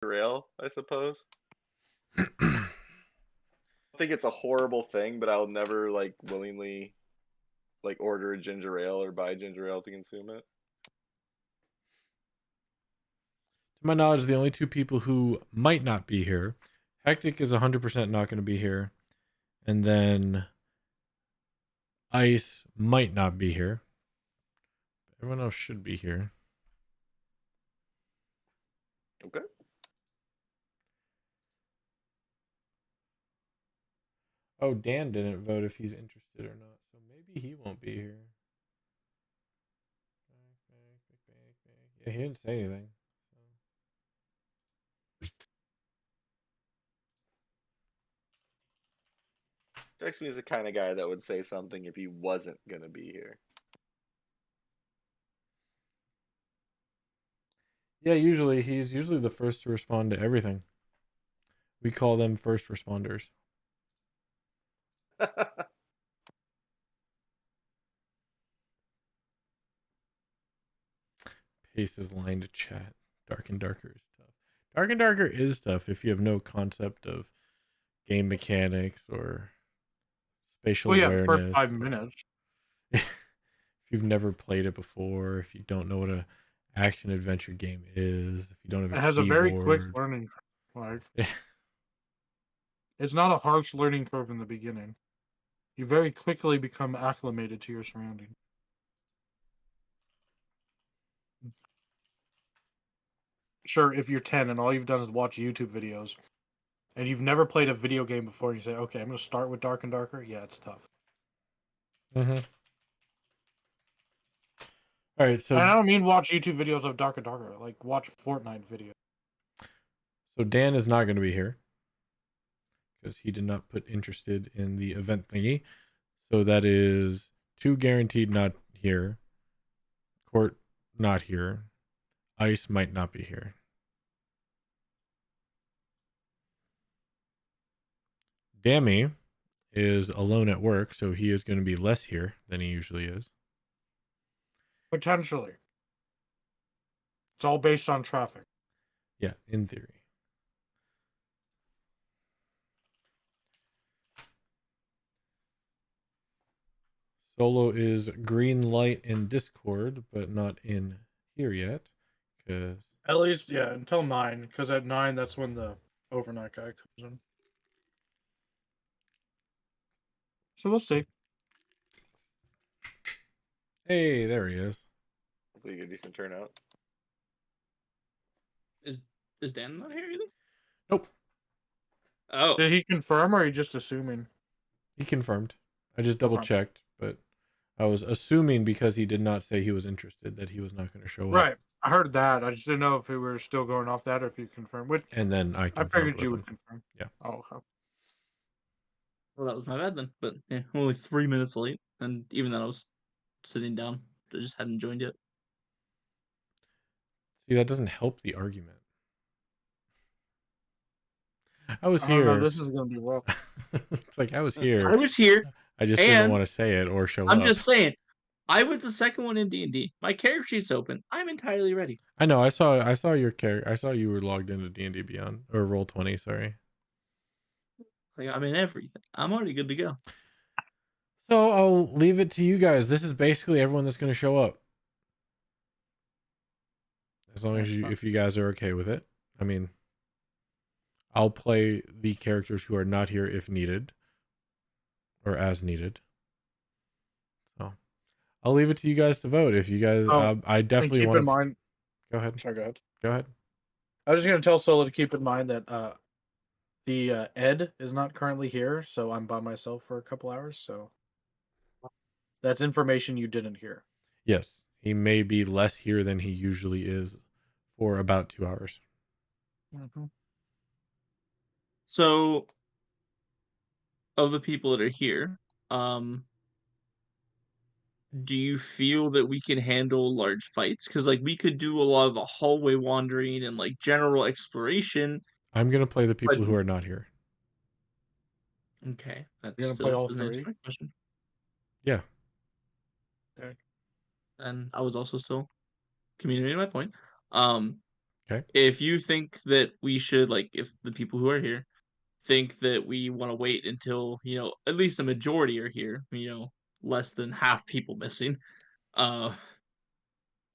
ale, I suppose. I think it's a horrible thing, but I'll never like willingly like order a ginger ale or buy ginger ale to consume it. To my knowledge, the only two people who might not be here, Hectic is 100% not going to be here, and then Ice might not be here. Everyone else should be here. Okay. Oh, Dan didn't vote if he's interested or not, so maybe he won't be here. Yeah, he didn't say anything. Strikes me as the kind of guy that would say something if he wasn't gonna be here. Yeah, he's usually the first to respond to everything. We call them first responders. Paste is line to chat. Dark and Darker is tough. Dark and Darker is tough if you have no concept of game mechanics or spatial Well, yeah, the first awareness. 5 minutes. If you've never played it before, if you don't know what a action adventure game is, if you don't have It has a very quick learning curve. Like, it's not a harsh learning curve in the beginning. You very quickly become acclimated to your surroundings. Sure, if you're 10 and all you've done is watch YouTube videos, and you've never played a video game before, and you say, okay, I'm going to start with Dark and Darker, yeah, it's tough. Mm-hmm. All right, so... And I don't mean watch YouTube videos of Dark and Darker, like watch Fortnite videos. So Dan is not going to be here, because he did not put interested in the event thingy. So that is 2 guaranteed not here. Court not here. Ice might not be here. Dammy is alone at work, so he is going to be less here than he usually is. Potentially. It's all based on traffic. Yeah, in theory. Solo is green light in Discord, but not in here yet. Because at least, yeah, until 9. Because at 9, that's when the overnight guy comes in. So we'll see. Hey, there he is. Hopefully, you get a decent turnout. Is Dan not here either? Nope. Oh. Did he confirm, or are you just assuming? He confirmed. I just double checked, but I was assuming because he did not say he was interested that he was not going to show up. Right. I heard that. I just didn't know if we were still going off that or if you confirmed. Which, and then I figured you would confirm. Yeah. Oh, okay. Well, that was my bad then. But yeah, only 3 minutes late, and even then I was sitting down. I just hadn't joined yet. See, that doesn't help the argument. I was here. Know, this is going to be rough. It's like I was here. I was here. I just didn't want to say it or show up. I'm just saying. I was the second one in D&D. My character sheet's open. I'm entirely ready. I know. I saw your character. I saw you were logged into D&D Beyond or Roll20. Sorry. Like I'm in everything. I'm already good to go. So I'll leave it to you guys. This is basically everyone that's going to show up. As long as if you guys are okay with it. I mean, I'll play the characters who are not here if needed, or as needed. So I'll leave it to you guys to vote. If you guys, I definitely want. Keep in mind. Go ahead. Sorry, go ahead. Go ahead. I was just going to tell Solo to keep in mind that the Ed is not currently here, so I'm by myself for a couple hours. So that's information you didn't hear. Yes, he may be less here than he usually is for about 2 hours. Mm-hmm. So, of the people that are here, do you feel that we can handle large fights? Because like we could do a lot of the hallway wandering and like general exploration. I'm gonna play the people who are not here. Okay, that's you're gonna play all 3. Question. Yeah. Okay. And I was also still communicating my point. Okay. If you think that we should, like, if the people who are here think that we want to wait until, at least a majority are here, less than half people missing, uh,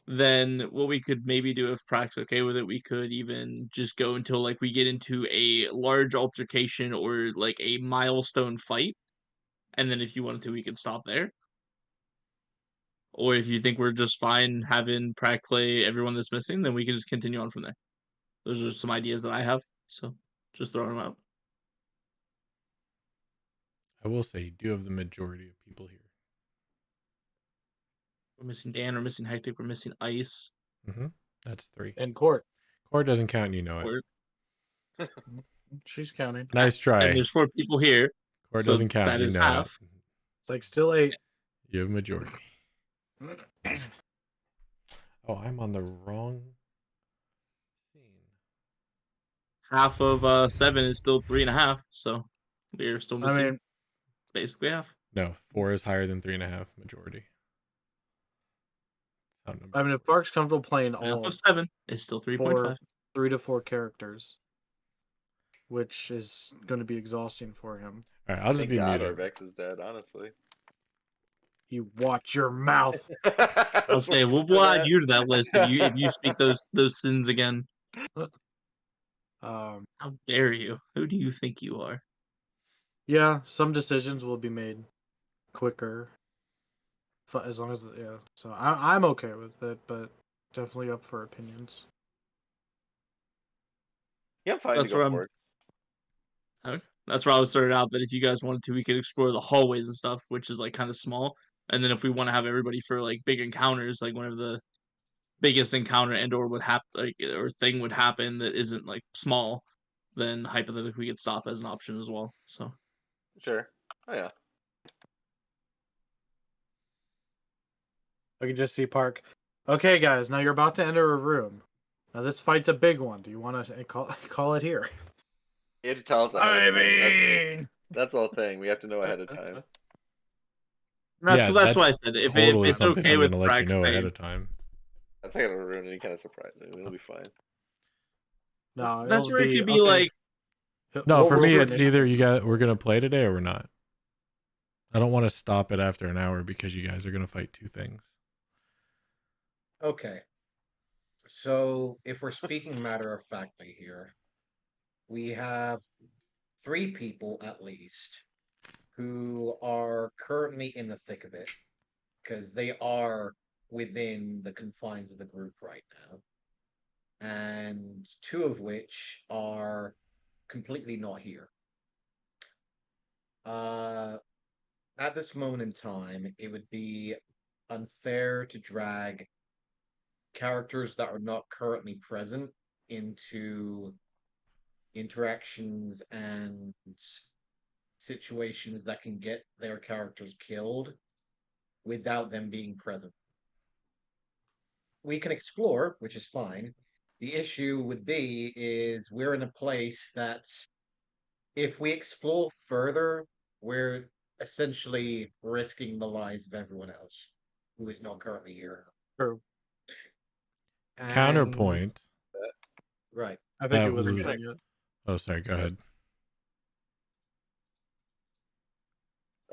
then what we could maybe do, if Prax's okay with it, we could even just go until, like, we get into a large altercation or, like, a milestone fight, and then if you wanted to, we could stop there. Or if you think we're just fine having Prac play everyone that's missing, then we can just continue on from there. Those are some ideas that I have, so just throwing them out. I will say you do have the majority of people here. We're missing Dan, we're missing Hectic, we're missing Ice. Mm-hmm. That's 3. And Court. Court doesn't count, you know it. Or, She's counting. Nice try. and there's 4 people here. Court so doesn't count, that you is know half. it. It's like still 8. You have majority. Oh, I'm on the wrong scene. Half of 7 is still 3.5, so we're still I missing mean, basically half. No, 4 is higher than 3.5 majority. if Park's comfortable playing Half all of 7 is still 3.5. 3 to 4 characters, which is going to be exhausting for him. All right, I'll just Thank be God muted. our Vex is dead, honestly. You watch your mouth. I'll say we'll add you to that list if you speak those sins again. How dare you? Who do you think you are? Yeah, some decisions will be made quicker. As long as so I'm okay with it, but definitely up for opinions. Yeah, I'm fine That's to where go for it. That's where I was started out that if you guys wanted to, we could explore the hallways and stuff, which is like kind of small. And then if we want to have everybody for like big encounters, like whenever the biggest encounter and or would happen, like or thing would happen that isn't like small, then hypothetically we could stop as an option as well. So Sure. Oh yeah. I can just see Park. Okay, guys, now you're about to enter a room. Now this fight's a big one. Do you want to call it here? You have to tell us ahead of time. That's the whole thing. We have to know ahead of time. that's why I said if totally it's something okay I'm with gonna let you Prax know saying- ahead of time. That's not gonna ruin any kind of surprise. It'll be fine. No, that's it'll where it could be okay. like No, What for rules me, are it's initiative? either we're gonna play today or we're not. I don't want to stop it after an hour because you guys are gonna fight 2 things. Okay. So if we're speaking matter of factly here, we have 3 people at least who are currently in the thick of it because they are within the confines of the group right now. And 2 of which are completely not here. At this moment in time, it would be unfair to drag characters that are not currently present into interactions and situations that can get their characters killed without them being present. We can explore, which is fine. The issue would be is we're in a place that if we explore further, we're essentially risking the lives of everyone else who is not currently here. True. Counterpoint. Right. I think That it wasn't would- done yet. Oh, sorry. Go ahead.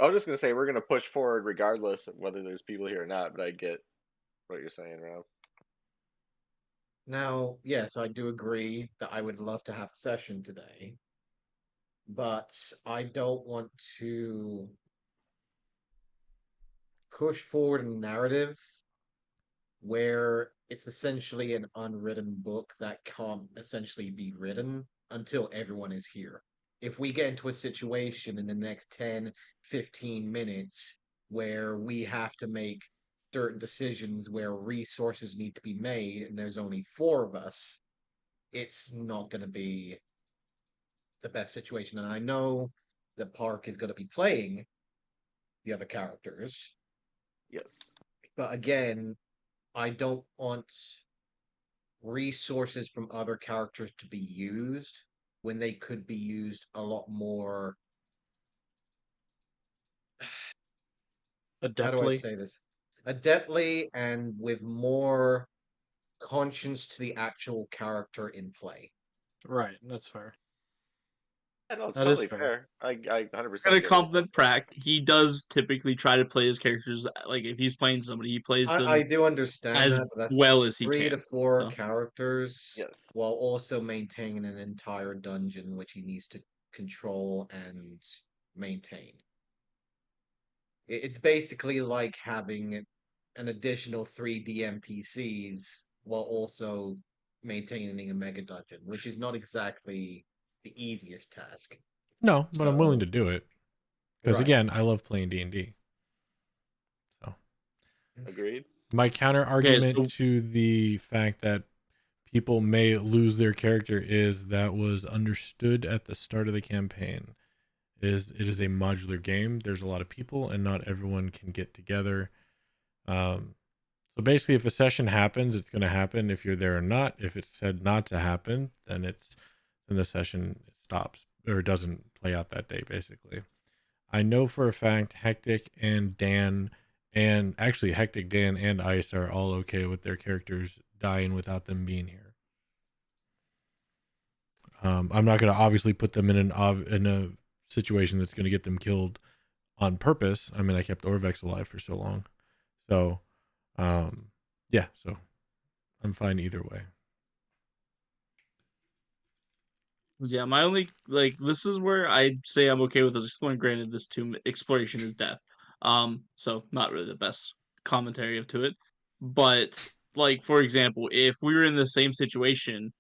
I was just gonna say we're gonna push forward regardless of whether there's people here or not. But I get what you're saying, Rob. Now, yes, I do agree that I would love to have a session today, but I don't want to push forward a narrative where it's essentially an unwritten book that can't essentially be written until everyone is here. If we get into a situation in the next 10, 15 minutes where we have to make certain decisions where resources need to be made and there's only 4 of us, it's not going to be the best situation. And I know that Park is going to be playing the other characters, Yes. but again, I don't want resources from other characters to be used when they could be used a lot more. How do I Adeptly. say this? Adeptly and with more conscience to the actual character in play. Right, that's fair. Yeah, no, it's That is totally fair. fair. I 100% Gotta get it. compliment Prac. He does typically try to play his characters like if he's playing somebody, he plays them I do understand as that, but that's well as he 3 to can. 4 so. characters Yes. while also maintaining an entire dungeon which he needs to control and maintain. It's basically like having an additional 3 DMPCs while also maintaining a mega dungeon, which is not exactly the easiest task. No, but I'm willing So- to do it because Right. again, I love playing D&D. So Agreed. my counter argument so- to the fact that people may lose their character is that was understood at the start of the campaign. It is a modular game. There's a lot of people, and not everyone can get together. So basically, if a session happens, it's going to happen if you're there or not. If it's said not to happen, then the session stops or doesn't play out that day. Basically, I know for a fact Hectic and Dan, and actually Hectic, Dan, and Ice are all okay with their characters dying without them being here. I'm not going to obviously put them in a situation that's going to get them killed on purpose. I mean, I kept Orvex alive for so long, so yeah, so I'm fine either way. Yeah, my only this is where I'd say I'm okay with this exploring. Granted, this tomb exploration is death, so not really the best commentary of to it. But like for example, if we were in the same situation,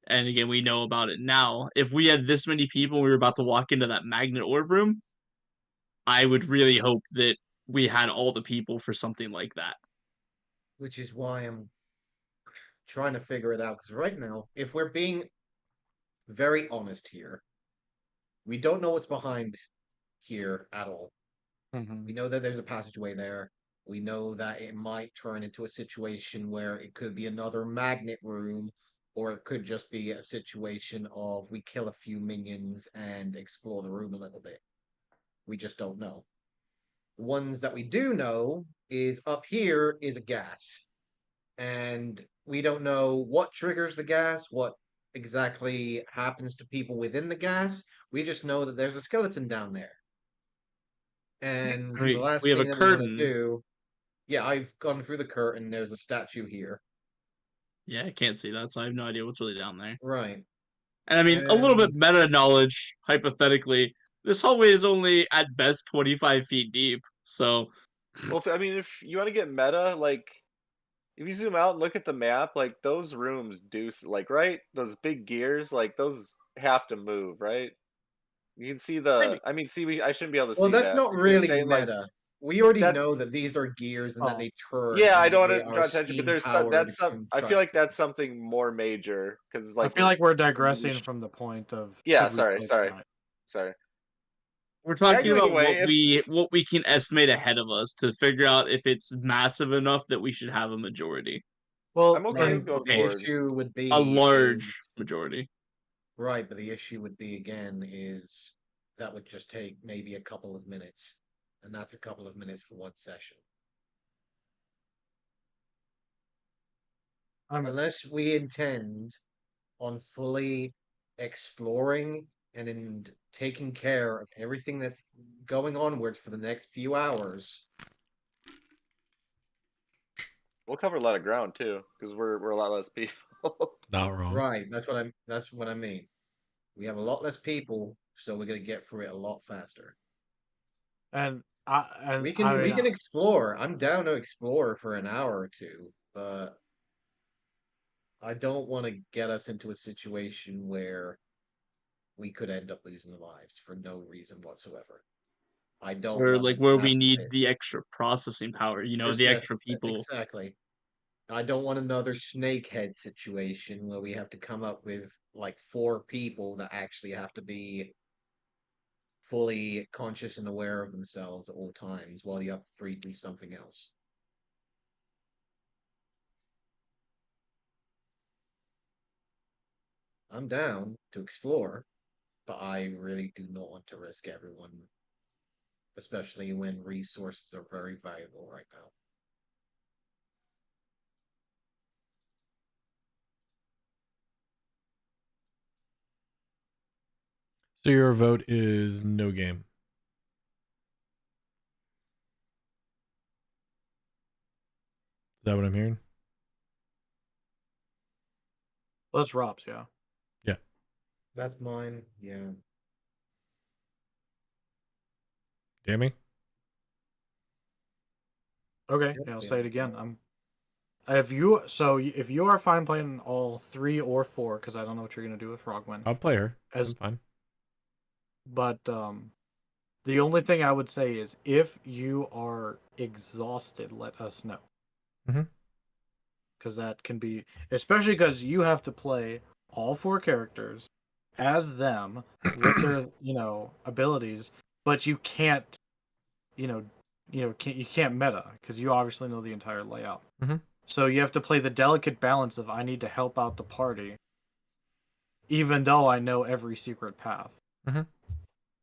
and again we know about it now, if we had this many people, and we were about to walk into that magnet orb room, I would really hope that we had all the people for something like that. Which is why I'm trying to figure it out. Because right now, if we're being very honest here, we don't know what's behind here at all. Mhm. We know that there's a passageway there. We know that it might turn into a situation where it could be another magnet room, or it could just be a situation of we kill a few minions and explore the room a little bit. We just don't know. The ones that we do know is up here is a gas. And we don't know what triggers the gas, what exactly happens to people within the gas. We just know that there's a skeleton down there. And I mean, the last we have thing a that we want to curtain. do, yeah, I've gone through the curtain. There's a statue here. Yeah, I can't see that, so I have no idea what's really down there. Right. And I mean, a little bit And meta knowledge, hypothetically, this hallway is only at best 25 feet deep. So, Well, if you want to get meta, like if you zoom out and look at the map, like those rooms do like right, those big gears, like those have to move, right? You can see Maybe. I shouldn't be able to well, see that's that. not But you're really saying like meta. We already that's know that these are gears and that Oh. they turn yeah, I and don't that want they to are draw attention, but steam powered. I feel like that's something more major because I like feel like we're digressing should- from the point of yeah, should we sorry, play sorry, tonight. sorry. We're talking Either about way, if what we can estimate ahead of us to figure out if it's massive enough that we should have a majority, Well, I'm okay with and going The okay, forward. issue would be a is large majority. right, but the issue would be again is that would just take maybe a couple of minutes, and that's a couple of minutes for one session. Unless we intend on fully exploring and in taking care of everything that's going onwards for the next few hours. We'll cover a lot of ground too because we're a lot less people. Not wrong. Right, that's what I mean. We have a lot less people, so we're gonna get through it a lot faster. and We can explore. I'm down to explore for an hour or two, but I don't want to get us into a situation where we could end up losing lives for no reason whatsoever. I don't Or want like to where do that we need with the extra processing power, the Precisely- extra people. Exactly. I don't want another snakehead situation where we have to come up with like 4 people that actually have to be fully conscious and aware of themselves at all times while the other 3 do something else. I'm down to explore, but I really do not want to risk everyone, especially when resources are very valuable right now. So your vote is no game. Is that what I'm hearing? Well, that's Rob's, yeah. Yeah. That's mine. Yeah. Dammy? Okay, Yep, yeah, I'll yeah, say it again. yeah. If you are fine playing all 3 or 4, because I don't know what you're gonna do with Frogman. I'll play her. As I'm fine. but the only thing I would say is if you are exhausted, let us know. Mhm. Because that can be, especially because you have to play all 4 characters as them with their abilities, but you can't you can't meta because you obviously know the entire layout. Mhm. So you have to play the delicate balance of I need to help out the party, even though I know every secret path. Mhm.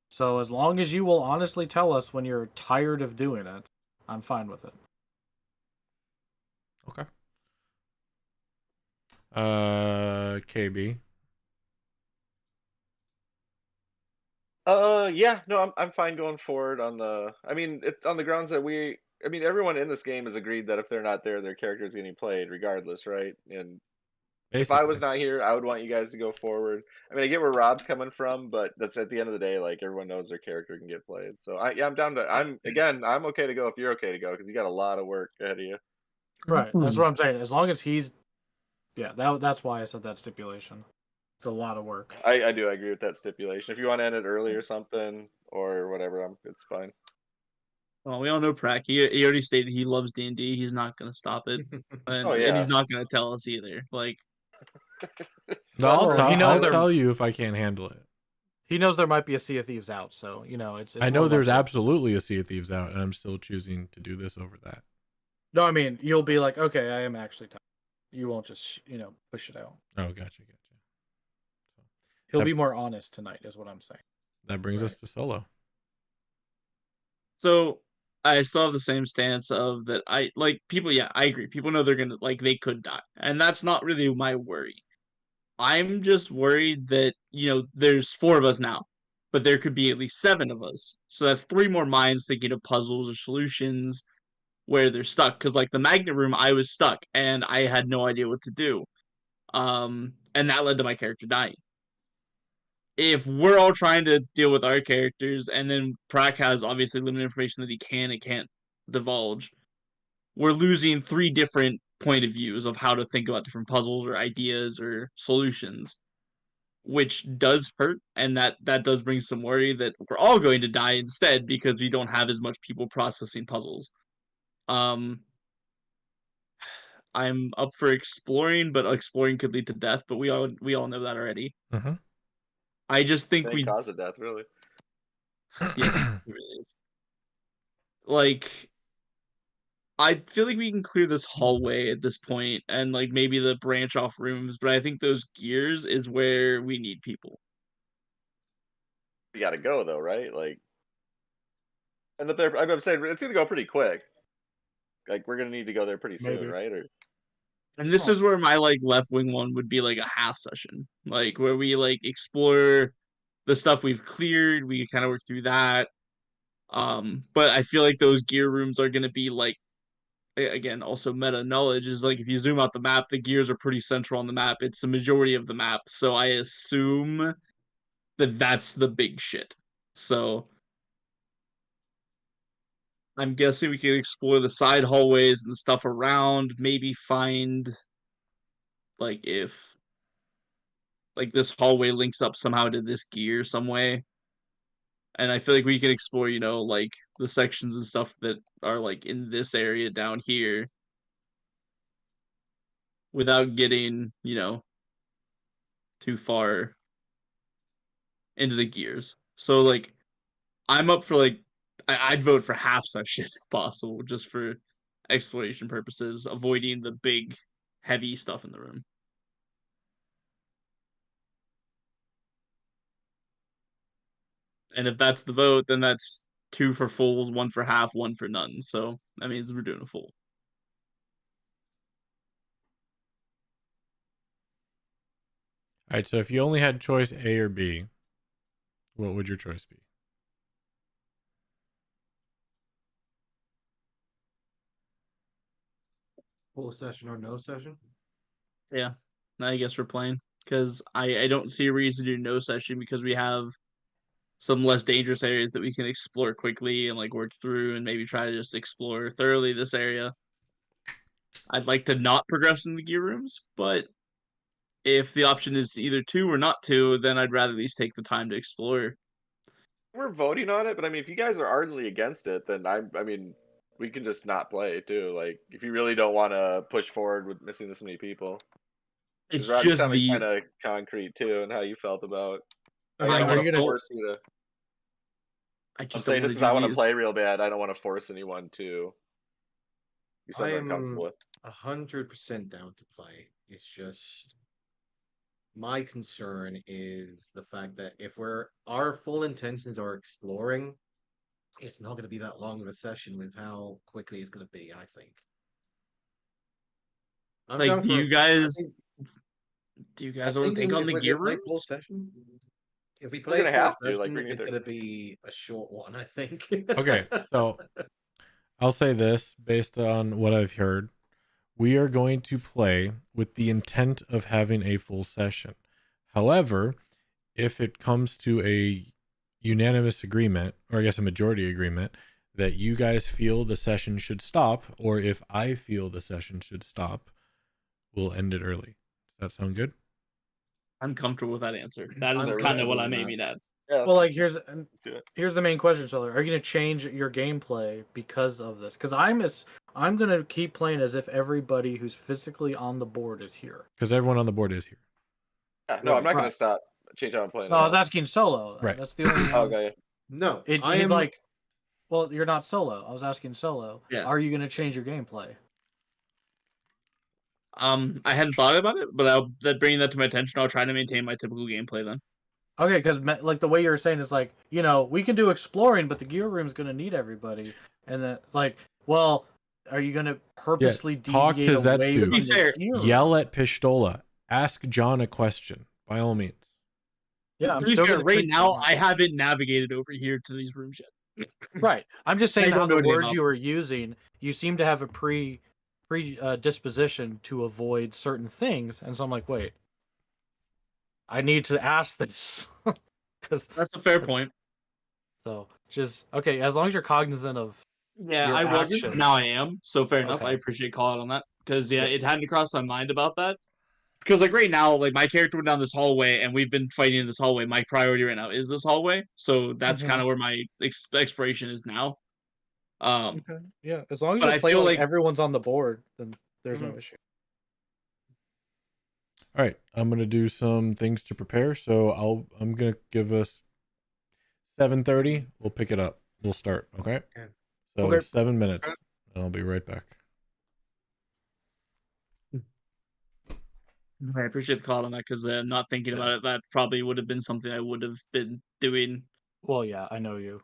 So as long as you will honestly tell us when you're tired of doing it, I'm fine with it. Okay. KB. Yeah, no, I'm fine going forward on the. I mean, it's on the grounds that I mean, everyone in this game has agreed that if they're not there, their character is getting played regardless, right? And if I was Basically. not here, I would want you guys to go forward. I mean, I get where Rob's coming from, but that's at the end of the day, like everyone knows their character can get played. So yeah, I'm down to. I'm okay to go if you're okay to go because you got a lot of work ahead of you. Right. That's what I'm saying. As long as he's that's why I said that stipulation. It's a lot of work. I do. I agree with that stipulation. If you want to end it early or something or whatever, it's fine. Well, we all know Prac. He already stated he loves D&D. He's not gonna stop it, Oh and he's yeah. not gonna tell us either. Like, No, I'll Somewhere He tell. knows I'll there inside. tell you if I can't handle it. he knows there might be a Sea of Thieves out, so I it's more know there's likely. absolutely a Sea of Thieves out, and I'm still choosing to do this over that. No, I mean you'll be like, okay, I am actually tired. You won't just push it out. Oh, gotcha. He'll That, be more honest tonight, is what I'm saying. that brings us Right. to solo. so I still have the same stance of that. I like people. Yeah, I agree. People know they're gonna they could die, and that's not really my worry. I'm just worried that there's 4 of us now, but there could be at least 7 of us. So that's 3 more minds thinking of puzzles or solutions where they're stuck. Because like the magnet room, I was stuck and I had no idea what to do. And that led to my character dying. If we're all trying to deal with our characters, and then Prac has obviously limited information that he can and can't divulge, we're losing 3 different point of views of how to think about different puzzles or ideas or solutions, which does hurt, and that does bring some worry that we're all going to die instead because we don't have as much people processing puzzles. Um, I'm up for exploring, but exploring could lead to death. But we all know that already. Mm-hmm. I just think Main we cause of death, really. yes, it really is. Like I feel like we can clear this hallway at this point, and like maybe the branch off rooms. But I think those gears is where we need people. We got to go though, right? Like, and up there, I'm saying it's gonna go pretty quick. Like, we're gonna need to go there pretty soon, Maybe. right? Or And this Oh, is where my like left wing one would be like a half session, like where we like explore the stuff we've cleared. We kind of work through that. But I feel like those gear rooms are gonna be like again also meta knowledge is like if you zoom out the map, the gears are pretty central on the map. It's the majority of the map, so I assume that that's the big shit. So I'm guessing we can explore the side hallways and stuff around. Maybe find like if like this hallway links up somehow to this gear some way. And I feel like we can explore, like the sections and stuff that are like in this area down here without getting, too far into the gears. So like I'm up for like I'd vote for half session if possible, just for exploration purposes, avoiding the big heavy stuff in the room. And if that's the vote, then that's 2 for fulls, 1 for half, 1 for none. So that means we're doing a full. All right. So if you only had choice A or B, What would your choice be? Full session or no session? Yeah, I guess we're playing because I don't see a reason to do no session because we have some less dangerous areas that we can explore quickly and like work through and maybe try to just explore thoroughly this area. I'd like to not progress in the gear rooms, but if the option is either to or not to, then I'd rather at least take the time to explore. We're voting on it, but I mean, if you guys are ardently against it, then I mean, we can just not play too. Like, if you really don't want to push forward with missing this many people, It's because Rod, you just sounded the kind of concrete too, and how you felt about. I I mean, don't are want you to gonna? force you to. I I'm just don't saying want just to because I do want to these. play real bad, I don't want to force anyone to do I something uncomfortable am with. 100% down to play. It's just my concern is the fact that if our full intentions are exploring, it's not going to be that long of a session with how quickly it's going to be, I think. I'm Like, down do for you I guys think do you I guys want think to take on if the we're gear gonna play full rooms? session, if we We're play gonna full have to like session, bring it it's to. gonna be a short one, I think. Okay, so I'll say this based on what I've heard. We are going to play with the intent of having a full session. However, if it comes to a unanimous agreement, or I guess a majority agreement, that you guys feel the session should stop, or if I feel the session should stop, we'll end it early. Does that sound good? I'm comfortable with that answer. That is I'm kind of what comfortable I'm with that. aiming at. Yeah, Well, like let's do it. here's the main question, Seller. Are you gonna change your gameplay because of this? Because I'm gonna keep playing as if everybody who's physically on the board is here. Because everyone on the board is here. Yeah, no, I'm not gonna Right. stop. Change how I'm playing No, at I was all. asking solo. Right. That's the only Oh, one. okay. No, He's like, well, you're not solo. I was asking solo. Yeah. Are you gonna change your gameplay? I hadn't thought about it, but bringing that to my attention, I'll try to maintain my typical gameplay then. Okay, because like the way you're saying is like, we can do exploring, but the gear room's gonna need everybody, and then like, well, are you gonna purposely talk to deviate away Zetsu. To from be the fair, gear room? Yell at Pistola. Ask John a question, by all means. Yeah, I'm to be still fair, gonna right treat now them- I haven't navigated over here to these rooms yet. Right. I'm just saying I don't how know the anything words about you were using. You seem to have a disposition to avoid certain things, and so I'm like, wait, I need to ask this because That's a fair point. so just okay. As long as you're cognizant of Yeah, your I wasn't. actions. Now I am. So fair enough. I Okay. appreciate call out on that because yeah, Good. it hadn't crossed my mind about that. Because like right now, like my character went down this hallway and we've been fighting in this hallway. My priority right now is this hallway, so that's kind of where my exploration is now. Okay. Yeah, as long as But you're I playing feel like like everyone's on the board, then there's no Mhm. issue. All right, I'm gonna do some things to prepare. So I'm gonna give us 7:30. We'll pick it up. We'll start. Okay. Okay. So Okay. 7 minutes, and I'll be right back. I appreciate the call out on that because not thinking about it, that probably would have been something I would have been doing. Well, yeah, I know you.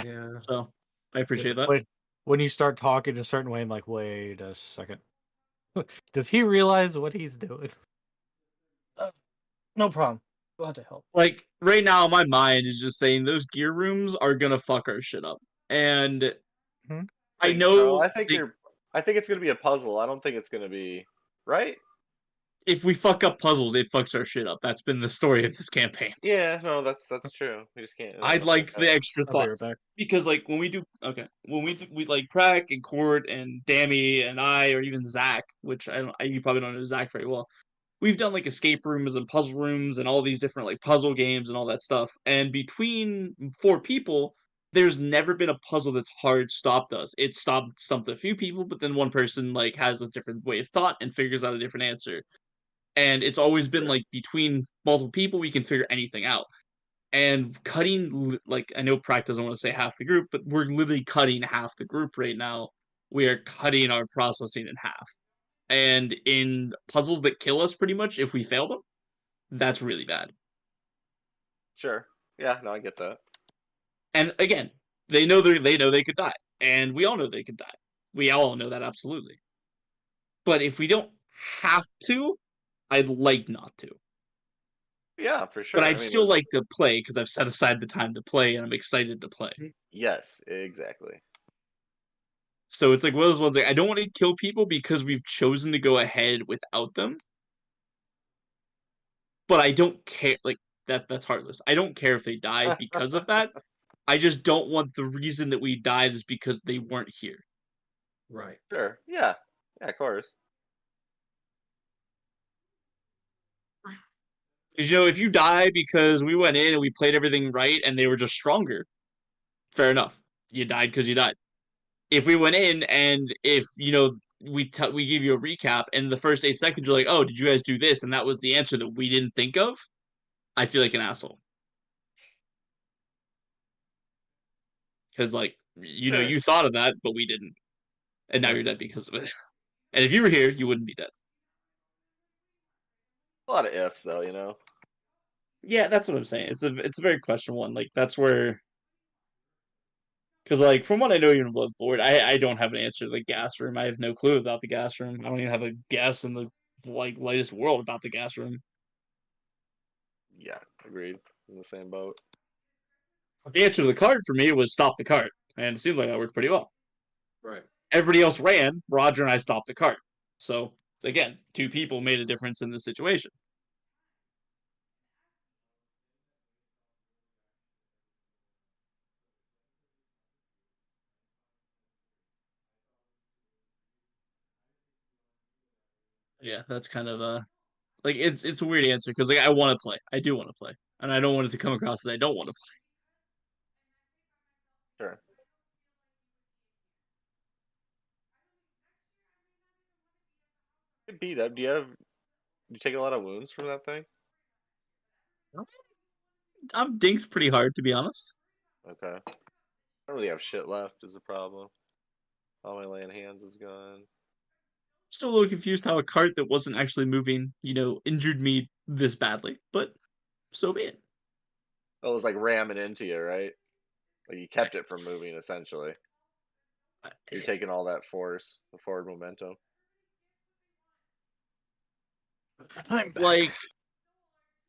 Yeah. So I appreciate that. When you start talking a certain way, I'm like, wait a second. Does he realize what he's doing? No problem. Glad to help. Like right now, my mind is just saying those gear rooms are gonna fuck our shit up, and I Think know so. I think they- I think it's gonna be a puzzle. I don't think it's gonna be right. if we fuck up puzzles, it fucks our shit up. That's been the story of this campaign. Yeah, no, that's true. We just can't. I'd like the extra I'll be right thoughts back. because, like, when we like Prac and Court and Dammy and I, or even Zach, which you probably don't know Zach very well. We've done like escape rooms and puzzle rooms and all these different like puzzle games and all that stuff. And between 4 people, there's never been a puzzle that's hard stopped us. It stumped a few people, but then one person like has a different way of thought and figures out a different answer. And it's always been like between multiple people, we can figure anything out. And cutting, like, I know Prac doesn't want to say half the group, but we're literally cutting half the group right now. We are cutting our processing in half. And in puzzles that kill us pretty much if we fail them, that's really bad. Sure. Yeah, no, I get that. And again, they know they could die. And we all know they could die. We all know that absolutely. But if we don't have to, I'd like not to. Yeah, for But sure. I'd I mean, still like to play because I've set aside the time to play and I'm excited to play. yes, exactly. So it's like one of those ones like I don't want to kill people because we've chosen to go ahead without them. But I don't care like that's heartless. I don't care if they die because of that. I just don't want the reason that we died is because they weren't here. Right. Sure. Yeah. Yeah, of course. Because if you die because we went in and we played everything right and they were just stronger, fair enough. You died because you died. If we went in and if we give you a recap and the first 8 seconds you're like, oh, did you guys do this? And that was the answer that we didn't think of. I feel like an asshole. Because Sure. you thought of that, but we didn't, and now Right. you're dead because of it. And if you were here, you wouldn't be dead. A lot of ifs, though. Yeah, that's what I'm saying. It's a very questionable one. Like that's where, because from what I know, you're above board. I don't have an answer to the gas room. I have no clue about the gas room. I don't even have a guess in the lightest world about the gas room. Yeah, agreed. In the same boat. The answer to the card for me was stop the cart, and it seemed like that worked pretty well. Right. Everybody else ran. Roger and I stopped the cart. So again, 2 people made a difference in this situation. Yeah, that's kind of it's a weird answer because I want to play. I do want to play, and I don't want it to come across that I don't want to play. Sure. Get beat up. Do you take a lot of wounds from that thing? I'm dinked pretty hard, to be honest. Okay. I don't really have shit left. Is the problem? All my laying hands is gone. Still a little confused how a cart that wasn't actually moving, injured me this badly, but so be it. Oh, it was like ramming into you, right? Like you kept it from moving, essentially. You're taking all that force, the forward momentum. I'm back. Like,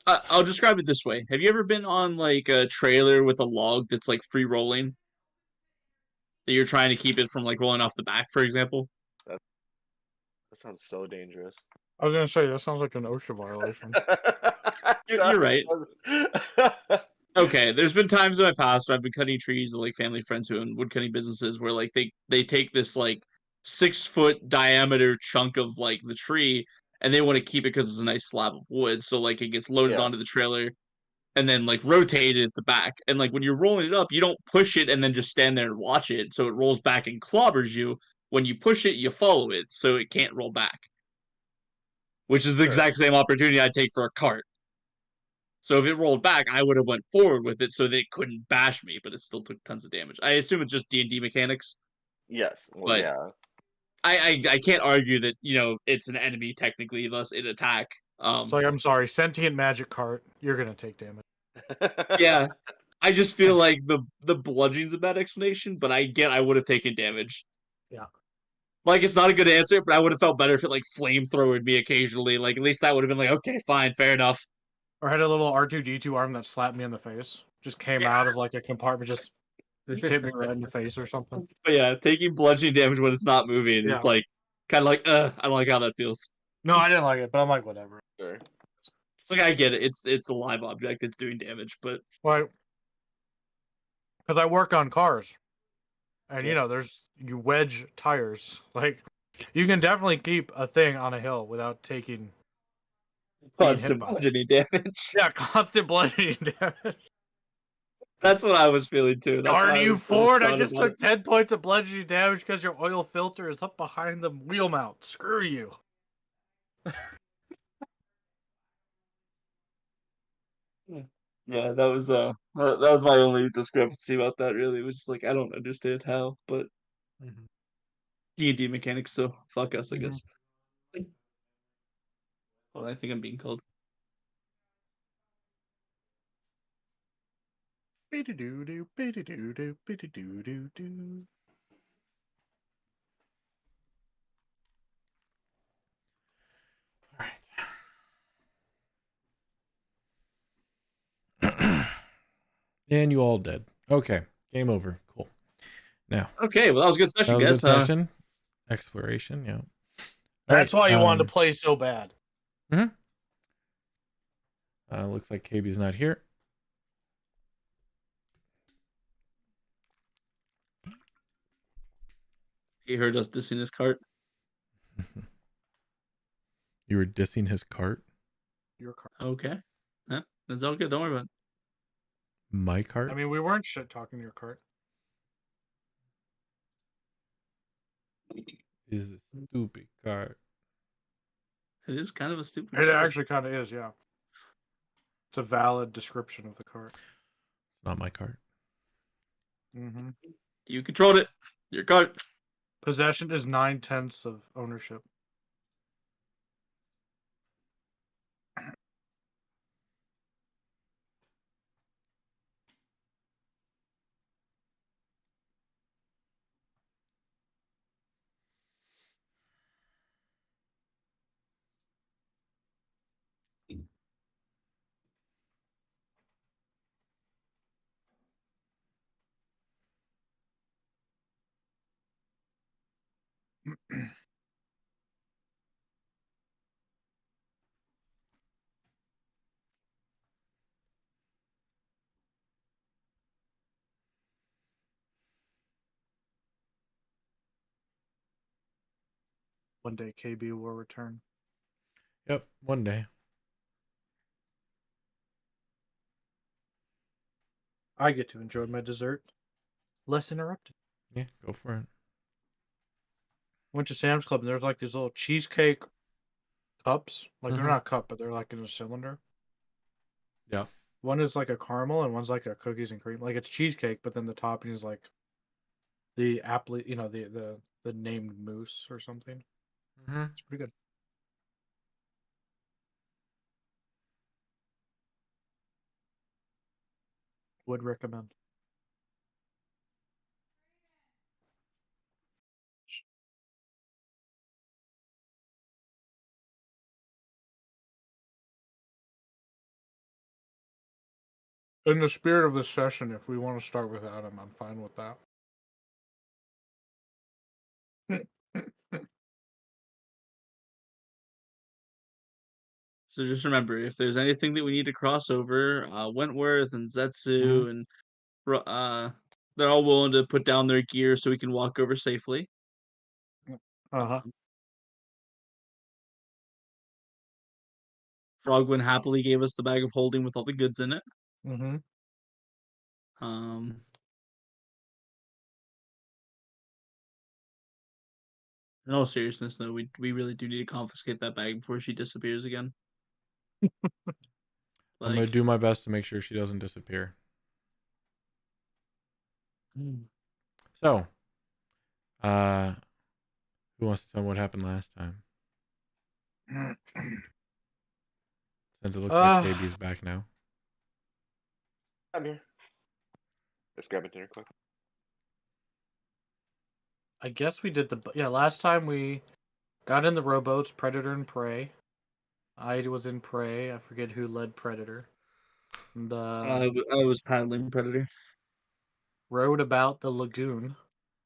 I'll describe it this way: have you ever been on a trailer with a log that's free rolling? That you're trying to keep it from rolling off the back, for example. That sounds so dangerous. I was gonna say that sounds like an OSHA violation. You're right. Okay, there's been times in my past where I've been cutting trees with family friends who own wood cutting businesses where they take this 6-foot diameter chunk of the tree and they want to keep it because it's a nice slab of wood. So it gets loaded Yeah. onto the trailer and then rotated at the back. And when you're rolling it up, you don't push it and then just stand there and watch it. So it rolls back and clobbers you. When you push it, you follow it so it can't roll back. Which is the Sure. exact same opportunity I'd take for a cart. So if it rolled back, I would have went forward with it so that it couldn't bash me, but it still took tons of damage. I assume it's just D&D mechanics, Yes. Well, but yeah. I can't argue that it's an enemy technically, thus it attack. It's like, I'm sorry, sentient magic cart. You're gonna take damage. Yeah, I just feel like the bludgeoning's a bad explanation, but I would have taken damage. Yeah. It's not a good answer, but I would have felt better if it flamethrowered me occasionally. At least that would have been okay, fine, fair enough. Or had a little R2D2 arm that slapped me in the face. Just came out of a compartment, just hit me right in the face or something. But yeah, taking bludgeoning damage when it's not moving is kind of I don't like how that feels. No, I didn't like it, but I'm like, whatever. Sure. It's I get it. It's a live object. It's doing damage, but Because I work on cars, and Yeah. you wedge tires. You can definitely keep a thing on a hill without taking being hit constant by it. bludgeoning damage. Yeah, constant bludgeoning damage. That's what I was feeling too. That's Darn why I you, was so Ford! I upset just about took 10 points of bludgeoning damage because your oil filter is up behind the wheel mount. Screw you. it. Yeah, that was my only discrepancy about that. Really, it was just I don't understand how, but D&D mechanics. So fuck us, I guess. Well, I think I'm being called. Be-do-do-do, be-do-do-do, be-do-do-do-do. All right. And you all dead. Okay. Game over. Cool. Now, Okay, well that was a good that session, was a guys. good session. Exploration, yeah. All That's right. why you wanted to play so bad. Looks like KB's not here. He heard us dissing his cart. You were dissing his cart? Your cart. Okay. Yeah, that's all good. Don't worry about it. My cart? I mean, we weren't shit talking your cart. Is a stupid cart. It is kind of a stupid It cart. actually kind of is, yeah. It's a valid description of the cart. It's not my cart. Mm-hmm. You controlled it. Your cart. Possession is 9/10 of ownership. One day KB will return. Yep, one day. I get to enjoy my dessert. Less interrupted. Yeah, go for it. Went to Sam's Club and there's like these little cheesecake cups. Like they're Mhm. not a cup, but they're like in a cylinder. Yeah. One is like a caramel and one's like a cookies and cream. Like it's cheesecake, but then the topping is like the apple, the named mousse or something. Mm-hmm. It's pretty good. Would recommend. In the spirit of this session, if we want to start without him, I'm fine with that. So just remember, if there's anything that we need to cross over, Wentworth and Zetsu and they're all willing to put down their gear so we can walk over safely. Uh-huh. Frogwin happily gave us the bag of holding with all the goods in it. Mm-hmm. In all seriousness, though, we really do need to confiscate that bag before she disappears again. I'm gonna do my best to make sure she doesn't disappear. So, who wants to tell me what happened last time? Since it looks like KB's back now. I'm here. Just grabbing dinner quick. I guess we did last time we got in the rowboats, Predator and Prey. I was in Prey. I forget who led Predator. And I was paddling Predator. rowed about the lagoon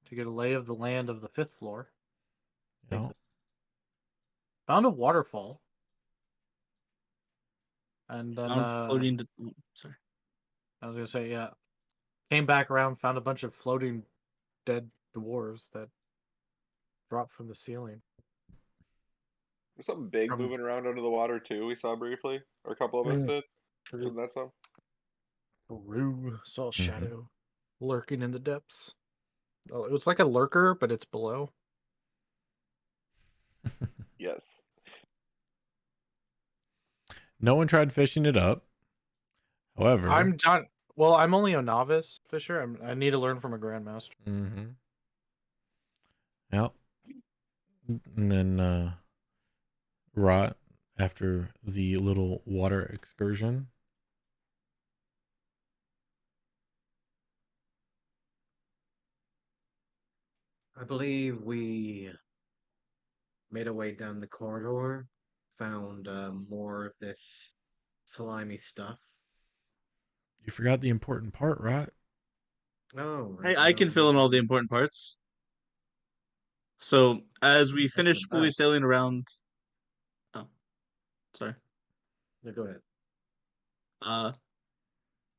to get a lay of the land of the 5th floor. Yeah. Found a waterfall. And then Floating. Sorry. I was gonna say, yeah. Came back around, found a bunch of floating dead dwarves that dropped from the ceiling. There's something big moving around under the water too. We saw briefly, or a couple of us did. Wasn't that some? Peru saw a shadow lurking in the depths. Oh, it was like a lurker, but it's below. Yes. No one tried fishing it up. However, I'm not. Well, I'm only a novice fisher. I need to learn from a grandmaster. Mm-hmm. Yep. And then Rot after the little water excursion. I believe we made our way down the corridor, found more of this slimy stuff. You forgot the important part, right? Oh, Hey, right. I can fill in all the important parts. So as we finish fully back. sailing around, oh, sorry. No, go ahead. Uh,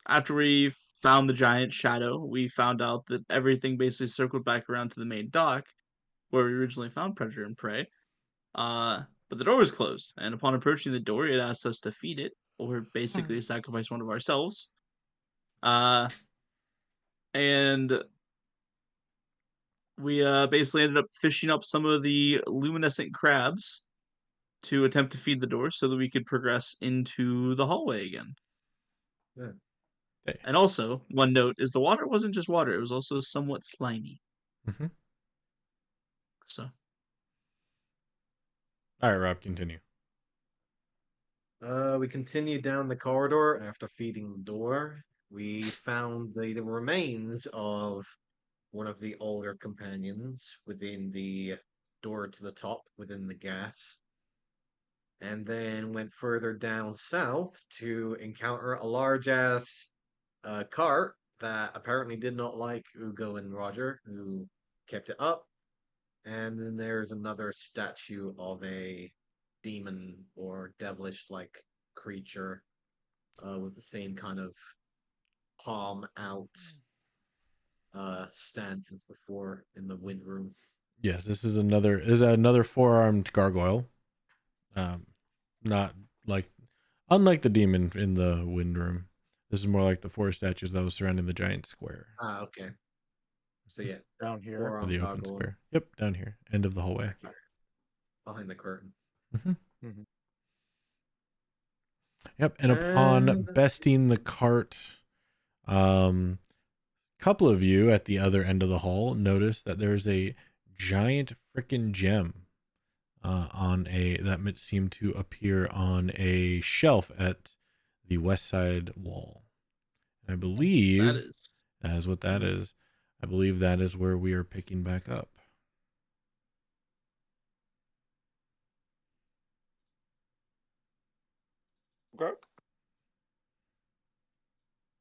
after we found the giant shadow, we found out that everything basically circled back around to the main dock where we originally found Predator and Prey. But the door was closed, and upon approaching the door, it asked us to feed it, or basically sacrifice one of ourselves. And we basically ended up fishing up some of the luminescent crabs to attempt to feed the door so that we could progress into the hallway again. Yeah. Hey. And also, one note is the water wasn't just water, it was also somewhat slimy. Mm-hmm. So, All right, Rob, continue. We continued down the corridor after feeding the door. We found the remains of one of the older companions within the door to the top within the gas, and then went further down south to encounter a large ass cart that apparently did not like Ugo and Roger, who kept it up. And then there's another statue of a demon or devilish like creature with the same kind of palm out stance as before in the wind room. Yes, this is another four-armed gargoyle. Not like unlike the demon in the wind room. This is more like the four statues that was surrounding the giant square Ah, okay. So yeah, Down here. four or armed the open gargoyle square. Yep, down here, end of the hallway. back here behind the curtain. Mm-hmm. Mhm. Yep, and upon And besting the cart, couple of you at the other end of the hall notice that there's a giant freaking gem on a that seemed to appear on a shelf at the west side wall. And I that believe is. that is what that is. I believe that is where we are picking back up. Okay.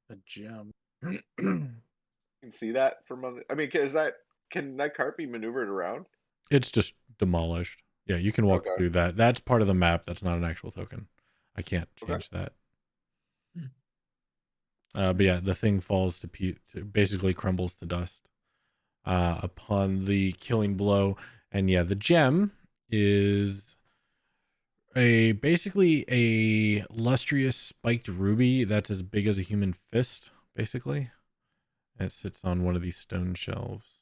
A gem. You can see that from other. I mean, can that cart be maneuvered around? It's just demolished. Yeah, you can walk Okay. through that. That's part of the map. That's not an actual token. I can't Okay. change that. Hmm. But yeah, the thing falls to basically crumbles to dust upon the killing blow. And yeah, the gem is basically a lustrous spiked ruby that's as big as a human fist, basically. And it sits on one of these stone shelves.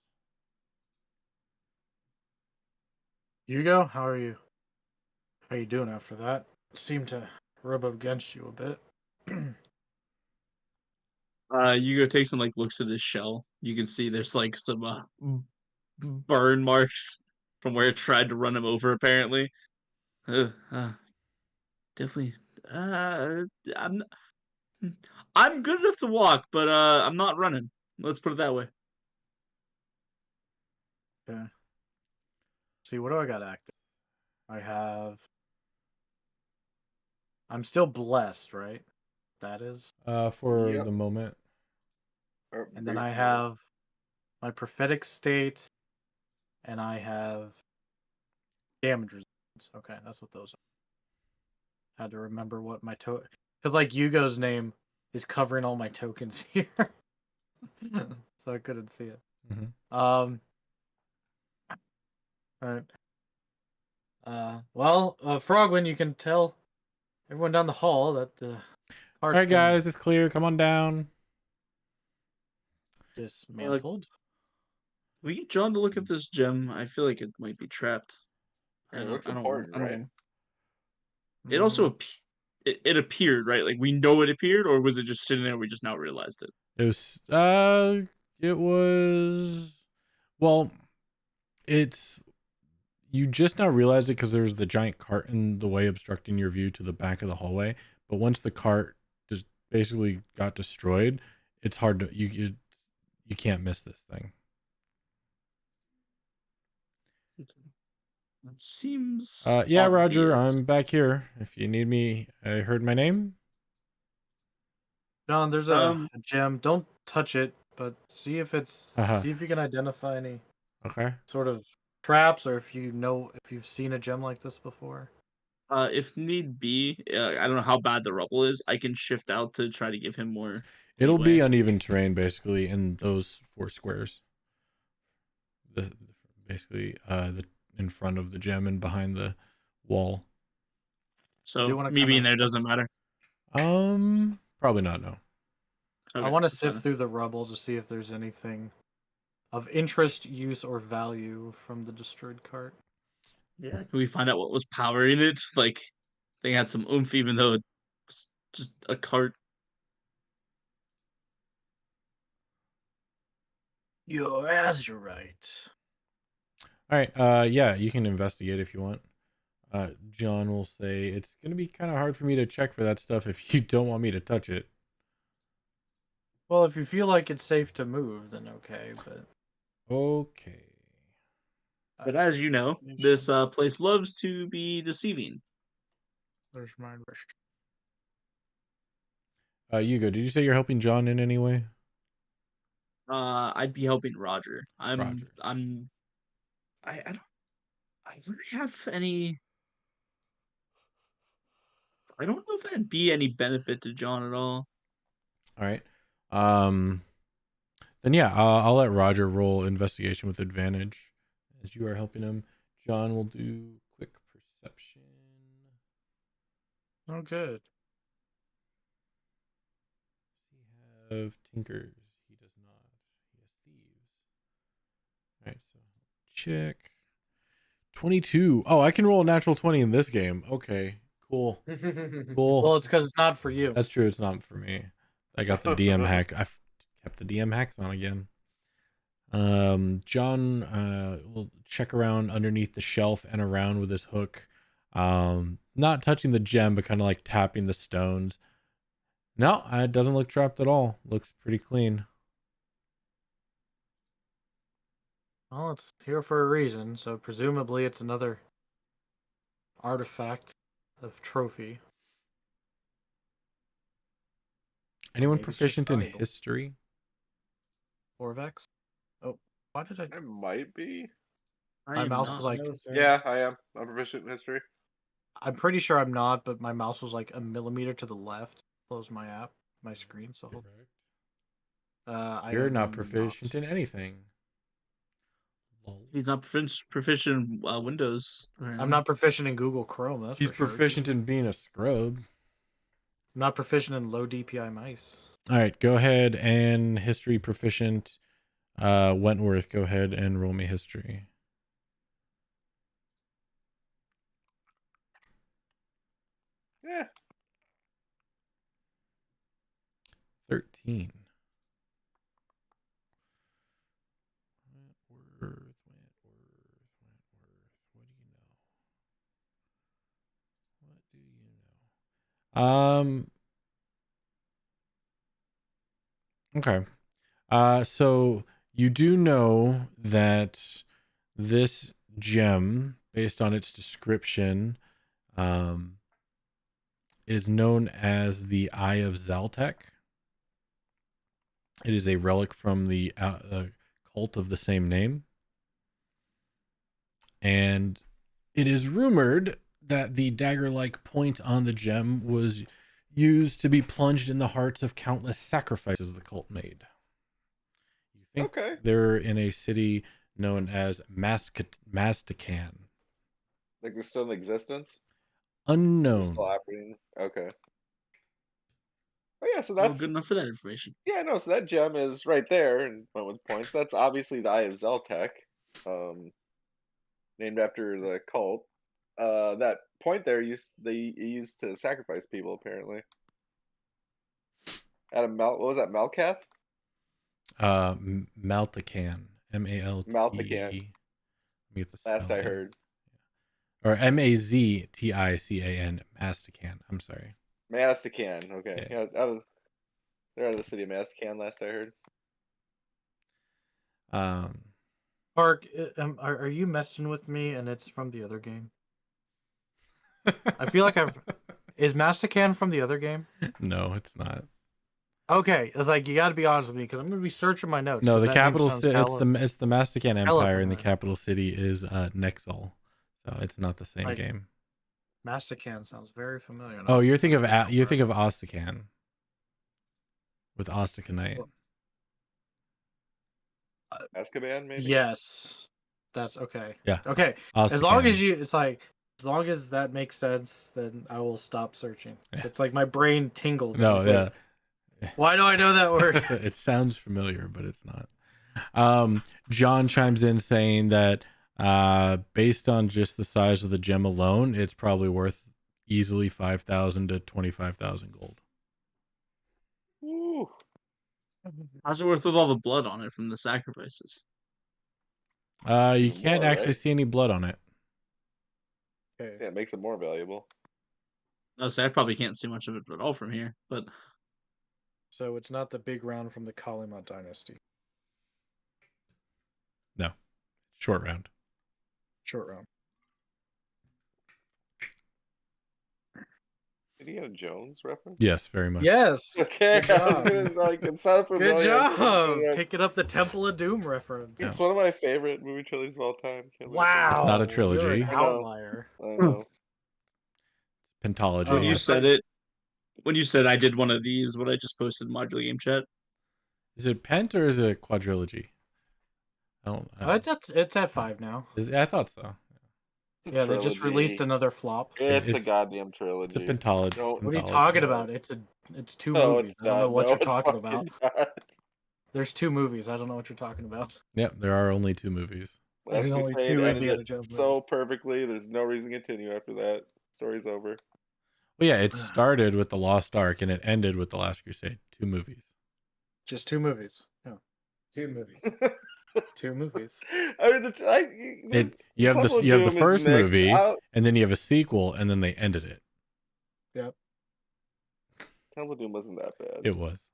Hugo, how are you? How you doing after that? Seemed to rub up against you a bit. Hugo takes and like looks at his shell. You can see there's like some burn marks from where it tried to run him over. Apparently, uh, uh, definitely. I'm I'm good enough to walk, but I'm not running. Let's put it that way. Okay. See, what do I got active? I have. I'm still blessed, right? That is. For Yep. the moment. Or And then pretty I small. have my prophetic state, and I have damage resistance. Okay, that's what those are. Had to remember what my token. Because, like, Yugo's name is covering all my tokens here. So I couldn't see it. Mm-hmm. All right. Well, Frogwin, you can tell everyone down the hall that the All cart's right, been guys, it's clear. Come on down. dismantled. We get John to look at this gem. I feel like it might be trapped. I mean, it looks important, I don't right? know. It also it appeared, right? Like we know it appeared, or was it just sitting there? We just now realized it. It was well, it's you just now realize it because there's the giant cart in the way obstructing your view to the back of the hallway. But once the cart just basically got destroyed, it's hard to you can't miss this thing. It seems Yeah, Roger, obvious. I'm back here. If you need me, I heard my name. John, there's a gem. Don't touch it, but see if Uh-huh. see if you can identify any Okay. sort of traps, or if you've seen a gem like this before. If need be, I don't know how bad the rubble is. I can shift out to try to give him more It'll be leeway. uneven terrain basically in those 4 squares. Basically the in front of the gem and behind the wall. So wanna me being kinda there doesn't matter. Probably not, no. I Okay, want to that's fine. sift through the rubble to see if there's anything of interest, use, or value from the destroyed cart. Yeah, can we find out what was powering it? Like, they had some oomph, even though it was just a cart. You're right. All right. Yeah, you can investigate if you want. John will say it's gonna be kind of hard for me to check for that stuff if you don't want me to touch it. Well, if you feel like it's safe to move, then okay. But Okay. But as you know, this place loves to be deceiving. there's my wrist. Hugo, did you say you're helping John in any way? I'd be helping Roger. I Roger. don't really have any. I don't know if that'd be any benefit to John at all. All right. Then yeah, I'll let Roger roll investigation with advantage as you are helping him. John will do quick perception. Oh, good. He have tinkers. He does not. He has thieves. All right, so check. 22. Oh, I can roll a natural 20 in this game. Okay, cool. Cool. Well, it's because it's not for you. That's true. It's not for me. I got the DM hack. I kept the DM hacks on again. John will check around underneath the shelf and around with his hook. Not touching the gem, but kind of like tapping the stones. No, it doesn't look trapped at all. Looks pretty clean. Well, it's here for a reason, so presumably it's another artifact of trophy. Anyone maybe it's just proficient in valuable. history? Orvex? Oh, why did I? I might be. My mouse was like, Yeah, I am. I'm proficient in history. I'm pretty sure I'm not, but my mouse was like a millimeter to the left. Close my app, my screen. So You're not proficient in anything. He's not proficient in Windows. I'm not proficient in Google Chrome. That's He's for sure. proficient in being a scrub. I'm not proficient in low DPI mice. All right, go ahead and history proficient. Wentworth, go ahead and roll me history. Yeah. 13. Wentworth. What do you know? Okay. So you do know that this gem, based on its description, is known as the Eye of Zaltek. It is a relic from the cult of the same name. And it is rumored that the dagger-like point on the gem was used to be plunged in the hearts of countless sacrifices the cult made. You think they're in a city known as Mazdakan. Like they're still in existence? Unknown. They're still operating. Okay. Oh yeah, so that's good enough for that information. Yeah, no, so that gem is right there and went with points. That's obviously the Eye of Zeltek, named after the cult. That point there they used to sacrifice people apparently. At a what was that, Malkath? Maltacan. M-A-L-T. Maltacan. Last I heard. Or M-A-Z-T-I-C-A-N. Mastacan. I'm sorry. Mastacan. Okay. Yeah, they're out of the city of Mastacan. Last I heard. Park, are you messing with me? And it's from the other game. I feel like Is Mastacan from the other game? No, it's not. Okay, it's like you got to be honest with me because I'm gonna be searching my notes. No, 'cause the that name capital sounds city. hella, It's the Mastican hella Empire, and the familiar. capital city is Nexol. So it's not the same Like- game. Mastican sounds very familiar. and Oh, I'm you're thinking trying to of think Ostacan with Ostacanite. Well, Azkaban, maybe. Yes, that's okay. Yeah. Okay, as long as Ostacan. it's like as long as that makes sense, then I will stop searching. Yeah. It's like my brain tingled. No, I'm like, yeah. wait, why do I know that word? It sounds familiar, but it's not. John chimes in saying that based on just the size of the gem alone, it's probably worth easily 5,000 to 25,000 gold. Ooh. How's it worth with all the blood on it from the sacrifices? You Even can't more, actually right? see any blood on it. Okay. Yeah, it makes it more valuable. I say I probably can't see much of it at all from here, but So it's not the big round from the Kalima dynasty. No. Short round. Short round. Did he have a Jones reference? Yes, very much. Yes. Okay, Good I was job. gonna like it sounded familiar. Good I was job like, picking up the Temple of Doom reference. Yeah. it's one of my favorite movie trilogies of all time. Can't believe Wow, It's not a You're trilogy. an I know. outlier. I know. Pentology. when you Oh. said it, when you said I did one of these, what I just posted in modular game chat. Is it pent or is it quadrilogy? I don't. It's at 5 now. I thought so. It's a Yeah, they just released trilogy. another flop. It's a It's- goddamn It's trilogy. a pentology. Don't- What are you pentology. talking about? It's two No, movies. it's I don't know not. what No, you're it's talking fucking about. not. There's 2 movies. I don't know what you're talking about. Yep, there are only 2 movies. There's Last only Crusade 2 ended Indiana it Jones so perfectly. There's no reason to continue after that. Story's over. Well, yeah, it started with the Lost Ark and it ended with the Last Crusade. 2 movies. Just 2 movies. Yeah, 2 movies. 2 movies. I mean, You have Temple of the Doom is first mixed. movie, and then you have a sequel, and then they ended it. Yep. Temple of Doom wasn't that bad. It was.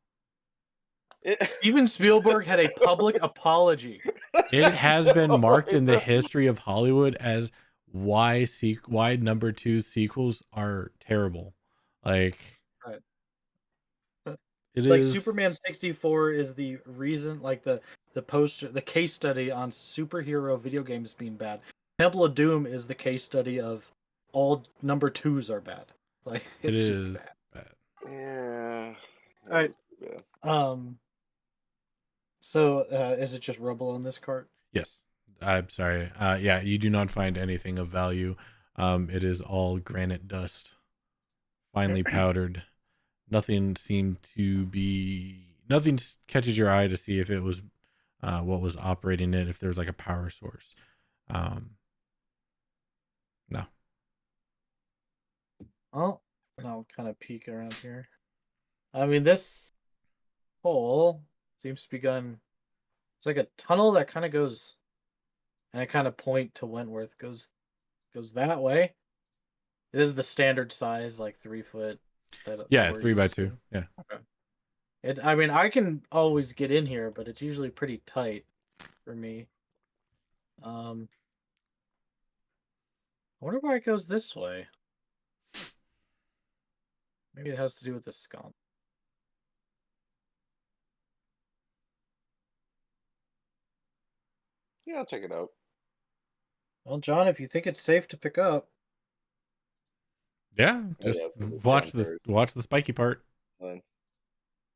Steven Spielberg had a public apology. It has been marked in the history of Hollywood as why number 2 sequels are terrible. Like, Right. it Like is Superman 64 is the reason, like the poster, the case study on superhero video games being bad. Temple of Doom is the case study of all number 2s are bad. Like It it's is just bad. Yeah. that Alright. was pretty bad. So is it just rubble on this cart? Yes. I'm sorry. Yeah, you do not find anything of value. It is all granite dust, finely powdered. Nothing catches your eye to see if it was what was operating it, if there was like a power source. No. Oh, I'll kind of peek around here. I mean, this hole seems to be going. It's like a tunnel that kind of goes, and I kind of point to Wentworth. Goes that way. It is the standard size, like 3 foot. Yeah, we're 3 by used 2. to. Yeah. Okay. I mean, I can always get in here, but it's usually pretty tight for me. I wonder why it goes this way. Maybe it has to do with the skunk. Yeah, I'll check it out. Well, John, if you think it's safe to pick up, Yeah, Oh, just yeah, it's gonna be watch the spiky part. fun.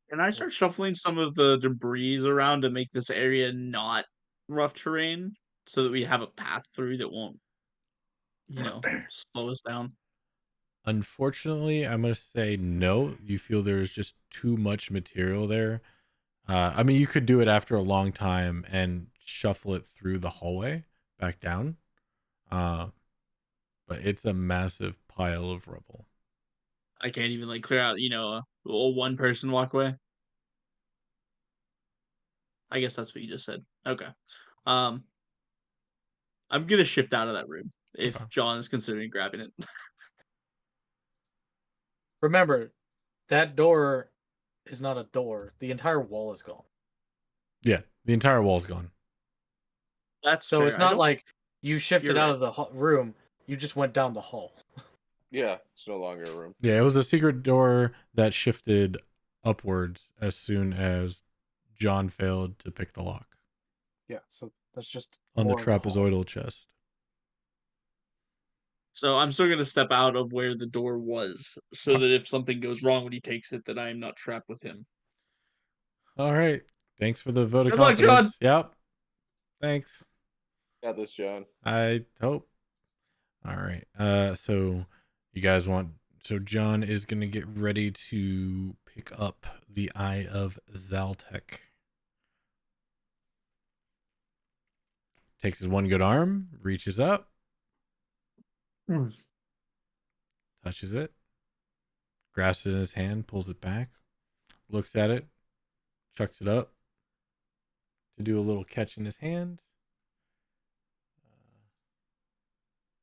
Can I start shuffling some of the debris around to make this area not rough terrain so that we have a path through that won't, slow us down? Unfortunately, I'm gonna say no. You feel there's just too much material there. I mean, you could do it after a long time and shuffle it through the hallway back down. But it's a massive pile of rubble. I can't even clear out, a one person walkway. I guess that's what you just said. Okay. I'm gonna shift out of that room if Okay. John is considering grabbing it. remember, that door is not a door. The entire wall is gone. Yeah, the entire wall's gone. That's So fair. it's not like you shifted You're out right. of the room. You just went down the hall. Yeah, it's no longer a room. Yeah, it was a secret door that shifted upwards as soon as John failed to pick the lock Yeah, so that's just on the more of hall. trapezoidal chest. So I'm still gonna step out of where the door was, so that if something goes wrong when he takes it, that I am not trapped with him. All right. Thanks for the vote of Good luck, John! confidence. Yep. Thanks. Got this, John. I hope. All right. So you guys want, so John is going to get ready to pick up the Eye of Zaltek. Takes his one good arm, reaches up, touches it, grasps it in his hand, pulls it back, looks at it, chucks it up to do a little catch in his hand.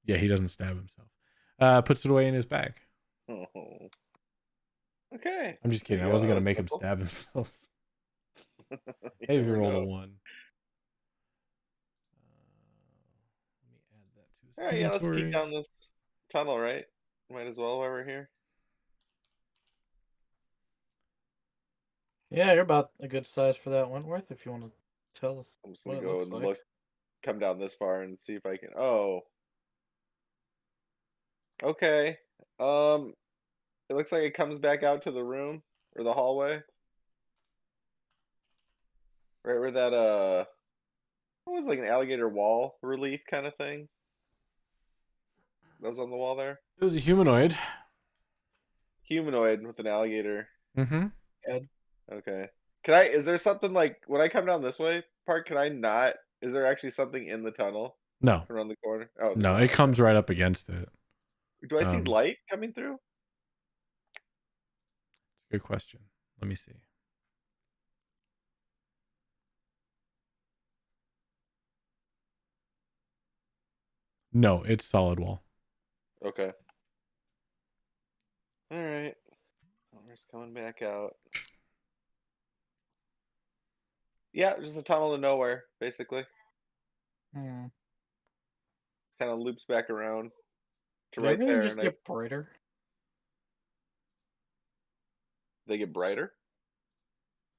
Yeah, he doesn't stab himself. Puts it away in his bag. Oh. Okay. I'm just kidding. I There you wasn't go. going to That make was him simple. stab himself. You Hey, if you never rolled a know. 1. Let me add that to his All right, yeah, let's inventory. keep down this tunnel, right? Might as well while we're here. Yeah, you're about a good size for that, Wentworth, if you want to tell us I'm just what gonna it go looks and like. come down this far and see if I can. Oh, okay. It looks like it comes back out to the room or the hallway, right where that what was like an alligator wall relief kind of thing that was on the wall there. It was a humanoid. Humanoid with an alligator. Mm-hmm. Ed? Okay. Can I? Is there something like when I come down this way, Park? Can I not? Is there actually something in the tunnel No. around the corner? Oh, there's No, not. it Okay. comes right up against it. Do I see light coming through? Good question. Let me see. No, it's solid wall. Okay. All right. We're just coming back out. Yeah, just a tunnel to nowhere, basically. Hmm. Kind of loops back around to Did right everything there, just and get brighter? they get brighter.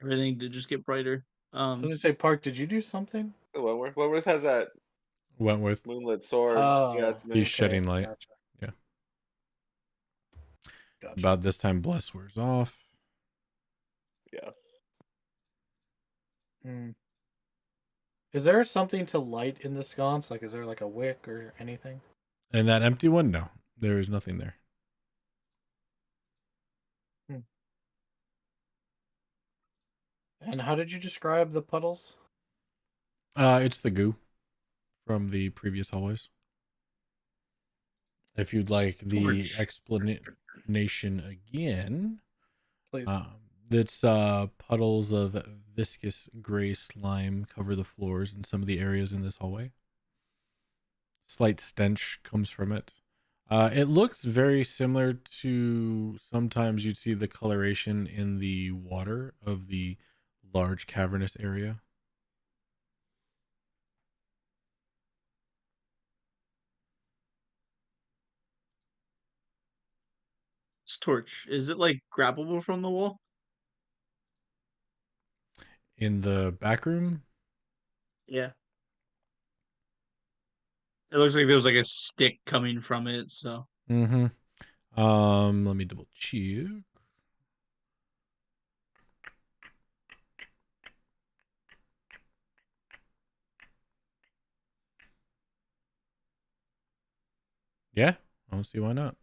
Everything did just get brighter. I was gonna say, Park, did you do something? The Wentworth has that Wentworth. moonlit sword. Yeah, Oh, it's me. He's shedding light. gotcha. Yeah. Gotcha. About this time, Bless wears off. Yeah. Hmm. Is there something to light in the sconce? Like, is there like a wick or anything? And that empty one? No, there is nothing there. And how did you describe the puddles? It's the goo from the previous hallways. If you'd like the Torch. explanation again, Please. it's puddles of viscous gray slime cover the floors in some of the areas in this hallway. Slight stench comes from it. It looks very similar to sometimes you'd see the coloration in the water of the large cavernous area. This torch, is it like grabbable from the wall? In the back room, Yeah. It looks like there's like a stick coming from it, so mm-hmm. Let me double check. Yeah, I don't see why not.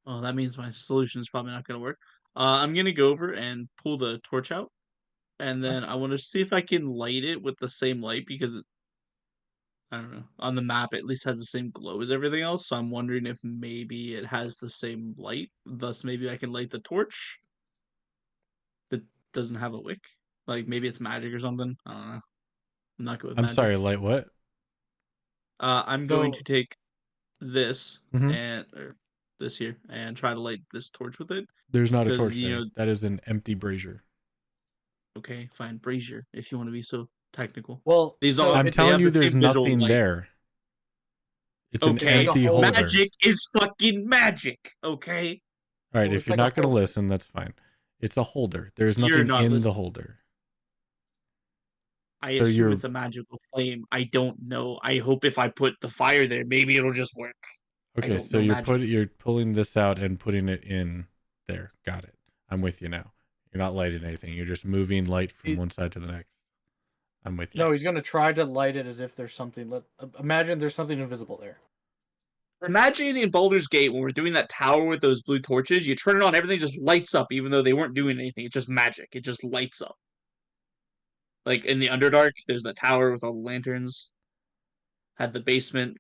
oh, that means my solution is probably not gonna work. I'm gonna go over and pull the torch out, and Huh? then I want to see if I can light it with the same light because I don't know, on the map it at least has the same glow as everything else. So I'm wondering if maybe it has the same light. Thus, maybe I can light the torch that doesn't have a wick. Like maybe it's magic or something. I don't know. I'm not good with I'm magic. sorry, light what? I'm going So- to take this Mhm. and or this here and try to light this torch with it. There's not a 'Cause, torch you there. know- That is an empty brazier. Okay, fine, brazier, if you want to be so technical. Well, These so all I'm it's telling have you, the there's same visual nothing light. there. It's an Okay, empty hole. holder. magic is fucking magic. Okay, All right, Well, if it's you're like a not going to holder. listen, that's fine. It's a holder. There's You're nothing not in the listening. holder. I So assume you're it's a magical flame. I don't know. I hope if I put the fire there, maybe it'll just work. I okay. don't So know magic. you're pulling this out and putting it in there. Got it. I'm with you now. You're not lighting anything. You're just moving light from He- one side to the next. I'm with you. No, he's gonna try to light it as if there's something. Imagine there's something invisible there. Imagine in Baldur's Gate when we're doing that tower with those blue torches, you turn it on, everything just lights up, even though they weren't doing anything. It's just magic. It just lights up. Like in the Underdark, there's that tower with all the lanterns. Had the basement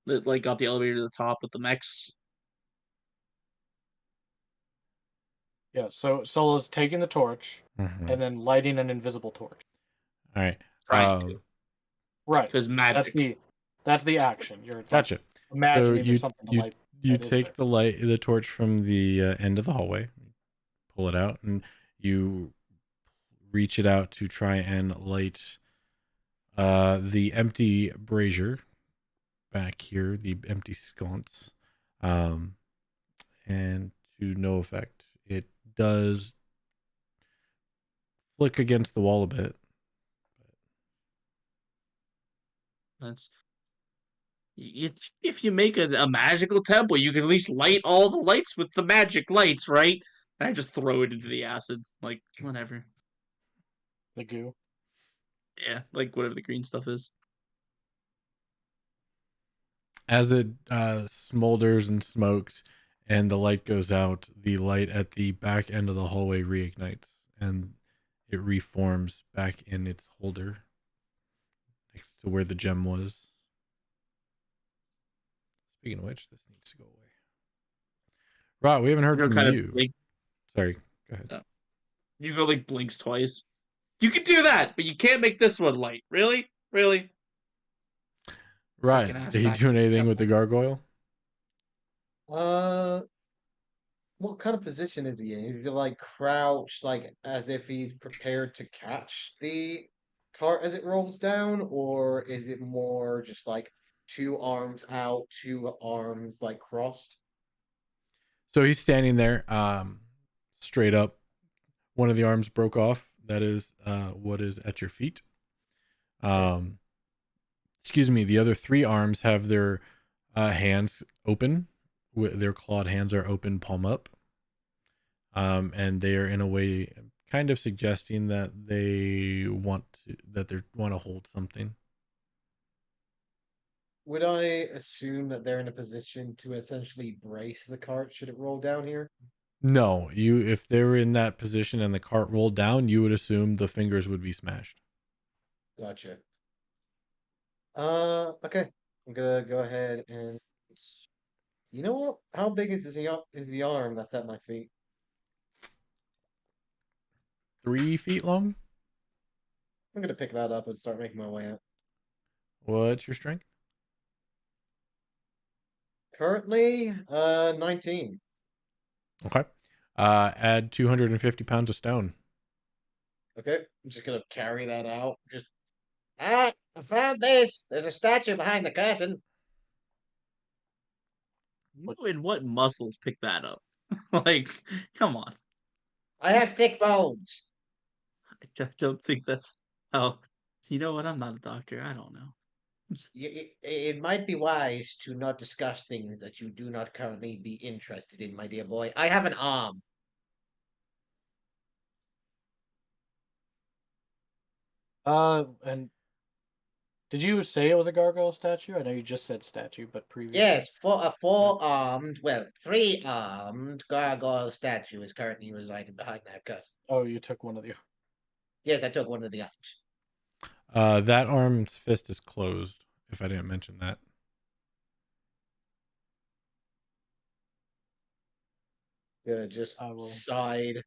that like got the elevator to the top with the mechs. Yeah. So Solo's taking the torch Mhm. and then lighting an invisible torch. All right. Trying to. Right. Because magic. That's the action. You're like, Gotcha. So imagining there's something to you light. you that is take there. the torch from the end of the hallway, pull it out, and you reach it out to try and light the empty brazier back here, the empty sconce, and to no effect. It does flick against the wall a bit. That's if you make a magical temple, you can at least light all the lights with the magic lights, right? And I just throw it into the acid, like whatever. The goo. Yeah, like whatever the green stuff is. As it smolders and smokes and the light goes out, the light at the back end of the hallway reignites and it reforms back in its holder next to where the gem was. Speaking of which, this needs to go away. Rod, we haven't heard from Kind of you. blink. Sorry, go ahead. You go like blinks twice. You can do that, but you can't make this one light. Really? Really? Right. Are you doing anything with the gargoyle? What kind of position is he in? Is he like crouched, like as if he's prepared to catch the cart as it rolls down, or is it more just like two arms out, two arms like crossed? So he's standing there, straight up. One of the arms broke off. That is what is at your feet. Excuse me. The other three arms have their hands open. Their clawed hands are open, palm up. And they are in a way kind of suggesting that they want to hold something. Would I assume that they're in a position to essentially brace the cart should it roll down here? No, if they were in that position and the cart rolled down, you would assume the fingers would be smashed. Gotcha. Okay. I'm gonna go ahead and you know what? How big is the arm that's at my feet? 3 feet long. I'm gonna pick that up and start making my way out. What's your strength? Currently, 19. Okay. Add 250 pounds of stone. Okay, I'm just gonna carry that out. I found this. There's a statue behind the curtain. You in what muscles pick that up? Like, come on. I have thick bones. I don't think that's how. You know what? I'm not a doctor. I don't know. It might be wise to not discuss things that you do not currently be interested in, my dear boy. I have an arm. And did you say it was a gargoyle statue? I know you just said statue, but previously. Yes, for a four-armed, well, three-armed gargoyle statue is currently residing behind that curtain. Oh, you took one of the. Yes, I took one of the arms. That arm's fist is closed, if I didn't mention that. Gonna just I will. side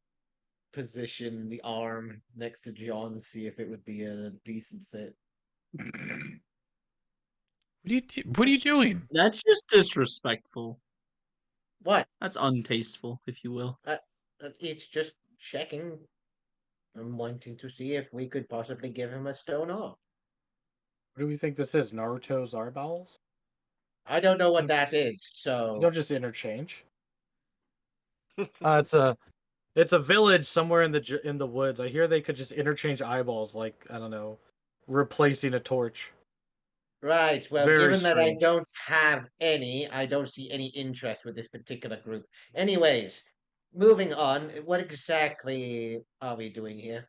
position the arm next to John, see if it would be a decent fit. What are you doing? That's just disrespectful. What? That's untasteful, if you will. It's just checking. I'm wanting to see if we could possibly give him a stone arm. What do we think this is? Naruto's eyeballs? I don't know what Don't that just- is, so Don't just interchange. It's a village somewhere in the woods. I hear they could just interchange eyeballs, like I don't know, replacing a torch. Right. Well, Very given that I strange. don't have any, I don't see any interest with this particular group. Anyways, moving on. What exactly are we doing here?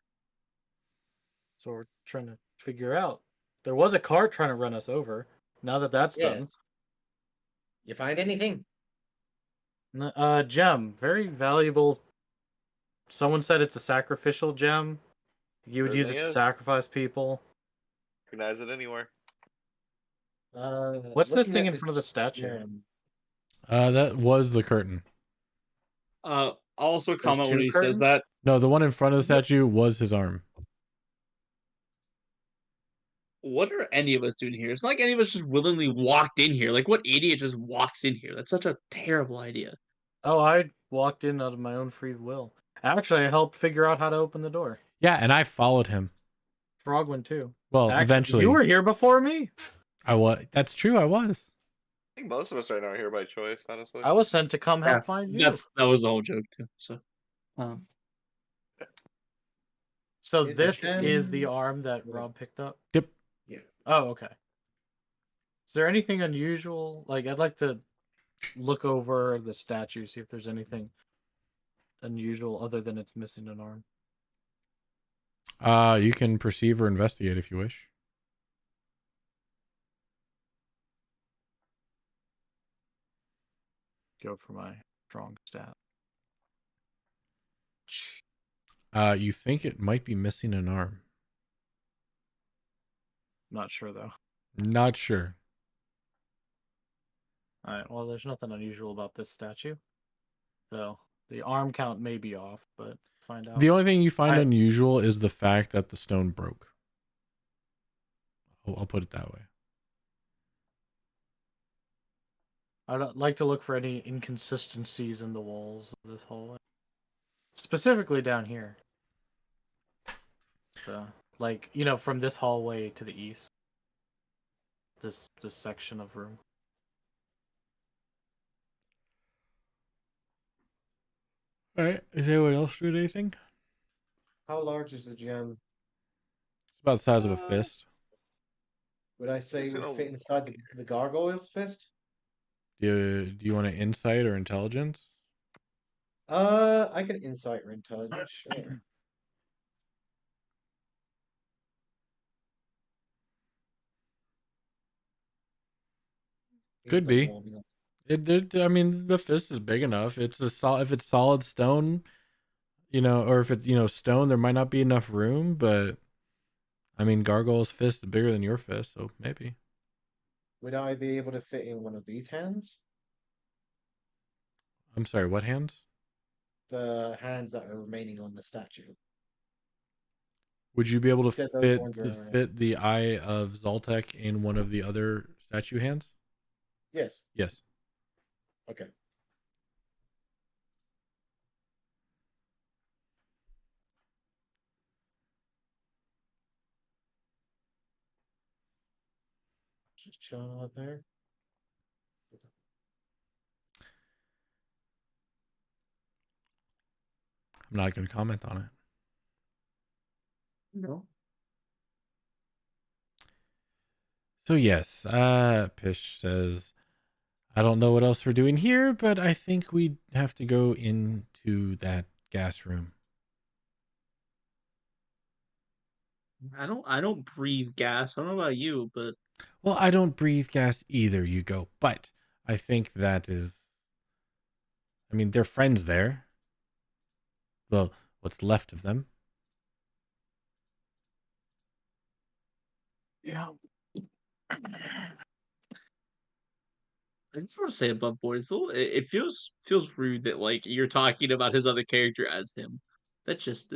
So we're trying to figure out. There was a cart trying to run us over. Now that that's Yes. done, You find anything? gem, very valuable. Someone said it's a sacrificial gem. You would use Certainly it to is. sacrifice people. Recognize it anywhere. What's this Looking thing at in front of the statue? gem, That was the curtain. I'll also There's comment when two he says curtains? that. No, the one in front of the statue was his arm. What are any of us doing here? It's not like any of us just willingly walked in here. Like, what idiot just walks in here? That's such a terrible idea. Oh, I walked in out of my own free will. Actually, I helped figure out how to open the door. Yeah, and I followed him. Frogwin too. Well, Actually, eventually. you were here before me. I was. That's true. I was. I think most of us right now are here by choice, honestly. I was sent to come help find you. That was the whole joke too. So, So Is this it is the them? arm that Yeah. Rob picked up? Yep. Yeah. Oh, okay. Is there anything unusual? Like, I'd like to look over the statue, see if there's anything unusual other than it's missing an arm. You can perceive or investigate if you wish. Go for my strong stat. You think it might be missing an arm. Not sure though. Not sure. Alright, well, there's nothing unusual about this statue. So, the arm count may be off, but find out. The only thing you find I- unusual is the fact that the stone broke. I'll put it that way. I'd like to look for any inconsistencies in the walls of this hallway. Specifically down here. So, like, you know, from this hallway to the east. This section of room. Alright, is anyone else doing anything? How large is the gem? It's about the size of a fist. Would I say It's would an fit inside the gargoyle's fist? Do you want an insight or intelligence? I can insight or intelligence. Sure. Could It's the be. warming up. I mean, the fist is big enough. It's if it's solid stone, or if it's stone, there might not be enough room. But I mean, Gargoyle's fist is bigger than your fist, so maybe. Would I be able to fit in one of these hands? I'm sorry, what hands? The hands that are remaining on the statue. Would you be able to Said those fit ones are- fit the eye of Zoltek in one of the other statue hands? Yes. Yes. Okay. Just chilling out there. I'm not going to comment on it. No. So yes, Pish says, I don't know what else we're doing here, but I think we have to go into that gas room. I don't breathe gas. I don't know about you, but Well, I don't breathe gas either, Yugo, but I think that is... I mean, they're friends there. Well, what's left of them. Yeah. I just want to say above board. It's a little, it feels rude that like you're talking about his other character as him. It's just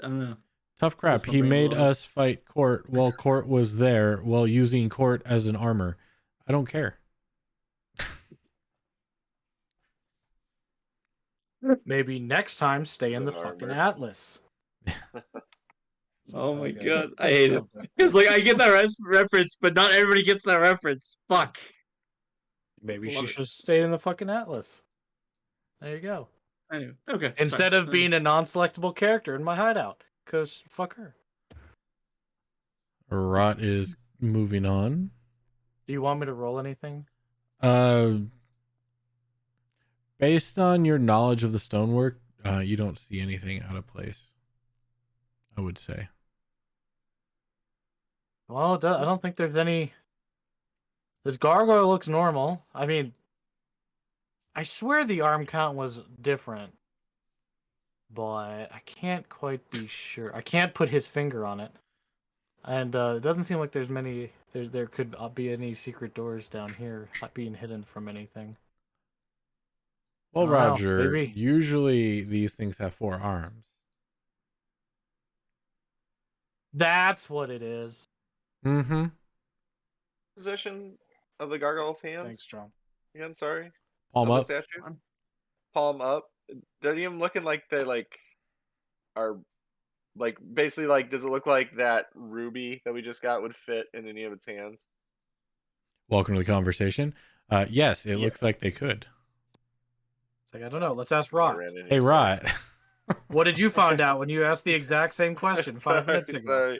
I don't know. Tough crap. That's my He brain made blowing. us fight Court while Court was there while using Court as an armor. I don't care. Maybe next time stay in the An fucking armor. Atlas. Oh my Okay. god, I hate it because like I get that reference, but not everybody gets that reference. Fuck. Maybe Love she it. should stay in the fucking Atlas. There you go. Anyway, okay. Instead sorry. of being a non-selectable character in my hideout, cause fuck her. Rot is moving on. Do you want me to roll anything? Based on your knowledge of the stonework, you don't see anything out of place, I would say. Well, I don't think there's any. This gargoyle looks normal. I mean, I swear the arm count was different, but I can't quite be sure. I can't put his finger on it, and it doesn't seem like there's many. There could be any secret doors down here being hidden from anything. Well, I don't know, Roger, maybe. usually these things have 4 arms. That's what it is. Mm-hmm. Position of the gargoyle's hands. Thanks, John. Again, sorry. Palm of up. the statue. Palm up. They're even looking like they are basically does it look like that ruby that we just got would fit in any of its hands? Welcome to the conversation. Yes, it Yeah. looks like they could. It's like, I don't know. Let's ask I Rot. ran in Hey, here, sorry. Rot. What did you find out when you asked the exact same question 5 minutes ago? Sorry.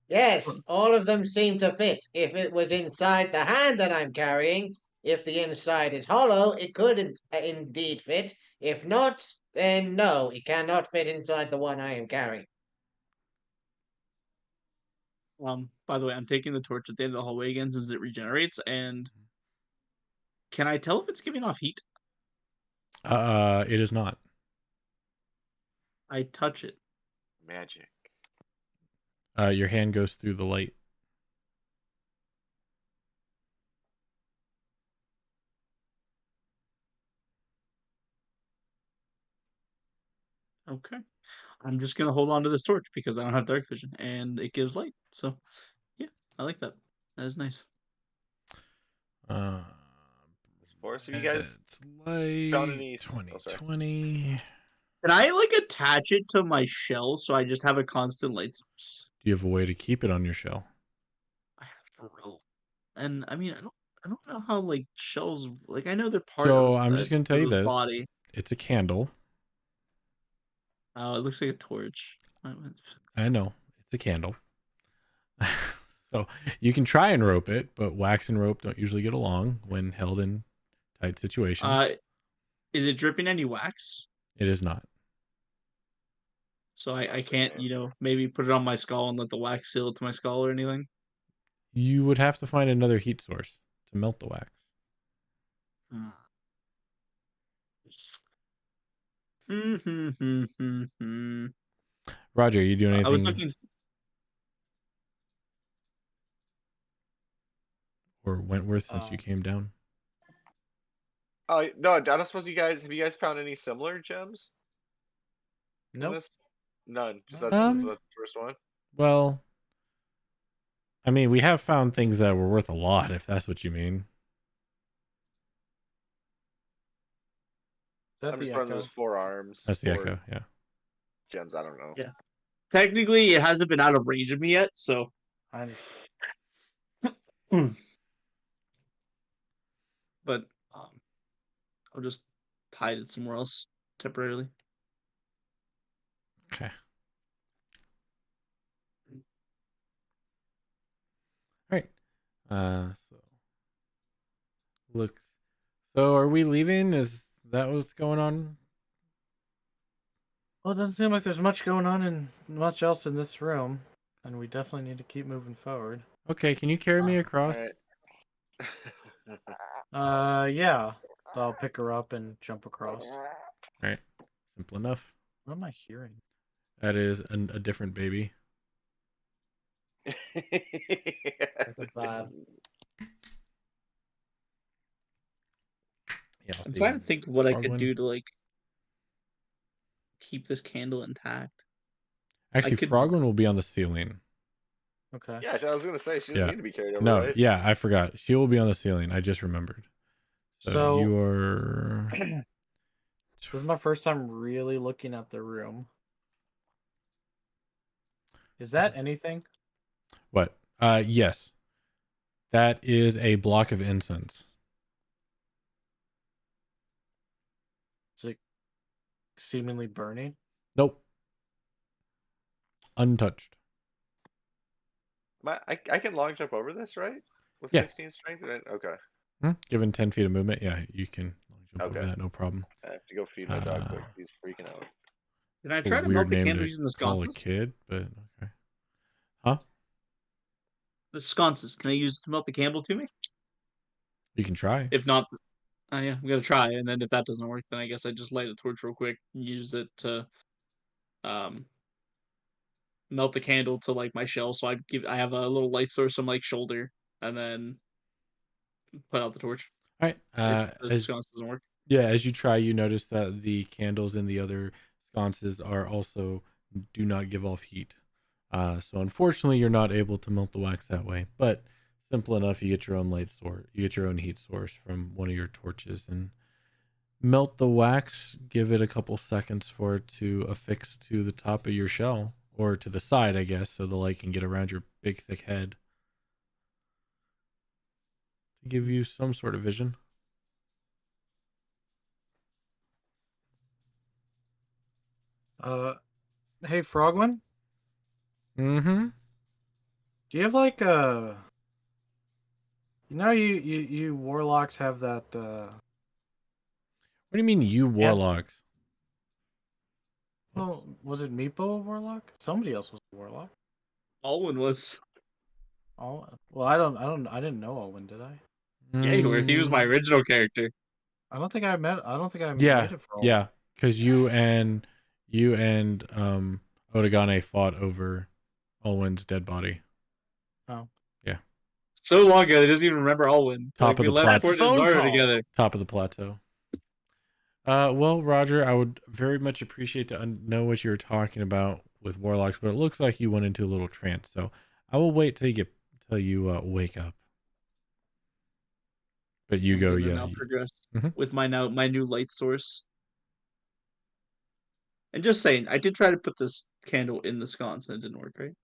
Yes, all of them seem to fit. If it was inside the hand that I'm carrying, if the inside is hollow, it could indeed fit. If not, then no, it cannot fit inside the one I am carrying. By the way, I'm taking the torch at the end of the hallway again since it regenerates, and can I tell if it's giving off heat? It is not. I touch it. Magic. Your hand goes through the light. Okay. I'm just gonna hold on to this torch because I don't have dark vision and it gives light. So yeah, I like that. That is nice. So you guys It's light found any? 2020. Can I attach it to my shell so I just have a constant light source? Do you have a way to keep it on your shell? I have rope, and I mean I don't know how shells I know they're part So of I'm just gonna tell you this. body. It's a candle. Oh, it looks like a torch. I know. It's a candle. So you can try and rope it, but wax and rope don't usually get along when held in tight situations. Is it dripping any wax? It is not. So I can't, maybe put it on my skull and let the wax seal it to my skull or anything? You would have to find another heat source to melt the wax. Roger, are you doing anything? I was looking. Or Wentworth, since you came down? Oh no! I don't suppose have you guys found any similar gems? Nope. None. Just that's the first one. Well, I mean, we have found things that were worth a lot, if that's what you mean. I'm just running those 4 arms. That's the 4 echo, yeah. gems. I don't know. Yeah. Technically, it hasn't been out of range of me yet, so. I But I'll just hide it somewhere else temporarily. Okay. All right. So are we leaving? Is that what's going on? Well, it doesn't seem like there's much going on and much else in this room, and we definitely need to keep moving forward. Okay, can you carry me across? All right. Yeah. So I'll pick her up and jump across. All right. Simple enough. What am I hearing? That is a different baby. Bob. Yeah, I'm trying to think of what I could do to keep this candle intact. Actually, Frogman will be on the ceiling. Okay. Yeah, I was gonna say she doesn't need to be carried over. No, right? yeah, I forgot. She will be on the ceiling. I just remembered. So you are. This is my first time really looking at the room. Is that anything? What? Yes. That is a block of incense. seemingly burning? Nope. Untouched. I can long jump over this, right? With Yeah. 16 strength? Okay. Given 10 feet of movement, yeah, you can long jump over Okay. that, no problem. I have to go feed my dog quick. He's freaking out. Can I A try to weird melt the name candle to using the call a sconces? kid, but okay. Huh? The sconces. Can I use it to melt the candle to me? You can try. If not, yeah, I'm gonna try. And then if that doesn't work, then I guess I just light a torch real quick and use it to melt the candle to like my shell. So I have a little light source on my shoulder, and then put out the torch All right. if the sconce doesn't work. As you try, you notice that the candles in the other sconces are also do not give off heat. So unfortunately, you're not able to melt the wax that way. But simple enough, you get your own light source, you get your own heat source from one of your torches, and melt the wax. Give it a couple seconds for it to affix to the top of your shell, or to the side, I guess, so the light can get around your big, thick head to give you some sort of vision. Hey, Frogman, Mm-hmm. do you have like a? You warlocks have that. What do you mean, you warlocks? Well, was it Meepo a warlock? Somebody else was a warlock. Alwyn was. Oh, well, I didn't know Owen, did I? Yeah, he was my original character. I don't think I Yeah, made it for Owen. yeah, because you and Otagane fought over Olwen's dead body. Oh. Yeah. So long ago, he doesn't even remember Alwyn. Top of We the left plateau. Port Zara together. Top of the plateau. Well, Roger, I would very much appreciate to know what you were talking about with warlocks, but it looks like you went into a little trance, so I will wait till you wake up. But you go, yeah. I'll progress Mhm. with my new light source. And just saying, I did try to put this candle in the sconce and it didn't work, right?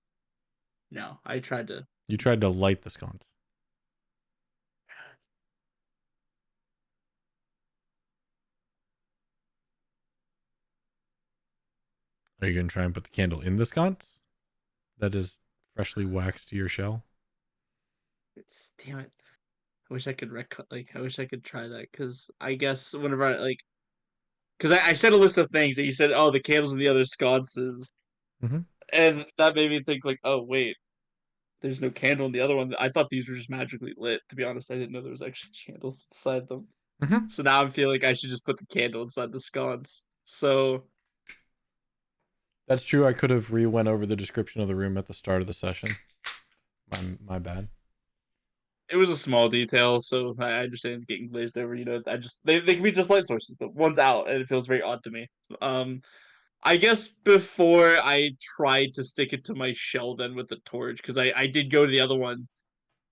No, I tried to. You tried to light the sconce. Are you going to try and put the candle in the sconce that is freshly waxed to your shell? Damn it! I wish I could I wish I could try that because I guess whenever because I said a list of things and you said, oh, the candles in the other sconces, and that made me think like, oh wait, there's no candle in the other one. I thought these were just magically lit. To be honest, I didn't know there was actually candles inside them. So now I feel like I should just put the candle inside the sconce. So that's true. I could have went over the description of the room at the start of the session. My bad. it was a small detail, so I understand it's getting glazed over. You know, they can be just light sources, but one's out, and it feels very odd to me. I guess before I tried to stick it to my shell then with the torch, because I did go to the other one,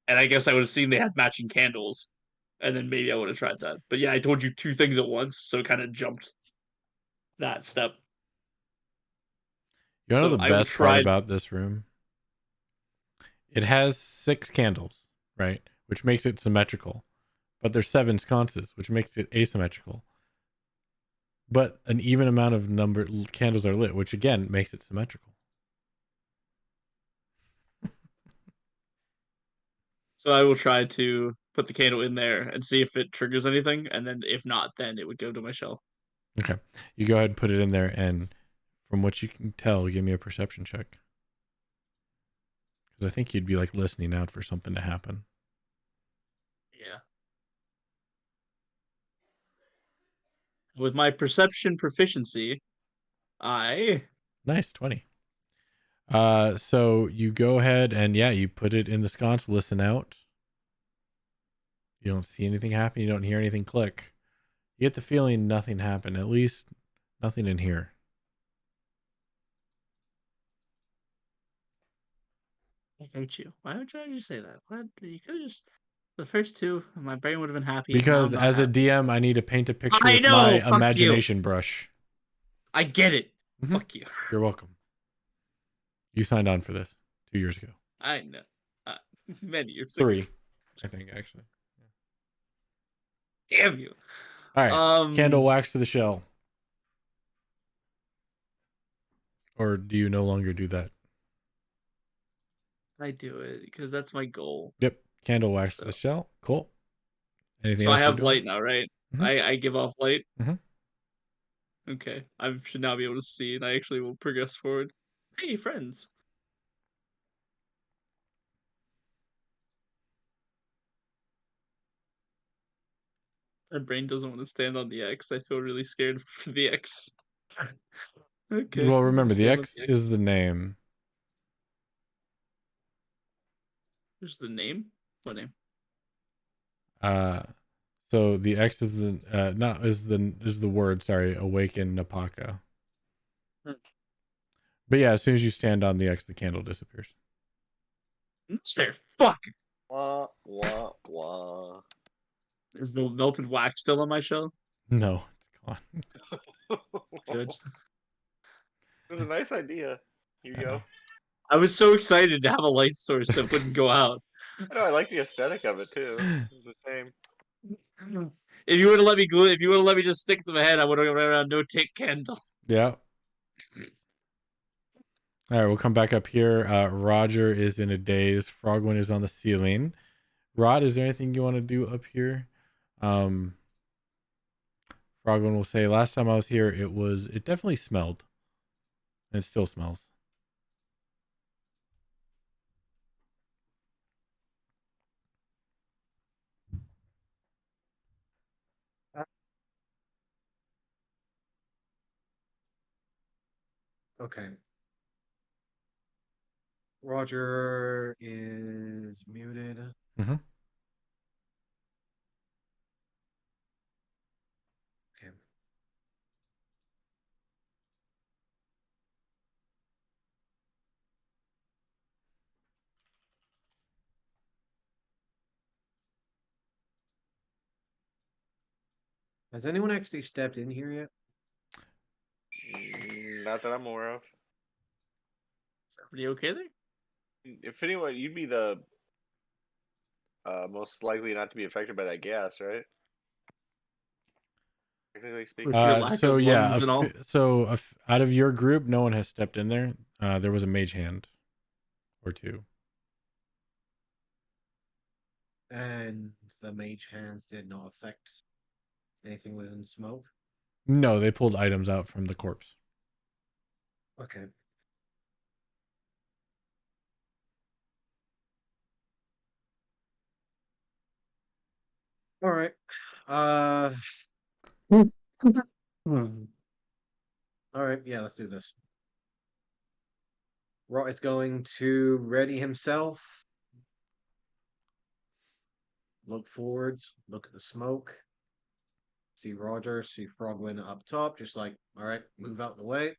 and I guess I would have seen they had matching candles, and then maybe I would have tried that. But yeah, I told you two things at once, so it kind of jumped that step. You know So the best part about this room? It has 6 candles, right? Which makes it symmetrical. But there's 7 sconces, which makes it asymmetrical. But an even amount of candles are lit, which again makes it symmetrical. So I will try to put the candle in there and see if it triggers anything, and then if not, then it would go to my shell. Okay. You go ahead and put it in there, and from what you can tell, give me a perception check. Because I think you'd be like listening out for something to happen. Yeah. With my perception proficiency, Nice, 20. So you go ahead and you put it in the sconce, listen out. You don't see anything happen, you don't hear anything click. You get the feeling nothing happened, at least nothing in here. I hate you. Why would you say that? What? You could just the first two, my brain would have been happy. Because as a DM, I need to paint a picture I with know, my fuck imagination brush. I get it. Fuck you. You're welcome. You signed on for this 2 years ago. I know. Many years 3, ago. I think, actually. Damn you. All right. Candle wax to the shell. Or do you no longer do that? I do it because that's my goal. Yep. Candle wax to So, the shell. Cool. Anything so I else you're have doing? light now, right? Mhm. I give off light. Mhm. Okay, I should now be able to see, and I actually will progress forward. Hey, friends. My brain doesn't want to stand on the X. I feel really scared for the X. Okay, Well, I'll remember the stand on X the X. is the name. There's the name. What name? So the X is the not is the word. Sorry, awaken Napaka. Hmm. But yeah, as soon as you stand on the X, the candle disappears. It's there. Fuck. Wah, wah, wah. Is the melted wax still on my shell? No, it's gone. Good. It was a nice idea. Here you I go. know. I was so excited to have a light source that wouldn't go out. I know, I like the aesthetic of it too. It's a shame. If you would have let me glue, if you would have let me just stick it to my head, I would have run around no take candle. Yeah. All right, we'll come back up here. Roger is in a daze. Frogwin is on the ceiling. Rod, is there anything you want to do up here? Frogwin will say, last time I was here, it definitely smelled. And it still smells. Okay. Roger is muted. Mm-hmm. Okay. Has anyone actually stepped in here yet? Not that I'm aware of. Is everybody okay there? If anyone, you'd be the most likely not to be affected by that gas, right? Technically speaking. With your lack So of yeah, lungs and all. out of your group, no one has stepped in there. There was a mage hand or two. And the mage hands did not affect anything within smoke? No, they pulled items out from the corpse. Okay. All right. Uh. All right. Yeah, let's do this. Rot is going to ready himself. Look forwards. Look at the smoke. See Roger. See Frogwin up top. Just like, all right, move out the way.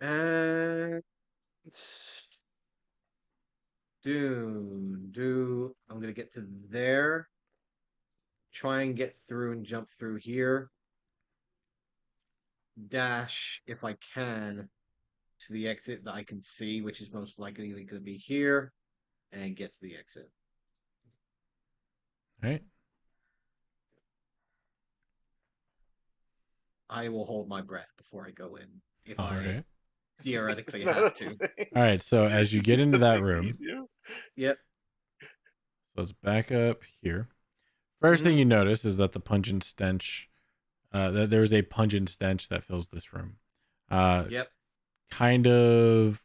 And I'm gonna get to there. Try and get through and jump through here. Dash if I can to the exit that I can see, which is most likely going to be here, and get to the exit. All right. I will hold my breath before I go in if All I right. theoretically Is that have a to. thing? All right. So as you get into that Thing you room, do? Yep. so let's back up here. First thing you notice is that the pungent stench, that there's a pungent stench that fills this room. Yep. Kind of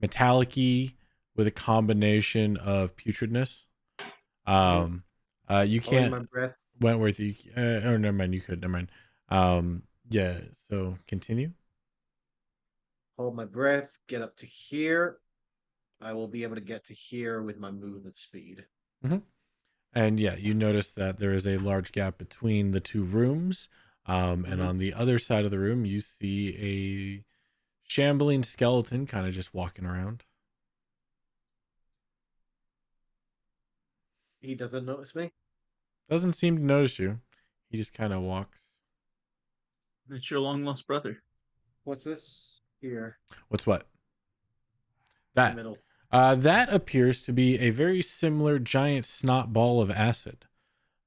metallic-y with a combination of putridness. You Holding my can't breath. Wentworth. Oh, never mind. You could. Never mind. Yeah. So continue. Hold my breath. Get up to here. I will be able to get to here with my movement speed. Mm-hmm. And yeah, you notice that there is a large gap between the two rooms. And on the other side of the room, you see a shambling skeleton kind of just walking around. He doesn't notice me. Doesn't seem to notice you. He just kind of walks. It's your long lost brother. What's this? Here. What's what? In the That. middle. That appears to be a very similar giant snot ball of acid.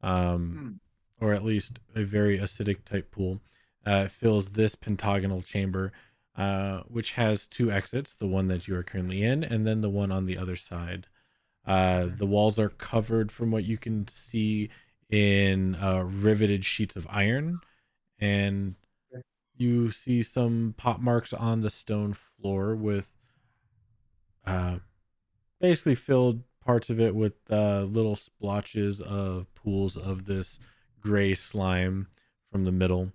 Or at least a very acidic type pool. fills this pentagonal chamber, which has 2 exits, the one that you are currently in, and then the one on the other side. The walls are covered, from what you can see, in riveted sheets of iron, and you see some pot marks on the stone floor with basically filled parts of it with little splotches of pools of this gray slime from the middle.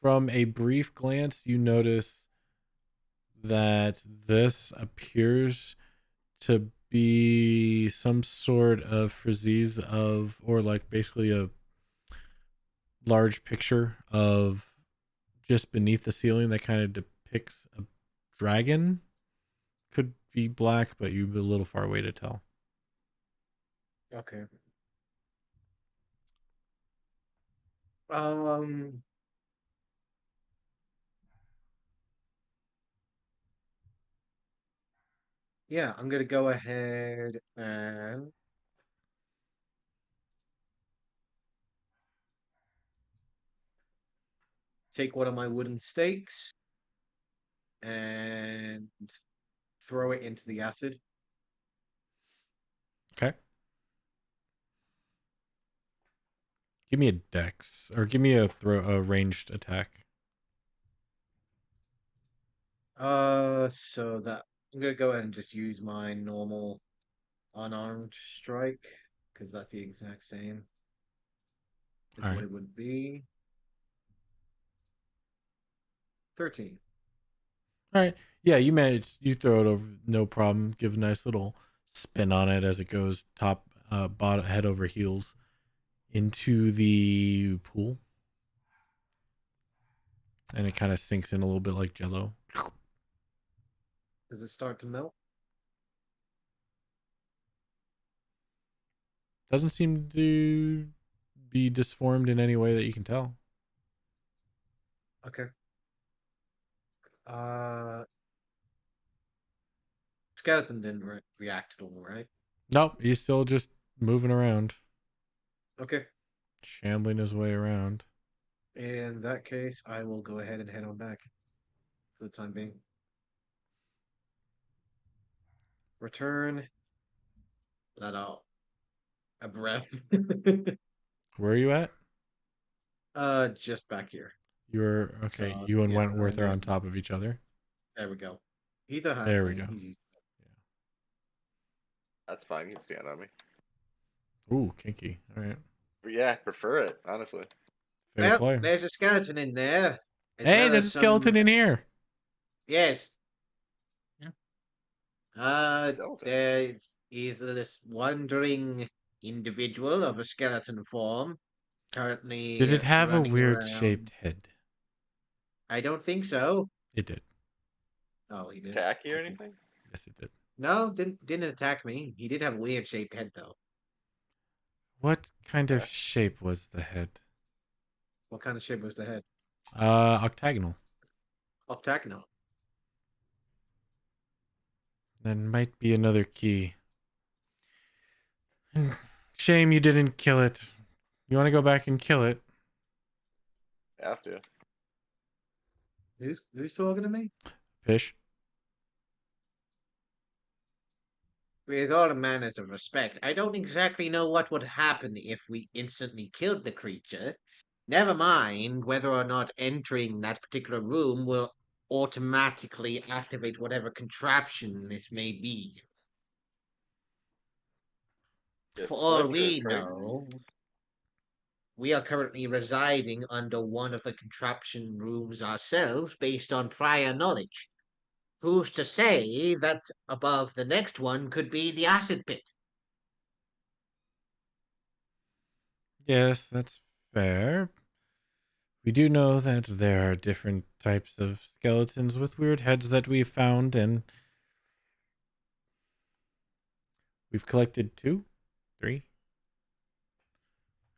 From a brief glance, you notice that this appears to be some sort of frieze of, or like basically a large picture of just beneath the ceiling that kind of depicts a dragon. Could be black, but you'd be a little far away to tell. Okay. Um. Yeah, I'm gonna go ahead and take one of my wooden stakes and throw it into the acid. Okay. Give me a dex, or give me a ranged attack. So that I'm gonna go ahead and just use my normal unarmed strike because that's the exact same as All what right. it would be. 13. All right. Yeah, you manage. You throw it over, no problem. Give a nice little spin on it as it goes top, bottom, head over heels into the pool, and it kind of sinks in a little bit like Jello. Does it start to melt? Doesn't seem to be disformed in any way that you can tell. Okay. Uh, Skeleton didn't react at all, right? Nope, he's still just moving around, Okay. shambling his way around. In that case, I will go ahead and head on back for the time being. Return. Let out a breath. Where are you at? Just back here. You're okay. So You and yeah, Wentworth and are on then top of each other. there we go. He's a There we halfling. go. He's used. That's fine. You can stand on me. Ooh, kinky. All right. Yeah, I prefer it, honestly. Fair Well, play. there's a skeleton in there, as Hey, well there's as a some. skeleton in here. Yes. Yeah. Skeleton. There is this wandering individual of a skeleton form Did currently it have a running weird around. shaped head? I don't think so. It did. Oh, he did. Attack you or Okay. anything? Yes, it did. No, didn't attack me. He did have a weird shaped head though. What kind of Okay. shape was the head? What kind of shape was the head? Octagonal. Octagonal. That might be another key. Shame you didn't kill it. You want to go back and kill it? Have to. Who's talking to me? Fish. With all the manners of respect, I don't exactly know what would happen if we instantly killed the creature. Never mind whether or not entering that particular room will automatically activate whatever contraption this may be. You For all slipped or we tripped. know, we are currently residing under one of the contraption rooms ourselves based on prior knowledge. Who's to say that above the next one could be the acid pit? Yes, that's fair. We do know that there are different types of skeletons with weird heads that we've found, and we've collected 2, 3.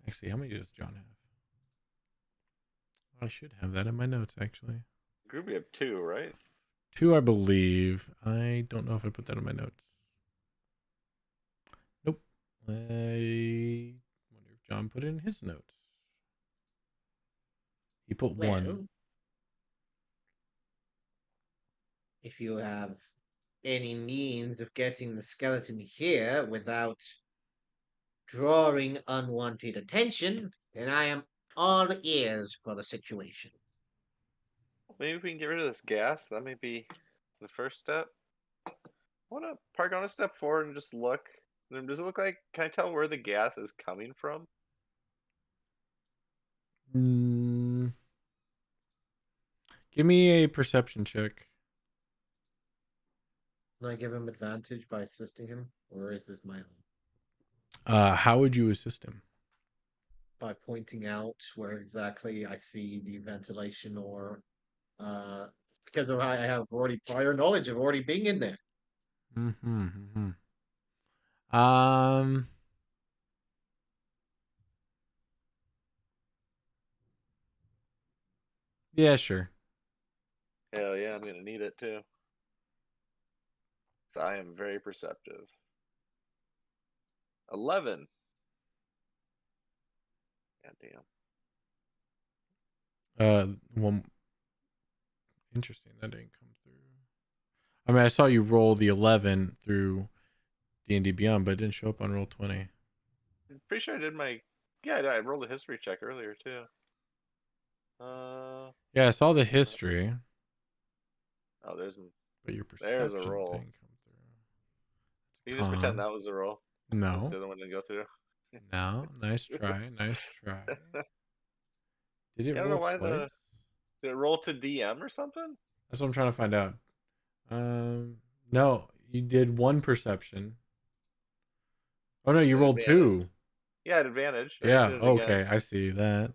Actually, how many does John have? I should have that in my notes, actually. Group, you have 2, right? 2, I believe. I don't know if I put that in my notes. Nope. I wonder if DM put in his notes? He put Well, 1. if you have any means of getting the skeleton here without drawing unwanted attention, then I am all ears for the situation. Maybe if we can get rid of this gas, that may be the first step. I want to park on a step forward and just look. Does it look like? Can I tell where the gas is coming from? Mm, give me a perception check. Can I give him advantage by assisting him, or is this my own? How would you assist him? By pointing out where exactly I see the ventilation, or because of I have already prior knowledge of already being in there. Mm-hmm. Um. Yeah, sure. Hell yeah, I'm gonna need it too. So I am very perceptive. 11. God damn. Well, interesting. That didn't come through. I mean, I saw you roll the 11 through D&D Beyond, but it didn't show up on roll 20. I'm pretty sure I did my. Yeah, I rolled a history check earlier too. Yeah, I saw the history, Oh, there's but your there's a perception roll. didn't come through. You just pretend Con. that was a roll. That's No. the other one didn't go through. No. Nice try. Nice try. Did it I don't know roll why twice? did it roll to DM or something? That's what I'm trying to find out. No, you did 1 perception. Oh no, you At rolled advantage. 2. Yeah, at advantage. I just Yeah. did it again. Okay, I see that.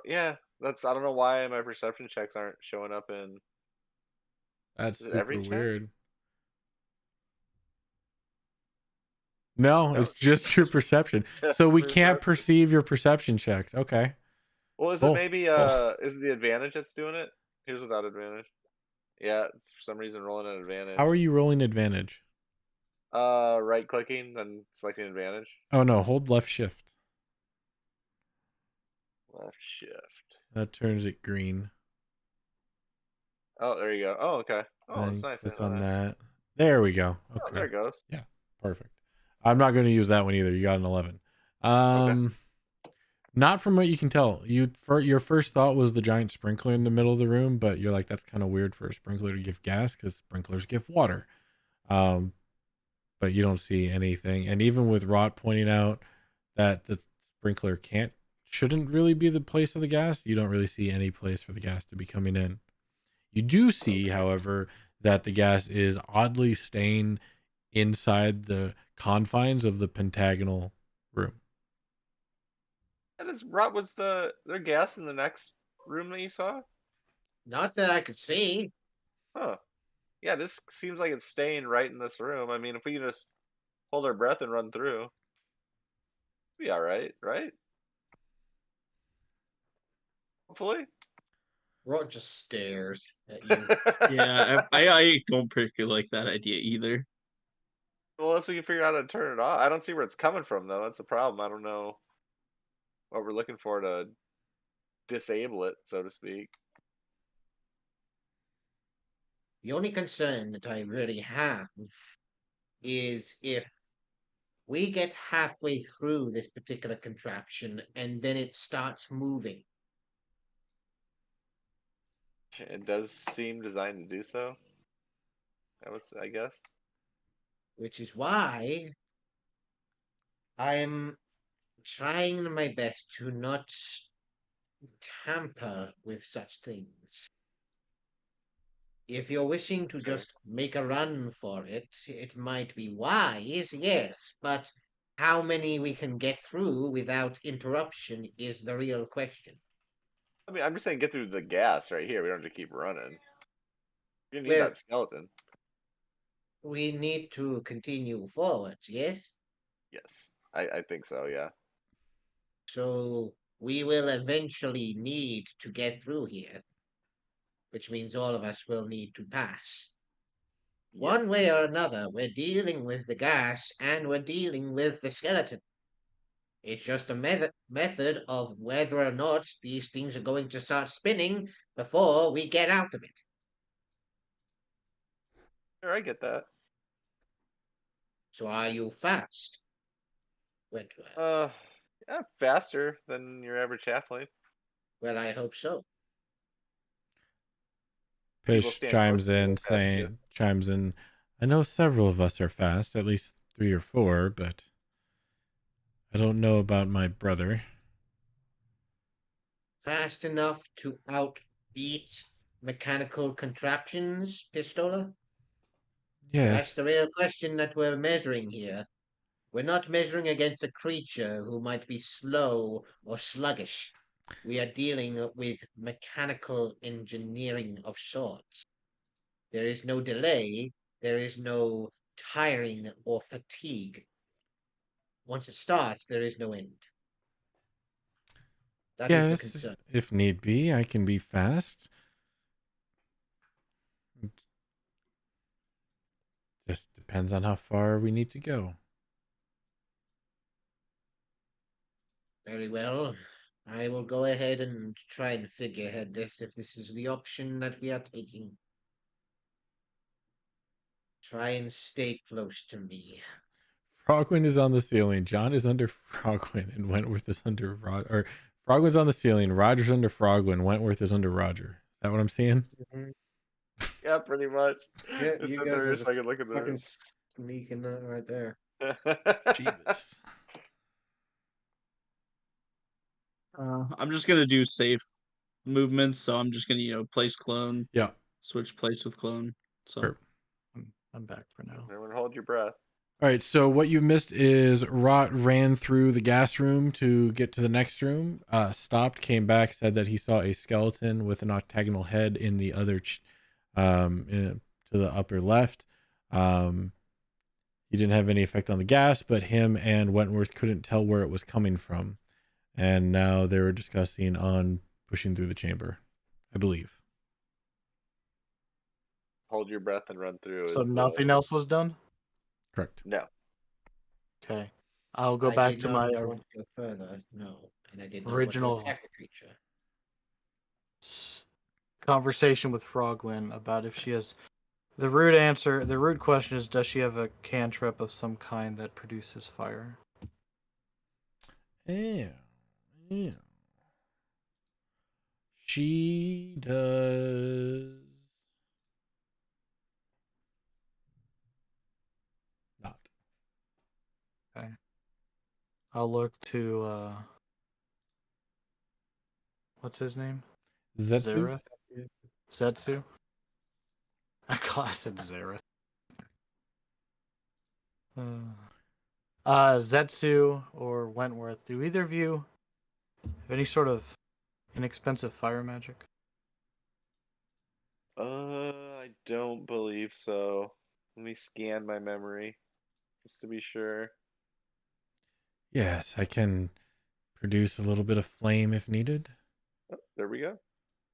Yeah, I don't know why my perception checks aren't showing up in. That's Is it super every check? weird. No, No, it's just your perception. just So we can't perception. perceive your perception checks. Okay. Well, is it Cool. maybe Cool. is it the advantage that's doing it? Here's without advantage. Yeah, it's for some reason rolling an advantage. How are you rolling advantage? Right clicking, then selecting advantage. Oh no, hold left shift. Left shift. That turns it green. Oh, there you go. Oh, okay. Oh, Then it's nice. I click know on that. that. There we go. Oh, Okay. there it goes. Yeah. Perfect. I'm not going to use that one either. You got an 11. Okay. Not from what you can tell. Your first thought was the giant sprinkler in the middle of the room, but you're like, that's kind of weird for a sprinkler to give gas because sprinklers give water. But you don't see anything. And even with Rot pointing out that the sprinkler shouldn't really be the place of the gas, you don't really see any place for the gas to be coming in. You do see, Okay. however, that the gas is oddly staying inside the confines of the pentagonal room. And was there gas in the next room that you saw? Not that I could see. Huh. Yeah, this seems like it's staying right in this room. I mean, if we can just hold our breath and run through, be all right, right? Hopefully. Rod just stares at you. Yeah, I don't particularly like that idea either. Well, unless we can figure out how to turn it off. I don't see where it's coming from, though. That's the problem. I don't know what we're looking for to disable it, so to speak. The only concern that I really have is if we get halfway through this particular contraption and then it starts moving. It does seem designed to do so. I guess. Which is why I'm trying my best to not tamper with such things. If you're wishing to Sure. just make a run for it, it might be wise, yes, but how many we can get through without interruption is the real question. I mean, I'm just saying get through the gas right here. We don't have to keep running. You need Well, that skeleton. we need to continue forward, yes? Yes. I think so, yeah. So we will eventually need to get through here, which means all of us will need to pass. One Yes. way or another, we're dealing with the gas and we're dealing with the skeleton. It's just a method of whether or not these things are going to start spinning before we get out of it. Sure, I get that. So are you fast, Wentworth? Yeah, faster than your average halfling. Well, I hope so. People Pish stand close chimes to me, in, they're fast too. I know several of us are fast, at least 3 or 4, but I don't know about my brother. Fast enough to outbeat mechanical contraptions, Pistola? That's the Yes. real question that we're measuring here. We're not measuring against a creature who might be slow or sluggish. We are dealing with mechanical engineering of sorts. There is no delay, there is no tiring or fatigue. Once it starts, there is no end. That is the Yes, concern. if need be, I can be fast. Just depends on how far we need to go. Very well. I will go ahead and try and figurehead this if this is the option that we are taking. Try and stay close to me. Frogwin is on the ceiling. John is under Frogwin, and Wentworth is under or Frogwin's on the ceiling. Roger's under Frogwin. Wentworth is under Roger. Is that what I'm seeing? Yeah, pretty much. Yeah, Just you sit guys over are here so I just can look at the fucking room. sneaking that right there. Jeebus. I'm just gonna do safe movements, so I'm just gonna place clone, Yeah. switch place with clone. So Sure. I'm back for now. Everyone hold your breath. All right, so what you've missed is Rot ran through the gas room to get to the next room, stopped, came back, said that he saw a skeleton with an octagonal head in the other, to the upper left. He didn't have any effect on the gas, but him and Wentworth couldn't tell where it was coming from. And now they were discussing on pushing through the chamber, I believe. Hold your breath and run through. So Is nothing else was done? Correct. No. Okay. I'll go I back did to not my want to go further, no. And I did not want to original attack a creature. conversation with Frogwin about if she has the root question is, does she have a cantrip of some kind that produces fire? Yeah. Yeah. She does not. Okay. I'll look to what's his name? Zetsu? Zareth? Zetsu? I said Zareth. Zetsu or Wentworth, do either of you have any sort of inexpensive fire magic? I don't believe so. Let me scan my memory just to be sure. Yes, I can produce a little bit of flame if needed. Oh, there we go.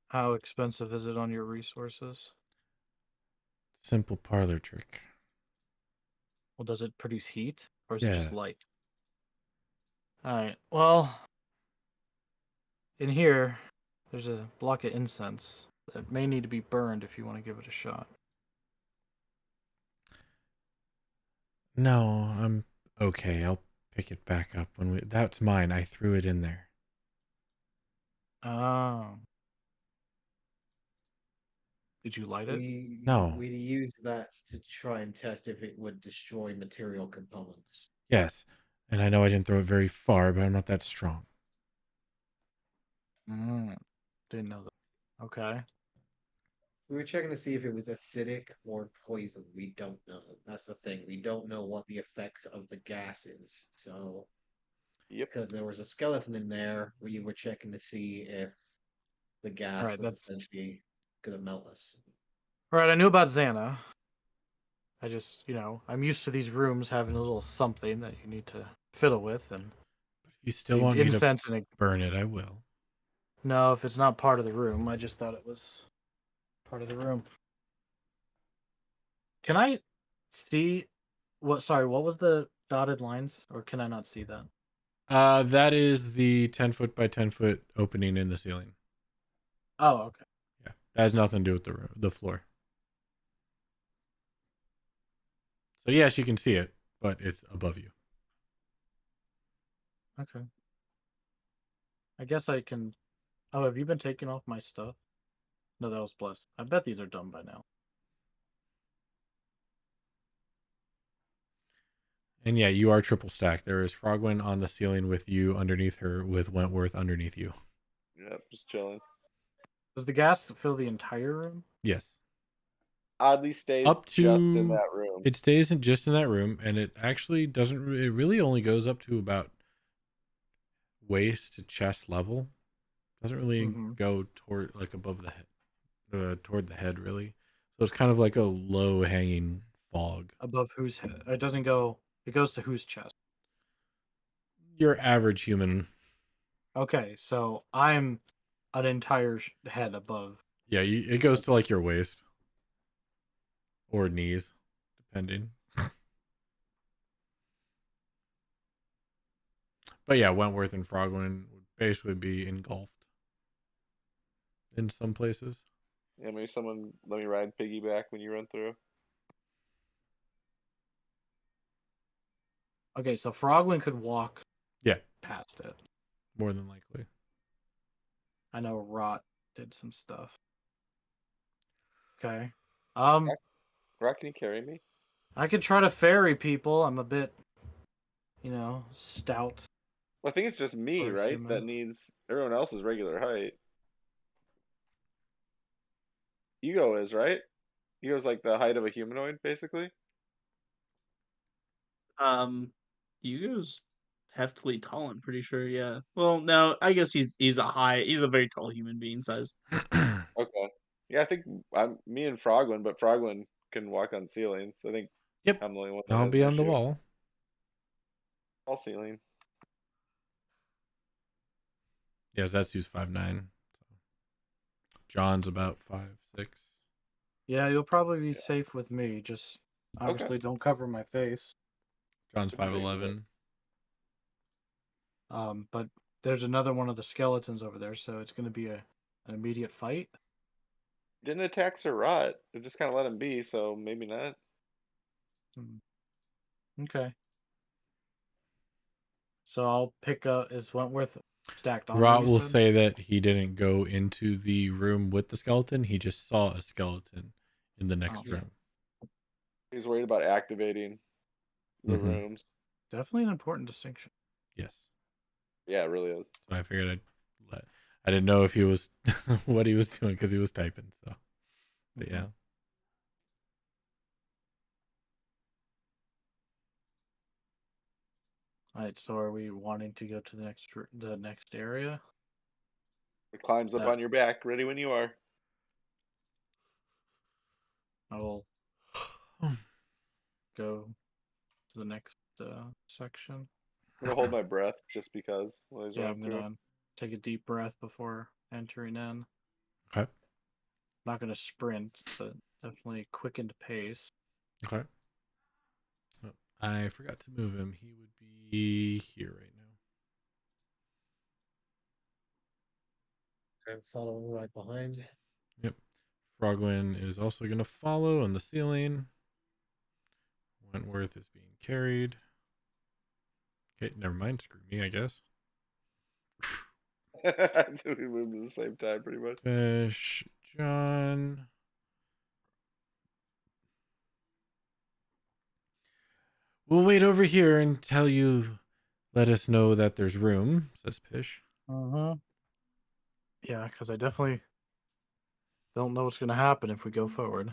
How expensive is it on your resources? Simple parlor trick. Well, does it produce heat or is it just Yes. light? Alright, well, in here, there's a block of incense that may need to be burned if you want to give it a shot. No, I'm okay. I'll pick it back up when we. That's mine. I threw it in there. Oh. Did you light it? No. We used that to try and test if it would destroy material components. Yes, and I know I didn't throw it very far, but I'm not that strong. Didn't know that. Okay. We were checking to see if it was acidic or poison. We don't know. That's the thing. We don't know what the effects of the gas is. So, Yep. because there was a skeleton in there, we were checking to see if the gas Alright, was essentially going to melt us. Alright, I knew about Xana. I just, I'm used to these rooms having a little something that you need to fiddle with, and But if you still seemed want me to incense and burn it, I will. no, if it's not part of the room, I just thought it was part of the room. Can I see what was the dotted lines, or can I not see that? That is the 10-foot by 10-foot opening in the ceiling. Oh, okay. Yeah, that has nothing to do with the floor. So yes, you can see it, but it's above you. Okay. I guess I can. Oh, have you been taking off my stuff? No, that was blessed. I bet these are done by now. And yeah, you are triple stacked. There is Frogwin on the ceiling with you underneath her, with Wentworth underneath you. Yep, just chilling. Does the gas fill the entire room? Yes. Oddly stays Up just in to that room. it stays in just in that room, and it actually doesn't. It really only goes up to about waist to chest level. Doesn't really Mm-hmm. go toward like above the head, toward the head really. So it's kind of like a low hanging fog. Above whose head? It doesn't go. It goes to whose chest? Your average human. Okay, so I'm an entire head above. Yeah, it goes to like your waist or knees, depending. But yeah, Wentworth and Frogwin would basically be engulfed in some places. Yeah, maybe someone let me ride piggyback when you run through. Okay, so Frogwin could walk. Yeah, past it. more than likely. I know Rot did some stuff. Okay. Rock, can you carry me? I could try to ferry people. I'm a bit, stout Well, I think it's just me, for a right? That human. needs everyone else's regular height. Ego is, right? Ego's like the height of a humanoid, basically. Hugo's heftily tall. I'm pretty sure. Yeah. Well, no, I guess he's a very tall human being size. Okay. Yeah, I think me and Frogwin, but Frogwin can walk on ceilings. I think Yep, I'm the only one that I'll has be an on the issue. wall. All ceiling. Yes, that's who's 5'9". John's about 5'6". Yeah, you'll probably be Yeah. safe with me. Just Okay. obviously don't cover my face. John's Pretty big, 5'11". But there's another one of the skeletons over there, so it's going to be an immediate fight. Didn't attack Sir Rot. It just kind of let him be, so maybe not. Okay. So I'll pick up. Is Wentworth stacked on me? Rot You will said? say that he didn't go into the room with the skeleton. He just saw a skeleton in the next Oh. room. He's worried about activating the Mhm. rooms. Definitely an important distinction. Yes. Yeah, it really is. So I figured I didn't know if he was what he was doing because he was typing. So, but yeah. All right. So are we wanting to go to the next area? It climbs up on your back, ready when you are. I will go to the next section. I'm gonna hold my breath just because when he's Yeah, running I'm through. gonna take a deep breath before entering in. Okay. Not gonna sprint, but definitely quickened pace. Okay. Oh, I forgot to move him. He would be here right now. I'm following right behind. Yep. Frogwin is also going to follow on the ceiling. Wentworth is being carried. Okay, never mind. Screw me, I guess. I think we moved at the same time, pretty much. Fish, John. We'll wait over here until you let us know that there's room, says Pish. Yeah, because I definitely don't know what's gonna happen if we go forward.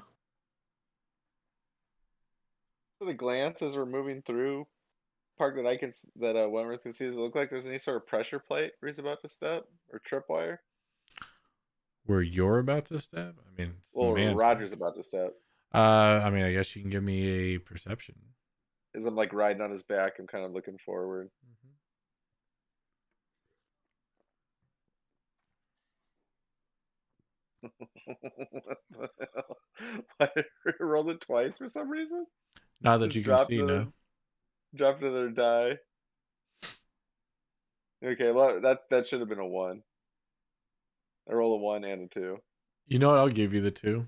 So the glance as we're moving through part that that Wentworth can see, does it look like there's any sort of pressure plate where he's about to step or tripwire? Where you're about to step? I mean, Well, semantics. Roger's about to step. I mean, I guess you can give me a perception. As I'm like riding on his back, I'm kind of looking forward. What the hell? Why rolled it twice for some reason? Not that Just you can see, no. dropped another die. Okay, well that should have been a 1. I roll a 1 and a 2. You know what? I'll give you the 2.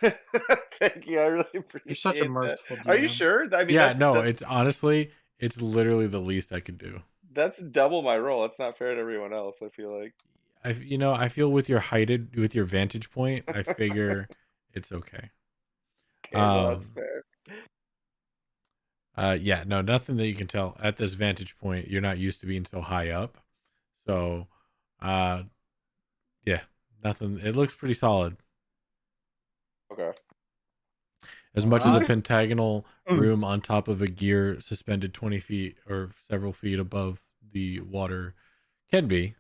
Thank you, I really You're such a appreciate that. merciful Are you DM. sure? I mean, Yeah, no, that's it's honestly, it's literally the least I could do. that's double my roll. That's not fair to everyone else, I feel like. I feel with your vantage point, I figure it's okay. Okay, well, that's Um, fair. yeah, no, nothing that you can tell at this vantage point. You're not used to being so high up, so, uh, yeah, nothing. It looks pretty solid. Okay. As much as a Alright. pentagonal room on top of a gear suspended 20 feet or several feet above the water can be.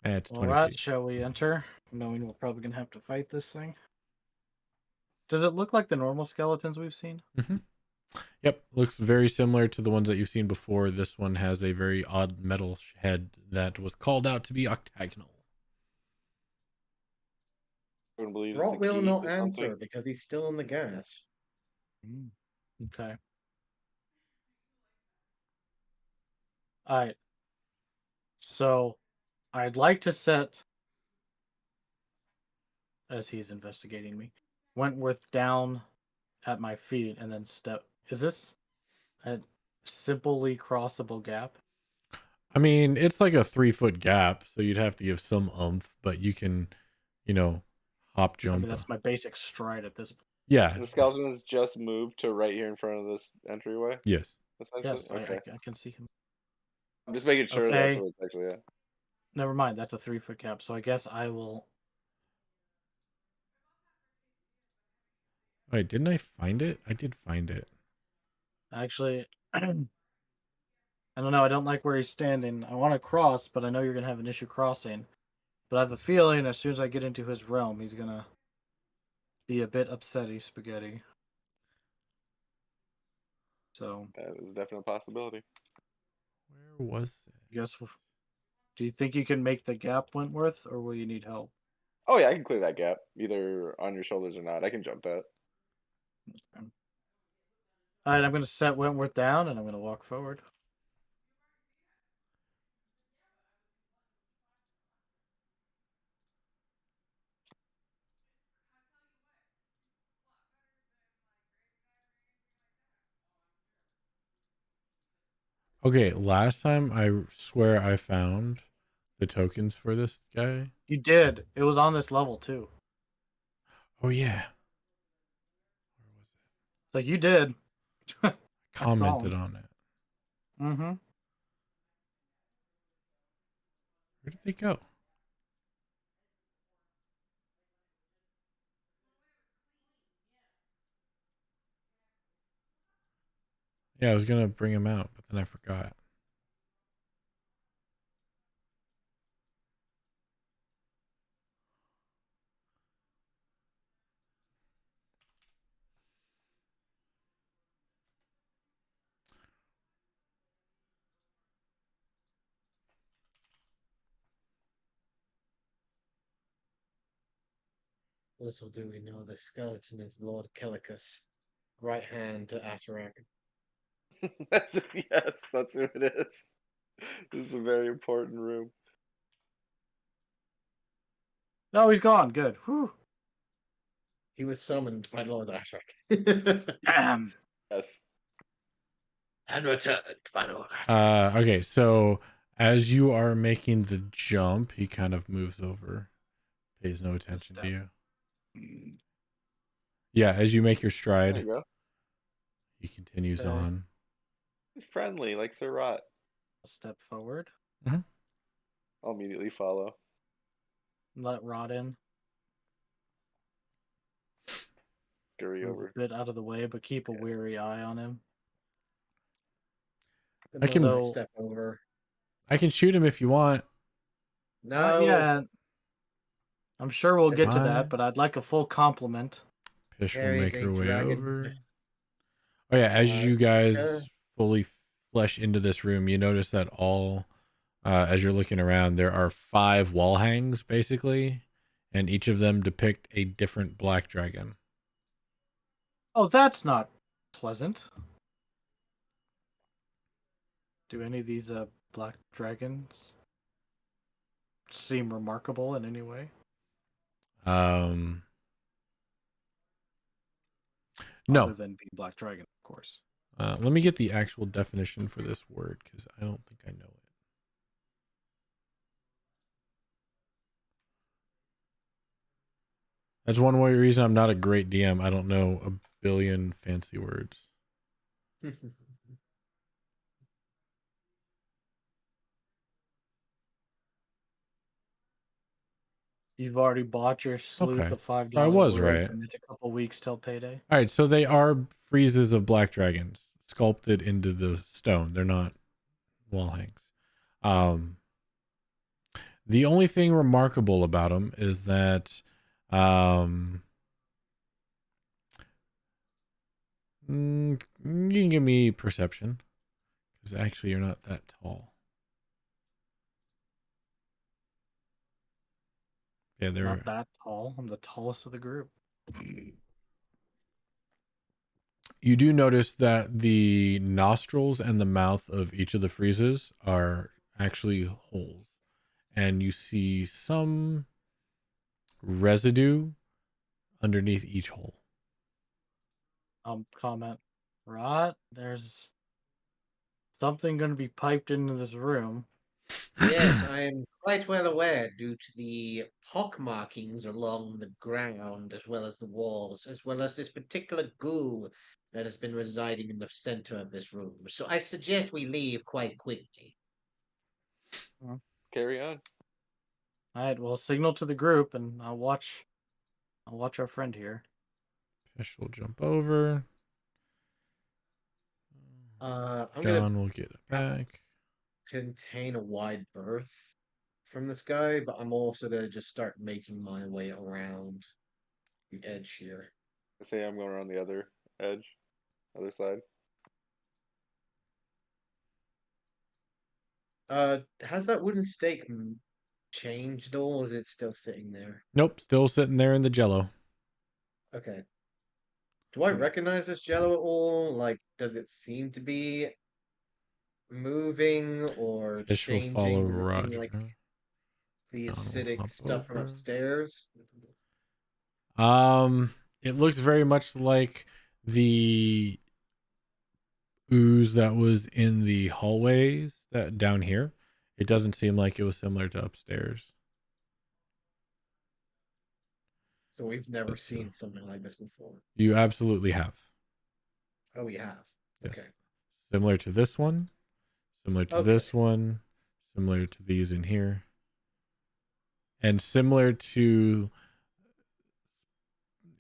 It's 20 Alright, feet. shall we enter? Knowing we're probably gonna have to fight this thing. Did it look like the normal skeletons we've seen? Mm-hmm. Yep, looks very similar to the ones that you've seen before. This one has a very odd metal head that was called out to be octagonal. I wouldn't believe it's Rot a will key not to answer something. because he's still in the gas. Okay. Alright. So, I'd like to set, as he's investigating me, Wentworth down at my feet and then step. Is this a simply crossable gap? I mean, it's like a 3-foot gap, so you'd have to give some oomph, but you can, hop I mean, jump. that's my basic stride at this point. Yeah. The skeleton has just moved to right here in front of this entryway, Yes. essentially? Yes, Okay. I can see him. I'm just making sure that's Okay. what it's actually at. Never mind, that's a 3-foot gap. So I guess I will. Wait, didn't I find it? I did find it. Actually, I don't know. I don't like where he's standing. I want to cross, but I know you're going to have an issue crossing. But I have a feeling as soon as I get into his realm, he's going to be a bit upsetty spaghetti. So, That is definitely a possibility. Where was it? I guess. Do you think you can make the gap, Wentworth, or will you need help? Oh yeah, I can clear that gap, either on your shoulders or not. I can jump that. Alright, I'm going to set Wentworth down and I'm going to walk forward. Okay, last time I swear I found the tokens for this guy. You did. It was on this level too. Oh yeah. So you did. I saw Commented him. on it. Mm-hmm. Where did they go? Yeah, I was gonna bring him out, but then I forgot. Little do we know the skeleton is Lord Kellicus, right hand to Asarak. Yes, that's who it is. This is a very important room. No, he's gone. Good. Whew. He was summoned by Lord Asarak. Damn. Yes. And returned by Lord Asarak. Okay, so as you are making the jump, he kind of moves over, pays no attention to step. you. Yeah, as you make your There stride, you go. he continues Okay. on. He's friendly, like Sir Rot. I'll step forward. I'll immediately follow. Let Rod in. Scurry Move over. a bit out of the way, but keep a wary eye on him. The I can- moment I So- step over. I can shoot him if you want. Not No. yet. I'm sure we'll get to Fine. that, but I'd like a full compliment. Pish will There is make a her way dragon. over. Oh yeah, as you guys sure. fully flesh into this room, you notice that as you're looking around, there are 5 wall hangs basically, and each of them depict a different black dragon. Oh, that's not pleasant. Do any of these black dragons seem remarkable in any way? No. Other than being black dragon, of course. Let me get the actual definition for this word because I don't think I know it. That's one way reason I'm not a great DM. I don't know a billion fancy words. You've already bought your sleuth Okay. of $5 So I was robe, right. and it's a couple weeks till payday. All right, so they are friezes of black dragons sculpted into the stone. They're not wall hangs. The only thing remarkable about them is that you can give me perception because actually you're not that tall. Yeah, they're Not that tall. I'm the tallest of the group. You do notice that the nostrils and the mouth of each of the friezes are actually holes, and you see some residue underneath each hole. Comment. Right? There's something going to be piped into this room. Yes, I am quite well aware due to the pock markings along the ground, as well as the walls, as well as this particular goo that has been residing in the center of this room. So I suggest we leave quite quickly. Carry on. All right, well, signal to the group, and I'll watch our friend here. Fish will jump over. I'm John gonna will get it back. contain a wide berth from this guy, but I'm also gonna just start making my way around the edge here. I say I'm going around the other edge, other side. Has that wooden stake changed at all, or is it still sitting there? Nope, still sitting there in the jello. Okay. Do I recognize this jello at all? Like, does it seem to be moving or Fish will follow changing? Does it seem like Roger. the John will acidic hop stuff from over. upstairs? It looks very much like the ooze that was in the hallways that down here. It doesn't seem like it was similar to upstairs. So we've never That's, seen something like this before. You absolutely have. Oh, we have. Yes. Okay. Similar to this one, similar to Okay. this one, similar to these in here, and similar to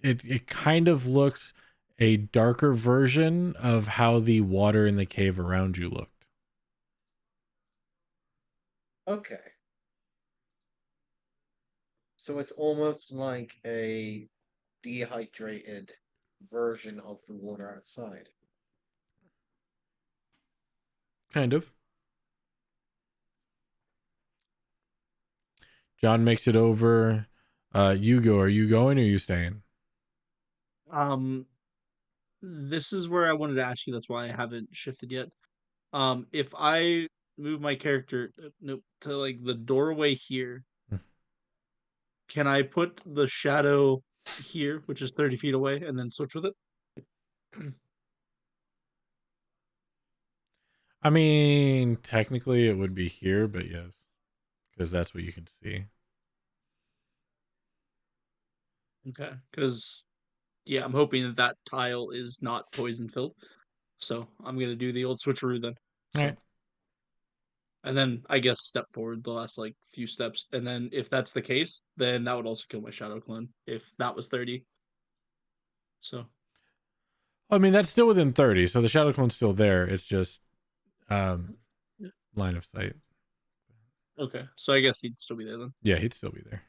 it. It kind of looks a darker version of how the water in the cave around you looked. Okay. So it's almost like a dehydrated version of the water outside. Kind of. John makes it over. Hugo, are you going or are you staying? This is where I wanted to ask you. That's why I haven't shifted yet. If I move my character nope, to like the doorway here, can I put the shadow here, which is 30 feet away, and then switch with it? I mean, technically it would be here, but yes, because that's what you can see. Okay, because yeah, I'm hoping that that tile is not poison filled. So I'm gonna do the old switcheroo then. All So, right. and then I guess step forward the last like few steps, and then if that's the case, then that would also kill my shadow clone if that was 30. So I mean, that's still within 30, so the shadow clone's still there. It's just line of sight. okay, so I guess he'd still be there then. Yeah, he'd still be there.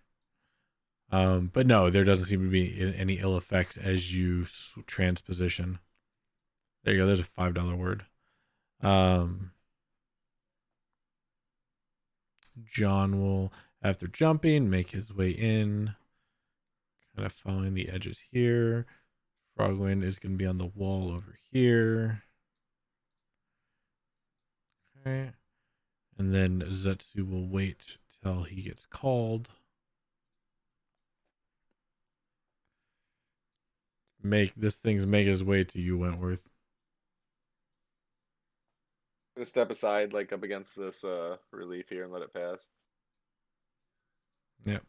But no, there doesn't seem to be any ill effects as you transposition. There you go. There's a $5 word. John will, after jumping, make his way in, kind of following the edges here. Frogwind is going to be on the wall over here. Right. And then Zetsu will wait till he gets called. Make his way to you, Wentworth. Gonna step aside, like up against this relief here, and let it pass. Yep.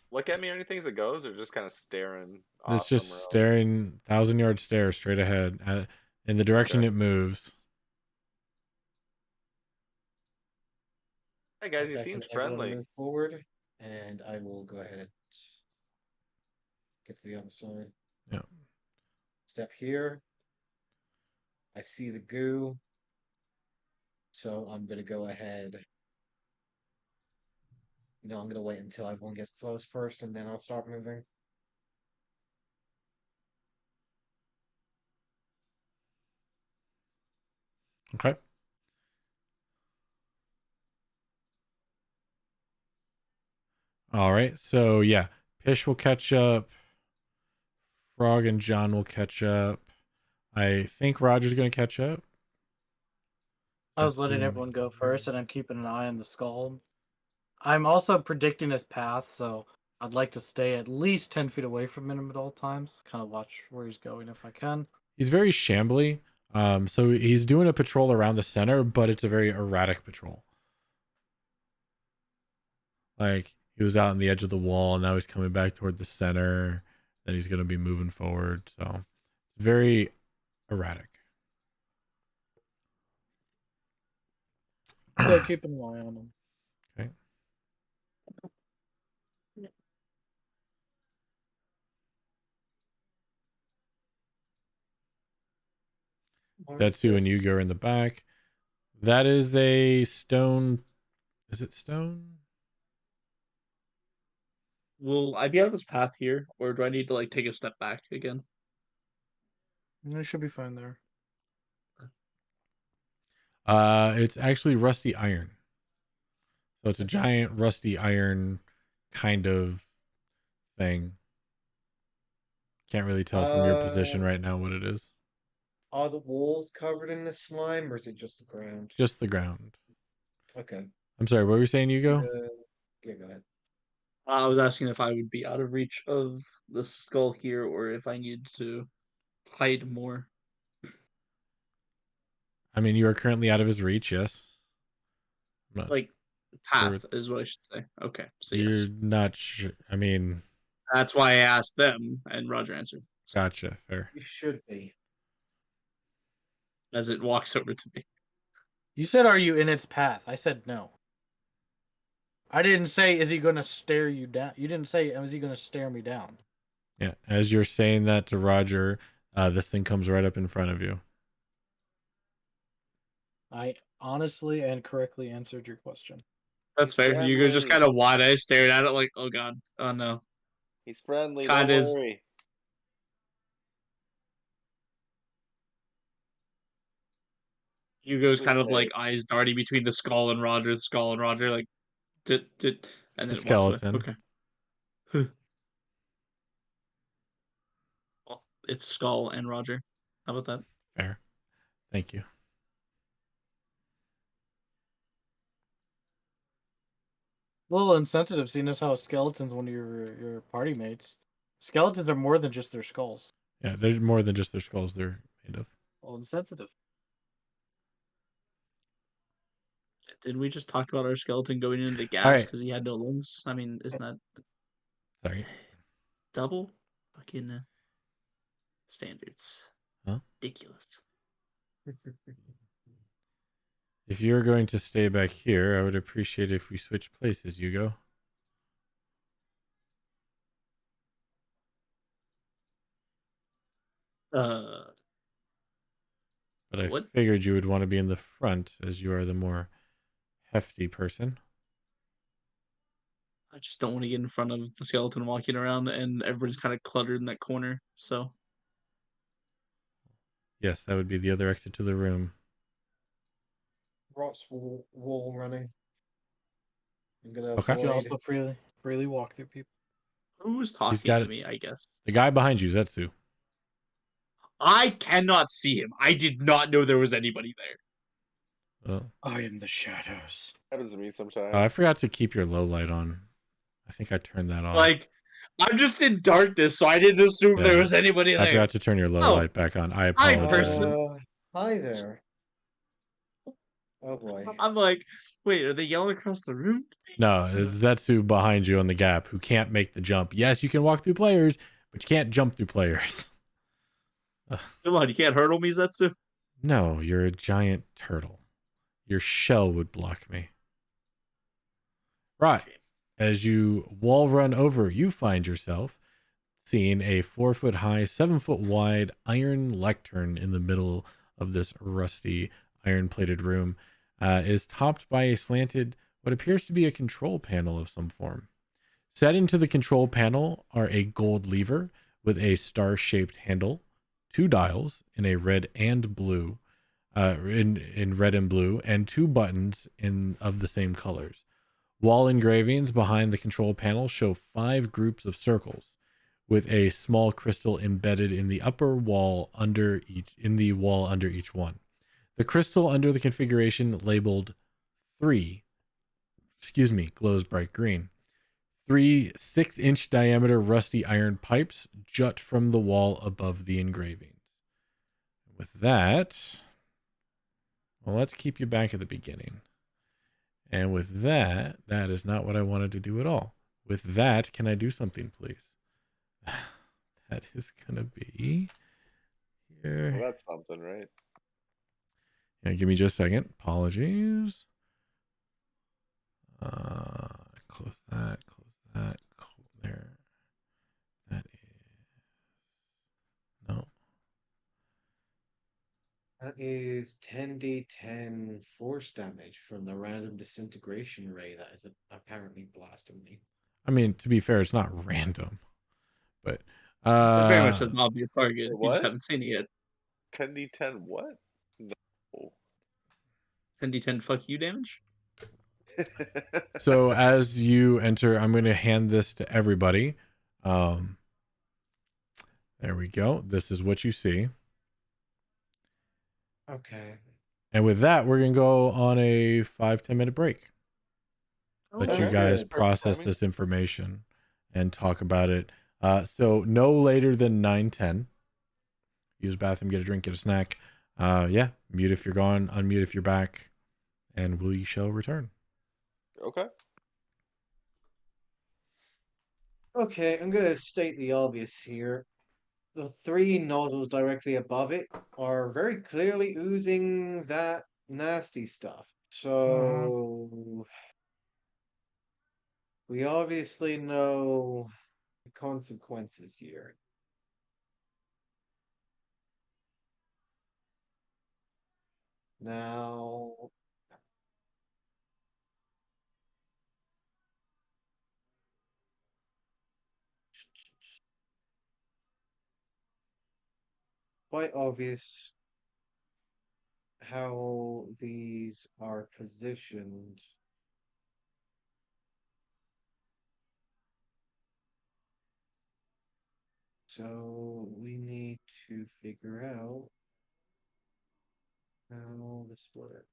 Look at me or anything as it goes, or just kind of staring It's off just somewhere else. staring, 1,000-yard stare straight ahead in the direction Okay. it moves. Hey guys, he Okay, can seems everyone friendly. move forward? And I will go ahead and get to the other side. Yep. Step here. I see the goo. So I'm gonna go ahead. I'm gonna wait until everyone gets close first, and then I'll start moving. Okay. All right. So yeah, Pish will catch up. Frog and John will catch up. I think Roger's gonna catch up. I was That's letting you. everyone go first, and I'm keeping an eye on the skull. I'm also predicting his path, so I'd like to stay at least 10 feet away from him at all times. Kind of watch where he's going if I can. He's very shambly. So he's doing a patrol around the center, but it's a very erratic patrol. Like he was out on the edge of the wall, and now he's coming back toward the center. Then he's gonna be moving forward. So it's very erratic. Yeah, keeping an eye on him. Okay. Zetsu and Yugo are in the back. That is a stone. Is it stone? Will I be out of his path here, or do I need to like take a step back again? You should be fine there. It's actually rusty iron. So it's a giant rusty iron kind of thing. Can't really tell from your position right now what it is. Are the walls covered in this slime, or is it just the ground? Just the ground. Okay. I'm sorry, what were you saying, Hugo? Yeah, go ahead. I was asking if I would be out of reach of the skull here, or if I need to hide more. I mean, you are currently out of his reach, yes. Like path is what I should say. Okay, so you're yes. not sure. I mean, that's why I asked them, and Roger answered. So. Gotcha, fair. You should be. As it walks over to me. You said, "Are you in its path?" I said no. I didn't say, "Is he going to stare you down?" You didn't say, "Is he going to stare me down?" Yeah, as you're saying that to Roger, this thing comes right up in front of you. I honestly and correctly answered your question. That's fair. Friendly. You just kind of wide-eyed stared at it like, oh god, oh no. He's friendly, Kind don't of. worry. Hugo's kind of Please like eyes darting between the skull and Roger, like, and the then skeleton. Walks away. Okay. Well, it's skull and Roger. How about that? Fair. Thank you. A little insensitive, seeing as how a skeleton's one of your party mates. Skeletons are more than just their skulls. Yeah, they're more than just their skulls they're made of. A little insensitive. Did we just talk about our skeleton going into the gas because he had no lungs? I mean, isn't that sorry double fucking standards? Huh? Ridiculous. If you're going to stay back here, I would appreciate if we switch places, Hugo. But I figured you would want to be in the front as you are the more hefty person. I just don't want to get in front of the skeleton walking around and everybody's kind of cluttered in that corner, so. Yes, that would be the other exit to the room. Rock's wall running. I'm gonna You can also freely walk through people. Who was talking to me, I guess? The guy behind you, Zetsu. I cannot see him. I did not know there was anybody there. Oh. I am the shadows. Happens to me Oh, I sometimes. forgot to keep your low light on. I think I turned that off. Like, I'm just in darkness, so I didn't assume there Yeah. was anybody I there. forgot to turn your low Oh, light back on. I hi, apologize. person. Hi there. Oh boy. I'm like, wait, are they yelling across the room? No, it's Zetsu behind you on the gap who can't make the jump. Yes, you can walk through players, but you can't jump through players. Come on, you can't hurdle me, Zetsu. No, you're a giant turtle. Your shell would block me. Right. As you wall run over, you find yourself seeing a 4-foot high, 7-foot wide iron lectern in the middle of this rusty iron plated room. Is topped by a slanted, what appears to be a control panel of some form. Set into the control panel are a gold lever with a star-shaped handle, 2 dials in a red and blue, in red and blue, and 2 buttons in of the same colors. Wall engravings behind the control panel show 5 groups of circles, with a small crystal embedded in the upper wall under each one. The crystal under the configuration labeled 3, glows bright green. 3 6-inch diameter rusty iron pipes jut from the wall above the engravings. With that, well, let's keep you back at the beginning. And with that, that is not what I wanted to do at all. With that, can I do something, please? That is going to be here. Well, that's something, right? Yeah, give me just a second. Apologies. Close that. There. That is no. That is 10d10 force damage from the random disintegration ray that is apparently blasting me. I mean, to be fair, it's not random, but It very much does not be a target. Wait, You just what? haven't seen it yet. 10d10 what? No. 10d10 fuck you damage? so as you enter, I'm going to hand this to everybody. There we go. This is what you see. Okay. And with that, we're going to go on a 5-10 minute break. Let you Okay. guys Perfect process timing. this information and talk about it. So no later than 9:10. Use bathroom, get a drink, get a snack. Yeah, mute if you're gone, unmute if you're back, and we shall return. Okay. Okay, I'm going to state the obvious here. The 3 nozzles directly above it are very clearly oozing that nasty stuff. So we obviously know the consequences here. Now, quite obvious how these are positioned. So we need to figure out how this works.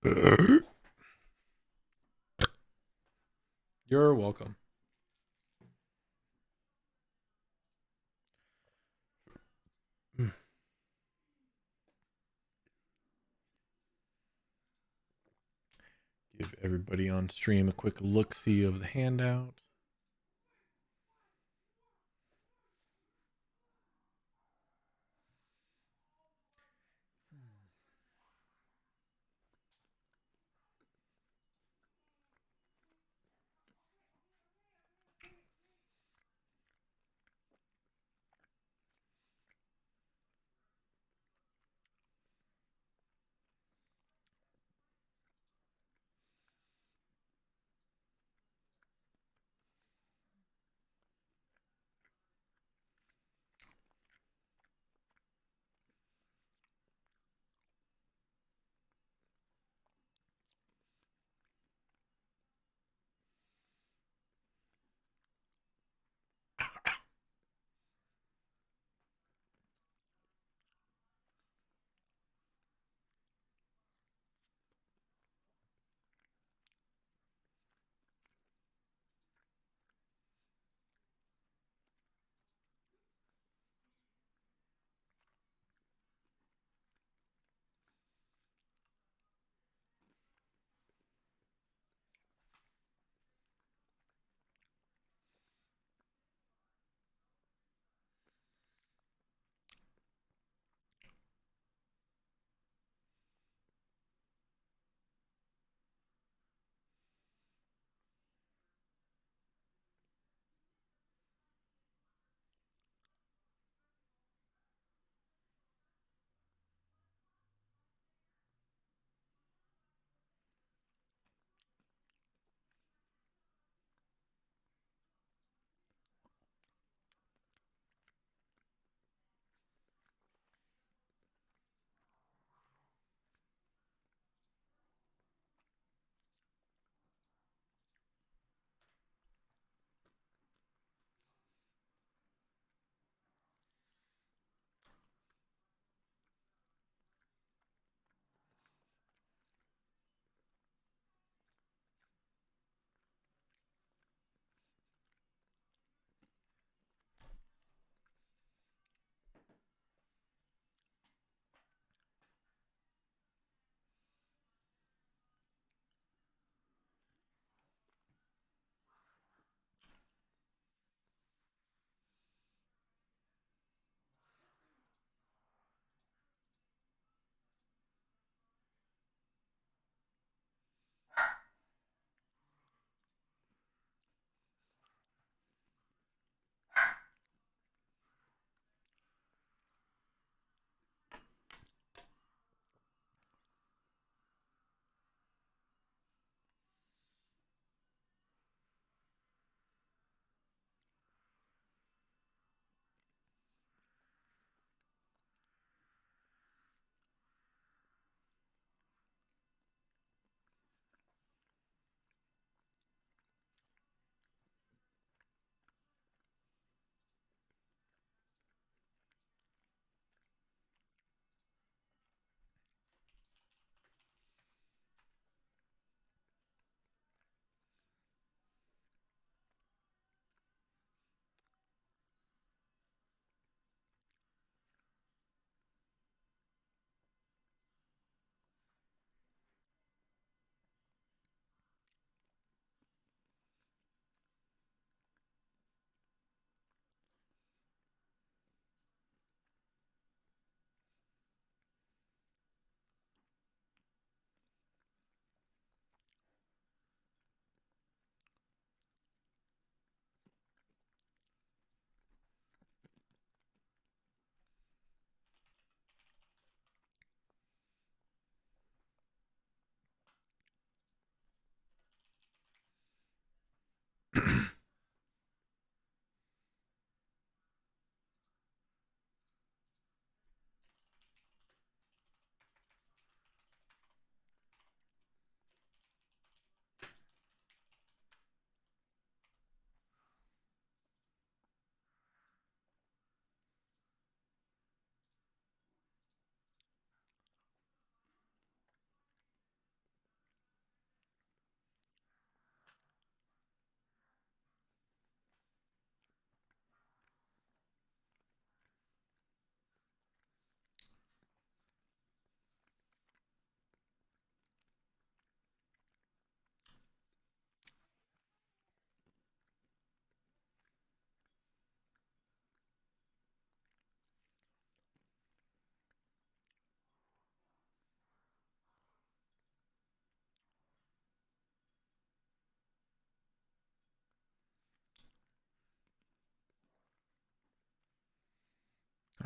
You're welcome. Give everybody on stream a quick look-see of the handout.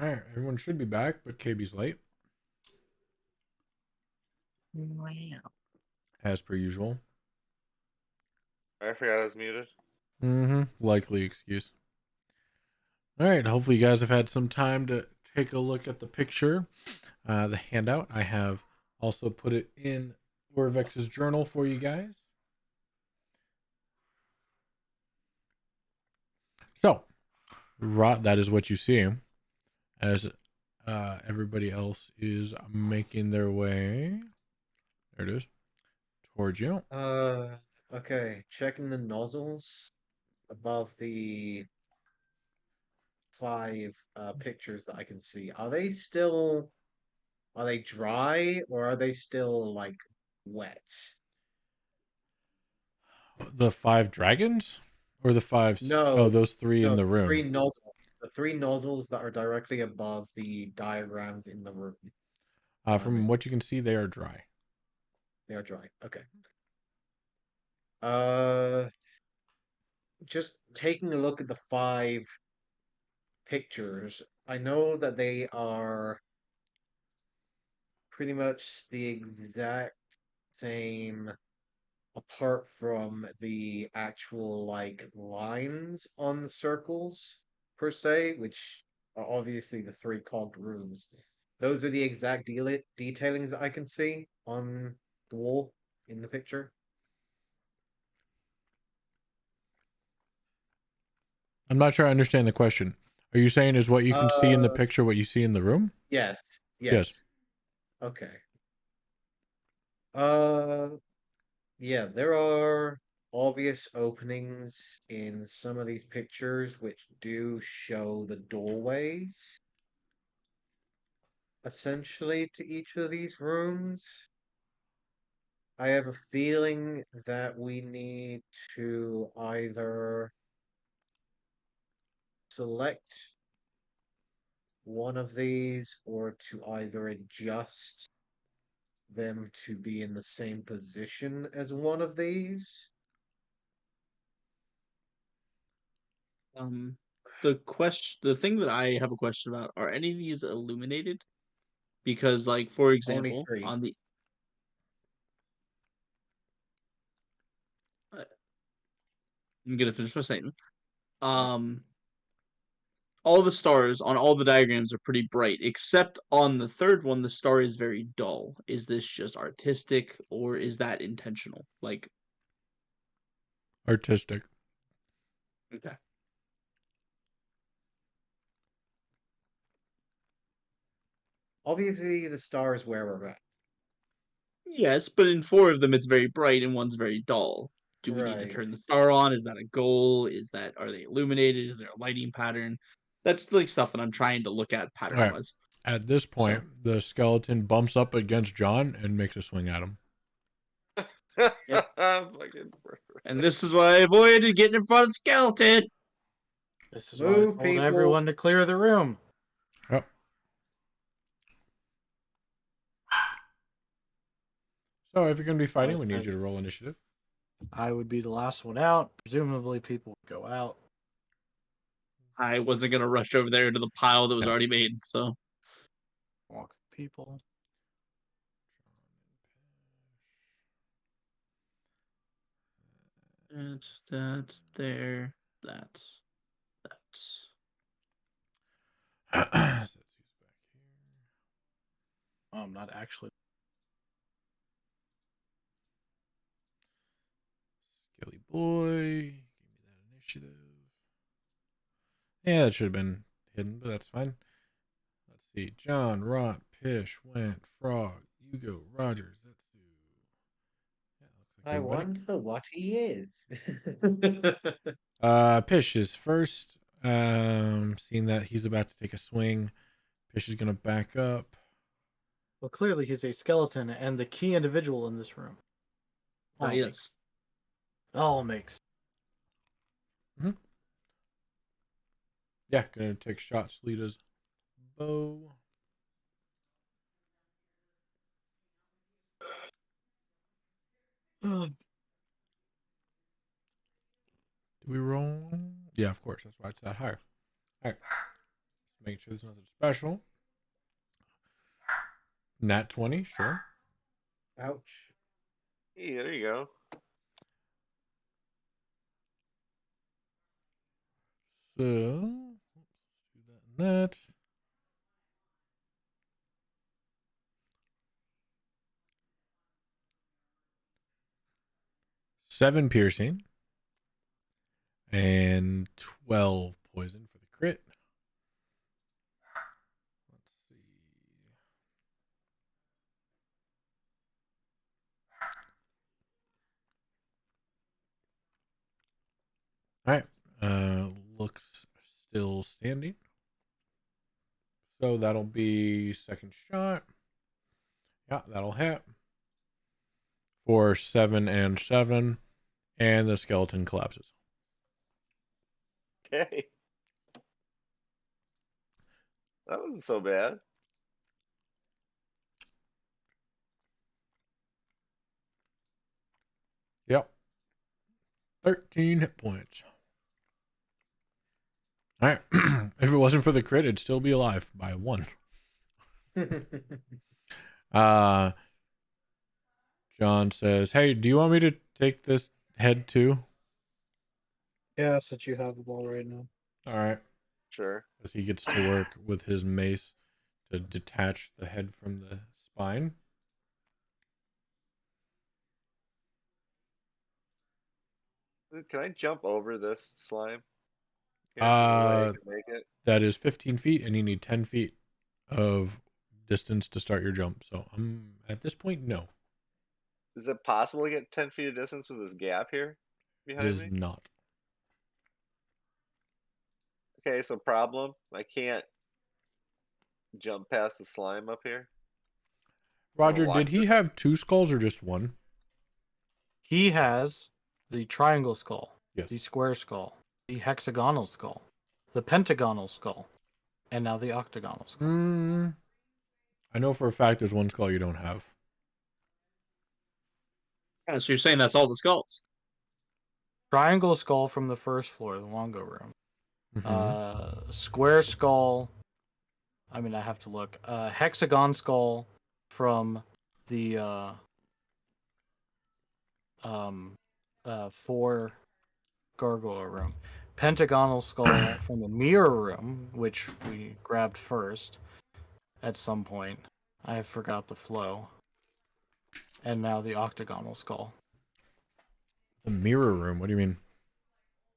All right, everyone should be back, but KB's late, as per usual. I forgot I was muted. Likely excuse. All right, hopefully you guys have had some time to take a look at the picture. The handout, I have also put it in Orvex's journal for you guys. So, that is what you see as everybody else is making their way. There it is. Towards you. Okay. Checking the nozzles above the 5 pictures that I can see. Are they dry or are they still like wet? The 5 dragons? Or the 5... Oh, No, those 3 in no, the room. the 3 nozzles that are directly above the diagrams in the room. From what you can see, they are dry. They are dry. Okay. Uh, just taking a look at the 5 pictures, I know that they are pretty much the exact same apart from the actual like lines on the circles per se, which are obviously the 3 cogged rooms. Those are the exact detailings that I can see on the wall in the picture. I'm not sure I understand the question. Are you saying is what you can see in the picture what you see in the room? Yes, Yes. yes. Okay. Yeah, there are obvious openings in some of these pictures which do show the doorways essentially to each of these rooms. I have a feeling that we need to either select one of these or to either adjust them to be in the same position as one of these. The thing that I have a question about, are any of these illuminated? Because, like, for Only example, 3. on the I'm gonna finish my statement. All the stars on all the diagrams are pretty bright, except on the third one, the star is very dull. Is this just artistic, or is that intentional? Like, Artistic. okay. Obviously, the star is where we're at. Yes, but in 4 of them, it's very bright and one's very dull. Do we need to Right. turn the star on? Is that a goal? Are they illuminated? Is there a lighting pattern? That's like stuff that I'm trying to look at All right. pattern-wise. At this point, So, the skeleton bumps up against John and makes a swing at him. Fucking and this is why I avoided getting in front of the skeleton. This is why I Move, told people. everyone to clear the room. Yep. So if you're going to be fighting, we need you to roll initiative. I would be the last one out. Presumably, people would go out. I wasn't gonna rush over there to the pile that was Yeah. already made, so Walk the people. That's there. That's. Oh, I'm not actually. Skelly boy, give me that initiative. Yeah, that should have been hidden, but that's fine. Let's see. John, Rot, Pish, Went, Frog, Hugo, Rogers. Let's do. Yeah, looks like I everybody. wonder what he is. Pish is first. Seeing that he's about to take a swing, Pish is gonna back up. Well, clearly he's a skeleton and the key individual in this room. Yes. All makes. Yeah, gonna take shots. Lita's bow. Did we roll? Yeah, of course. That's why it's that higher. All right. Make sure there's nothing special. Nat 20, sure. Ouch. Hey, there you go. So, let's do that and that. Seven piercing. And 12 poison for the crit. Let's see. All right. Looks still standing. So that'll be second shot. Yeah, that'll hit. For 7 and 7. And the skeleton collapses. Okay. That wasn't so bad. Yep. 13 hit points. All right. If it wasn't for the crit, it'd still be alive by 1. John says, "Hey, do you want me to take this head too?" Yeah, since you have the ball right now. All right. Sure. As he gets to work with his mace to detach the head from the spine. Can I jump over this slime? Yeah, there's a way I can make it. That is 15 feet, and you need 10 feet of distance to start your jump. So I'm at this point, no, Is it possible to get 10 feet of distance with this gap here it behind is me? not. Okay, so problem. I can't jump past the slime up here. Roger, watch did he have 2 skulls or just 1? He has the triangle skull, Yes. the square skull, the hexagonal skull, the pentagonal skull, and now the octagonal skull. I know for a fact there's 1 skull you don't have. Yeah, so you're saying that's all the skulls? Triangle skull from the first floor, the Longo room. Square skull. I mean, I have to look. Hexagon skull from the 4 gargoyle room. Pentagonal skull from the mirror room, which we grabbed first at some point. I forgot the flow. And now the octagonal skull. The mirror room. What do you mean?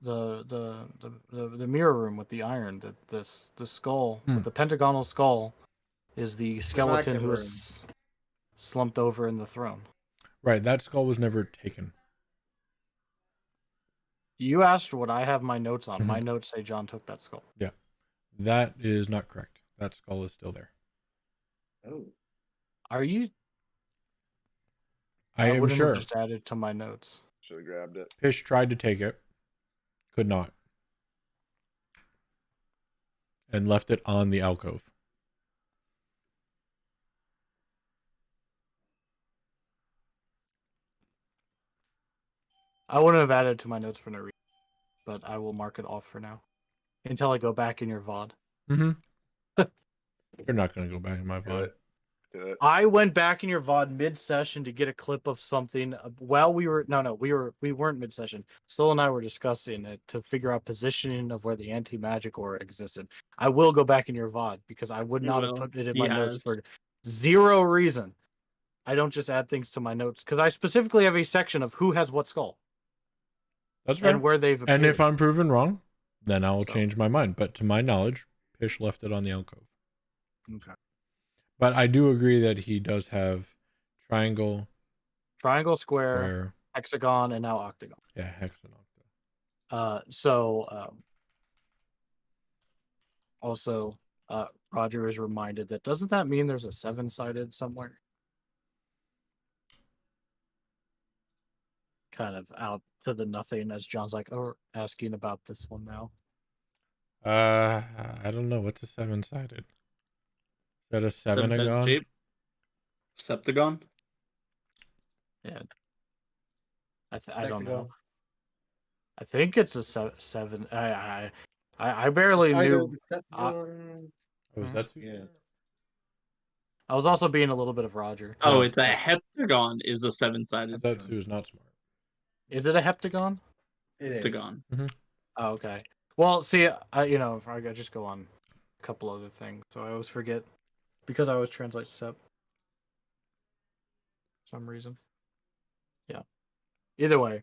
The mirror room with the iron. The skull with the pentagonal skull is the skeleton who is slumped over in the throne. Right, that skull was never taken. You asked what I have my notes on. My notes say John took that skull. Yeah, that is not correct. That skull is still there. Oh, Are you? I am wouldn't sure. have just added to my notes. Should have grabbed it. Pish tried to take it, could not, and left it on the alcove. I wouldn't have added to my notes for no reason, but I will mark it off for now until I go back in your VOD. You're not going to go back in my VOD. Do it. I went back in your VOD mid-session to get a clip of something while we weren't mid-session. Stoll and I were discussing it to figure out positioning of where the anti-magic aura existed. I will go back in your VOD because I would not have put it in my notes for zero reason. I don't just add things to my notes because I specifically have a section of who has what skull. That's fair. And where they've appeared. And if I'm proven wrong, then I will change my mind. But to my knowledge, Pish left it on the alcove. Okay. But I do agree that he does have triangle, square, hexagon, and now octagon. Yeah, hexagon. Also, Roger is reminded that doesn't that mean there's a 7-sided somewhere? Kind of out to the nothing as John's like, asking about this one now. I don't know. What's a 7-sided? Is that a 7-agon? Shape? Septagon? Yeah. I don't know. I think it's a 7. I barely Either knew. the Septon. Was that too? Yeah. I was also being a little bit of Roger. Oh, No. it's a heptagon is a 7-sided That too is not smart. Is it a heptagon? It is. heptagon. Oh, okay. Well, see, if I just go on a couple other things, so I always forget because I always translate sep. For some reason. Yeah. Either way,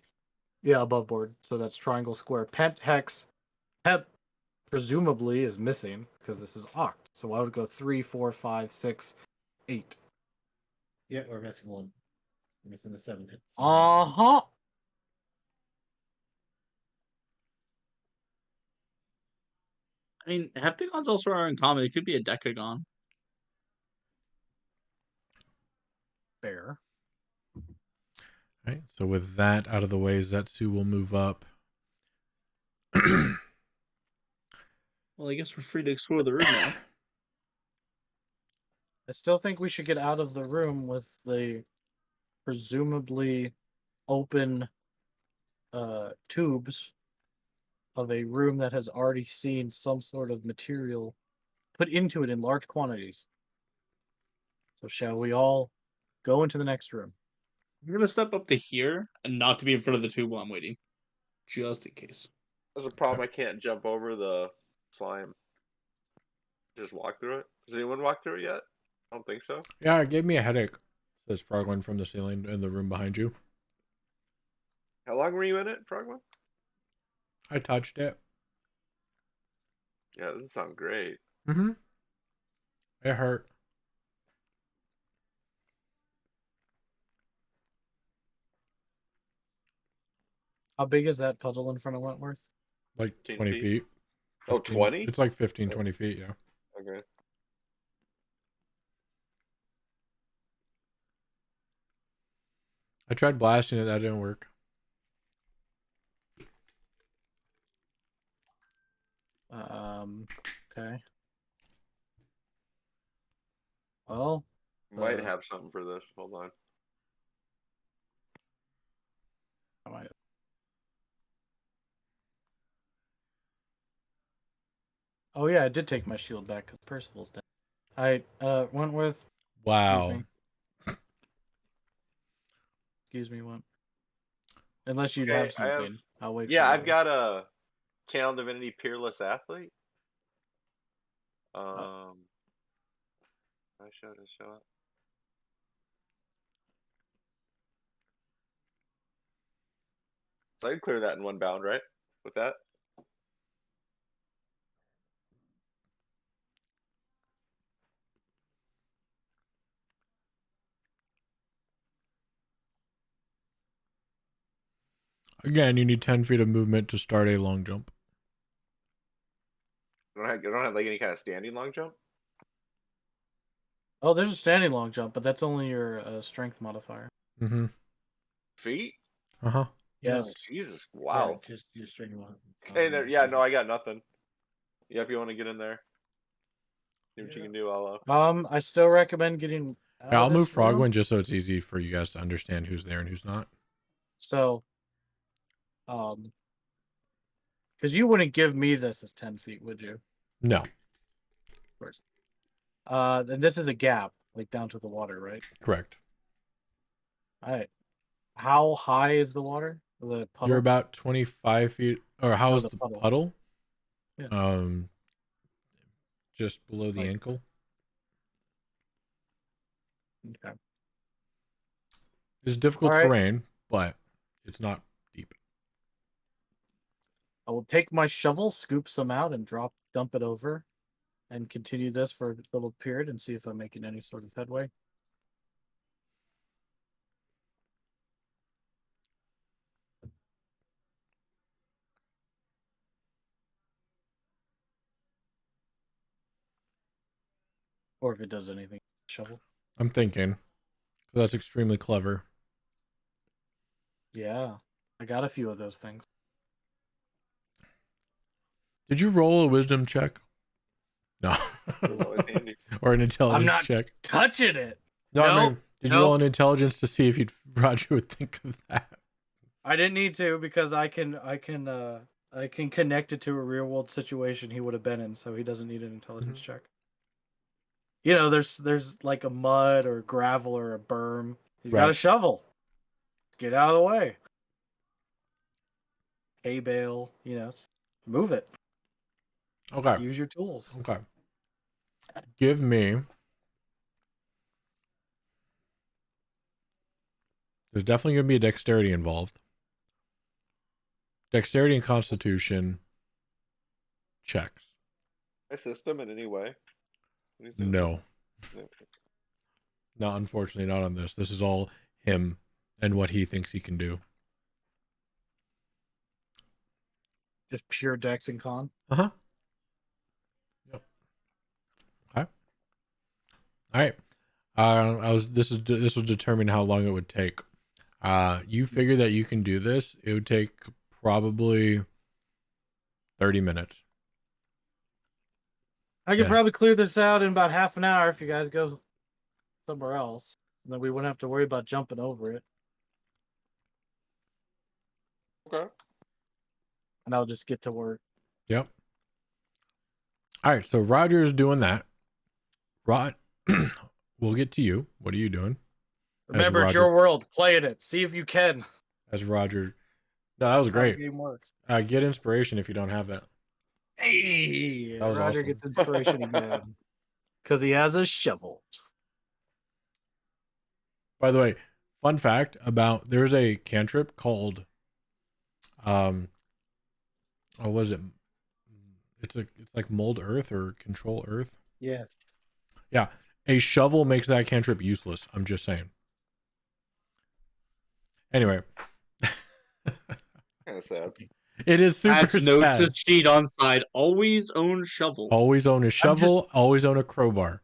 yeah, above board. So that's triangle, square, pent, hex. Hep presumably is missing because this is oct. So I would go 3, 4, 5, 6, 8. Yeah, we're missing one. We're missing the 7 hits. Uh-huh. I mean, heptagons also are uncommon. It could be a decagon. Fair. Right. So with that out of the way, Zetsu will move up. Well, I guess we're free to explore the room now. I still think we should get out of the room with the presumably open tubes of a room that has already seen some sort of material put into it in large quantities. So shall we all go into the next room? I'm gonna step up to here and not to be in front of the tube while I'm waiting, just in case. There's a problem. I can't jump over the slime. Just walk through it. Has anyone walked through it yet? I don't think so. Yeah, it gave me a headache. Says Frogman from the ceiling in the room behind you. How long were you in it, Frogman? I touched it. Yeah, it doesn't sound great. Mm-hmm. It hurt. How big is that puddle in front of Wentworth? Like 15 20 feet? feet. Oh, 15 20? It's like 15, 20 feet, yeah. Okay. I tried blasting it, that didn't work. Okay. Well, Might have something for this. Hold on. I might. Oh yeah, I did take my shield back because Percival's dead. Wentworth. Wow. Excuse me, Went. Unless you Okay, have something, I'll wait. Yeah, for I've you. got a Channel Divinity Peerless Athlete. I show it. So I can clear that in one bound, right? With that. Again, you need 10 feet of movement to start a long jump. I don't have like any kind of standing long jump. Oh, there's a standing long jump, but that's only your strength modifier. Mm-hmm. Feet? Uh-huh. Yes. Jesus, Yeah, wow. just straight one. Okay, there. Yeah, no, I got nothing. Yeah, if you want to get in there, see what you Yeah. can do. I'll. I still recommend getting. Yeah, I'll move this room. Frogman just so it's easy for you guys to understand who's there and who's not. So, because you wouldn't give me this as 10 feet, would you? No. Of course. Then this is a gap, like down to the water, right? Correct. All right. How high is the water? The puddle? You're about 25 feet. Or how's the the puddle. puddle? Yeah. Just below the Like- ankle. Okay. It's difficult All right. terrain, but it's not deep. I will take my shovel, scoop some out, and dump it over, and continue this for a little period and see if I'm making any sort of headway. Or if it does anything. Shovel. I'm thinking. That's extremely clever. Yeah. I got a few of those things. Did you roll a wisdom check? No. It's always handy. Or an intelligence I'm not check? touching it. No, I Nope. mean, did you roll an intelligence to see if Roger would think of that? I didn't need to because I can I can connect it to a real world situation he would have been in, so he doesn't need an intelligence Mhm. check. You know, there's like a mud or gravel or a berm. He's got a Right. shovel. Get out of the way. Hay bale, you know, move it. Okay. Use your tools. Okay. Give me. There's definitely going to be a dexterity involved. Dexterity and constitution checks. Assist him in any way. When he's doing No. this? No. Not unfortunately, not on this. This is all him and what he thinks he can do. Just pure dex and con. Uh-huh. Yep. Okay. All right. This will determine how long it would take. You figure that you can do this. It would take probably 30 minutes. I could Yeah. probably clear this out in about half an hour if you guys go somewhere else. And then we wouldn't have to worry about jumping over it. Okay. And I'll just get to work. Yep. All right, so Roger is doing that. Rod, we'll get to you. What are you doing? Remember, it's Roger. your world. Play in it. See if you can. As Roger. No, that was How the great. game works. Get inspiration if you don't have it. Hey, That was Roger awesome. gets inspiration again. Because he has a shovel. By the way, fun fact about there's a cantrip called what was it? It's like mold earth or control earth. Yes. Yeah. A shovel makes that cantrip useless. I'm just saying. Anyway. Kind of sad. It is super Patch note sad. to cheat on side. Always own shovel. Always own a shovel, always own a crowbar.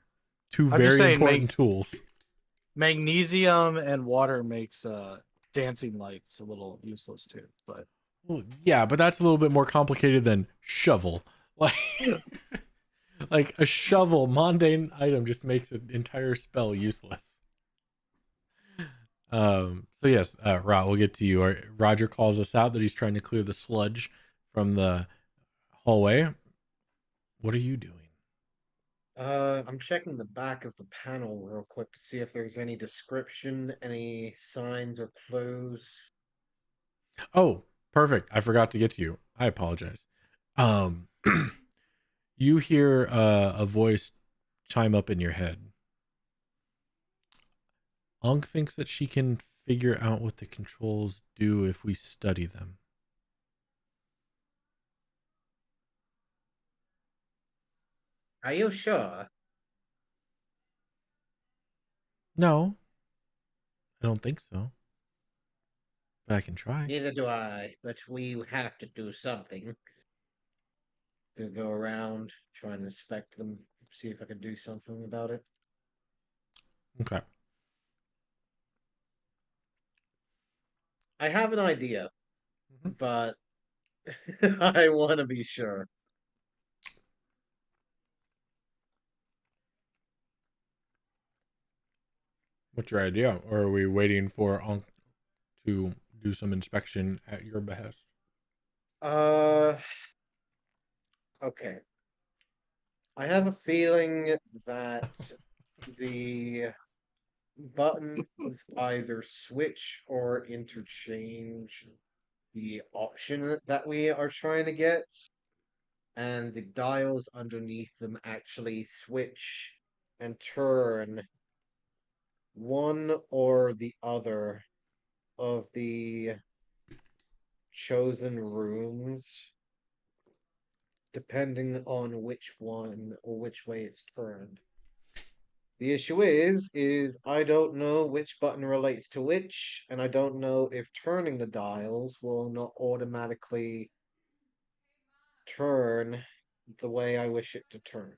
Two I'm just very saying, important tools. Magnesium and water makes dancing lights a little useless too. But Well, yeah, but that's a little bit more complicated than shovel. Like, like a shovel, mundane item, just makes an entire spell useless. So yes, Rod, we'll get to you. Roger calls us out that he's trying to clear the sludge from the hallway. What are you doing? I'm checking the back of the panel real quick to see if there's any description, any signs or clues. Oh, perfect. I forgot to get to you. I apologize. You hear a voice chime up in your head. Unk thinks that she can figure out what the controls do if we study them. Are you sure? No, I don't think so. But I can try. Neither do I, but we have to do something. Gonna go around, try and inspect them, see if I can do something about it. Okay. I have an idea, Mhm. but I want to be sure. What's your idea? Or are we waiting for Unk to do some inspection at your behest? Uh, okay. I have a feeling that the buttons either switch or interchange the option that we are trying to get, and the dials underneath them actually switch and turn one or the other of the chosen rooms, depending on which one or which way it's turned. The issue is I don't know which button relates to which, and I don't know if turning the dials will not automatically turn the way I wish it to turn.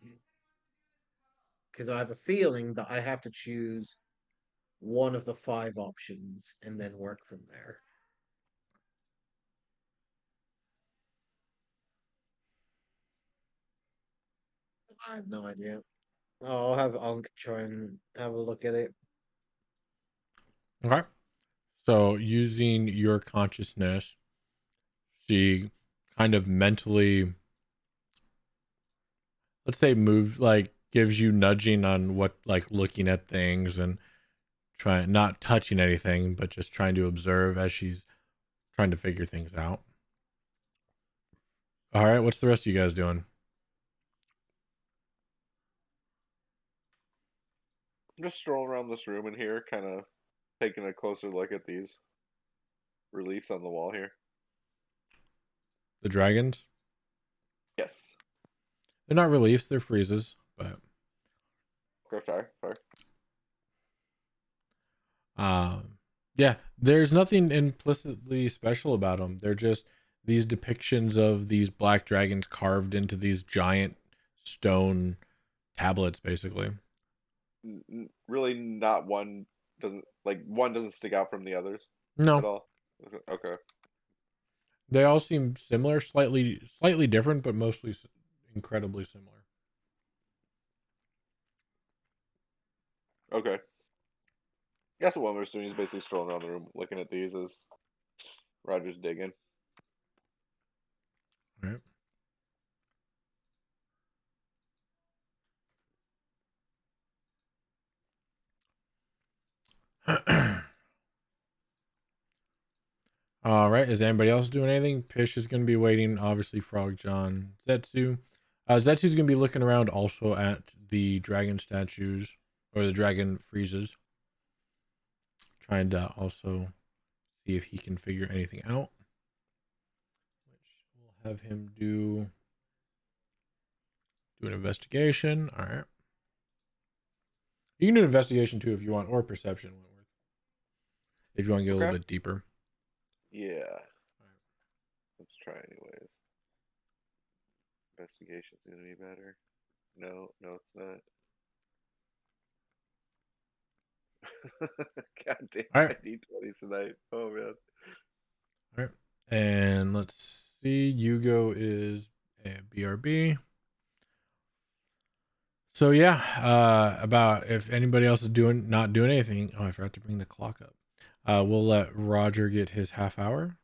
Because I have a feeling that I have to choose one of the 5 options and then work from there. I have no idea. I'll have Unk try and have a look at it. Okay. So using your consciousness, she kind of mentally, let's say, move, like gives you nudging on what, like looking at things and trying, not touching anything, but just trying to observe as she's trying to figure things out. All right, what's the rest of you guys doing? I'm just strolling around this room in here, kind of taking a closer look at these reliefs on the wall here. The dragons? Yes. They're not reliefs, they're freezes, but Okay, sorry. yeah, there's nothing implicitly special about them. They're just these depictions of these black dragons carved into these giant stone tablets, basically. Really, not one doesn't stick out from the others at No, all. Okay. they all seem similar, slightly different, but mostly incredibly similar. Okay. I guess what we're doing is basically strolling around the room, looking at these as Roger's digging. All right. All right. Is anybody else doing anything? Pish is going to be waiting. Obviously, Frog John, Zetsu. Zetsu's going to be looking around also at the dragon statues or the dragon freezes, trying to also see if he can figure anything out. Which we'll have him do an investigation. All right. You can do an investigation too if you want, or perception, Wentworth, if you want to get a little bit deeper. Yeah. Let's try anyways. Investigation's gonna be better. No, it's not. God damn, All right. I need 20 tonight. Oh man. All right. And let's see. Yugo is a BRB. So yeah, about if anybody else is not doing anything. Oh, I forgot to bring the clock up. We'll let Roger get his half hour.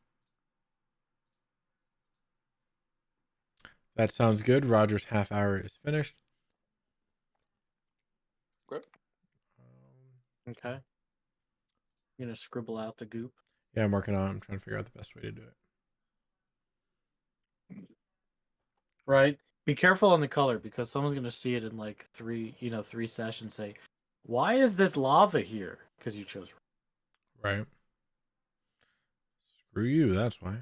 That sounds good. Roger's half hour is finished. Okay. Okay. I'm gonna scribble out the goop. Yeah, I'm working on it. I'm trying to figure out the best way to do it. Right. Be careful on the color because someone's gonna see it in like three sessions. Say, why is this lava here? Because you chose. Right. Screw you. That's why.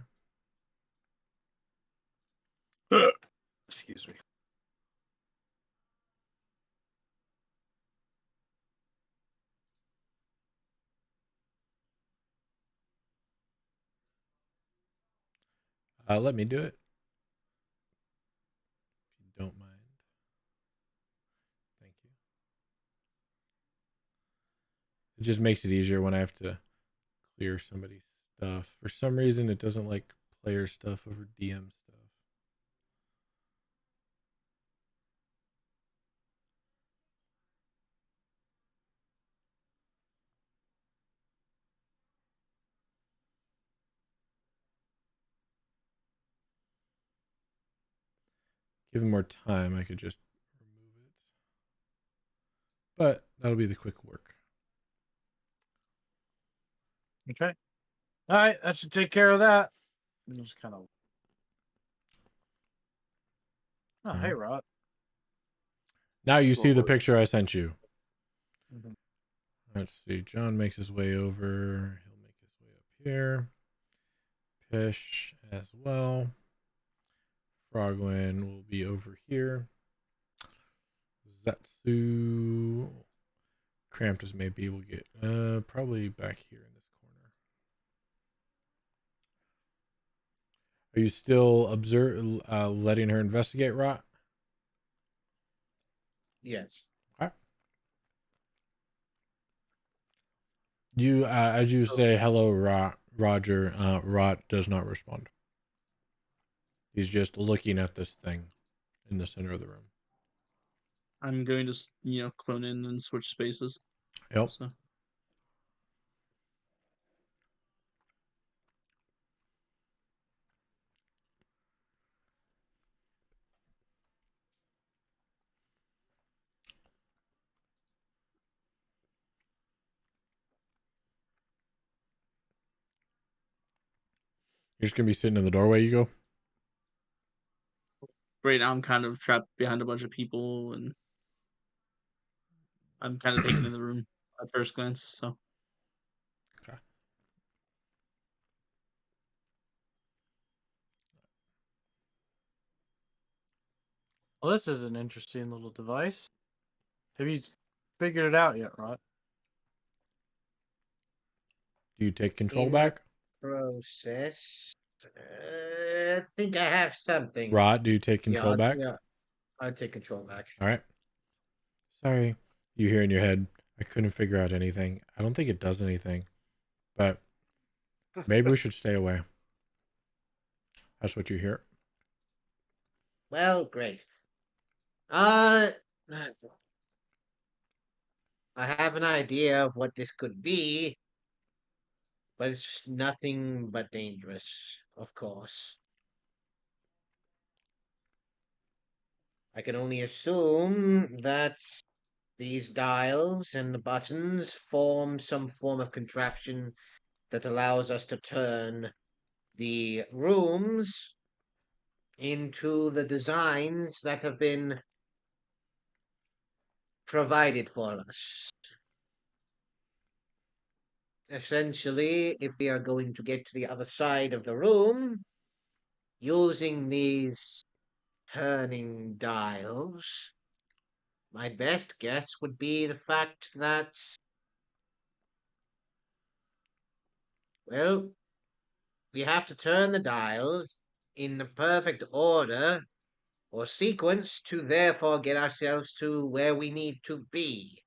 Excuse me. Let me do it. If you don't mind. Thank you. It just makes it easier when I have to clear somebody's stuff. For some reason, it doesn't like player stuff over DM stuff. Given more time, I could just remove it. But that'll be the quick work. Okay. All right, that should take care of that. I'm just kind of. Oh, hey, Rod. Now you see the picture I sent you. Mm-hmm. Let's see. John makes his way over. He'll make his way up here. Pish as well. Frogwin will be over here. Zetsu. Cramped as may be, will get probably back here in this corner. Are you still letting her investigate, Rot? Yes. Okay. You as you say hello, Roger, Rot does not respond. He's just looking at this thing in the center of the room. I'm going to, clone in and switch spaces. Yep. So. You're just gonna be sitting in the doorway, you go? Right now, I'm kind of trapped behind a bunch of people, and I'm kind of taken in the room at first glance. So Okay. Well, this is an interesting little device. Have you figured it out yet, Rod? Do you take control In the back? process, I think I have something. Rod, do you take control back? Yeah, I'll take control back. All right. Sorry. You hear in your head, I couldn't figure out anything. I don't think it does anything, but maybe we should stay away. That's what you hear. Well, great. I have an idea of what this could be, but it's nothing but dangerous, of course. I can only assume that these dials and the buttons form some form of contraption that allows us to turn the rooms into the designs that have been provided for us. Essentially, if we are going to get to the other side of the room using these turning dials, my best guess would be the fact that, well, we have to turn the dials in the perfect order or sequence to therefore get ourselves to where we need to be.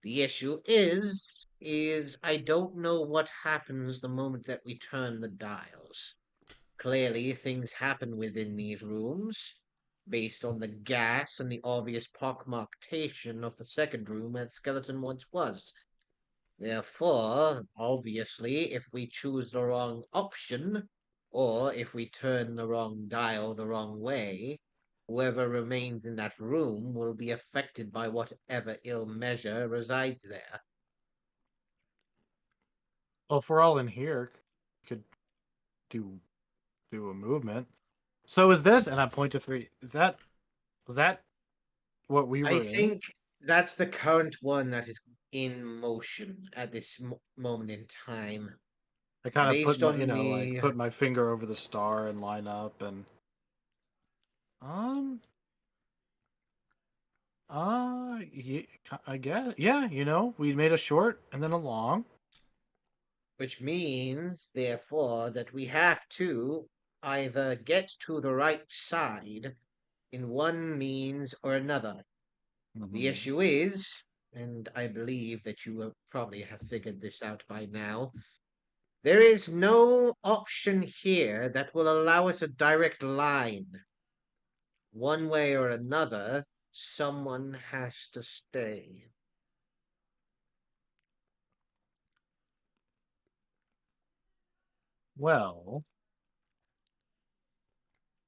The issue is I don't know what happens the moment that we turn the dials. Clearly, things happen within these rooms, based on the gas and the obvious pockmarkation of the second room that Skeleton once was. Therefore, obviously, if we choose the wrong option, or if we turn the wrong dial the wrong way, whoever remains in that room will be affected by whatever ill measure resides there. Well, if we're all in here, could do a movement. So is this? And I point to 3. Is that what we I were in? think that's the current one that is in motion at this moment in time. I kind of put Based my, on like the put my finger over the star and line up and um I guess yeah, we made a short and then a long. which means, therefore, that we have to either get to the right side in one means or another. The issue is, and I believe that you will probably have figured this out by now, there is no option here that will allow us a direct line. One way or another, someone has to stay. Well,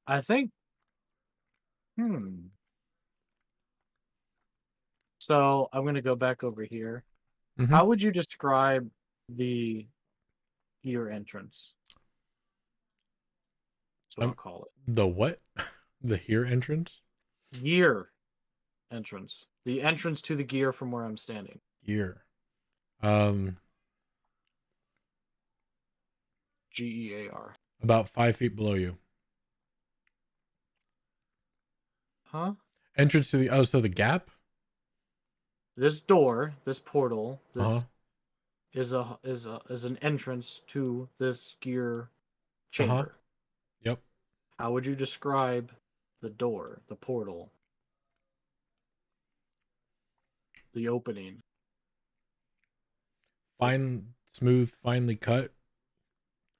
I think hmm. So I'm gonna go back over here. Mm-hmm. How would you describe the gear entrance? That's what I'll call it. The what? The here entrance? Gear entrance. The entrance to the gear from where I'm standing. Gear. GEAR. About 5 feet below you. Huh? Entrance to the so the gap? This door, this portal, Uh-huh. this is an entrance to this gear Uh-huh. chamber. Yep. How would you describe the door, the portal, the opening? Fine, smooth, finely cut.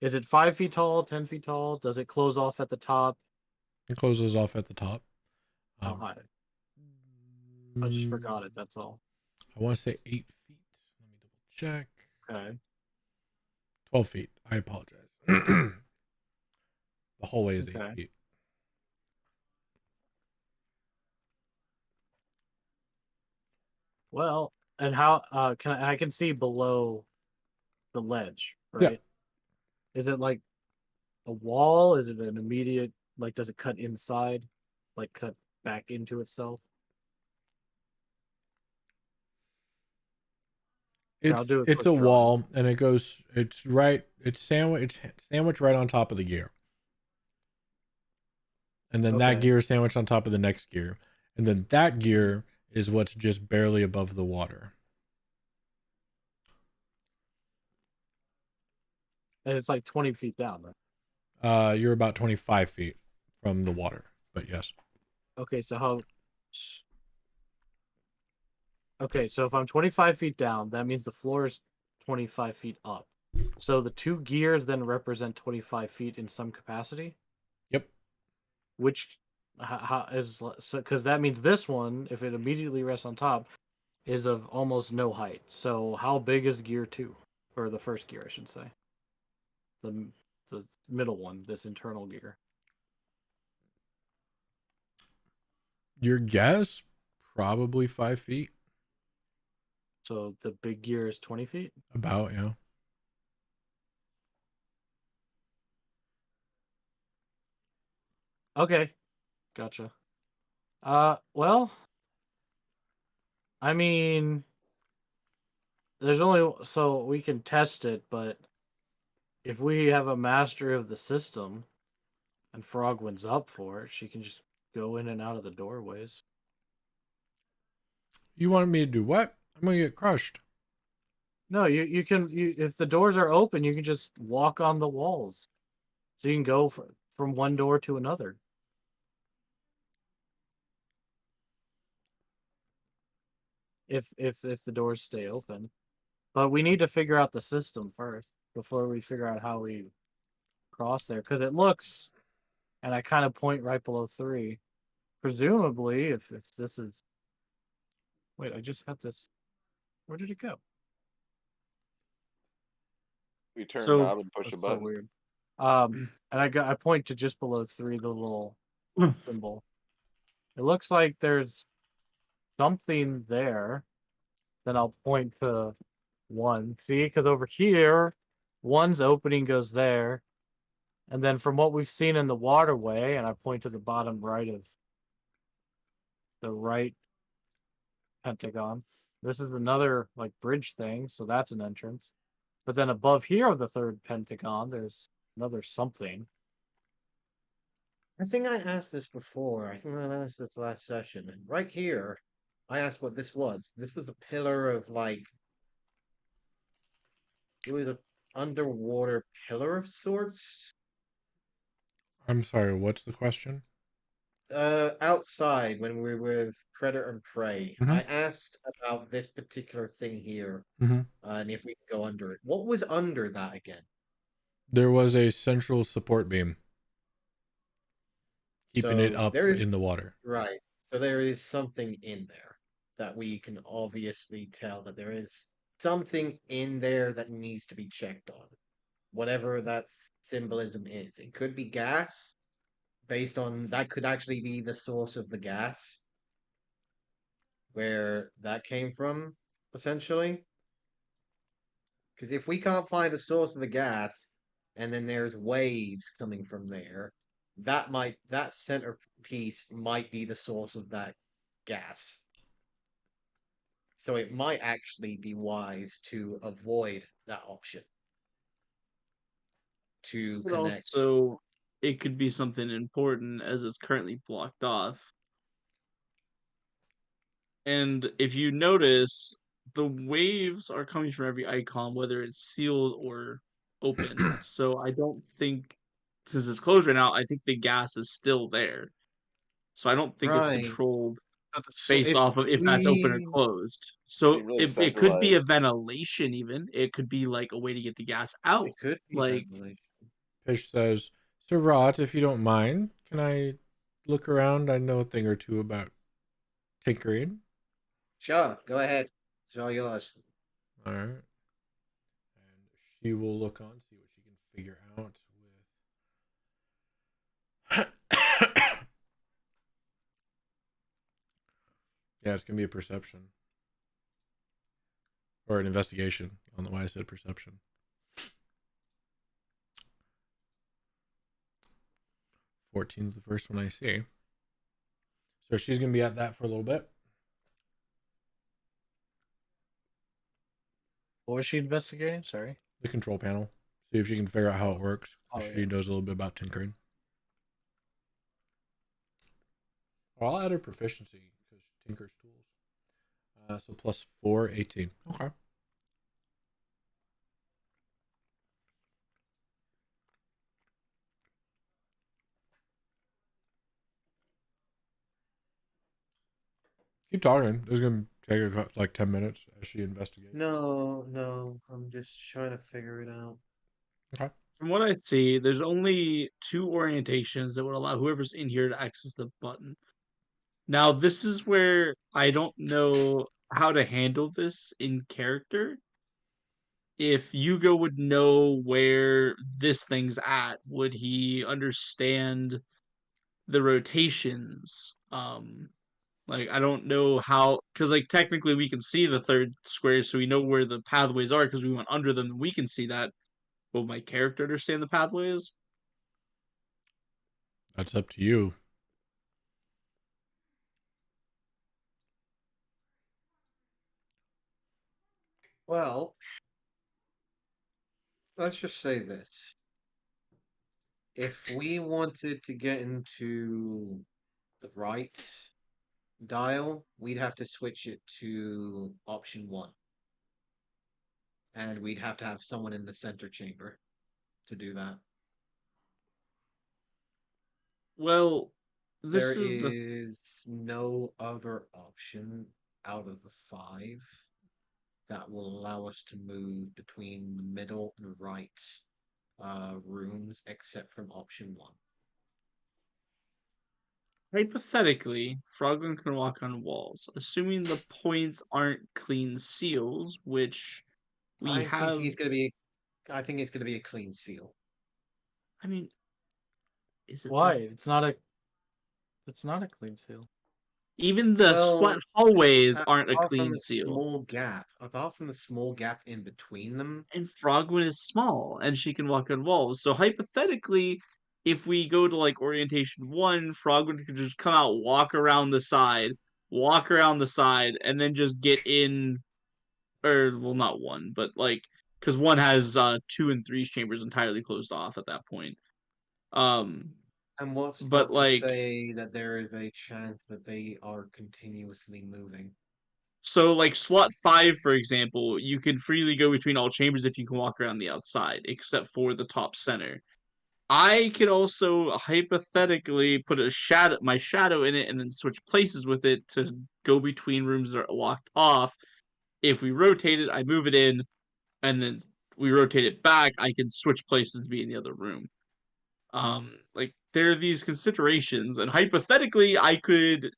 Is it 5 feet tall, 10 feet tall? Does it close off at the top? It closes off at the top. How high? I just forgot it. That's all. I want to say 8 feet. Let me double check. Okay. 12 feet. I apologize. The hallway is Okay. 8 feet. Well, and how I can see below the ledge, right? Yeah. Is it like a wall? Is it an immediate, like, does it cut inside? Like, cut back into itself? I'll do a It's quick a drawing. wall, and it's sandwiched right on top of the gear. And then that Okay. gear is sandwiched on top of the next gear. And then that gear is what's just barely above the water. And it's like 20 feet down, right? You're about 25 feet from the water, but yes. Okay, so how... Okay, so if I'm 25 feet down, that means the floor is 25 feet up. So the two gears then represent 25 feet in some capacity? Yep. Which how is so because that means this one, if it immediately rests on top, is of almost no height. So how big is gear 2? Or the first gear, I should say. The middle one, this internal gear. Your guess? Probably 5 feet. So the big gear is 20 feet? About, yeah. Okay. Gotcha. Well, I mean, there's only so we can test it, but if we have a mastery of the system and Frogwin's up for it, she can just go in and out of the doorways. You wanted me to do what? I'm going to get crushed. No, you can if the doors are open, you can just walk on the walls. So you can go from one door to another. If the doors stay open. But we need to figure out the system first before we figure out how we cross there, because it looks, and I kind of point right below 3. Presumably, if this is, wait, I just had this. Where did it go? We turn a So knob and push a That's so button. weird. And I point to just below 3, the little symbol. It looks like there's something there. Then I'll point to 1. See, because over here, 1's opening goes there. And then from what we've seen in the waterway, and I point to the bottom right of the right pentagon. This is another like bridge thing, so that's an entrance. But then above here of the third pentagon, there's another something. I think I asked this before. I think I asked this last session. And right here, I asked what this was. This was a pillar of like it was a underwater pillar of sorts. I'm sorry, what's the question? Outside when we were with Predator and Prey, Mhm. I asked about this particular thing here, Mm-hmm. and if we could go under it. What was under that again? There was a central support beam keeping it So up there is in the water. right. So there is something in there that we can obviously tell that there is something in there that needs to be checked on. Whatever that symbolism is. It could be gas, based on that could actually be the source of the gas, where that came from, essentially. Because if we can't find a source of the gas, and then there's waves coming from there, that centerpiece might be the source of that gas. So it might actually be wise to avoid that option. To but connect. also it could be something important as it's currently blocked off. And if you notice, the waves are coming from every icon, whether it's sealed or open. So I don't think, since it's closed right now, I think the gas is still there. So I don't think it's Right. controlled But so based off of if that's open or closed. So Seem really it could be a centralized. ventilation even. It could be like a way to get the gas out. it could be Like, ventilation. Fish says, Sir Rot, if you don't mind, can I look around? I know a thing or two about tinkering. Sure, go ahead. It's all yours. All right. And she will look on, see what she can figure out with. Yeah, it's going to be a perception. Or an investigation. I don't know why I said perception. 14 is the first one I see. So she's going to be at that for a little bit. What was she investigating? Sorry. The control panel. See if she can figure out how it works. Oh, She yeah. knows a little bit about tinkering. I'll add her proficiency because she tinkers tools. So plus 4, 18. Okay. Keep talking. This is going to take her like 10 minutes as she investigates. No, I'm just trying to figure it out. Okay. From what I see, there's only 2 orientations that would allow whoever's in here to access the button. Now, this is where I don't know how to handle this in character. If Yugo would know where this thing's at, would he understand the rotations? Like I don't know how, because like technically we can see the third square, so we know where the pathways are because we went under them and we can see that. Will my character understand the pathways? That's up to you. Well, let's just say this. If we wanted to get into the right dial, we'd have to switch it to option 1. And we'd have to have someone in the center chamber to do that. Well, There this is the is no other option out of the 5 that will allow us to move between the middle and right rooms except from option 1. hypothetically, Frogman can walk on walls, assuming the points aren't clean seals, which we I think have. he's gonna be I think it's gonna be a clean seal. I mean, is it Why? though? It's not a. It's not a clean seal. Even the flat Well, hallways aren't a apart from clean the seal. small gap in between them, And Frogman is small, and she can walk on walls. So hypothetically, if we go to like orientation 1, Frogman could just come out, walk around the side, and then just get in. Or well, not 1, but like because 1 has 2 and 3 chambers entirely closed off at that point. Um, and what's but not to like say that there is a chance that they are continuously moving. so like slot 5, for example, you can freely go between all chambers if you can walk around the outside, except for the top center. I could also hypothetically put my shadow in it and then switch places with it to go between rooms that are locked off. If we rotate it, I move it in, and then we rotate it back, I can switch places to be in the other room. Like there are these considerations, and hypothetically, I could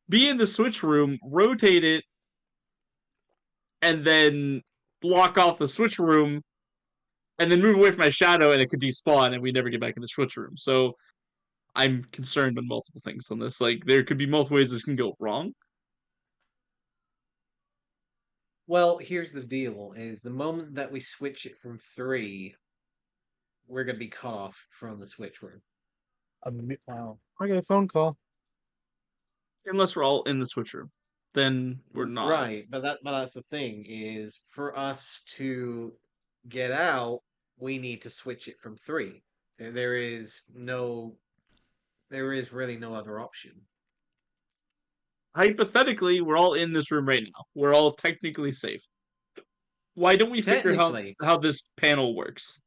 be in the switch room, rotate it, and then block off the switch room, and then move away from my shadow, and it could despawn, and we never get back in the switch room. So I'm concerned on multiple things on this. Like there could be multiple ways this can go wrong. Well, here's the deal: is the moment that we switch it from 3, we're gonna be cut off from the switch room. Wow. Okay, phone call. Unless we're all in the switch room. Then we're not. Right, but that's the thing is for us to get out, we need to switch it from 3. There is really no other option. Hypothetically, we're all in this room right now. We're all technically safe. Why don't we figure Technically, how this panel works?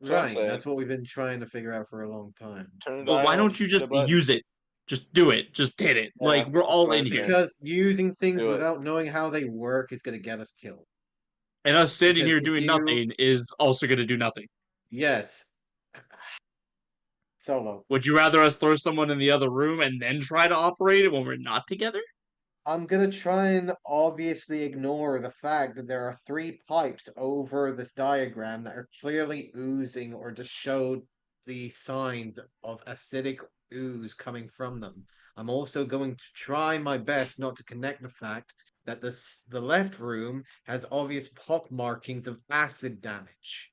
That's what I'm right, saying. that's what we've been trying to figure out for a long time. Turn a Well, why dial, don't you hit just a button. use it? Just do it. Just hit it. Yeah, Like we're that's all what in I'm here. saying. Because using things Do it. without knowing how they work is going to get us killed. And us standing Because here if doing you- nothing is also going to do nothing. Yes. Solo. Would you rather us throw someone in the other room and then try to operate it when we're not together? I'm gonna try and obviously ignore the fact that there are 3 pipes over this diagram that are clearly oozing or just showed the signs of acidic ooze coming from them. I'm also going to try my best not to connect the fact that the left room has obvious pock markings of acid damage.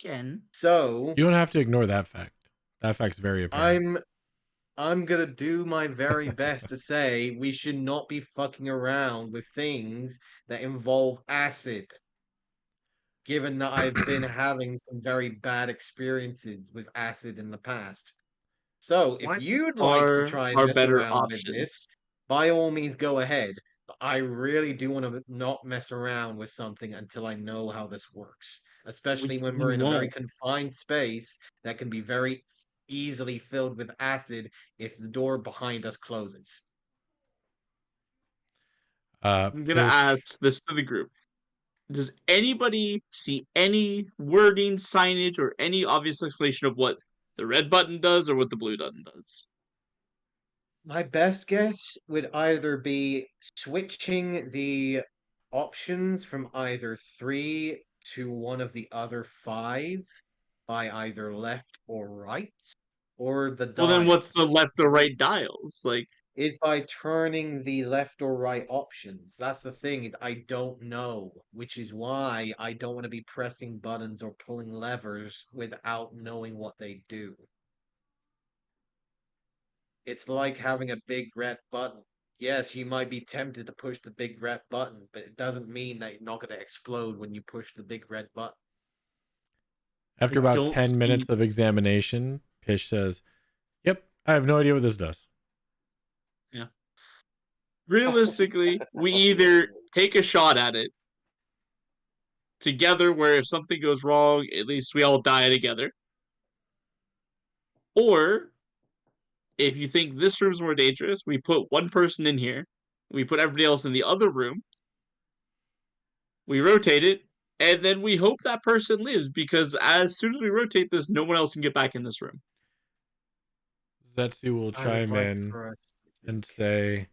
Again. So You don't have to ignore that fact. That fact's very apparent. I'm gonna do my very best to say we should not be fucking around with things that involve acid. Given that I've been having some very bad experiences with acid in the past. So, if What you'd like to are try and our mess better around with this, options? by all means go ahead. But I really do want to not mess around with something until I know how this works. Especially when We we're in a very won't. confined space that can be very easily filled with acid if the door behind us closes. I'm gonna Pish. ask this to the group. Does anybody see any wording, signage, or any obvious explanation of what the red button does or what the blue button does? My best guess would either be switching the options from either 3 to one of the other 5 by either left or right, or the Well, then what's dials. the left or right dials? Like, Is by turning the left or right options. That's the thing, is I don't know, which is why I don't want to be pressing buttons or pulling levers without knowing what they do. It's like having a big red button. Yes, you might be tempted to push the big red button, but it doesn't mean that you're not going to explode when you push the big red button. After I about don't 10 see. minutes of examination, Pish says, "Yep, I have no idea what this does." Yeah. Realistically, we either take a shot at it together, where if something goes wrong, at least we all die together. Or if you think this room's more dangerous, we put one person in here, we put everybody else in the other room, we rotate it, and then we hope that person lives because as soon as we rotate this, no one else can get back in this room. Zetsu will I would chime like in for us to and think. say,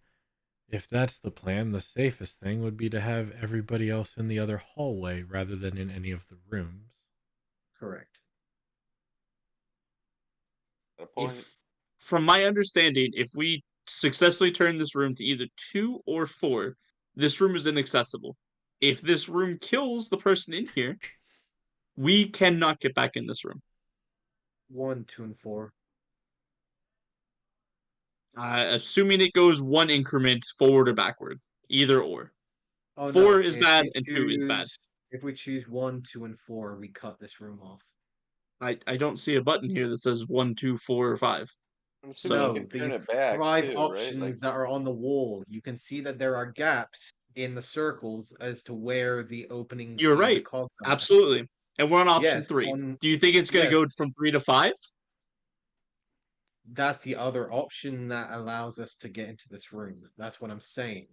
if that's the plan, the safest thing would be to have everybody else in the other hallway rather than in any of the rooms. Correct. A point. If, from my understanding, if we successfully turn this room to either 2 or 4, this room is inaccessible. If this room kills the person in here, we cannot get back in this room. 1, 2, and 4. Assuming it goes one increment forward or backward, either or. Oh 4 no, is bad and 2 is bad. if we choose 1, 2, and 4, we cut this room off. I don't see a button here that says 1, 2, 4, or 5. I'm assuming you So No, can turn the it back 5 too, right? Like, options that are on the wall, you can see that there are gaps in the circles as to where the openings you're in the right. cogs are. Absolutely. And we're on option Yes, 3. on Do you think it's going to yes, go from 3 to 5? that's the other option that allows us to get into this room. That's what I'm saying.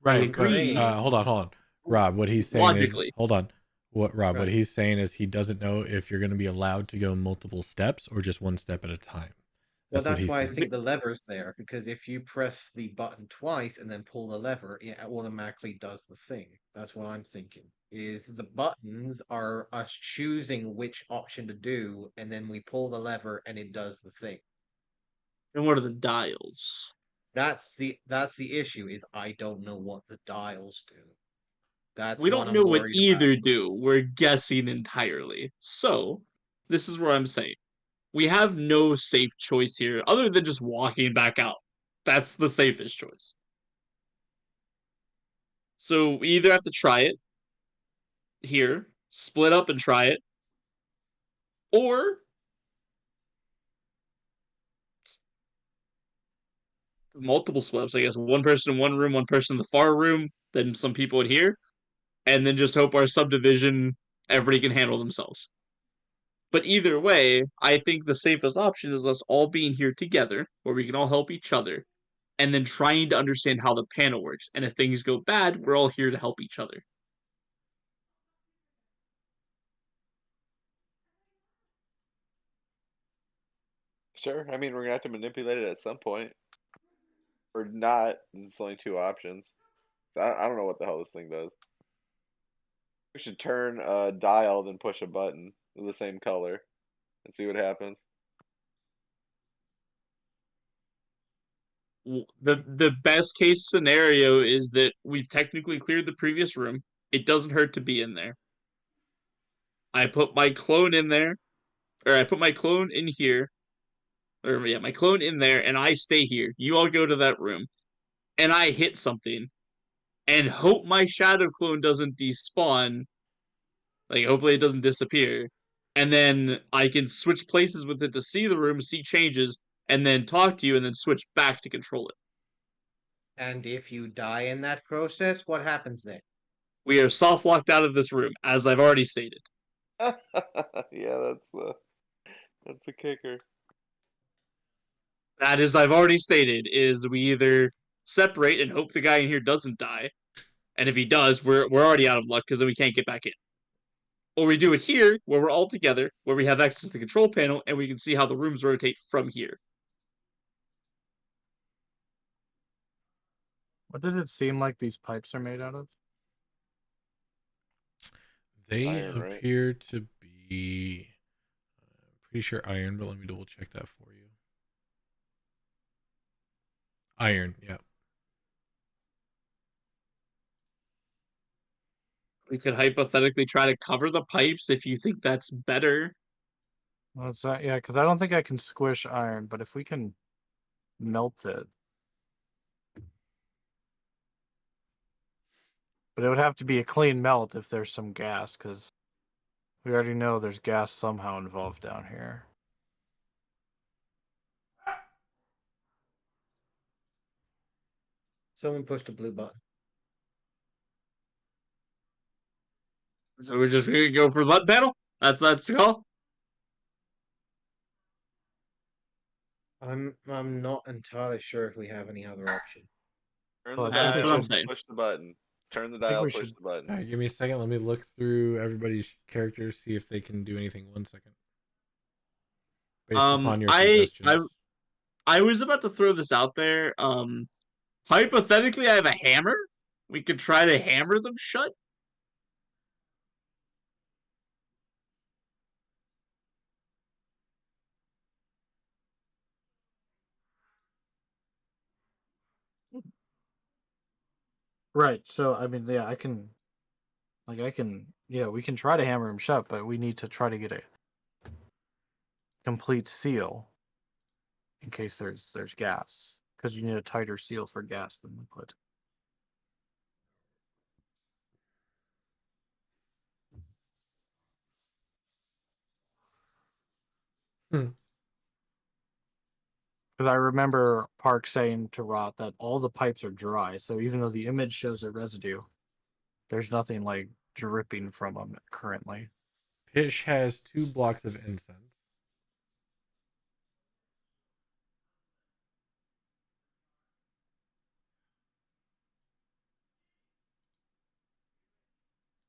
Right, I'm but Agreed. saying hold on, hold on. Rob, what he's saying is, Logically. hold on. What right. he's saying is he doesn't know if you're going to be allowed to go multiple steps or just one step at a time. Well, That's what that's he's why I saying. think the lever's there, because if you press the button twice and then pull the lever, it automatically does the thing. That's what I'm thinking. Is the buttons are us choosing which option to do, and then we pull the lever and it does the thing. And what are the dials? That's the issue, is I don't know what the dials do. That's We what don't I'm know what worried about. either do. We're guessing entirely. So, this is where I'm saying. We have no safe choice here other than just walking back out. That's the safest choice. So, we either have to try it here, split up and try it, or multiple split ups, I guess. One person in one room, one person in the far room, then some people in here, and then just hope our subdivision, everybody can handle themselves. But either way, I think the safest option is us all being here together, where we can all help each other, and then trying to understand how the panel works. And if things go bad, we're all here to help each other. sure. I mean, we're gonna have to manipulate it at some point, or not. There's only two options. So I don't know what the hell this thing does. We should turn a dial, then push a button of the same color, and see what happens. The best case scenario is that we've technically cleared the previous room. It doesn't hurt to be in there. I put my clone in there, or I put my clone in here, or yeah, my clone in there, and I stay here. You all go to that room, and I hit something, and hope my shadow clone doesn't despawn. Like, hopefully it doesn't disappear. And then I can switch places with it to see the room, see changes, and then talk to you, and then switch back to control it. And if you die in that process, what happens then? We are soft locked out of this room, as I've already stated. Yeah, that's the kicker. That is, I've already stated, is we either separate and hope the guy in here doesn't die, and if he does, we're already out of luck because then we can't get back in. Or we do it here, where we're all together, where we have access to the control panel, and we can see how the rooms rotate from here. What does it seem like these pipes are made out of? They Iron, right? appear to be pretty sure iron, but let me double check that for you. Iron, yeah. We could hypothetically try to cover the pipes if you think that's better. Well, it's not, yeah, because I don't think I can squish iron, but if we can melt it. But it would have to be a clean melt if there's some gas, because we already know there's gas somehow involved down here. Someone pushed a blue button. So we're just gonna go for the button panel? That's the call? I'm not entirely sure if we have any other option. Turn Well, the I think we That's what I'm dial, should- saying. push the button. Turn the I think dial, we push should- the button. All right, give me a second. Let me look through everybody's characters, see if they can do anything. 1 second. Based upon your suggestions. I was about to throw this out there. Hypothetically, I have a hammer. We could try to hammer them shut. Right. So I mean, yeah, yeah, we can try to hammer him shut, but we need to try to get a complete seal in case there's gas, because you need a tighter seal for gas than liquid. Hmm. Because I remember Park saying to Rot that all the pipes are dry, so even though the image shows a residue, there's nothing like dripping from them currently. Pish has 2 blocks of incense.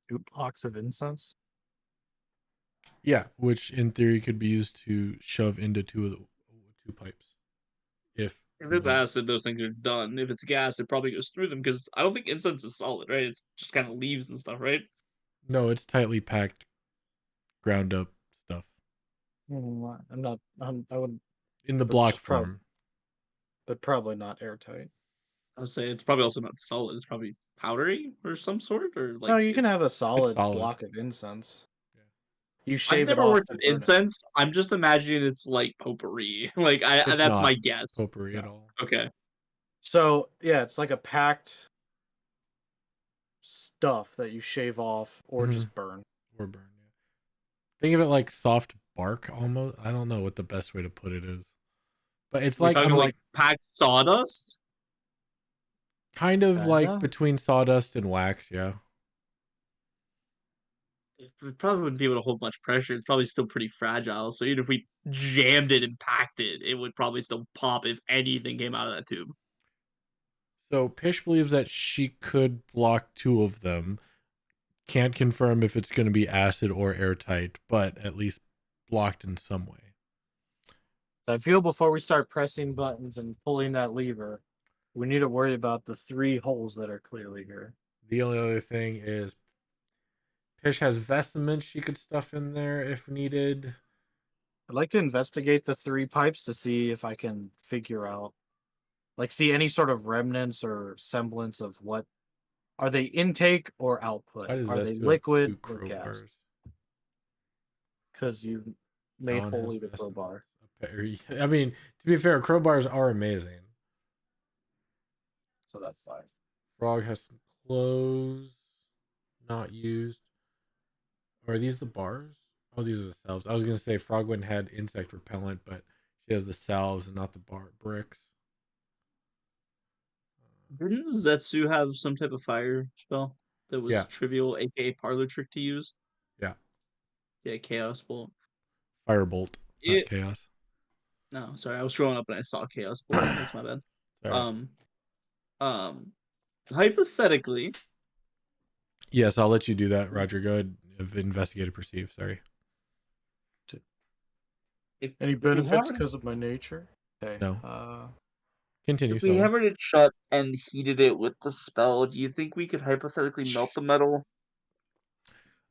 Two blocks of incense? Yeah, which in theory could be used to shove into 2 pipes. If it's acid, those things are done. If it's gas, it probably goes through them because I don't think incense is solid, right? It's just kind of leaves and stuff, right? No, it's tightly packed, ground up stuff I wouldn't, in the But block just prob- form. but probably not airtight. I would say it's probably also not solid. It's probably powdery or some sort, or like. No, you can have a solid solid. block of incense. Yeah. You I've shave it never off worked to with burn it. incense. I'm just imagining it's like potpourri. Like It's that's not my guess. potpourri at all. Okay. So yeah, it's like a packed stuff that you shave off or just burn. Or burn, yeah. Think of it like soft bark almost. I don't know what the best way to put it is. But it's We're like talking I'm like packed sawdust. kind of like Kinda? between sawdust and wax, yeah. It probably wouldn't be able to hold much pressure. It's probably still pretty fragile. So even if we jammed it and packed it, it would probably still pop if anything came out of that tube. So Pish believes that she could block 2 of them. Can't confirm if it's going to be acid or airtight, but at least blocked in some way. So I feel before we start pressing buttons and pulling that lever, we need to worry about the 3 holes that are clearly here. The only other thing is Pish has vestments she could stuff in there if needed. I'd like to investigate the 3 pipes to see if I can figure out, like, see any sort of remnants or semblance of what are they, intake or output? Why does Are that they still have liquid 2 or gas? crowbars? because you made John has holy the vested crowbar. I mean, to be fair, crowbars are amazing. So that's fine. Frog has some clothes not used. Or are these the bars? Oh, these are the salves. I was gonna say Frogwin had insect repellent, but she has the salves and not the bar bricks. Didn't Zetsu have some type of fire spell that was Yeah. trivial, aka parlor trick to use? Yeah. Yeah, chaos bolt. Firebolt, not It chaos. no, sorry, I was scrolling up and I saw chaos bolt. That's my bad. Sorry. Um, hypothetically, Yes, I'll let you do that, Roger. Go ahead. Investigate perceive. Sorry. Any if we benefits hammered, because of my nature? Okay. No. Continue. if we Someone. hammered it shut and heated it with the spell, do you think we could hypothetically melt the metal?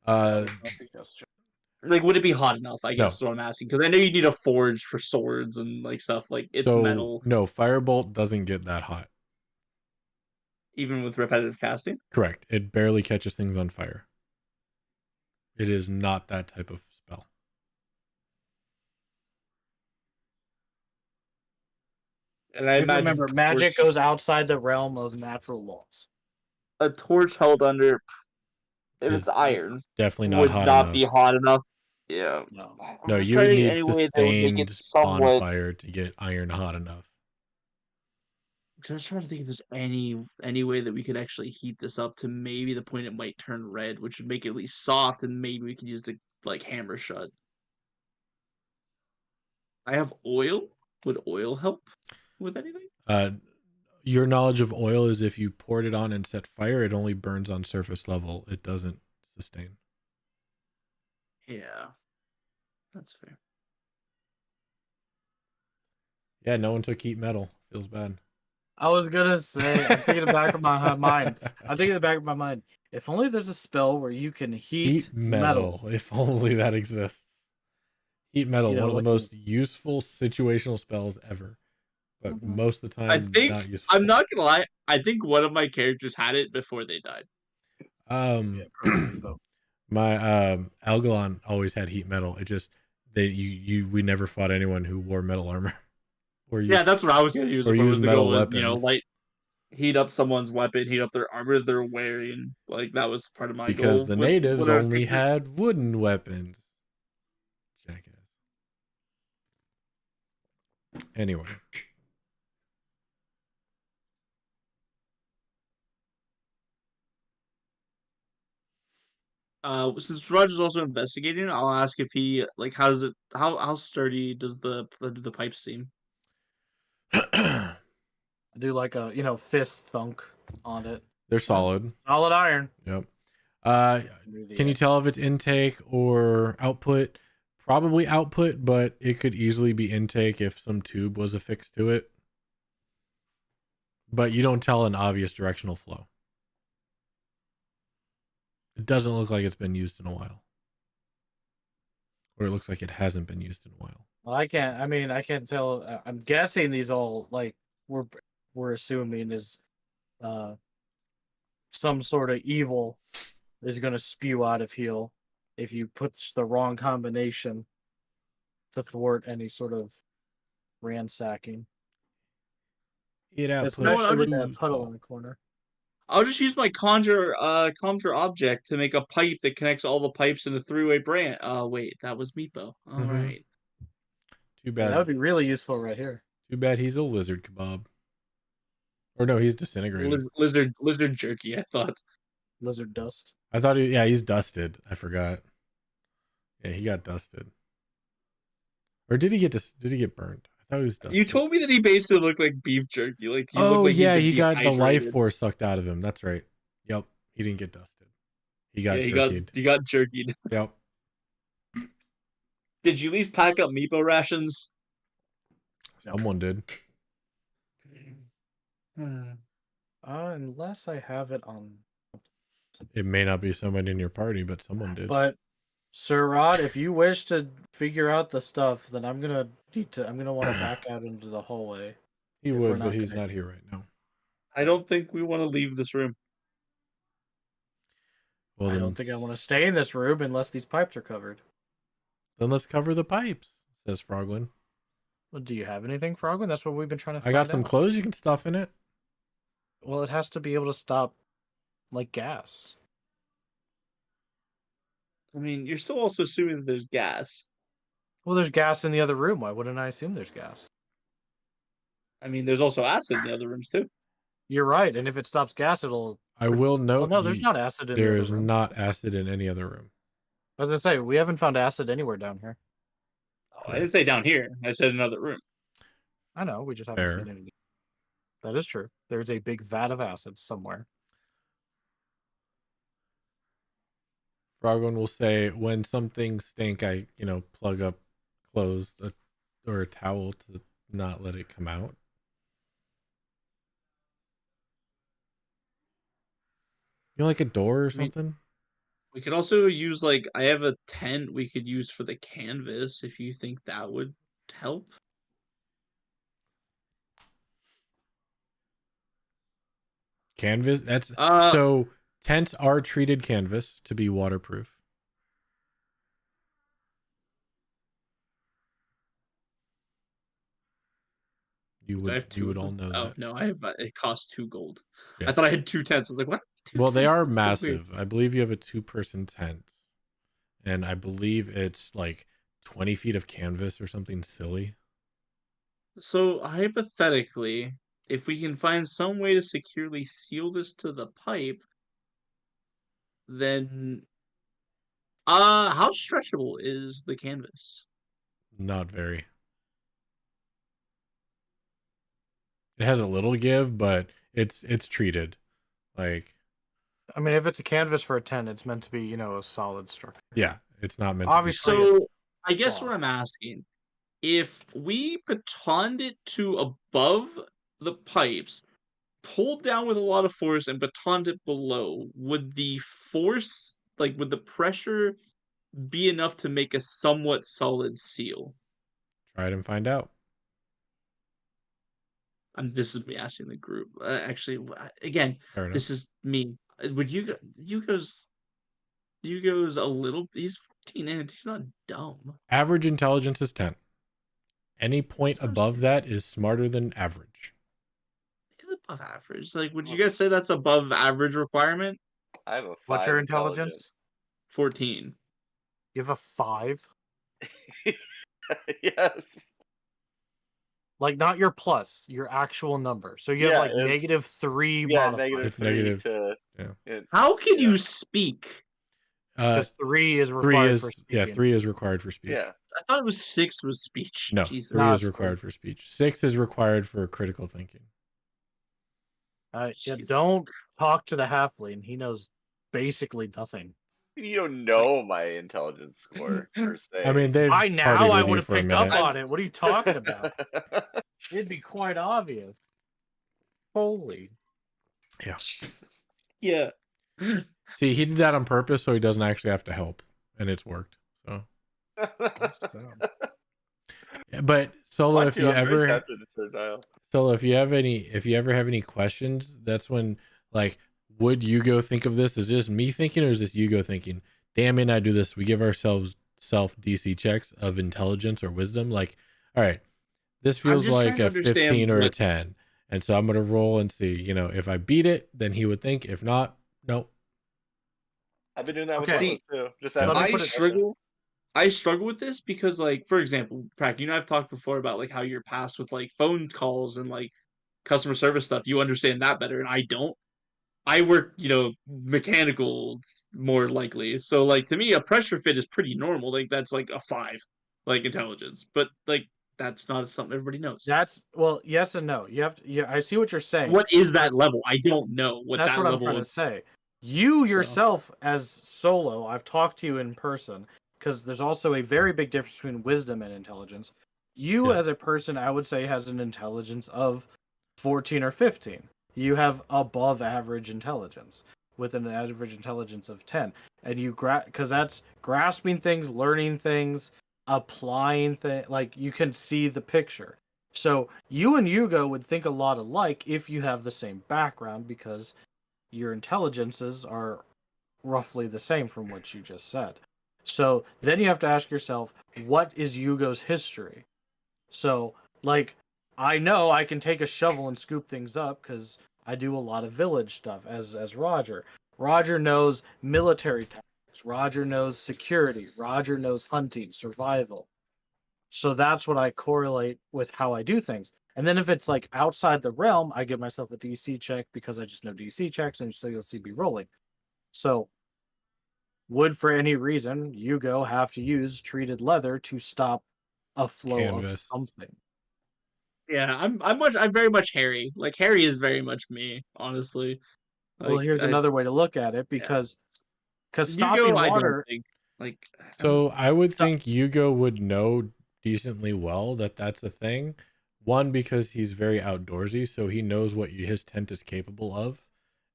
Like, would it be hot enough? I guess is what I'm asking, because I know you need a forge for swords and like stuff. Like it's So metal, no, firebolt doesn't get that hot. even with repetitive casting. Correct. It barely catches things on fire. It is not that type of spell. And I imagine remember, magic goes outside the realm of natural laws. a torch held under, if Is it's iron, definitely not would hot not enough. be hot enough. Yeah. No. No, I'm just you trying would to think need any way that would make it sustained somewhat. bonfire to get iron hot enough. Just trying to think if there's any way that we could actually heat this up to maybe the point it might turn red, which would make it at least soft, and maybe we could use the like hammer shut. I have oil. Would oil help with anything? Your knowledge of oil is if you poured it on and set fire, it only burns on surface level. It doesn't sustain. Yeah, that's fair. Yeah, no one took heat metal. Feels bad. I was gonna say, I'm thinking in the back of my mind. If only there's a spell where you can heat metal. If only that exists. Heat metal, one of the like most useful situational spells ever. But most of the time, I think not useful. I'm not gonna lie. I think one of my characters had it before they died. My Algalon always had heat metal. It just we never fought anyone who wore metal armor. Yeah, that's what I was gonna use. Or If I was use to metal go with, weapons. light, heat up someone's weapon, heat up their armor they're wearing. Like that was part of my Because goal. the with natives whatever only creature. had wooden weapons. Jackass. Anyway. Since Roger's also investigating, I'll ask if he like how sturdy does the pipes seem? I do like a fist thunk on it. They're solid. Solid iron. Yep. Can you tell if it's intake or output? Probably output, but it could easily be intake if some tube was affixed to it. But you don't tell an obvious directional flow. It doesn't look like it's been used in a while. Or it looks like it hasn't been used in a while. Well, I can't tell. I'm guessing these all like we're assuming is some sort of evil is going to spew out of heal if you put the wrong combination to thwart any sort of ransacking. Especially with that puddle in the corner. I'll just use my conjure object to make a pipe that connects all the pipes in a three-way branch. Wait, that was Meepo. All right. Too bad. Yeah, that would be really useful right here. Too bad he's a lizard kebab. Or no, he's disintegrated. Lizard jerky, I thought. Lizard dust. I thought he's dusted. I forgot. Yeah, he got dusted. Or did he get burned? I thought he was dusted. You told me that he basically looked like beef jerky. Like he looked like he got the life force sucked out of him. That's right. Yep. He didn't get dusted. He got jerkied. He got jerkied. Yep. Did you at least pack up Meepo rations? Someone did. Unless I have it on. It may not be somebody in your party, but someone did. But Sir Rod, if you wish to figure out the stuff, then I'm gonna want to back out into the hallway. He would, but he's not here right now. I don't think we want to leave this room. Well, I don't think I want to stay in this room unless these pipes are covered. Then let's cover the pipes, says Frogwin. Well, do you have anything, Frogman? That's what we've been trying to I find got some out. clothes you can stuff in it. Well, it has to be able to stop, like, gas. I mean, you're still also assuming that there's gas. Well, there's gas in the other room. Why wouldn't I assume there's gas? I mean, there's also acid in the other rooms too. You're right, and if it stops gas, it'll... I will Well, note no, there's not acid in the there other is room. not acid in any other room. I was gonna say, we haven't found acid anywhere down here. Oh, I didn't say down here. I said another room. I know, we just haven't Fair. seen any. That is true. There's a big vat of acid somewhere. Frogwin will say, when some things stink, I, plug up clothes or a towel to not let it come out. Like a door or something? We could also use, like, I have a tent we could use for the canvas if you think that would help. Canvas? So tents are treated canvas to be waterproof. You would all know that. No, I have. It costs 2 gold. Yeah. I thought I had 2 tents. I was like, what? Well, they are That's so weird. massive. I believe you have a 2-person tent, and I believe it's like 20 feet of canvas or something silly. So hypothetically, if we can find some way to securely seal this to the pipe, then how stretchable is the canvas? Not very. It has a little give, but it's treated. Like, I mean, if it's a canvas for a tent, it's meant to be, a solid structure. yeah, it's not meant Obviously, to be. So I guess what I'm asking, if we batoned it to above the pipes, pulled down with a lot of force and batoned it below, would the force, would the pressure be enough to make a somewhat solid seal? Try it and find out. This is me asking the group. Actually, again, this is me. Would Yugo's a little? He's 14 and he's not dumb. Average intelligence is 10. Any point above that is smarter than average. He's above average. Would you guys say that's above average requirement? I have a 5 what's your intelligence? 14. You have a 5? Yes. Like, not your plus, your actual number. So you have, -3 Yeah, modifier. -3 to... Yeah. How can you speak? Because 3 is required for speaking. Yeah, 3 is required for speech. Yeah. I thought it was 6 was speech. No, Jesus. 3 is required for speech. 6 is required for critical thinking. Don't talk to the halfling. He knows basically nothing. You don't know my intelligence score, per se. I mean, they've By now, partied I with would you have for a picked up minute. on it. What are you talking about? It'd be quite obvious. Holy. Yeah. Yeah. See, he did that on purpose so he doesn't actually have to help, and it's worked. So. Yeah, but Solo, if you ever have any questions, that's when, would Yugo think of this? Is this me thinking, or is this Yugo thinking? Damn it, I do this. We give ourselves self DC checks of intelligence or wisdom. All right, this feels like a 15 or a 10, and so I'm gonna roll and see. If I beat it, then he would think. If not, nope. I've been doing that with Solo too. I struggle with this because, for example, Prac, you and I have talked before about how you're past with phone calls and customer service stuff. You understand that better, and I don't. I work, mechanical more likely. So to me, a pressure fit is pretty normal. That's a 5, intelligence. But that's not something everybody knows. That's yes and no. You have to. Yeah, I see what you're saying. What is that level? I don't know what that's that what level I'm trying is. to say. You yourself, as Solo, I've talked to you in person, because there's also a very big difference between wisdom and intelligence. You, as a person, I would say, has an intelligence of 14 or 15. You have above average intelligence with an average intelligence of 10. And you because that's grasping things, learning things, applying things. You can see the picture. So you and Yugo would think a lot alike if you have the same background, because your intelligences are roughly the same from what you just said. So then you have to ask yourself, what is Yugo's history? So, like, I know I can take a shovel and scoop things up because I do a lot of village stuff as Roger. Roger knows military tactics. Roger knows security. Roger knows hunting, survival. So that's what I correlate with how I do things. And then if it's like outside the realm, I give myself a DC check because I just know DC checks, and so you'll see me rolling. So would for any reason Yugo have to use treated leather to stop a flow of Canvas. something? Yeah, I'm very much Harry. Like Harry is very much me, honestly. Well, Like here's another way to look at it yeah. because Yugo, stopping I don't water. think like I don't So I would think Stop- Yugo would know decently well that that's a thing. One, because he's very outdoorsy, so he knows what his tent is capable of,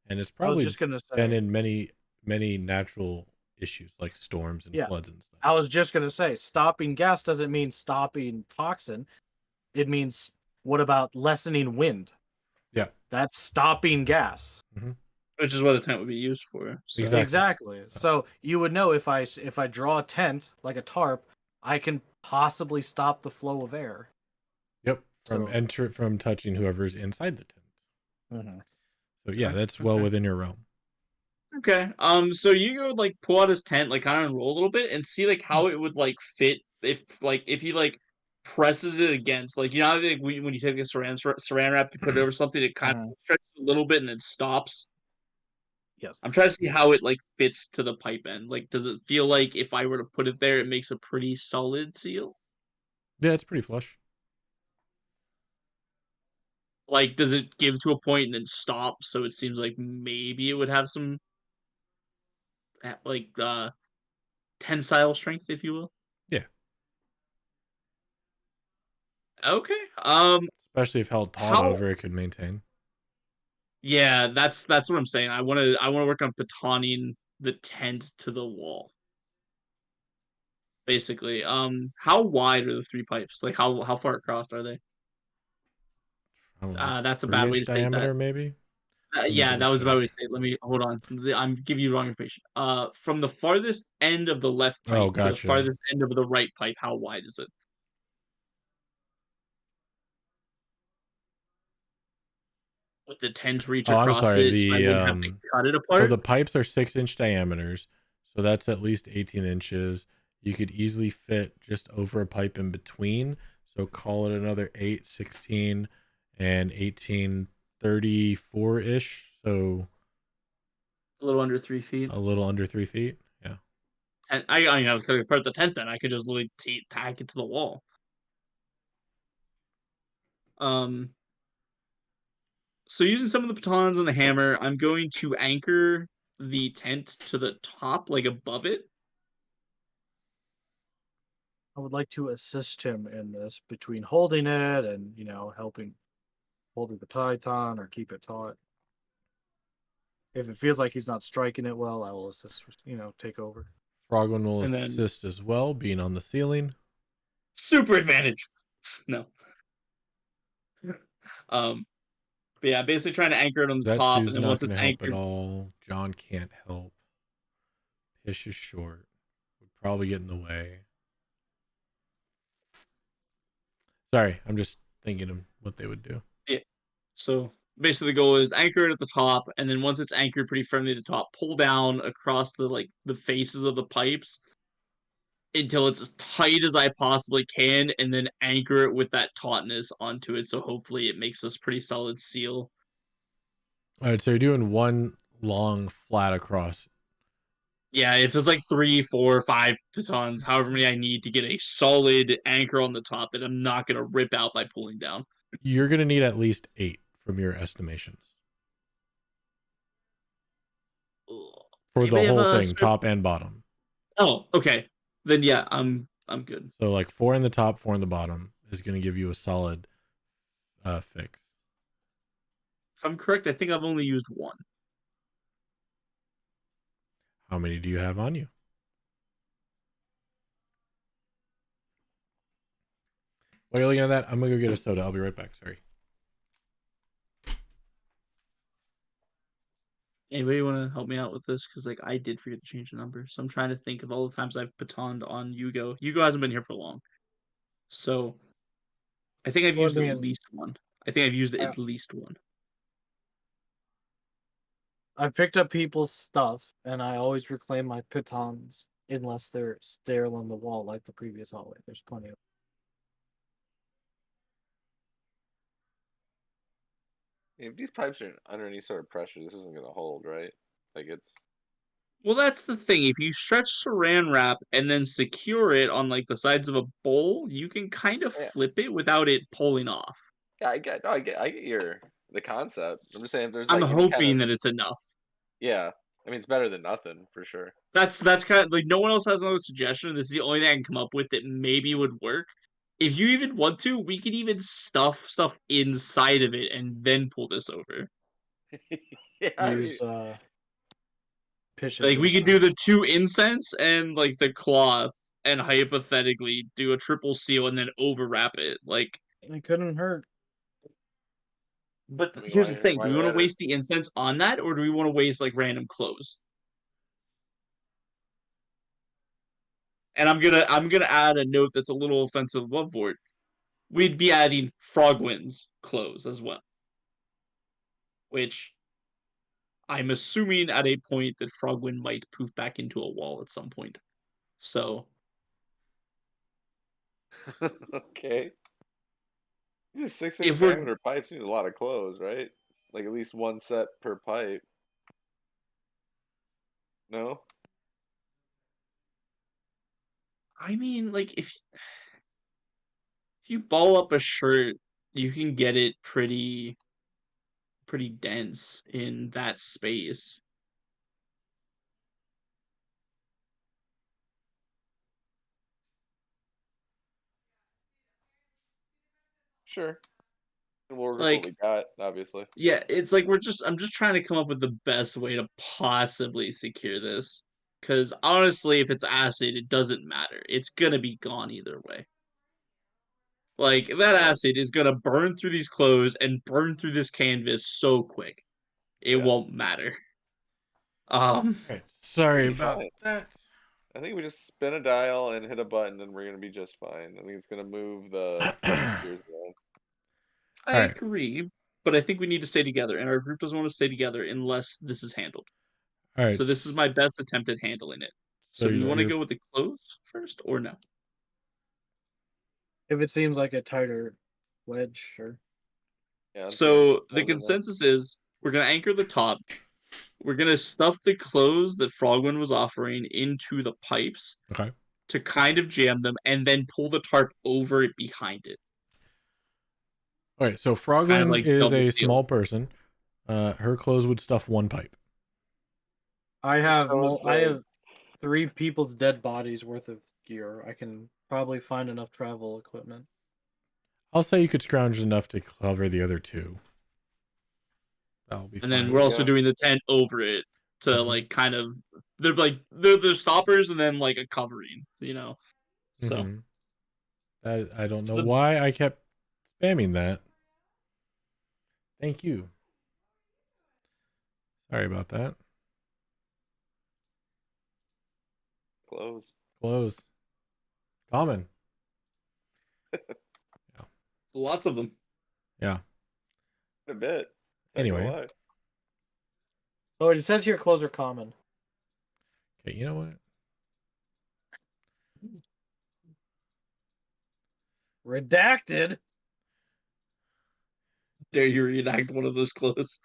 and it's I was probably just gonna been say, in many natural issues like storms and yeah. floods and stuff. I was just gonna say, stopping gas doesn't mean stopping toxin. It means, what about lessening wind? Yeah. That's stopping gas. which is what a tent would be used for. So Exactly. Exactly. So you would know if I draw a tent like a tarp, I can possibly stop the flow of air. Yep. So From touching whoever's inside the tent. mhm. So yeah, Okay, that's well okay. within your realm. Okay. So you go like pull out his tent, like kind of unroll a little bit and see like how it would like fit if he like presses it against like how like when you take a saran wrap, you put it over something, it kind Mhm. of stretches a little bit and then stops. Yes. I'm trying to see how it like fits to the pipe end. Like, does it feel like if I were to put it there, it makes a pretty solid seal? Yeah, it's pretty flush. Like, does it give to a point and then stop? So it seems like maybe it would have some like tensile strength, if you will. Yeah. Okay. Especially if held taut How? over, it could maintain. Yeah, that's what I'm saying. I want to work on batoning the tent to the wall. Basically. How wide are the three pipes? Like how far across are they? I don't know, That's a bad way 3-inch to say that. diameter maybe. Let me Yeah, double that was a bad check. way to say it. Let me hold on. I'm giving you wrong information. From the farthest end of the left Oh, pipe to the gotcha. farthest end of the right pipe, how wide is it? Would the tent reach Oh, I'm across sorry. it so I wouldn't have to cut it So apart? the pipes are 6-inch diameters, so that's at least 18 inches. You could easily fit just over a pipe in between. So call it another 8, 16, and 18, 34-ish. So A little under 3 feet. a little under 3 feet. Yeah. And I mean, I was gonna put the tent then. I could just literally tack it to the wall. Um, so using some of the batons and the hammer, I'm going to anchor the tent to the top, like above it. I would like to assist him in this between holding it and helping holding the python or keep it taut. If it feels like he's not striking it well, I will assist. Take over. Frogman will And then assist as well, being on the ceiling. super advantage. No. Um, but yeah, basically trying to anchor it on the That top, and shoe's then not once going it's to help at anchored, all. John can't help. Pish is short. Would probably get in the way. Sorry, I'm just thinking of what they would do. yeah. So basically, the goal is anchor it at the top, and then once it's anchored pretty firmly at the top, pull down across the faces of the pipes until it's as tight as I possibly can, and then anchor it with that tautness onto it. So hopefully, it makes this pretty solid seal. All right, so you're doing one long flat across. Yeah, if it's like 3, 4, 5 pitons, however many I need to get a solid anchor on the top that I'm not gonna rip out by pulling down. You're going to need at least 8 from your estimations for the Anybody have whole a thing, top and bottom. Oh, okay. Then yeah, I'm good. So like 4 in the top, 4 in the bottom is going to give you a solid fix. If I'm correct, I think I've only used one. How many do you have on you? While you're looking at that, I'm going to go get a soda. I'll be right back. Sorry. Anybody want to help me out with this? Because like I did forget to change the number, so I'm trying to think of all the times I've batoned on Yugo. Yugo hasn't been here for long, so I think I've Well, I used at mean, least one. I think I've used I, at least one. I picked up people's stuff, and I always reclaim my pitons unless they're still on the wall like the previous hallway. There's plenty of. If these pipes are under any sort of pressure, this isn't going to hold, right? Like it's. Well, that's the thing. If you stretch saran wrap and then secure it on like the sides of a bowl, you can kind of Yeah, flip it without it pulling off. yeah, I get the concept. I'm just saying, if there's I'm like any kind hoping of, that it's enough. yeah, I mean, it's better than nothing for sure. That's kind of like no one else has another suggestion. This is the only thing I can come up with that maybe would work. If you even want to, we could even stuff stuff inside of it and then pull this over. Yeah, I mean, Use pitches Like we could inside. do the 2 incense and like the cloth and hypothetically do a triple seal and then overwrap it. Like It couldn't hurt. but I mean, here's the thing, why do we want to let it? waste the incense on that or do we want to waste like random clothes? And I'm gonna add a note that's a little offensive above board. We'd be adding Frogwind's clothes as well. Which I'm assuming at a point that Frogwind might poof back into a wall at some point. So Okay. These are 6-inch if we're diameter pipes. You need a lot of clothes, right? Like at least one set per pipe. No? I mean like if you ball up a shirt, you can get it pretty dense in that space. Sure. And we'll work with what Like we got, obviously. yeah, it's like I'm just trying to come up with the best way to possibly secure this. Cause honestly, if it's acid, it doesn't matter. It's gonna be gone either way. Like that Yeah. acid is gonna burn through these clothes and burn through this canvas so quick. It Yeah. won't matter. Um All right. Sorry We'll be about fine. that. I think we just spin a dial and hit a button and we're gonna be just fine. I think it's gonna move the gears around. I All right. agree, but I think we need to stay together, and our group doesn't want to stay together unless this is handled. All right. So this is my best attempt at handling it. So So do you want to you're go with the clothes first or no? If it seems like a tighter wedge, sure. Yeah, I'm So the closing that. consensus is we're gonna anchor the top. We're gonna stuff the clothes that Frogwind was offering into the pipes okay. to kind of jam them, and then pull the tarp over it behind it. All right. So Kind of Frogwind like is double a seal. small person. Her clothes would stuff one pipe. I have So I insane. have 3 people's dead bodies worth of gear. I can probably find enough travel equipment. I'll say you could scrounge enough to cover the other two. That'll be And fine. then There we're we also go. doing the tent over it to Mhm. like kind of they're stoppers and then like a covering, you know. So Mhm. I don't know So- why I kept spamming that. Thank you. Sorry about that. Close. Close. Common. lots of them. Yeah. A bit. Not Anyway. gonna lie. Oh, it says here clothes are common. Okay, you know what? Redacted. Dare you reenact one of those clothes?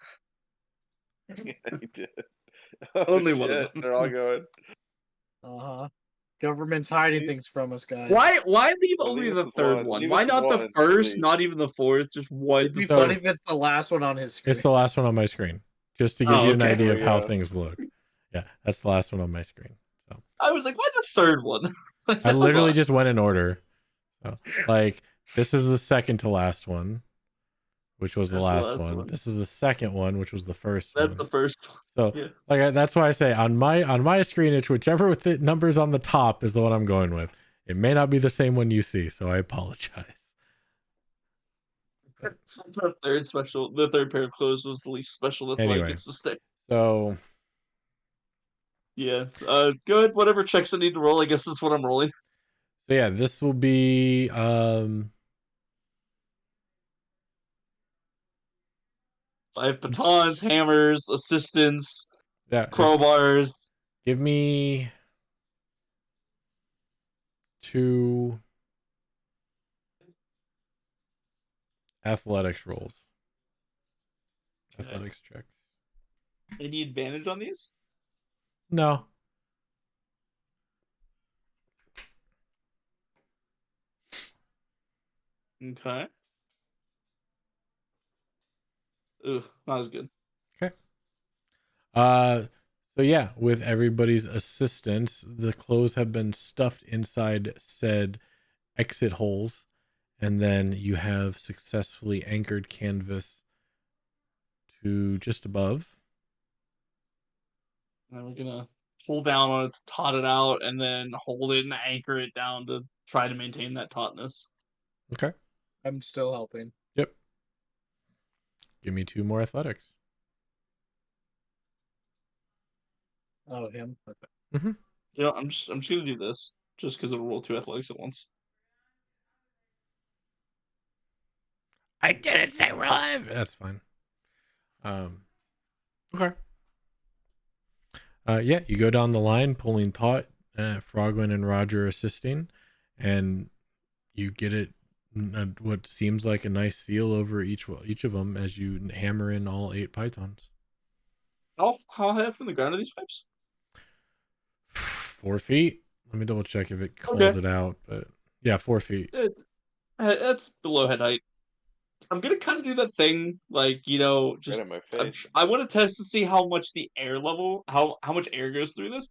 Yeah, you did. Oh Only one of shit! them. They're all going. Uh-huh. Government's hiding Leave- things from us, guys. Why leave Well, only leave us the with third one. one? Leave Why us with not the one, first? please. Not even the fourth? Just one. It'd be So- funny if it's the last one on his screen. It's the last one on my screen. Just to give Oh, you an okay. idea There of we how go. things look. Yeah, that's the last one on my screen. So I was like, why the third one? I literally just went in order. So, like, this is the second to last one, which was the That's last one. one. This is the second one, which was the first That's one. the first So one. Yeah. like that's why I say on my screen, it's whichever with the numbers on the top is the one I'm going with. It may not be the same one you see, so I apologize. The third pair of clothes was the least special. That's why Anyway. it gets to stay. So Yeah. Good. Whatever checks I need to roll, I guess that's what I'm rolling. So yeah, this will be I have batons, hammers, assistants, yeah, crowbars. give me 2 athletics rolls. Okay. Athletics checks. Any advantage on these? No. Okay. Ugh, not as good. Okay. So yeah, with everybody's assistance, the clothes have been stuffed inside said exit holes, and then you have successfully anchored canvas to just above. And we're gonna pull down on it to taut it out, and then hold it and anchor it down to try to maintain that tautness. Okay. I'm still helping. Yep. Give me 2 more athletics. Oh, him. Okay. Mm-hmm. You know, I'm just gonna do this just because it'll roll 2 athletics at once. I didn't say roll it. That's fine. Okay. Yeah, you go down the line pulling taut, Frogwin and Roger assisting, and you get it what seems like a nice seal over each of them as you hammer in all 8 pythons. How high from the ground are these pipes? 4 feet. Let me double check if it calls it out, but yeah, 4 feet. That's below head height. I'm gonna kind of do that thing, like, you know, just Right in my face. I want to test to see how much the air level, how much air goes through this.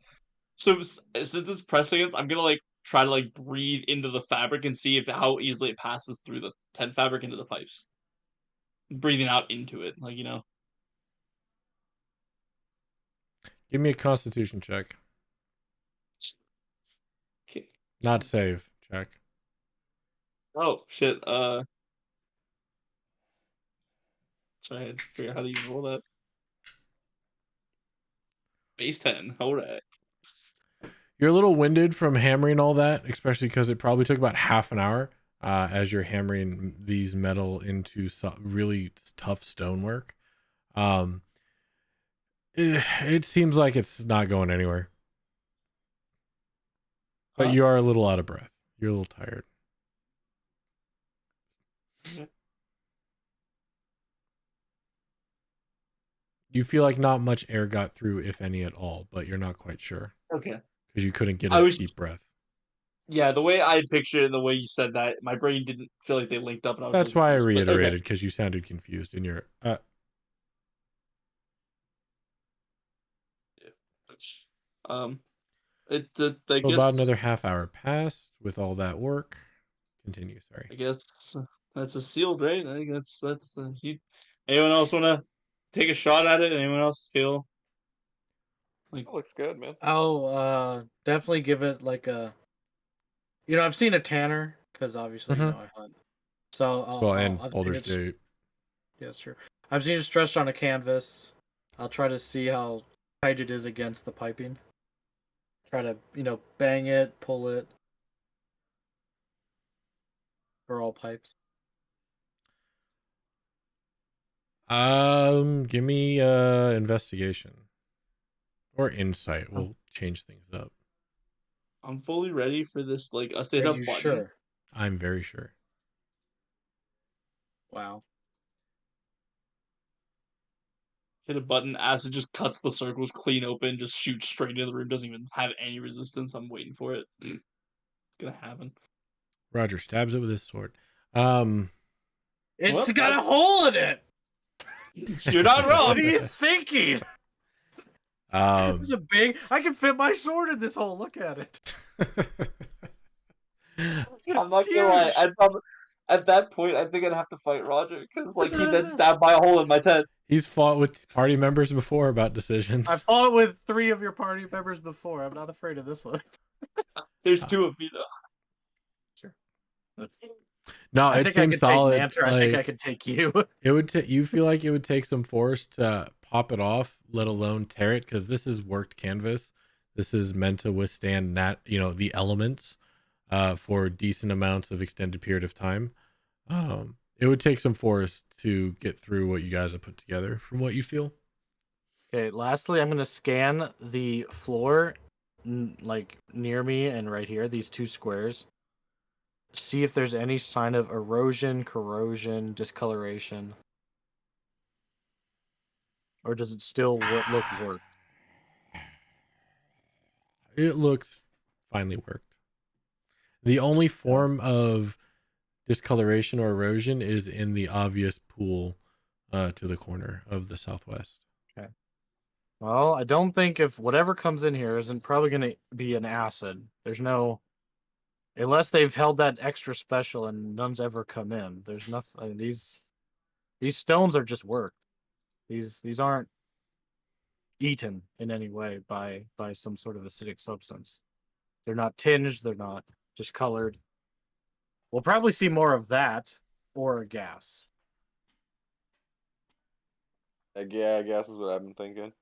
So since it's pressing us, I'm gonna like try to like breathe into the fabric and see if how easily it passes through the tent fabric into the pipes. Breathing out into it, like, you know. Give me a Constitution check. Okay. Not save check. Oh shit. Sorry, I had to figure out how to even roll that. Base 10. All right. You're a little winded from hammering all that, especially because it probably took about half an hour as you're hammering these metal into really tough stonework. It seems like it's not going anywhere. But you are a little out of breath. You're a little tired. Okay. You feel like not much air got through, if any at all, but you're not quite sure. Okay. Because you couldn't get a deep breath. Yeah, the way I pictured it and the way you said that, my brain didn't feel like they linked up, and I was That's really why I confused, but okay. reiterated, because you sounded confused in your I so guess about another half hour passed with all that work. Continue, sorry. I guess that's a sealed, right? I think that's you. Anyone else want to take a shot at it? Anyone else feel like That looks good, man. I'll definitely give it like a. You know, I've seen a tanner because obviously you know I hunt. So And Baldur's Gate. Yeah, that's true. I've seen it stretched on a canvas. I'll try to see how tight it is against the piping. Try to, you know, bang it, pull it. For all pipes. Give me investigation. Or insight. We'll change things up. I'm fully ready for this, like us to hit Are a you button. sure? I'm very sure. Wow. Hit a button, acid just cuts the circles clean open, just shoots straight into the room, doesn't even have any resistance. I'm waiting for it. It's gonna happen. Roger stabs it with his sword. It's got a hole in it. You're not wrong. What are you thinking? It's a big. I can fit my sword in this hole. Look at it. I'm not gonna lie. At that point, I think I'd have to fight Roger because, like, he then stabbed my hole in my tent. He's fought with party members before about decisions. I fought with 3 of your party members before. I'm not afraid of this one. There's 2 of me though. Sure. No, it seems solid. I think I can take you. It would. You feel like it would take some force to pop it off, let alone tear it, because this is worked canvas. This is meant to withstand the elements for decent amounts of extended period of time. It would take some force to get through what you guys have put together, from what you feel. Okay, lastly, I'm going to scan the floor, like near me and right here, these two squares. See if there's any sign of erosion, corrosion, discoloration. Or does it still look worked? It looks finely worked. The only form of discoloration or erosion is in the obvious pool to the corner of the southwest. Okay. Well, I don't think if whatever comes in here isn't probably going to be an acid. There's no... Unless they've held that extra special and none's ever come in. There's nothing... I mean, these stones are just worked. These aren't eaten in any way by some sort of acidic substance. They're not tinged, they're not just colored. We'll probably see more of that or a gas. Yeah, I guess is what I've been thinking.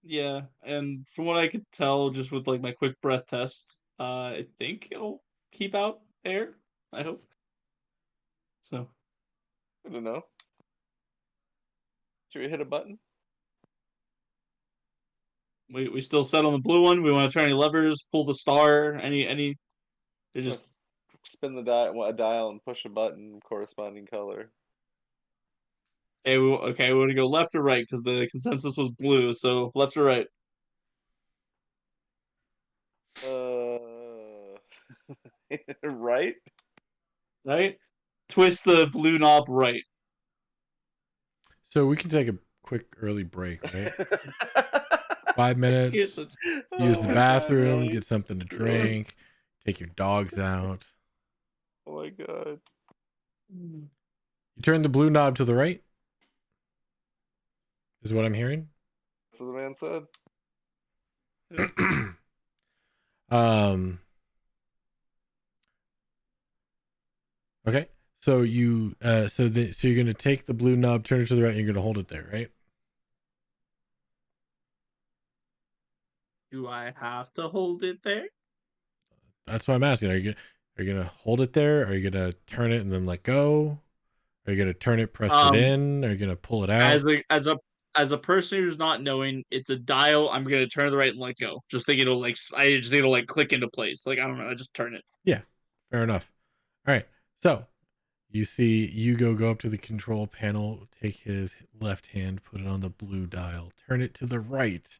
Yeah, and from what I could tell, just with like my quick breath test, I think it'll keep out air. I hope. So I don't know. Should we hit a button? we still set on the blue one. We want to turn any levers, pull the star, any. There's just Let's spin the dial and push a button corresponding color. okay. We want to go left or right because the consensus was blue. So left or right. Right? Right. Twist the blue knob right. So we can take a quick early break, right? 5 minutes. Use the bathroom, God, really? get something to drink, take your dogs out. Oh my god. You turn the blue knob to the right, is what I'm hearing. That's what the man said. Okay. So you so you're gonna take the blue knob, turn it to the right, and you're gonna hold it there, right? Do I have to hold it there? That's what I'm asking. Are you gonna hold it there? Are you gonna turn it and then let go? Are you gonna turn it, press it in? Are you gonna pull it out? As a person who's not knowing, it's a dial. I'm gonna turn to the right and let go. Just think it'll like I just think it'll like click into place. Like I don't know. I just turn it. Yeah, fair enough. All right. So you see Hugo go up to the control panel, take his left hand, put it on the blue dial, turn it to the right.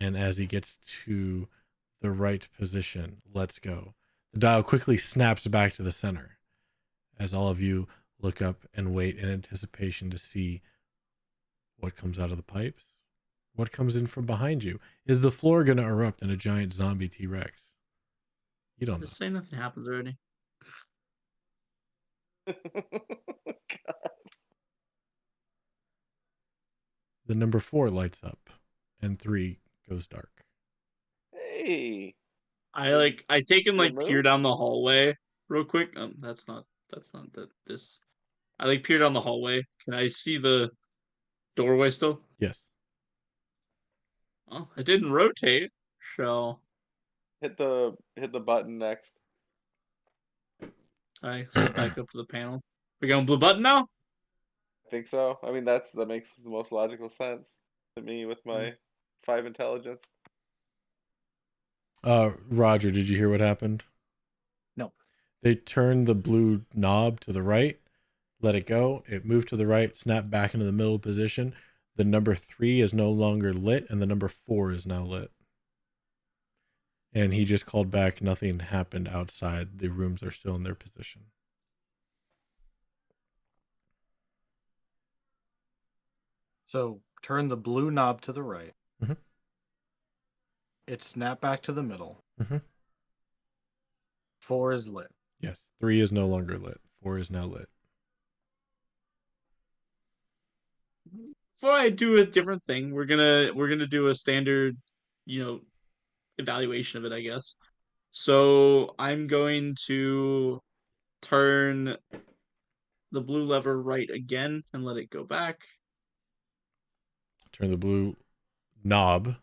And as he gets to the right position, let's go. The dial quickly snaps back to the center as all of you look up and wait in anticipation to see what comes out of the pipes. What comes in from behind you? Is the floor going to erupt in a giant zombie T-Rex? You don't know. Just say nothing happens already. The number 4 lights up and 3 goes dark. Hey. I take and like peer Remote? down the hallway real quick. That's not this. I like peer down the hallway. Can I see the doorway still? Yes. Oh, it didn't rotate. So Hit the button next. I step back up to the panel. We going blue button now? I think so. I mean, that makes the most logical sense to me with my 5 intelligence. Roger, did you hear what happened? No. They turned the blue knob to the right, let it go. It moved to the right, snapped back into the middle position. The number 3 is no longer lit, and the number 4 is now lit. And he just called back. Nothing happened outside. The rooms are still in their position. So turn the blue knob to the right. Mhm. It snapped back to the middle. Mm-hmm. 4 is lit. Yes, 3 is no longer lit. 4 is now lit. Before I do a different thing, we're gonna do a standard, evaluation of it, I guess. So I'm going to turn the blue lever right again and let it go back. turn the blue knob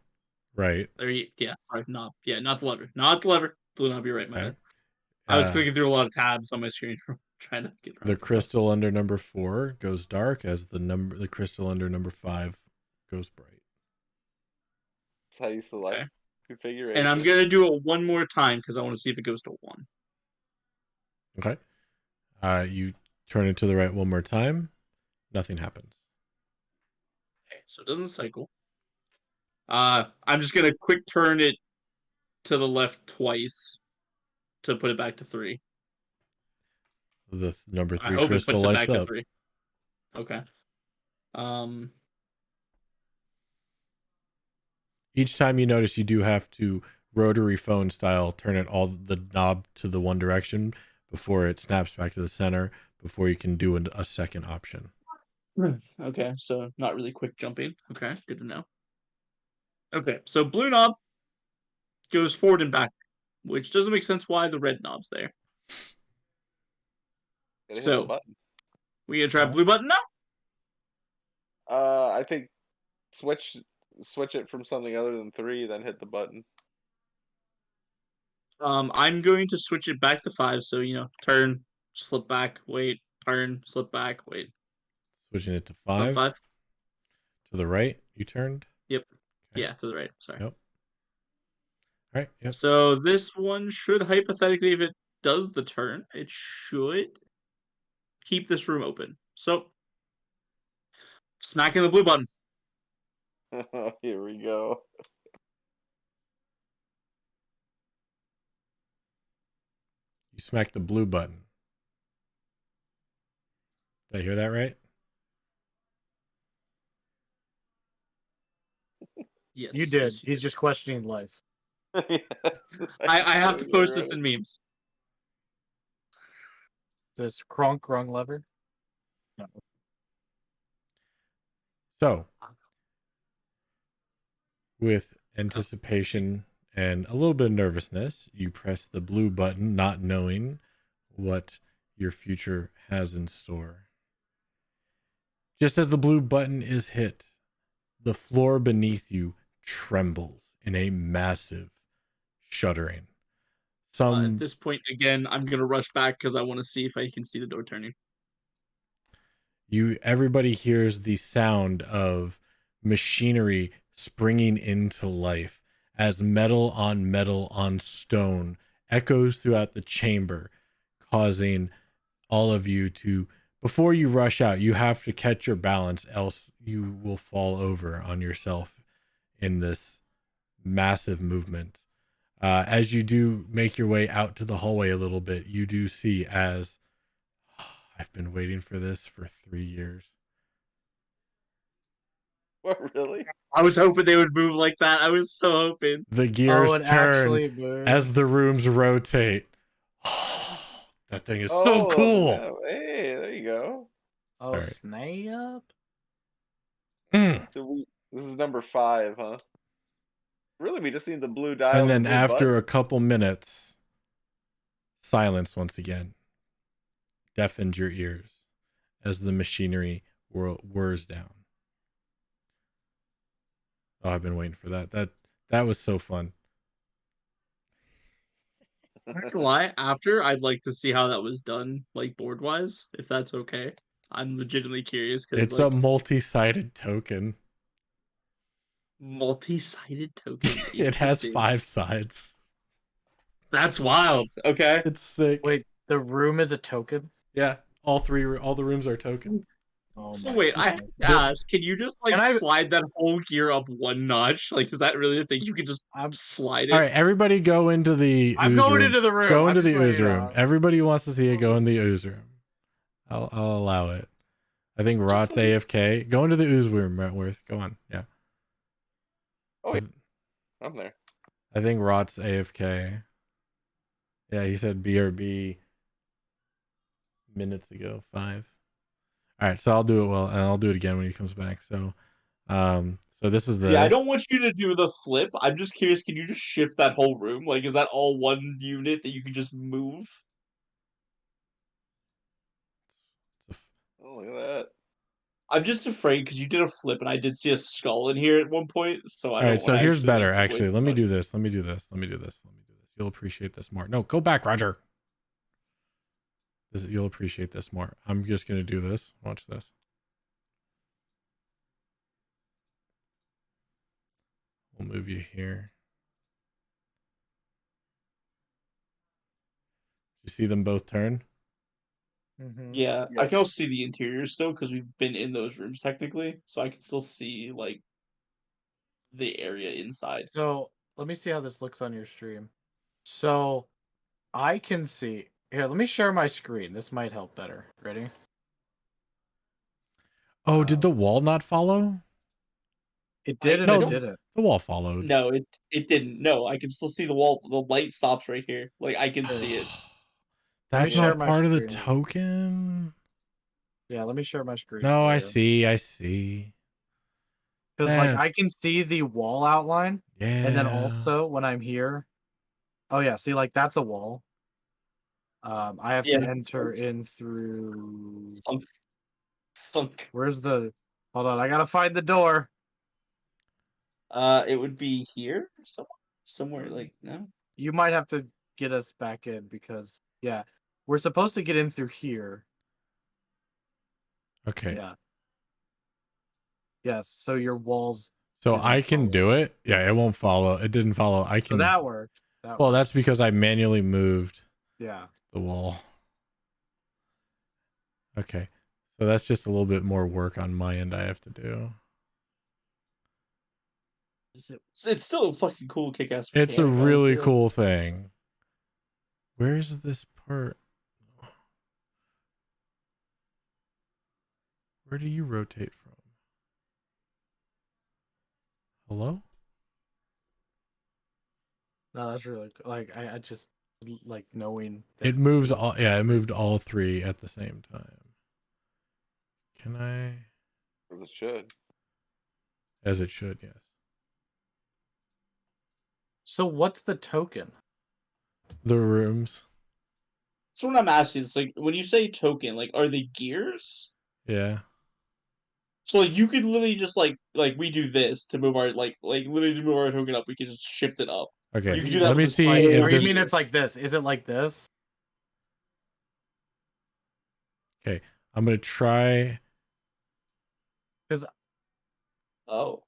right. Yeah, sorry, knob. Yeah, not the lever. Not the lever. Blue knob, you're right, my Okay. bad. I was clicking through a lot of tabs on my screen trying to get the crystal under number 4 goes dark as the crystal under number 5 goes bright. That's how you select configuration. And I'm gonna do it one more time because I want to see if it goes to 1. Okay. You turn it to the right one more time. Nothing happens. Okay, so it doesn't cycle. I'm just gonna quick turn it to the left twice to put it back to 3. The number 3 I hope it crystal puts it lights back to up. 3. Okay. Each time you notice, you do have to rotary phone style turn it all the knob to the one direction before it snaps back to the center before you can do a second option. Okay, so not really quick jumping. Okay, good to know. Okay, so blue knob goes forward and back, which doesn't make sense why the red knob's there. Gotta hit the So button. we gonna try blue button now? I think switch it from something other than 3, then hit the button. I'm going to switch it back to 5. So turn, slip back, wait, turn, slip back, wait. Switching it to Slip 5. 5. To the right, you turned? Yep. Okay. Yeah, to the right. Sorry. Yep. All right. Yep. So this one should hypothetically, if it does the turn, it should keep this room open. So smacking the blue button. Here we go. You smack the blue button. Did I hear that right? Yes. You did. Yes, He's just questioning life. I have to post this in memes. This Kronk wrong lever? No. So, with anticipation and a little bit of nervousness, you press the blue button, not knowing what your future has in store. Just as the blue button is hit, the floor beneath you trembles in a massive shuddering. At this point, again, I'm gonna rush back because I want to see if I can see the door turning. Everybody hears the sound of machinery springing into life as metal on stone echoes throughout the chamber, causing all of you to, before you rush out, you have to catch your balance, else you will fall over on yourself in this massive movement. As you do make your way out to the hallway a little bit, you do see as I've been waiting for this for 3 years. What, really? I was hoping they would move like that. I was so hoping. The gears turn as the rooms rotate. That thing is so cool. Yeah. Hey, there you go. Oh, Right. snap. So this is number 5, huh? Really, we just need the blue dial. And then after a couple minutes, silence once again deafens your ears as the machinery whirs down. Oh, I've been waiting for that. That was so fun. Not gonna lie, after I'd like to see how that was done, like board wise, if that's okay. I'm legitimately curious because It's a multi-sided token. Multi-sided token. It has 5 sides. That's wild. Okay. It's sick. Wait, the room is a token? Yeah, all the rooms are tokens. Oh, So wait, I have to ask, can you just slide that whole gear up one notch? Like, is that really a thing? You could just slide it? All right, everybody go into the I'm ooze going room. into the room. Go I'm into the just ooze letting you room. know. Everybody who wants to see it, go in the ooze room. I'll allow it. I think Rot's AFK. Go into the ooze room, Wentworth. Go on. Yeah. Oh, wait. I'm there. I think Rot's AFK. Yeah, he said BRB minutes ago. 5. All right, so I'll do it and I'll do it again when he comes back. So, so this is the. Yeah, I don't want you to do the flip. I'm just curious. Can you just shift that whole room? Like, is that all one unit that you can just move? Oh, look at that. I'm just afraid because you did a flip, and I did see a skull in here at one point, so I All right, don't so want to here's actually better. like, Actually, waste let me time. do this. Let me do this. Let me do this. Let me do this. You'll appreciate this more. No, go back, Roger. You'll appreciate this more. I'm just gonna do this. Watch this. We'll move you here. You see them both turn? Yeah, I Yes. can also see the interior still because we've been in those rooms technically, so I can still see like the area inside. So let me see how this looks on your stream. So I can see here. Let me share my screen. This might help better. Ready? Oh, did the wall not follow? It did and I it don't. didn't. The wall followed. No, it didn't. No, I can still see the wall. The light stops right here. Like I can see it. Let me That's share not my part of the screen. token. Yeah, let me share my screen. No, for I you. see. I see. Because like I can see the wall outline, Yeah. and then also when I'm here, oh yeah, see like that's a wall. I have Yeah. to enter in through. Thunk. Where's the? Hold on, I gotta find the door. It would be here somewhere like no. You might have to get us back in because yeah, we're supposed to get in through here. Okay. Yeah. Yes. So your walls. So didn't I can follow. do it. Yeah, it won't follow. It didn't follow. I So can. that worked. Well, that's because I manually moved Yeah. the wall. Okay. So that's just a little bit more work on my end I have to do. Is it? It's still a fucking cool kick-ass It's a mechanic, really honestly. cool thing. Where's this part? Where do you rotate from? Hello? No, that's really cool. Like I just like knowing that It moves all. Yeah, it moved all three at the same time. Can I? As it should. As it should, yes. So what's the token? The rooms. So what I'm asking is like when you say token, like are they gears? Yeah. So like you could literally just like we do this to move our like literally to move our token up, we can just shift it up. Okay. You can do that Let me with this see whole if Or you there's. mean it's like this? Is it like this? Okay. I'm gonna try. Oh.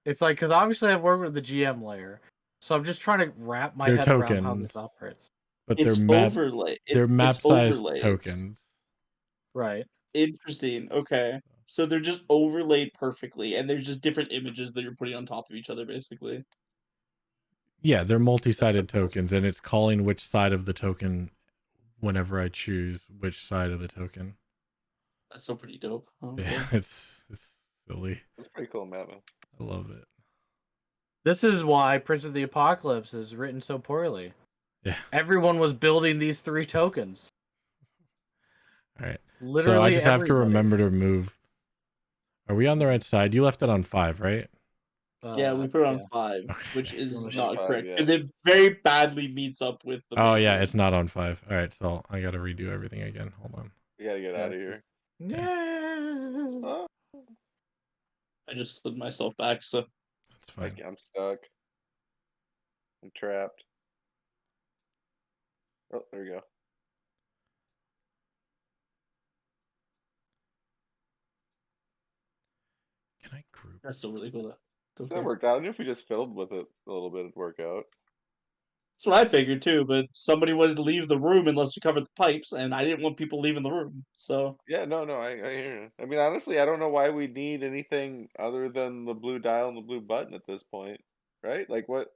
It's like because obviously I've worked with the GM layer, so I'm just trying to wrap my They're head around how tokens. this operates. But It's overlay. they're map It's sized overlays. tokens. Right. Interesting. Okay. So they're just overlaid perfectly, and there's just different images that you're putting on top of each other, basically. Yeah, they're multi-sided That's so cool. tokens, and it's calling which side of the token whenever I choose which side of the token. That's so pretty dope. Okay. Yeah, it's silly. It's pretty cool, man. I love it. This is why Prince of the Apocalypse is written so poorly. Yeah. Everyone was building these 3 tokens. All right. Literally so I just have to everybody. remember to move. Are we on the right side? You left it on 5, right? Yeah, we put it on yeah. 5, Okay. which is Almost not 5, correct yeah. because it very badly meets up with the. Oh main yeah, room. it's not on 5. All right, so I got to redo everything again. Hold on. We gotta get out of here. Yeah. Oh, I just slid myself back, so That's fine. I'm stuck. I'm trapped. Oh, there we go. Can I group? that's still really cool. Though. So Okay. that worked out. I knew if we just filled with it a little bit, it'd work out. That's what I figured too, but somebody wanted to leave the room unless we covered the pipes, and I didn't want people leaving the room. So Yeah, no, I hear you. I mean, honestly, I don't know why we need anything other than the blue dial and the blue button at this point, right? Like, what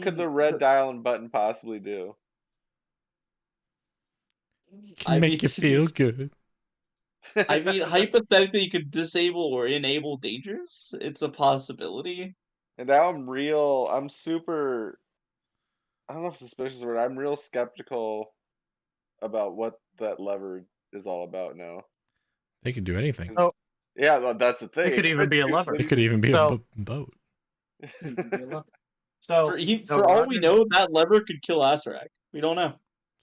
could the red dial and button possibly do? Can make you feel good. I mean, hypothetically, you could disable or enable dangers. It's a possibility. And now I'm super, I don't know if suspicious word. I'm real skeptical about what that lever is all about now. They could do anything. Oh. Yeah, well, that's the thing. It could even be a lever. It could even be a boat. So for all we know, that lever could kill Asarak. We don't know.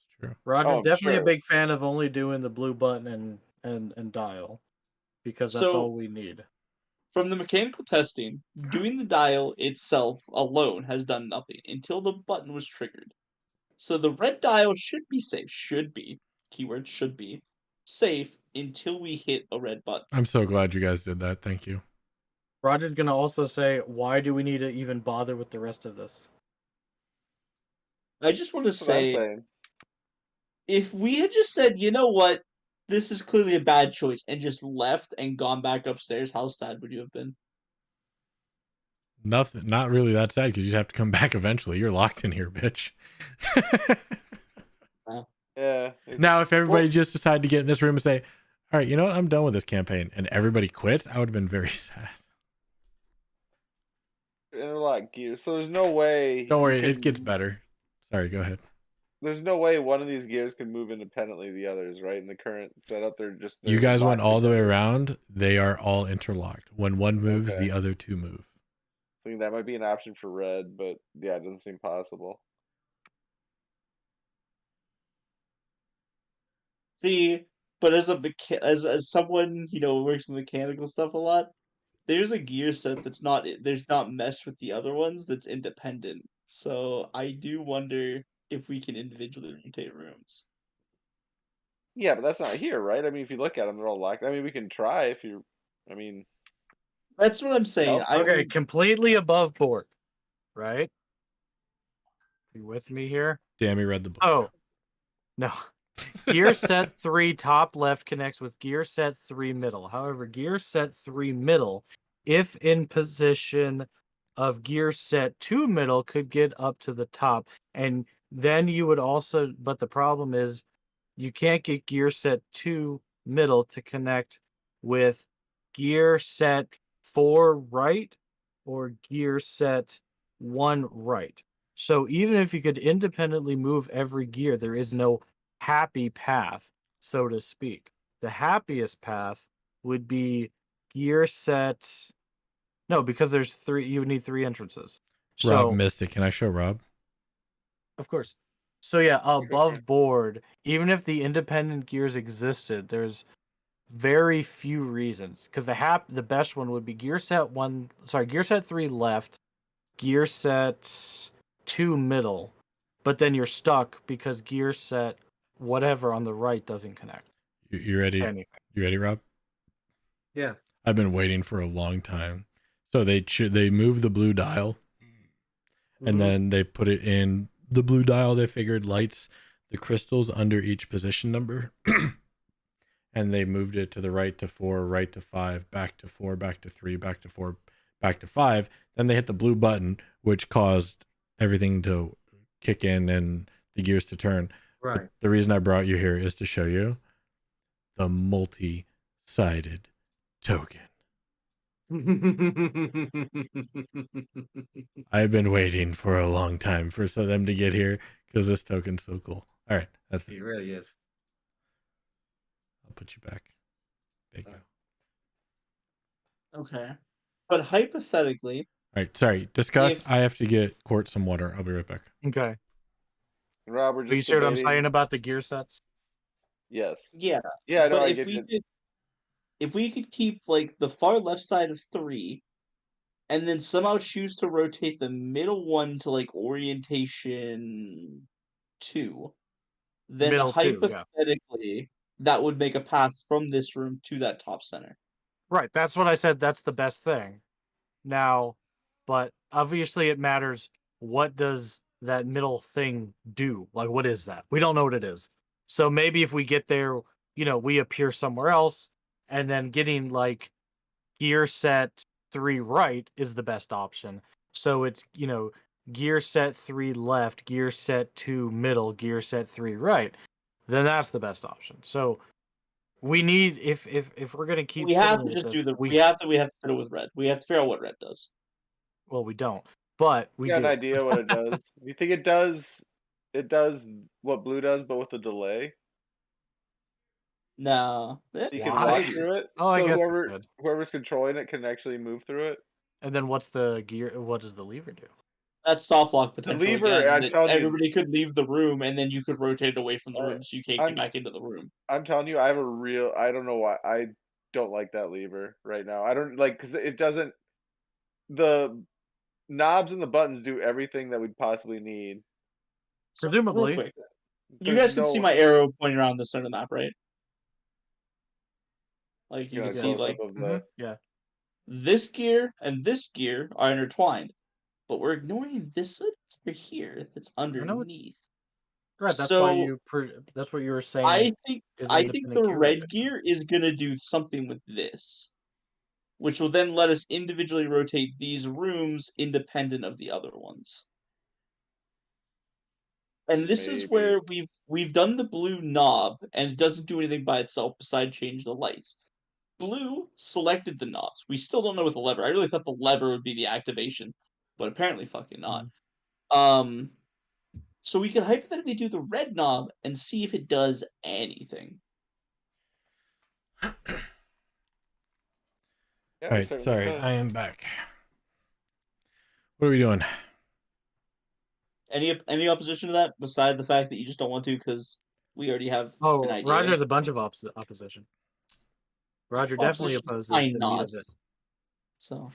It's true. Roger's Oh, I'm definitely sure. a big fan of only doing the blue button and and dial, because that's all we need. From the mechanical testing, doing the dial itself alone has done nothing until the button was triggered. So the red dial should be safe. Should be. Keyword should be. Safe until we hit a red button. I'm so glad you guys did that. Thank you. Roger's gonna also say, why do we need to even bother with the rest of this? I just want to That's what I'm say, saying. if we had just said, you know what, this is clearly a bad choice, and just left and gone back upstairs, how sad would you have been? Nothing, not really that sad because you'd have to come back eventually. You're locked in here, bitch. Yeah. Now, if everybody just decided to get in this room and say, all right, you know what? I'm done with this campaign, and everybody quits, I would have been very sad. Interlock gears. So there's no way. Don't worry, it gets better. Sorry, go ahead. There's no way one of these gears can move independently of the others, right? In the current setup, they're You guys went locked all the way together. around. They are all interlocked. When one moves, Okay. the other two move. I think that might be an option for red, but yeah, it doesn't seem possible. See, but as as someone who works in mechanical stuff a lot, there's a gear set that's not meshed with the other ones that's independent. So I do wonder if we can individually rotate rooms. Yeah, but that's not here, right? I mean, if you look at them, they're all locked. I mean, we can try if you. I mean, That's what I'm saying. Nope. Okay, completely above board, right? You with me here? Dammy read the book. Oh, no. Gear set 3 top left connects with gear set 3 middle. However, gear set 3 middle, if in position of gear set 2 middle, could get up to the top. And then you would also, but the problem is you can't get gear set 2 middle to connect with gear set 4 right or gear set 1 right. So even if you could independently move every gear, there is no happy path, so to speak. The happiest path would be gear set. No, because there's 3. You would need 3 entrances. Rob So, missed it. Can I show Rob? of course. So yeah, above board, even if the independent gears existed, there's very few reasons. Because the best one would be gear set 3 left, gear set 2 middle, but then you're stuck because gear set whatever on the right doesn't connect. You ready? Anything. You ready, Rob? Yeah. I've been waiting for a long time. So they move the blue dial, and then they put it in the blue dial. They figured lights the crystals under each position number, and they moved it to the right to 4, right to 5, back to 4, back to 3, back to 4, back to 5. Then they hit the blue button, which caused everything to kick in and the gears to turn. Right. But the reason I brought you here is to show you the multi-sided token. I've been waiting for a long time for them to get here because this token's so cool. All right, that's It it. really is. I'll put you back. There you go. Okay. But hypothetically, All right, sorry. Discuss. If- I have to get Court some water. I'll be right back. Okay. Rob, we're But you just see what I'm debating- saying about the gear sets? Yes. yeah. Yeah, no, But I if get we it. could keep like the far left side of 3, and then somehow choose to rotate the middle one to like orientation 2, then Middle 2, yeah. hypothetically that would make a path from this room to that top center. Right, that's what I said. That's the best thing. Now, but obviously it matters. What does that middle thing do? Like, what is that? We don't know what it is. So maybe if we get there, we appear somewhere else, and then getting like gear set 3 right is the best option. So it's, gear set 3 left, gear set 2 middle, gear set 3 right. Then that's the best option. So we need if we're gonna keep. We have to fiddling with just this, do the. We have to fiddle with red. We have to figure out what red does. Well, we don't, but we You got do. an idea what it does? Do you think it does? It does what blue does, but with a delay. No. You can Why? walk through it, Oh, I so guess we could. whoever's controlling it can actually move through it. And then what's the gear? What does the lever do? That's soft lock The potential lever, again. I'm That telling you, everybody could leave the room, and then you could rotate away from the uh, room, so you can't get I'm back into the room. I'm telling you, I have a real. I don't know why I don't like that lever right now. I don't like because it doesn't. The knobs and the buttons do everything that we'd possibly need. So, real Presumably. quick, you There's guys can see no my arrow pointing around the center of the map, right? Like, you you know can see, close Yes. up like, of Mm-hmm. the. Yeah. this gear and this gear are intertwined, but we're ignoring this little gear here that's I know what. underneath. Right. That's why So, you. That's what you were saying. Is an I think independent the gear red rotation. gear is gonna do something with this, which will then let us individually rotate these rooms independent of the other ones. And this is Maybe. where we've done the blue knob, and it doesn't do anything by itself besides change the lights. Blue selected the knobs. We still don't know with the lever. I really thought the lever would be the activation, but apparently fucking not. Um, so we could hypothetically do the red knob and see if it does anything. Yeah, All we right, certainly sorry, could. I am back. What are we doing? Any opposition to that beside the fact that you just don't want to because we already have an Oh, idea? Roger has a bunch of opposition. Roger definitely Opposition opposes kind the meat not. of it. So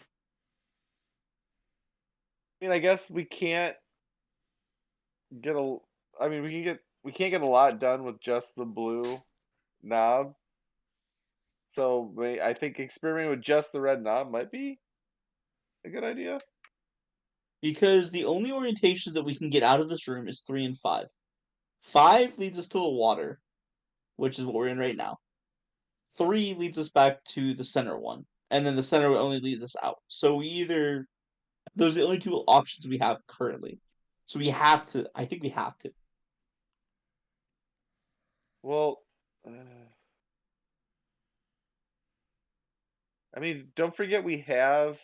I mean, I guess we can't get a. I mean, we can't get a lot done with just the blue knob. So I think experimenting with just the red knob might be a good idea. because the only orientations that we can get out of this room is 3 and 5. 5 leads us to the water, which is what we're in right now. 3 leads us back to the center one, and then the center only leads us out. So we either those are the only two options we have currently. So we have to. I think we have to. Well, I mean, don't forget we have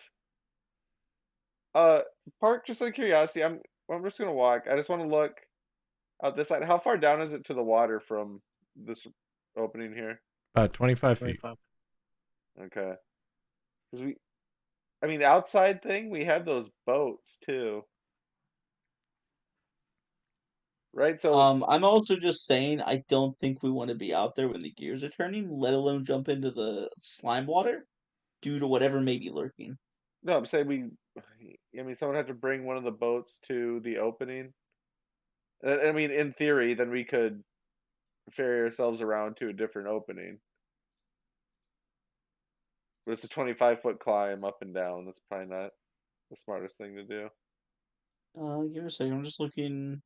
uh park. Just out of curiosity, I'm just gonna walk. I just want to look out this side. How far down is it to the water from this opening here? About 25 feet. 25. Okay, because I mean, outside thing, we have those boats too, right? So I'm also just saying I don't think we want to be out there when the gears are turning, let alone jump into the slime water due to whatever may be lurking. no, I'm saying we. I mean, someone had to bring one of the boats to the opening. I mean, in theory, then we could ferry ourselves around to a different opening. But it's a 25-foot climb up and down. That's probably not the smartest thing to do. Give me a second. I'm just looking.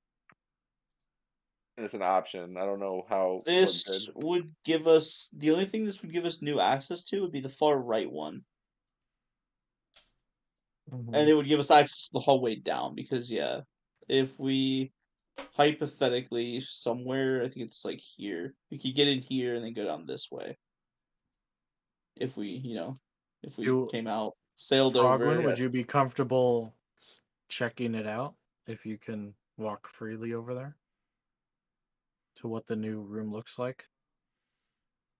And it's an option. I don't know what This good. would give us the only thing this would give us new access to would be the far right one, and it would give us access to the hallway down because yeah, if we hypothetically somewhere, I think it's like here, we could get in here and then go down this way. If we, if we You, came out, sailed Frogwin, over. would Yes. you be comfortable checking it out if you can walk freely over there to what the new room looks like?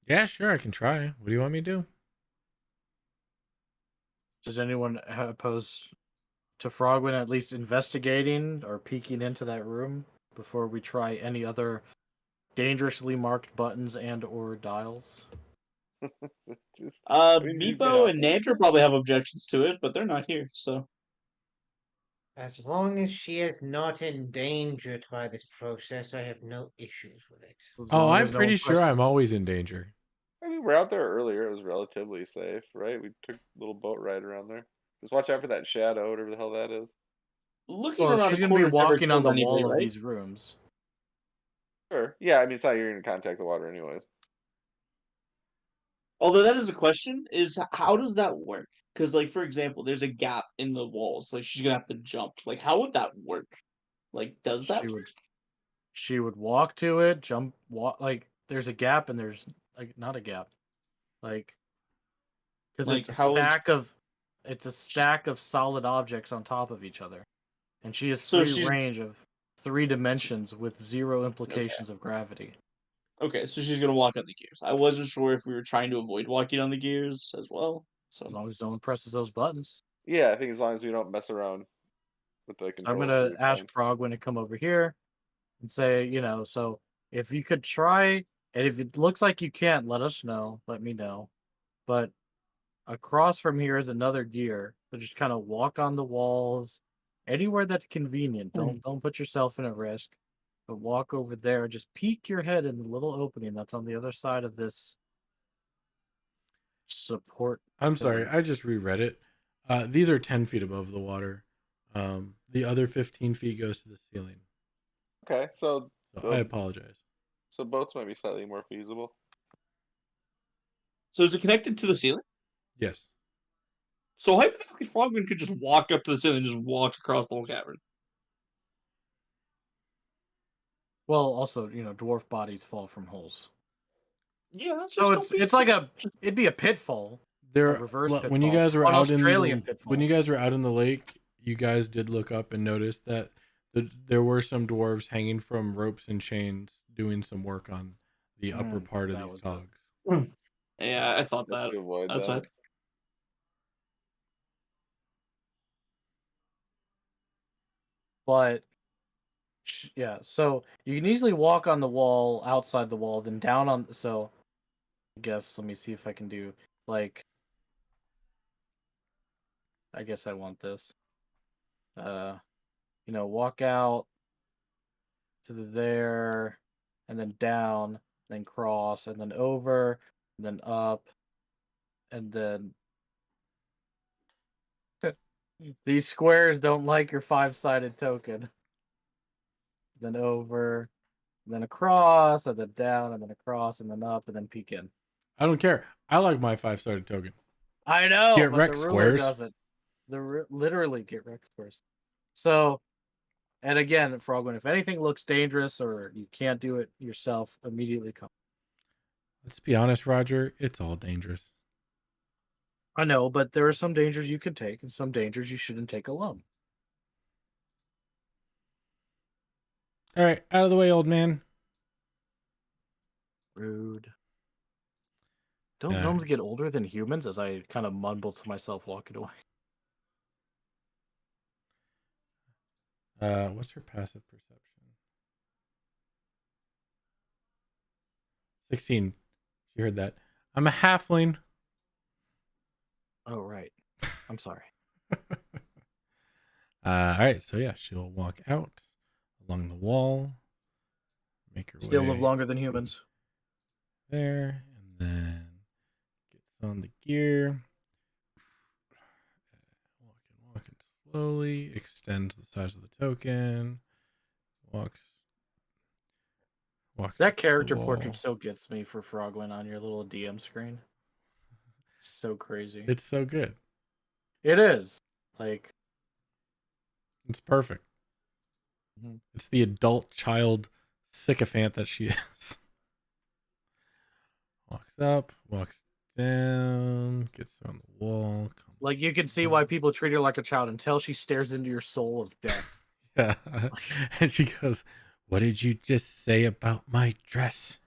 Yeah, sure, I can try. What do you want me to do? Does anyone oppose to Frogwin at least investigating or peeking into that room before we try any other dangerously marked buttons and or dials? I mean, you Meepo and Nantra probably have objections to it, but they're not here, so. As long as she is not endangered by this process, I have no issues with it. As Oh, long I'm as no one pretty sure presses. I'm always in danger. I mean, we're out there earlier. It was relatively safe, right? We took a little boat ride around there. Just watch out for that shadow, whatever the hell that is. Looking Well, around a she's gonna be corner never walking on killed the anybody, wall of right? these rooms. Sure. Yeah, I mean, it's not you're going to contact the water anyways. Although that is a question, is how does that work? Because, like, for example, there's a gap in the walls. Like, she's gonna have to jump. Like, how would that work? Like, does that She work? would she would walk to it, jump, walk, like there's a gap and there's like not a gap, like because Like, how would it's a stack of solid objects on top of each other, and she has so free she's range of 3 dimensions with zero okay? implications of gravity. Okay, so she's gonna walk on the gears. I wasn't sure if we were trying to avoid walking on the gears as well. As So long as no one presses those buttons. Yeah, I think as long as we don't mess around with the So I'm controls. gonna It'll be ask fine. Frogwin to come over here and say, so if you could try, and if it looks like you can't, let us know. Let me know. But across from here is another gear. So just kind of walk on the walls, anywhere that's convenient. Don't put yourself in a risk. But walk over there. Just peek your head in the little opening that's on the other side of this support I'm sorry, pillar. I just reread it. These are 10 feet above the water. The other 15 feet goes to the ceiling. Okay, so So I apologize. so boats might be slightly more feasible. So is it connected to the ceiling? Yes. So hypothetically, Frogman could just walk up to the ceiling and just walk across the whole cavern. Well, also, dwarf bodies fall from holes. Yeah, So just don't be. it's like it'd be a pitfall, a There, reverse when you pitfall, guys were an out in Australian the pitfall. when you guys were out in the lake, you guys did look up and notice that there were some dwarves hanging from ropes and chains doing some work on the upper part of that these was cogs. Yeah, I thought Just that. to avoid That's that. fine. But yeah, so you can easily walk on the wall, outside the wall, then down on. So I guess let me see if I can do like. I guess I want this. Walk out to there, and then down, then cross, and then over, and then up, and then these squares don't like your 5-sided token. Then over, and then across, and then down, and then across, and then up, and then peek in. I don't care. I like my 5-sided token. I know, Get but the Rex ruler squares. doesn't. Literally get Rex squares. So, and again, Frogwin, if anything looks dangerous or you can't do it yourself, immediately come. Let's be honest, Roger. It's all dangerous. I know, but there are some dangers you can take and some dangers you shouldn't take alone. All right, out of the way, old man. Rude. Don't gnomes get older than humans? As I kind of mumble to myself walking away. What's her passive perception? 16. She heard that. I'm a halfling. Oh, right. I'm sorry. All right, so yeah, she'll walk out along the wall, make her Still way live longer than humans. there, and then gets on the gear. Walking slowly, extends the size of the token, walks up That to character the portrait wall. still gets me for Frogwin on your little DM screen. It's so crazy. It's so good. It is. Like, It's perfect. Mhm. It's the adult child sycophant that she is. Walks up, walks down, gets on the wall. Like you can see why people treat her like a child until she stares into your soul of death. Yeah. And she goes, "What did you just say about my dress?"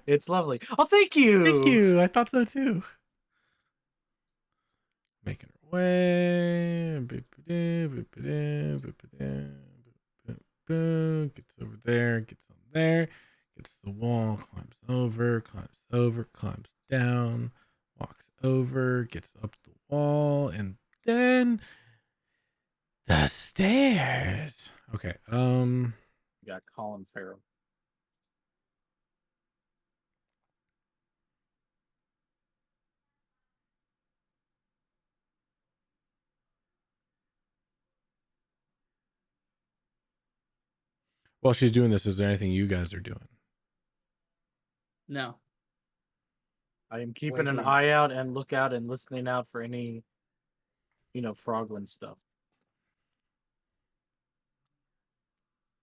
It's lovely. Oh, thank you. Thank you. I thought so too. Making her way. Gets over there. Gets on there. Gets to the wall. Climbs over. Climbs down. Walks over. Gets up the wall. And then the stairs. Okay. You got Colin Farrell. While she's doing this, is there anything you guys are doing? No. I am keeping an Waiting. eye out and lookout and listening out for any, Frogwin stuff.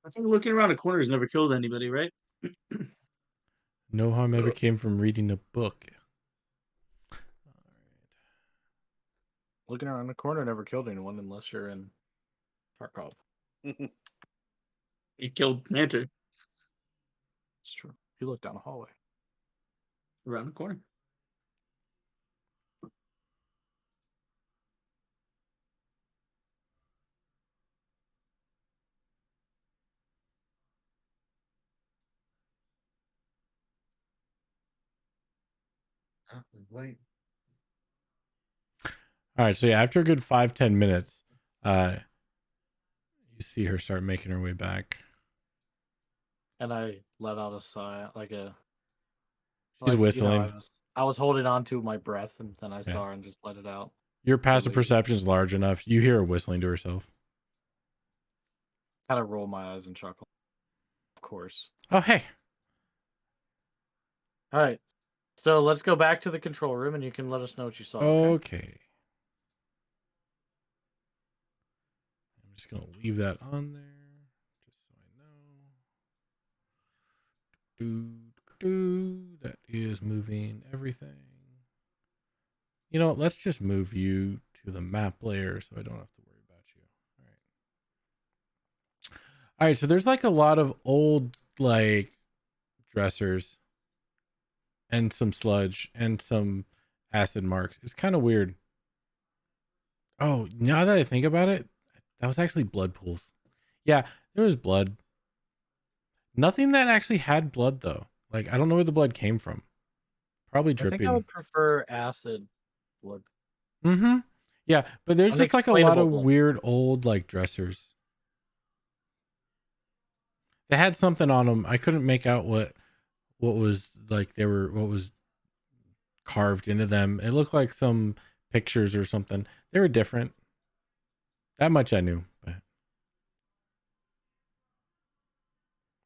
I think looking around a corner has never killed anybody, right? No harm ever came from reading a book. Looking around the corner never killed anyone unless you're in Tarkov. He killed Manter It's true. You look down the hallway. around the corner. Wait. All right, so yeah, after a good 5-10 minutes, you see her start making her way back. And I let out a sigh, like a. She's Like, whistling. I was holding on to my breath, and then I Yeah. saw her and just let it out. Your passive Relieved. perception is large enough. You hear her whistling to herself. Kind of roll my eyes and chuckle. Of course. Oh, hey. All right. So let's go back to the control room, and you can let us know what you saw. Okay. I'm just going to leave that on there, just so I know. That is moving everything. You know, let's just move you to the map layer so I don't have to worry about you. All right, so there's like a lot of old like dressers and some sludge and some acid marks. It's kind of weird. Oh, now that I think about it, that was actually blood pools. Yeah, there was blood. Nothing that actually had blood though. Like I don't know where the blood came from. Probably I think I dripping. would prefer acid blood. Mm-hmm. Yeah, but there's just like a lot Unexplainable of blood. weird old like dressers. They had something on them. I couldn't make out what was like what was carved into them. It looked like some pictures or something. They were different. That much I knew, but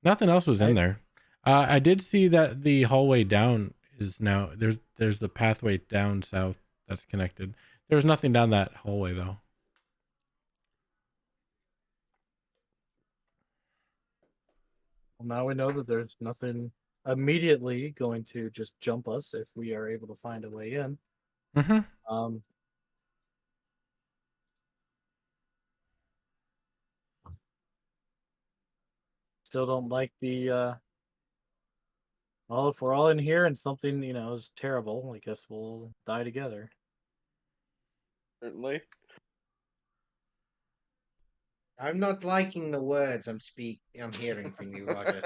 nothing else was in there. I did see that the hallway down is now there's the pathway down south that's connected. There was nothing down that hallway though. Well, now we know that there's nothing immediately going to just jump us if we are able to find a way in. Mm-hmm. Still don't like the well, if we're all in here and something, is terrible, I guess we'll die together. Certainly. I'm not liking the words I'm hearing from you, Roger.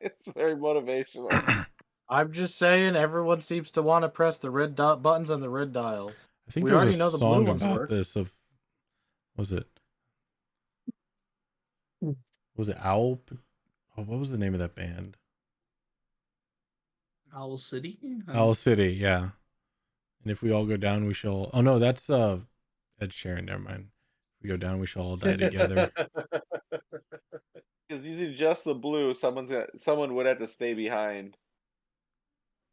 It's very motivational. I'm just saying, everyone seems to want to press the red dot buttons and the red dials. I think We there's a already know the blue song ones about work. this of was it Owl? Oh, what was the name of that band? Owl City. Owl City, yeah. And if we all go down, we shall. Oh no, that's Ed Sheeran. Never mind. If we go down, we shall all die together. Because using just the blue, someone would have to stay behind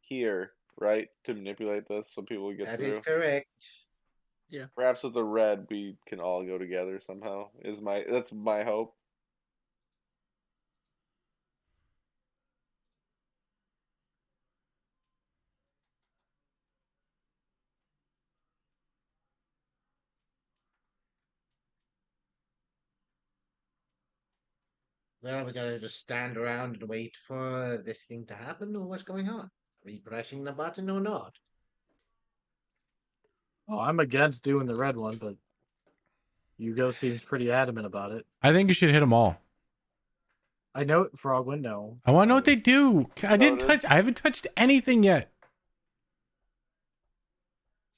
here, right, to manipulate this so people would get That through. is correct. Yeah. Perhaps with the red, we can all go together somehow. That's my hope. Well, we gotta just stand around and wait for this thing to happen, or what's going on? Are we pressing the button or not? Oh, I'm against doing the red one, but Hugo seems pretty adamant about it. I think you should hit them all. I know Frogwind, no. I want to know what they do. I haven't touched anything yet.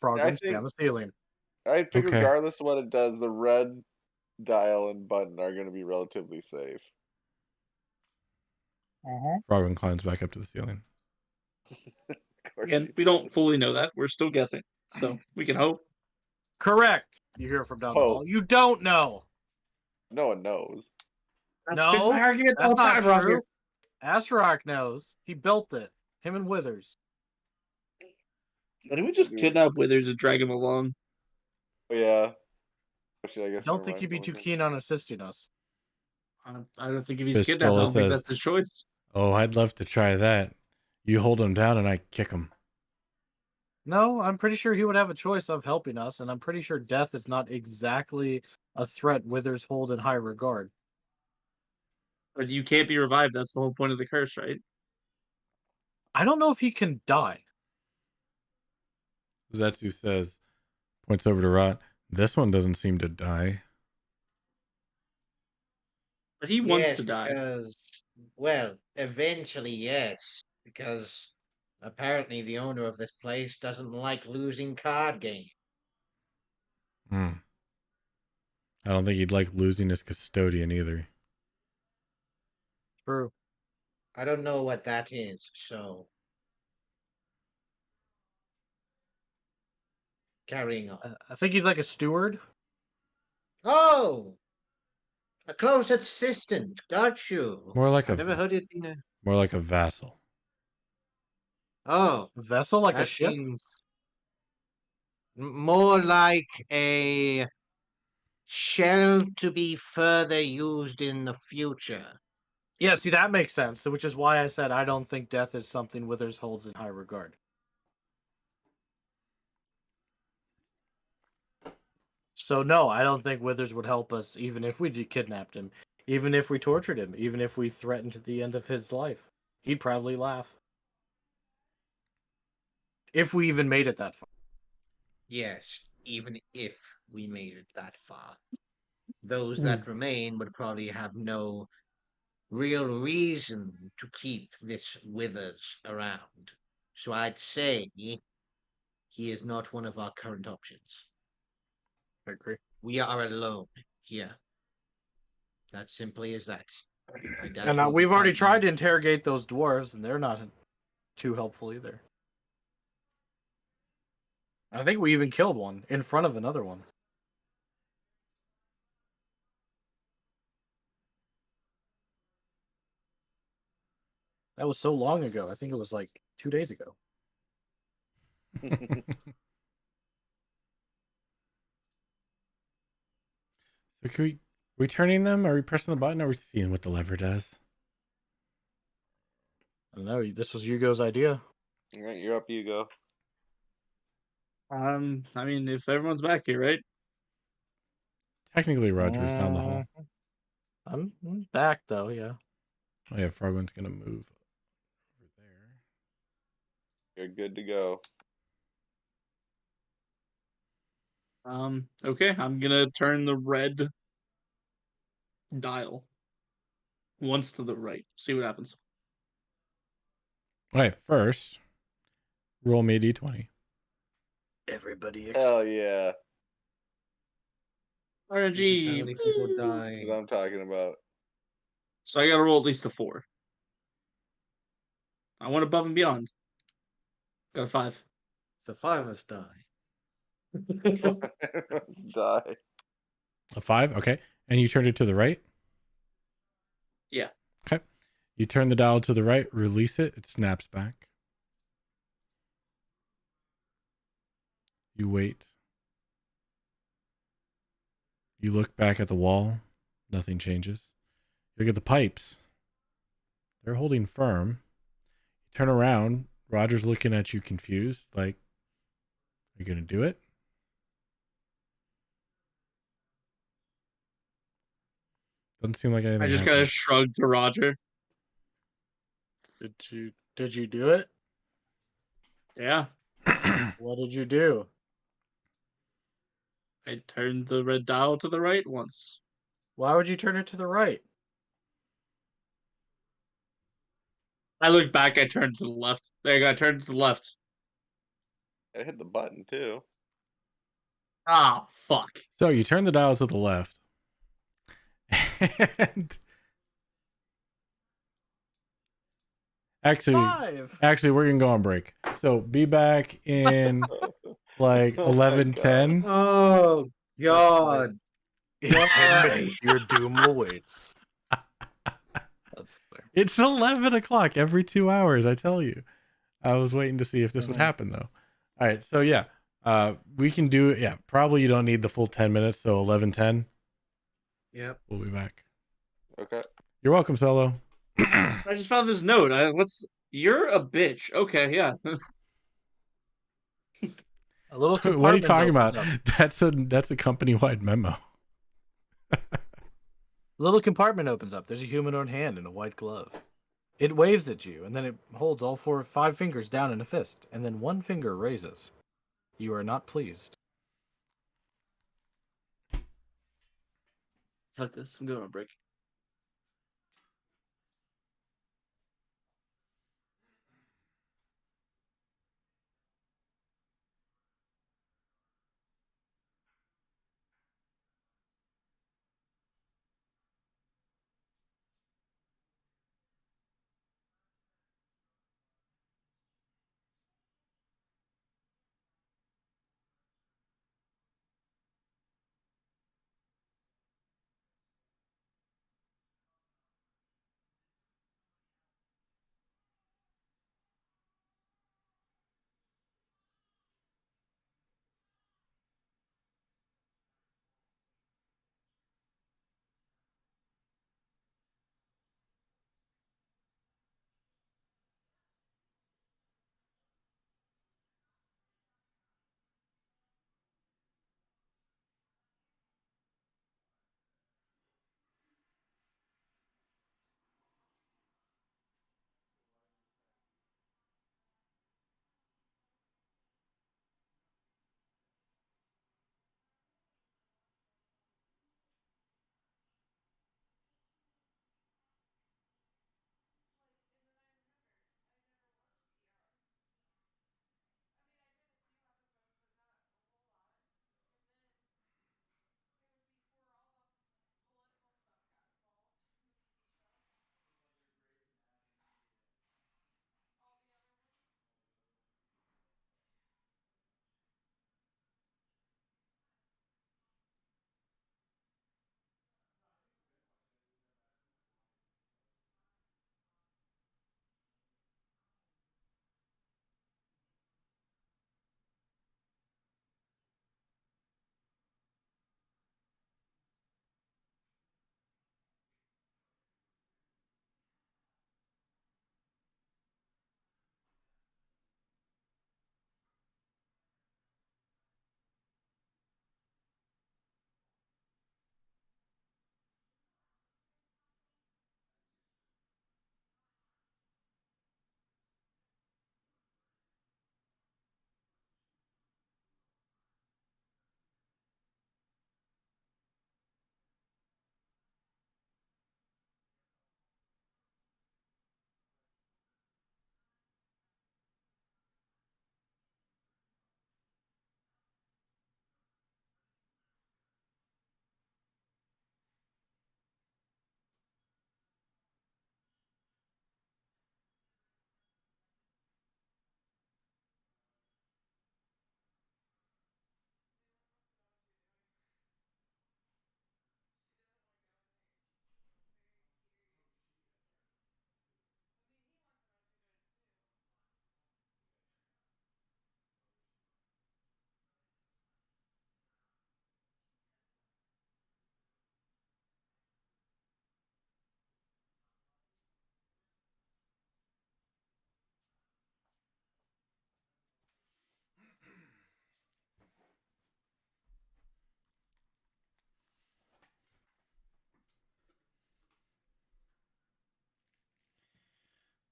Frogwind, stay on the ceiling. I think Okay. regardless of what it does, the red dial and button are going to be relatively safe. Frogman climbs back up to the ceiling. Again, we don't fully know that. We're still guessing. So we can hope. Correct. You hear from down the hall. You don't know. No one knows. That's been my argument the that's whole not time, true. Roger. Astarock knows. He built it. Him and Withers. Why don't we just kidnap Withers and drag him along? Oh, yeah. Actually, I guess I don't think he'd be too keen on assisting us. I don't think if he's kidnapped, I don't think that's his choice. Oh, I'd love to try that. You hold him down and I kick him. No, I'm pretty sure he would have a choice of helping us, and I'm pretty sure death is not exactly a threat Withers hold in high regard. But you can't be revived. That's the whole point of the curse, right? I don't know if he can die. Zetsu says, points over to Rot. This one doesn't seem to die. But he wants to die. Because, well, eventually, yes. Because Apparently, the owner of this place doesn't like losing card games. Hmm. I don't think he'd like losing his custodian either. True. I don't know what that is, so carrying on. I think he's like a steward. Oh, a close assistant. Got you. More like I a never heard it being a. more like a vassal. Oh, A vessel, like a that ship. seems more like a shell to be further used in the future. Yeah, see, that makes sense. Which is why I said I don't think death is something Withers holds in high regard. So no, I don't think Withers would help us, even if we kidnapped him, even if we tortured him, even if we threatened the end of his life. He'd probably laugh. If we even made it that far. Yes, even if we made it that far. Those that remain would probably have no real reason to keep this Withers around. So I'd say he is not one of our current options. I agree. We are alone here. That simply is that. I doubt And we'll be we've already fighting tried to interrogate those dwarves, and they're not too helpful either. I think we even killed one in front of another one. That was so long ago. I think it was like 2 days ago. So can we turning them? Are we pressing the button? Or are we seeing what the lever does? I don't know. This was Hugo's idea. All right, you're up, Hugo. I mean, if everyone's back here, right? Technically, Roger's down the hall. I'm back though. Yeah. Oh yeah, Frogman's gonna move over there. You're good to go. Okay, I'm gonna turn the red dial once to the right. See what happens. All right, first, roll me a d20. Everybody. Hell yeah. This is how RNG. many people That's die. what I'm talking about. So I gotta roll at least a 4. I went above and beyond. Got a 5. So 5 of us die. Let's die. A 5, okay. And you turned it to the right? Yeah. Okay. You turn the dial to the right, release it, it snaps back. You wait. You look back at the wall, nothing changes. You look at the pipes. They're holding firm. You turn around, Roger's looking at you confused, like, are you gonna do it? Doesn't seem like anything I just happened. kind of shrugged to Roger. Did you do it? Yeah. What did you do? I turned the red dial to the right once. Why would you turn it to the right? I looked back, I turned to the left. There you go, I turned to the left. I hit the button too. Ah, fuck. So you turn the dial to the left. And actually we're gonna go on break. So be back in like Oh my 11:10. Oh God! In 10 minutes, your doom awaits. That's fair. It's 11 o'clock every 2 hours, I tell you. I was waiting to see if this would happen though. All right, so yeah, we can do it. Yeah, probably you don't need the full 10 minutes, so 11:10. Yep. We'll be back. Okay. You're welcome, Solo. I just found this note. You're a bitch. Okay, yeah. A little What are you compartment talking about? opens up. That's a company-wide memo. A little compartment opens up. There's a humanoid hand in a white glove. It waves at you, and then it holds all 5 fingers down in a fist, and then one finger raises. You are not pleased. Fuck this. I'm going on break.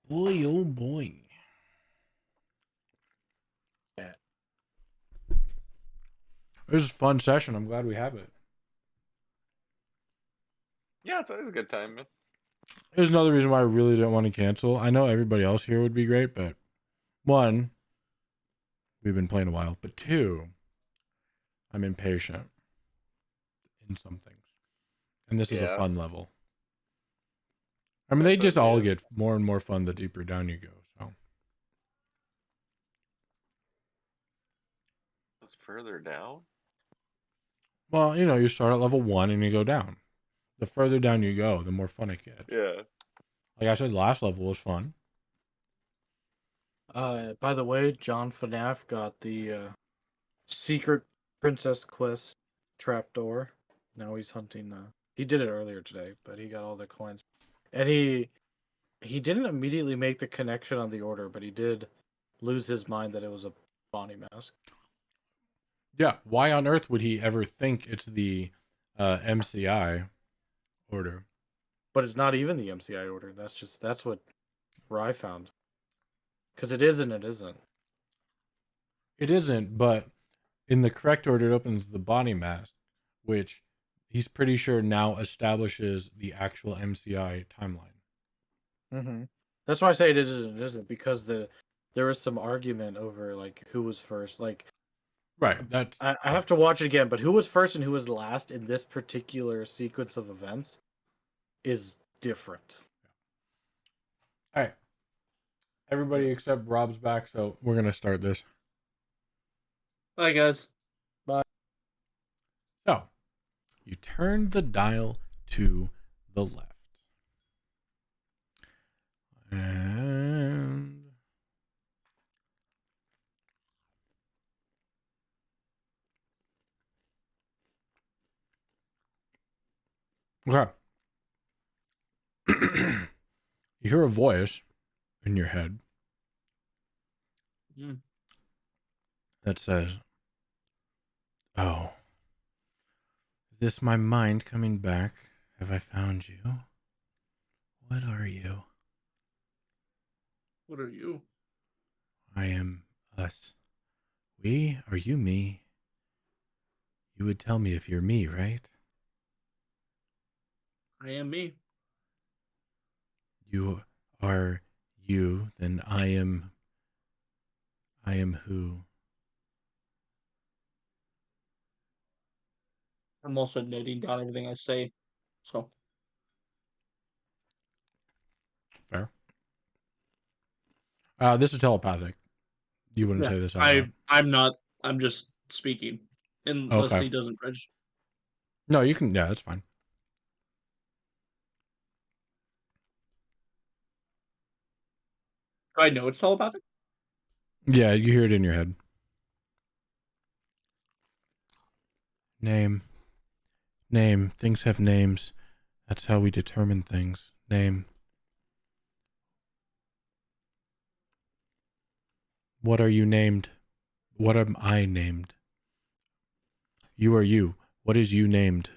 Boy, oh boy. Yeah. This is a fun session. I'm glad we have it. Yeah, it's always a good time, man. There's another reason why I really didn't want to cancel. I know everybody else here would be great, but one, we've been playing a while, but two, I'm impatient in some things. And this is a Yeah. fun level. I mean, they That's just all okay. get more and more fun the deeper down you go. So It's further down. well, you start at level 1 and you go down. The further down you go, the more fun it gets. Yeah. Like I said, last level was fun. By the way, John FNAF got the secret princess quest trapdoor. Now he's hunting. He did it earlier today, but he got all the coins, and he didn't immediately make the connection on the order, but he did lose his mind that it was a Bonnie mask. Yeah. Why on earth would he ever think it's the MCI order? But it's not even the MCI order. That's what Rye found. Because it is and it isn't. It isn't, but in the correct order, it opens the Bonnie mask, which he's pretty sure now establishes the actual MCI timeline. Mm-hmm. That's why I say it isn't and it isn't, because there was some argument over like who was first. Like Right. That's I have to watch it again, but who was first and who was last in this particular sequence of events is different. all right. Everybody except Rob's back, so we're gonna start this. Bye, guys. So you turn the dial to the left. And okay. You hear a voice in your head Mm. that says, "Oh, is this my mind coming back? Have I found you? What are you? What are you? I am us. We? Are you me? You would tell me if you're me, right? I am me. You are you, then I am who? I'm also noting down everything I say. So Fair. This is telepathic. You wouldn't yeah, say this out loud. I'm not. I'm just speaking, unless Okay. he doesn't register. No, you can. Yeah, that's fine. I know it's telepathic. Yeah, you hear it in your head. Name. Name. Things have names. That's how we determine things. Name. What are you named? What am I named? You are you. What is you named?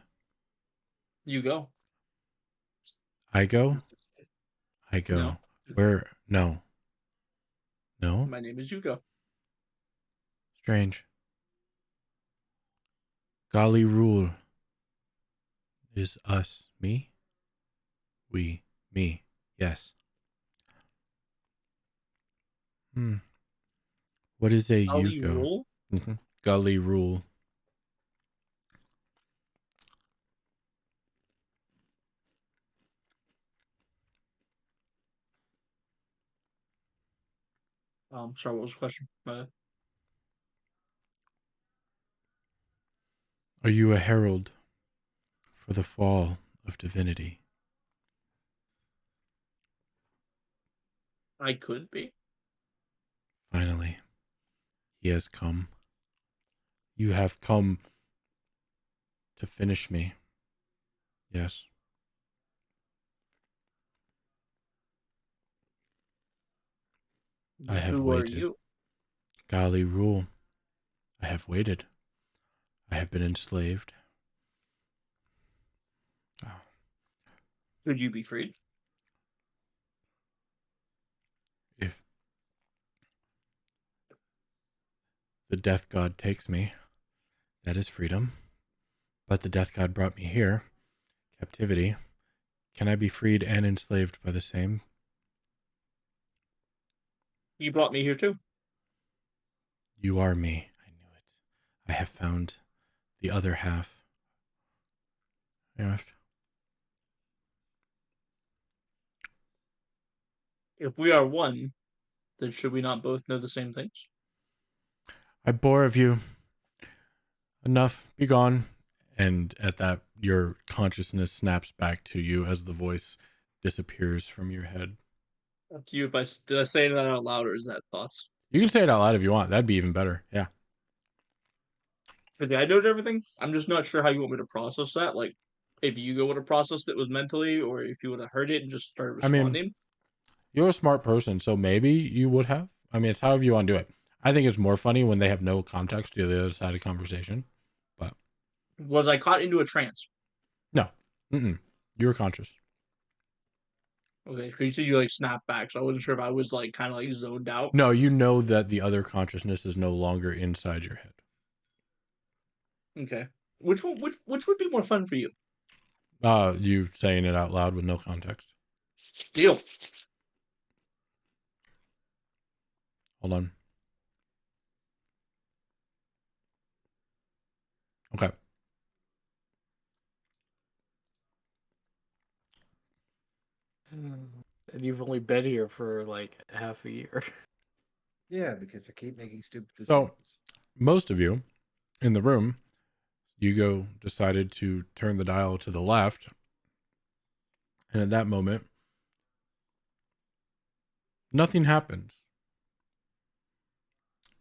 You go. I go? I go. No, Where? No. No? my name is Yugo. Strange. Golly rule. Is us me? We. Me. Yes. What is a Ali Yugo? Rule. Golly rule. Sorry, what was the question? Are you a herald for the fall of divinity? I could be. Finally, he has come. You have come to finish me. Yes. I have Who are waited. you? Golly rule. I have waited. I have been enslaved. Oh. Could you be freed? The death god takes me. That is freedom. But the death god brought me here. Captivity. Can I be freed and enslaved by the same? You brought me here too. You are me. I knew it. I have found the other half. Yes. If we are one, then should we not both know the same things? I bore of you. Enough. Be gone. And at that, your consciousness snaps back to you as the voice disappears from your head. Up to you if did I say that out loud or is that thoughts? You can say it out loud if you want. That'd be even better. Yeah. Okay, I know everything. I'm just not sure how you want me to process that. Like, if you would have processed it was mentally, or if you would have heard it and just started I mean, responding. you're a smart person, so maybe you would have. I mean, it's however you want to do it. I think it's more funny when they have no context to the other side of the conversation. But Was I caught into a trance? no. You were conscious. Okay, because you said you like snapped back, so I wasn't sure if I was like kind of like zoned out. No, you know that the other consciousness is no longer inside your head. Okay, which would be more fun for you? You saying it out loud with no context. Deal. Hold on. Okay. And you've only been here for like half a year. Yeah, because I keep making stupid So- decisions. Most of you in the room, Hugo decided to turn the dial to the left. And at that moment, nothing happens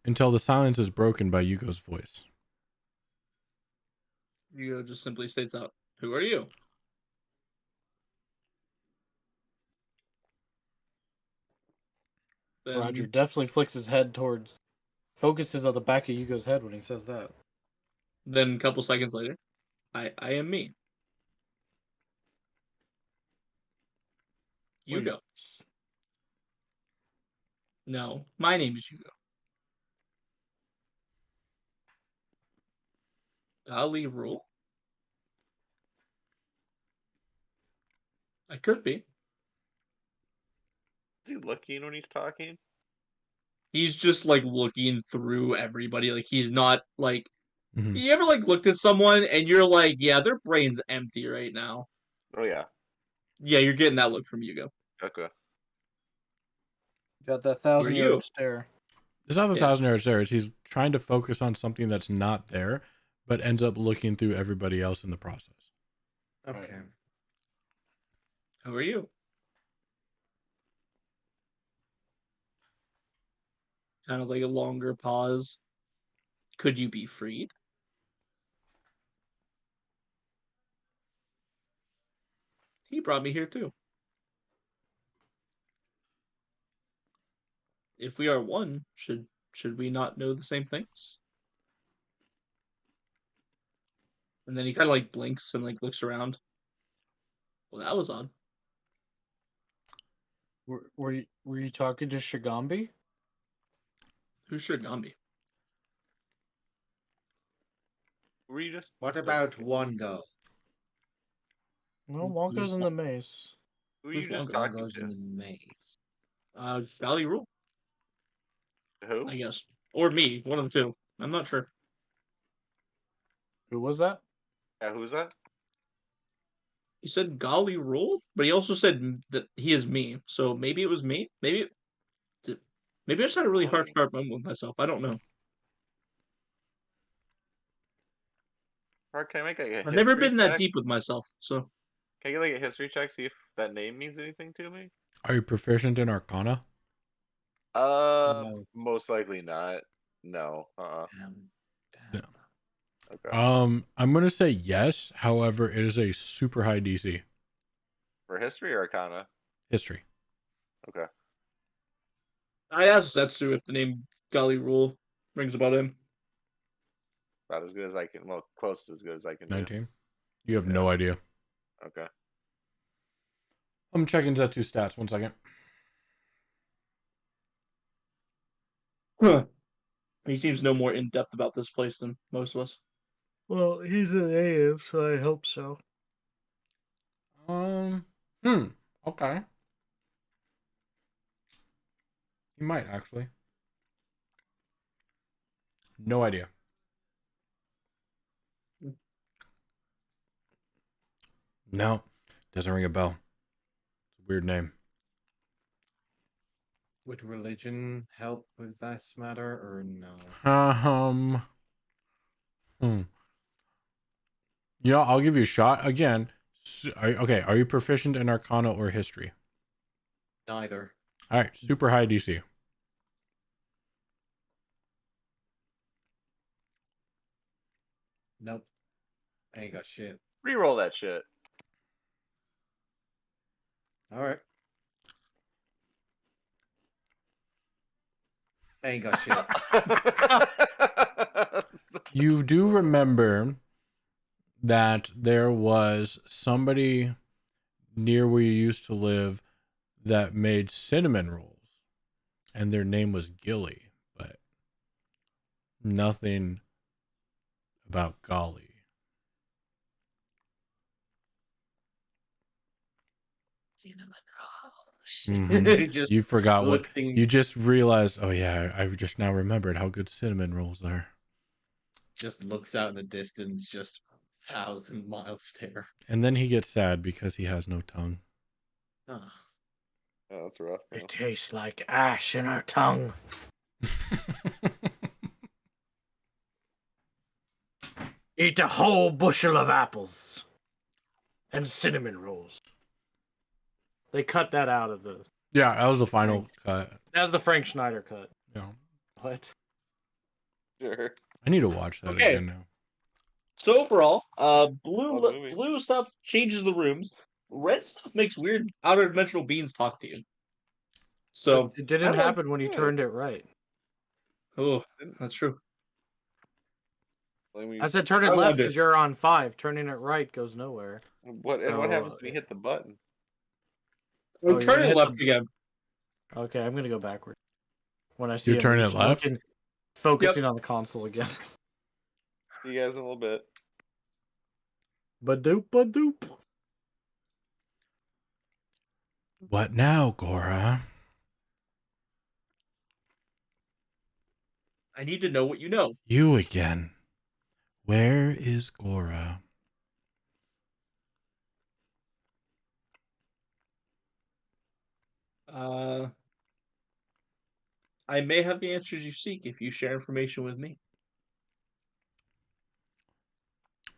until the silence is broken by Hugo's voice. You just simply states out, "Who are you?" Then, Roger definitely flicks his head towards, focuses on the back of Hugo's head when he says that. Then a couple seconds later, I am me. Wait, Hugo. No, my name is Hugo. Ali Rule. I could be. Is he looking when he's talking? He's just like looking through everybody. Like he's not like. Mhm. You ever like looked at someone and you're like, yeah, their brain's empty right now. Oh yeah. Yeah, you're getting that look from Hugo. Okay. Got that Who are you? 1,000-yard stare. It's not the Yeah. 1,000-yard stare. He's trying to focus on something that's not there, but ends up looking through everybody else in the process. Okay. Who are you? Kind of like a longer pause. Could you be freed? He brought me here too. If we are one, should we not know the same things? And then he kind of like blinks and like looks around. Well, that was odd. Were you talking to Shigambi? Who's Shigami? Were you just? What about one go? No, Wonka's in the maze. Who were you who's just Wonka? One talking goes in to? the maze. Valley Rule, Who? I guess, or me, one of the two. I'm not sure. Who was that? Yeah, who was that? He said Golly Rule, but he also said that he is me. So maybe it was me. Maybe I just had a really hard moment with myself. I don't know. Or can I make like a I've never history been that check? deep with myself. So Can I get like a history check, see if that name means anything to me? Are you proficient in Arcana? No. Most likely not. No. Damn. Yeah. Okay. I'm gonna say yes. However, it is a super high DC. For history or Arcana? History. Okay. I asked Zetsu if the name Golly Rule rings about him. About as good as I can. Well, close to as good as I can do. 19. You have Yeah. no idea. Okay. I'm checking Zetsu's stats. 1 second. Huh. He seems to know more in depth about this place than most of us. Well, he's a native, so I hope so. Okay. He might actually. No idea. No, doesn't ring a bell. It's a weird name. Would religion help with this matter or no? Hmm. You know, I'll give you a shot again. Okay, are you proficient in Arcana or History? Neither. All right, super high DC. Nope. Ain't got shit. Reroll that shit. All right. Ain't got shit. You do remember that there was somebody near where you used to live that made cinnamon rolls, and their name was Gilly, but nothing about Golly. Mhm. Just You forgot what looks in, you just realized. Oh yeah, I've just now remembered how good cinnamon rolls are. just looks out in the distance, just 1,000-mile stare. And then he gets sad because he has no tongue. Ah. Oh, that's rough. Man. It tastes like ash in her tongue. Eat a whole bushel of apples and cinnamon rolls. They cut that out of the. Yeah, that was the final cut. That was the Frank Schneider cut. Yeah. What? Sure. I need to watch that Okay. again now. So overall, Fun movie. blue stuff changes the rooms. Red stuff makes weird outer dimensional beings talk to you. So It didn't happen when you turned it right. Oh, that's true. I said turn it left because you're on 5. Turning it right goes nowhere. What happens when you hit the button? Oh, turn it left again. Okay, I'm gonna go backward. When I see You him turn it left? focusing on the console again. See you guys in a little bit. Ba-doop, ba-doop. What now, Gora? I need to know what you know. You again. Where is Gora? I may have the answers you seek if you share information with me.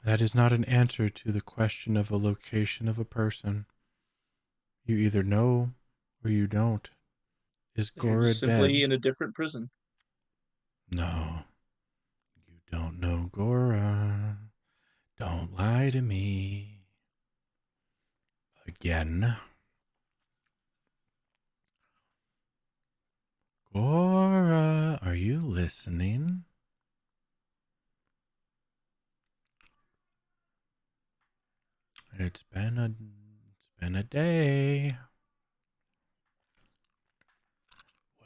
That is not an answer to the question of a location of a person. You either know or you don't. Is You're Gora just simply dead? in a different prison. No. You don't know Gora. Don't lie to me. Again. Gora, are you listening? It's been a day.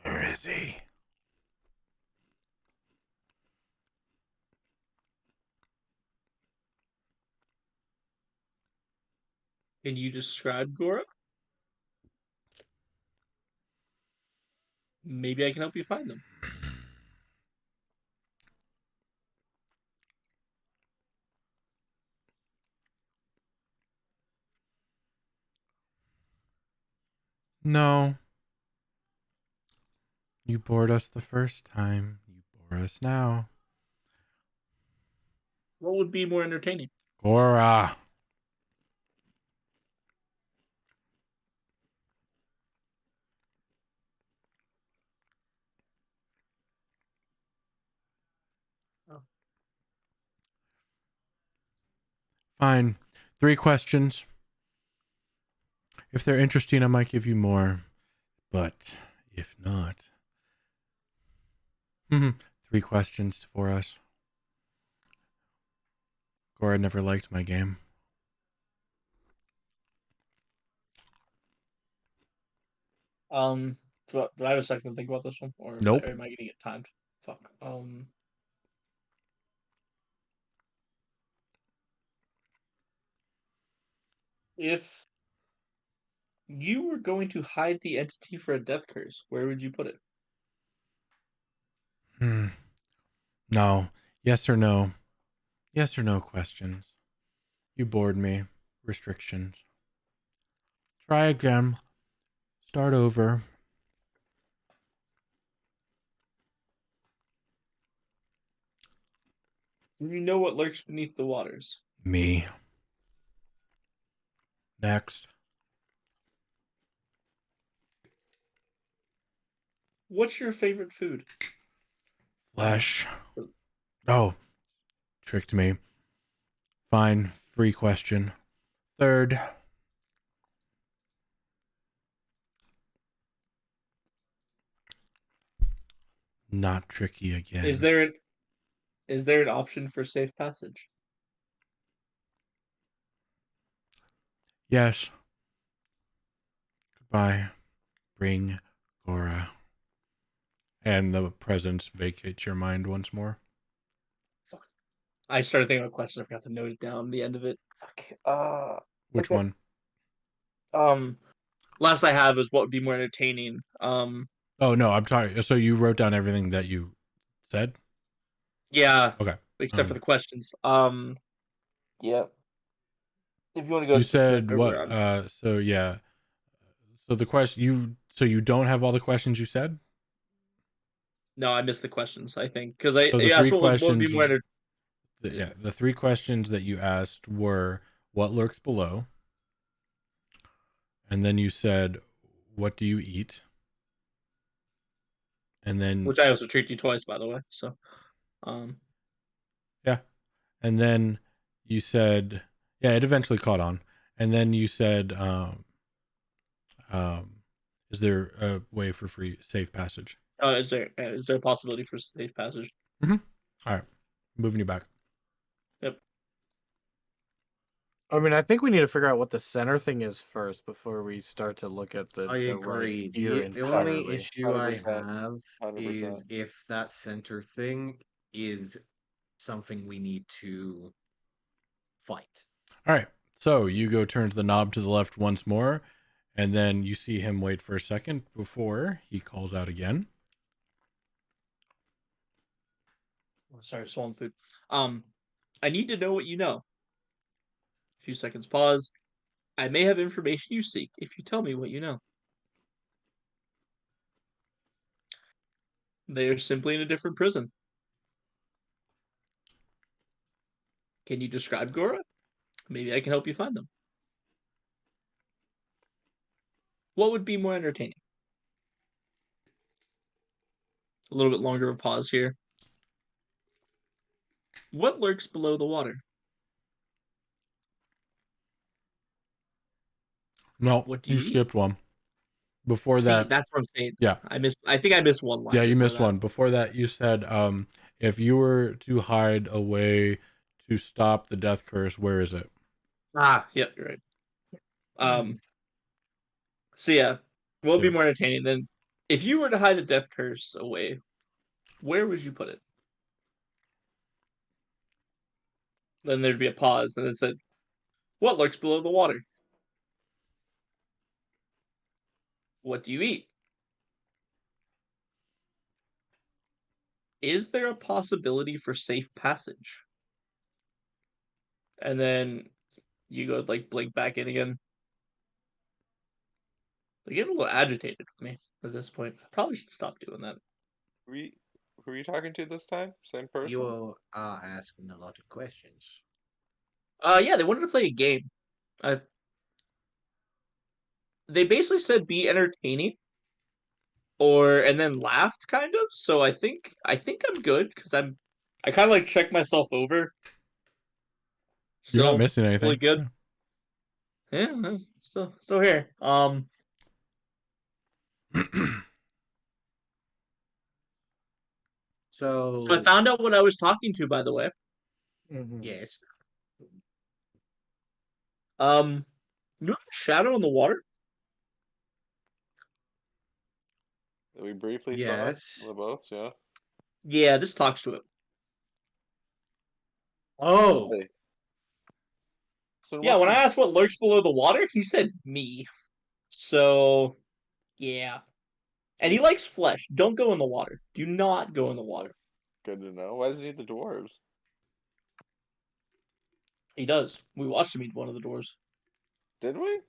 Where is he? Can you describe Gora? Maybe I can help you find them. No. You bored us the first time. You bore us now. What would be more entertaining? Gora. Oh. Fine. 3 questions. If they're interesting, I might give you more. But if not... 3 questions for us. Gora never liked my game. Do I have a second to think about this one, or Nope. am I getting it timed? Fuck. If you were going to hide the entity for a death curse, where would you put it? No. Yes or no? Yes or no questions. You bored me. Restrictions. Try again. Start over. Do you know what lurks beneath the waters? Me. Next. What's your favorite food? Flesh. Oh, tricked me. Fine. Free question. Third. Not tricky again. Is there an option for safe passage? Yes. Goodbye. Bring Gora. And the presence vacates your mind once more. Fuck. I started thinking about questions. I forgot to note it down. The end of it. Fuck. Which Okay. one? Last I have is what would be more entertaining. Oh no, I'm sorry. So you wrote down everything that you said? Yeah. Okay. Except for the questions. Yeah. If you want to go You switch back said over, what? So yeah. So the question you don't have all the questions you said? no, I missed the questions. I think because So the three So what would be questions, more the three questions that you asked were what lurks below, and then you said, "What do you eat?" And then which I also tricked you twice, by the way. So, yeah, and then you said, yeah, it eventually caught on, and then you said, is there a way for free safe passage? is there a possibility for safe passage? Mm-hmm. All right, moving you back. Yep. I mean, I think we need to figure out what the center thing is first before we start to look at the I right agree. gear The only entirely. issue I 100%. have 100%. is if that center thing is something we need to fight. All right, so you turn to the knob to the left once more, and then you see him wait for a second before he calls out again. Sorry, swallowing food. I need to know what you know. A few seconds pause. I may have information you seek if you tell me what you know. They are simply in a different prison. Can you describe Gora? Maybe I can help you find them. What would be more entertaining? A little bit longer of a pause here. What lurks below the water? No, What do you you eat? skipped one. Before See, that, that's what I'm saying. yeah, I think I missed one line. yeah, you before missed that. one. Before that, you said, if you were to hide a way to stop the death curse, where is it? Yep, you're right. So yeah, what would be Yeah. more entertaining than if you were to hide a death curse away? Where would you put it? Then there'd be a pause, and it said, "What lurks below the water? What do you eat? Is there a possibility for safe passage?" And then you go like blink back in again. They get a little agitated with me at this point. I probably should stop doing that. We who are you talking to this time? Same person? You are asking a lot of questions. Yeah, they wanted to play a game. Uh, they basically said be entertaining, and then laughed kind of. So I think I'm good because I kind of like check myself over. You're not Still missing really anything. good. Yeah, still here. So I So found out what I was talking to, by the way. yes, You know the shadow in the water? That we briefly saw it yes. on the boats, yeah. Yeah, this talks to it. Oh, Really? So Yeah, what's when I the asked what lurks below the water, he said me. So, yeah. And he he's likes flesh. Don't go in the water. Do not go in the water. that's good to know. Why does he need the dwarves? He does. We watched him eat one of the doors. Did we?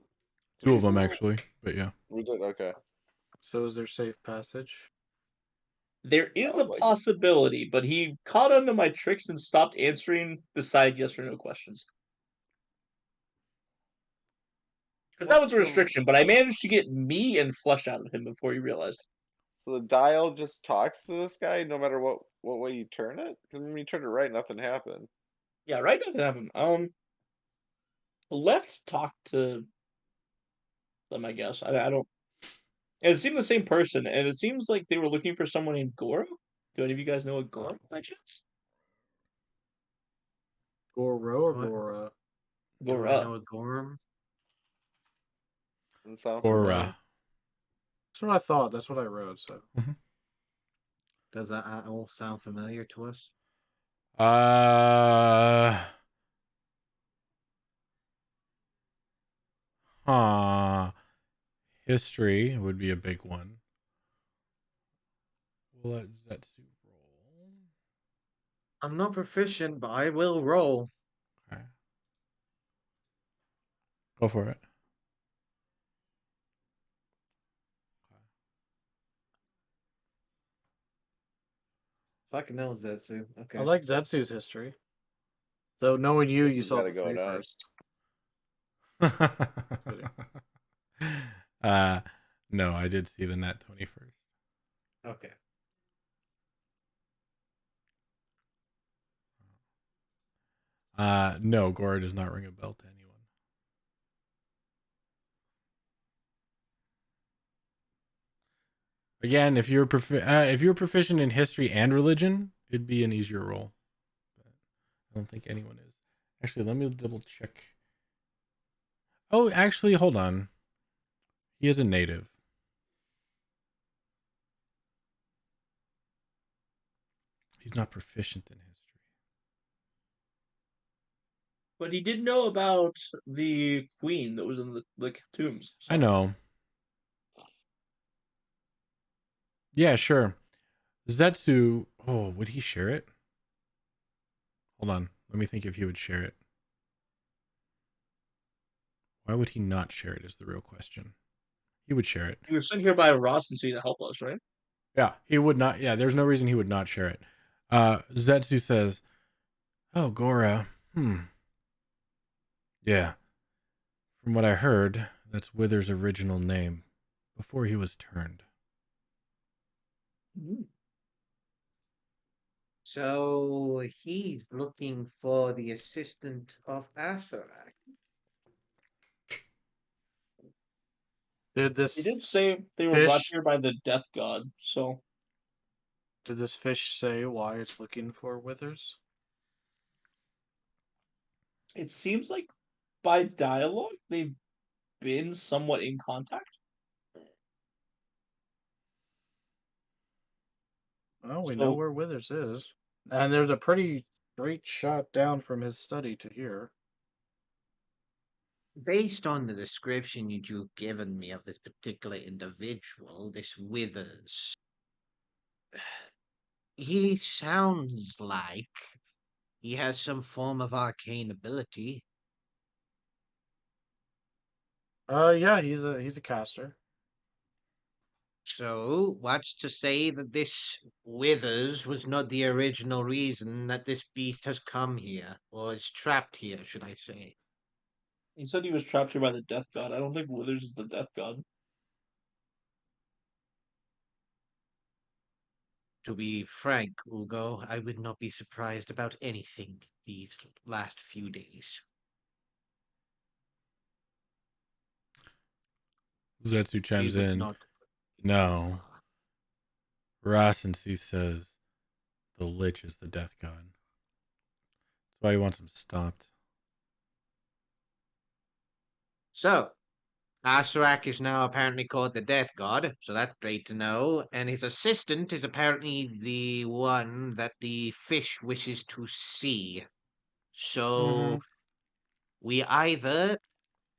Two of them Recently? actually, but yeah. We did. Okay. so is there safe passage? There is a Sounds like it. possibility, but he caught on to my tricks and stopped answering beside yes or no questions. Because that What's was a the restriction, but I managed to get me and flesh out of him before he realized. so the dial just talks to this guy no matter what way you turn it? 'Cause when you turn it right, nothing happened. Yeah, right, nothing happened. Left talked to them, I guess. I don't. And it seemed the same person, and it seems like they were looking for someone named Goro. Do any of you guys know a Goro by chance? Goro or Do I, Gora? do I Gora. know a Gorm? Doesn't sound familiar. Aura. That's what I thought. That's what I wrote. So Does that at all sound familiar to us? Uh, huh. History would be a big one. We'll let Zetsu roll. I'm not proficient, but I will roll. Okay. Go for it. Fucking hell, Zetsu. Okay. I like Zetsu's history. Though knowing you, you He's saw got the it going on. 31st. No, I did see the Nat 21st. Okay. No, Gora does not ring a bell to anyone. Again, if you're proficient in history and religion, it'd be an easier roll. But I don't think anyone is. Actually, let me double check. Oh, actually, hold on. He is a native. He's not proficient in history. But he did know about the queen that was in the tombs. So. I know. Yeah, sure. Zetsu. Oh, would he share it? Hold on. Let me think if he would share it. Why would he not share it is the real question. He would share it. He was sent here by Ross and C to help us, right? Yeah, he would not. Yeah, there's no reason he would not share it. Zetsu says, "Oh, Gora. Yeah. From what I heard, that's Wither's original name before he was turned." So he's looking for the assistant of Asarak. Did He this did say they were brought fish? here by the death god, so Did this fish say why it's looking for withers? it seems like by dialogue they've been somewhat in contact. Well, we know So where Withers is, and there's a pretty straight shot down from his study to here. Based on the description you've given me of this particular individual, this Withers, he sounds like he has some form of arcane ability. Yeah, he's a caster. So, what's to say that this Withers was not the original reason that this beast has come here, or is trapped here, should I say? he said he was trapped here by the death god. I don't think Withers is the death god. To be frank, Ugo, I would not be surprised about anything these last few days. Zetsu We chimes would in. not. No. Rasensi says the Lich is the death god. That's why he wants him stopped. So, Asrak is now apparently called the Death God, so that's great to know. And his assistant is apparently the one that the fish wishes to see. So we either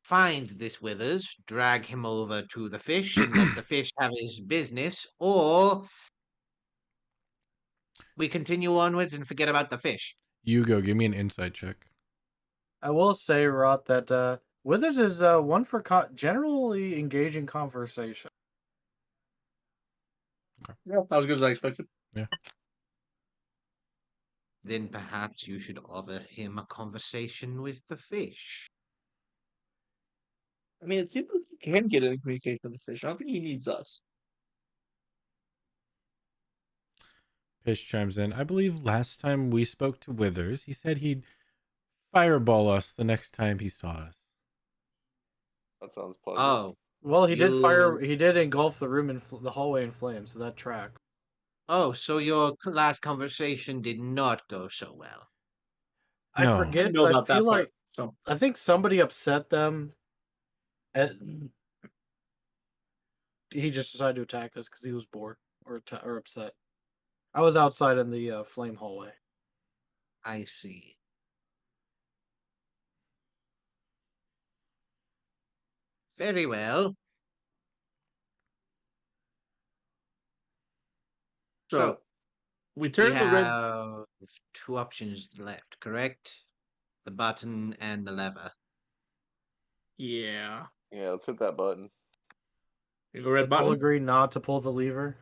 find this Withers, drag him over to the fish, and let the fish have his business, or we continue onwards and forget about the fish. Hugo, give me an insight check. I will say, Rot, that Withers is one for generally engaging conversation. Yeah, that was good as I expected. Then perhaps you should offer him a conversation with the fish. I mean, it seems like he can get in communication with the fish. I don't think he needs us. Fish chimes in. I believe last time we spoke to Withers, he said he'd fireball us the next time he saw us. That sounds pleasant. Oh, Well, he did fire. You- He did engulf the room in the hallway in flames, so that track. oh, so your last conversation did not go so well. I No. I forget. know I about feel that part. like So I think somebody upset them. He just decided to attack us because he was bored or upset. I was outside in the flame hallway. I see. Very well. So we we turn the red. have two options left, correct? The button and the lever. Yeah. Yeah, let's hit that button. You go red Let's button. all agree not to pull the lever.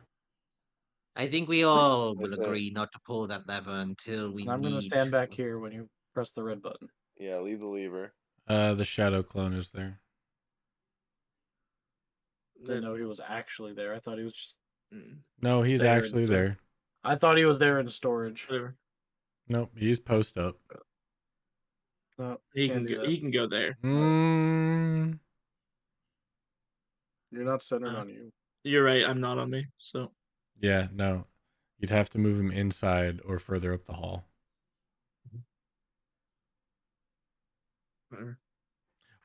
I think we all will That's it. agree not to pull that lever until we And I'm going to need stand to. back here when you press the red button. Yeah, leave the lever. The shadow clone is there. Didn't know he was actually there. I thought he was just. No, he's There actually in- there. I thought he was there in storage. Whatever. Nope, he's post up. No, He can't can do go. that. He can go there. You're not centered on you. You're right. I'm not on me. So Yeah, no. You'd have to move him inside or further up the hall. whatever.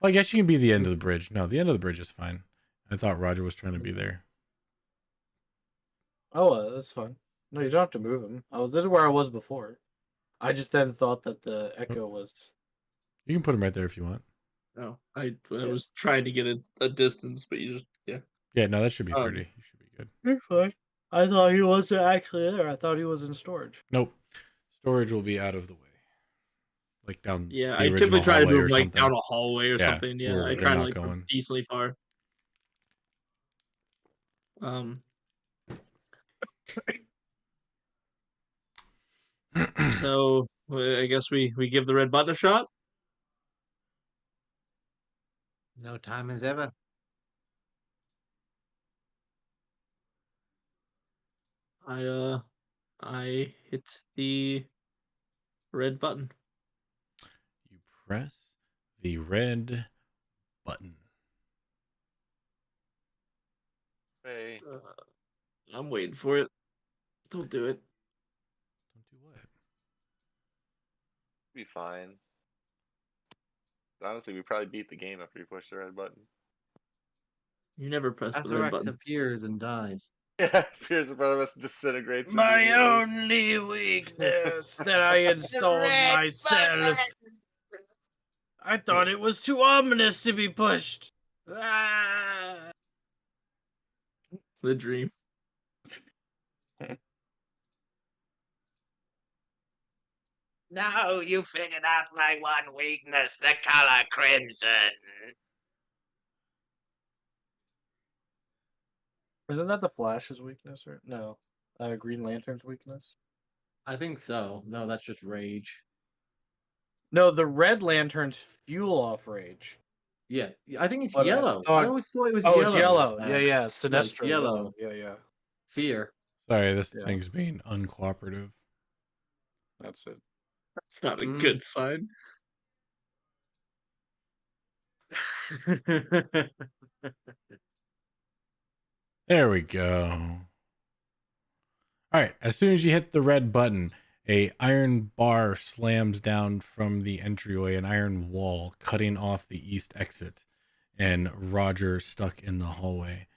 Well, I guess you can be the end of the bridge. No, the end of the bridge is fine. I thought Roger was trying to be there. Oh, that's fine. No, you don't have to move him. This is where I was before. I just then thought that the echo was. You can put him right there if you want. No, I was trying to get a distance, but you just Yeah, no, that should be 30. You should be good. You're fine. I thought he wasn't actually there. I thought he was in storage. Nope. Storage will be out of the way. Like down Yeah, the I typically original try to hallway move or like something. down a hallway or Yeah, something. Yeah, where I they're try to not like going. put decently far. So I guess we give the red button a shot. No time as ever. I hit the red button. You press the red button. Hey, I'm waiting for it. Don't do it. Don't do what? be fine. Honestly, we probably beat the game after we push the red button. You never press the red Azarax button. appears and dies. Yeah, appears in front of us and disintegrates. My immediately. only weakness that I installed myself. I thought it was too ominous to be pushed. Ah. The dream. No, you figured out my one weakness, the color crimson. Isn't that the Flash's weakness or no? Green Lantern's weakness? I think so. No, that's just rage. No, the Red Lantern's fuel off rage. Yeah, I think it's But I yellow. thought- I always thought it was Oh, yellow. it's yellow. Uh, Yeah. Sinestro. yellow. Yeah. Fear. Sorry, this Yeah. thing's being uncooperative. That's it. That's not a good sign. There we go. All right. As soon as you hit the red button, a iron bar slams down from the entryway, an iron wall cutting off the east exit. and Roger stuck in the hallway.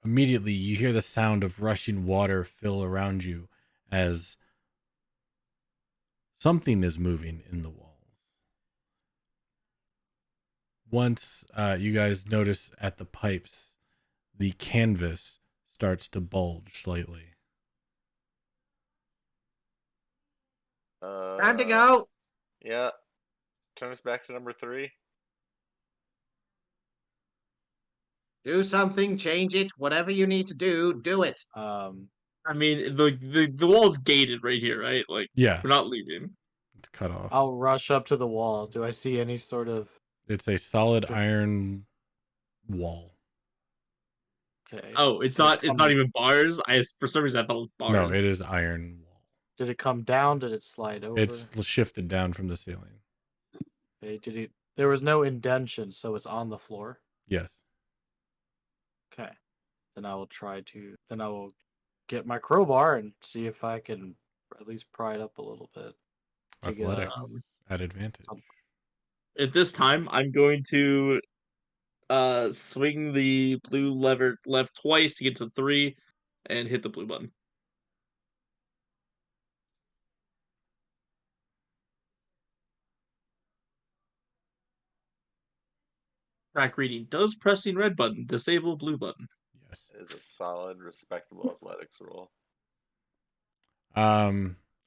Immediately, you hear the sound of rushing water fill around you as something is moving in the walls. Once you guys notice at the pipes, the canvas starts to bulge slightly. Time to go. Yeah. Turn us back to number 3. Do something, change it, whatever you need to do it. I mean, the wall's gated right here, right? Like, Yeah, we're not leaving. it's cut off. I'll rush up to the wall. Do I see any sort of? It's a solid iron wall. Okay. Oh, it's Did it not. It's come- not even bars. For some reason I thought it was bars. No, it is iron wall. Did it come down? Did it slide over? It's shifted down from the ceiling. Okay, did it? There was no indention, so it's on the floor. Yes. Okay. Then I will try to. Then I will get my crowbar and see if I can at least pry it up a little bit. to get, Athletics at advantage. At this time, I'm going to swing the blue lever left twice to get to 3 and hit the blue button. Track reading. Does pressing red button disable blue button? Yes. It is a solid, respectable athletics roll.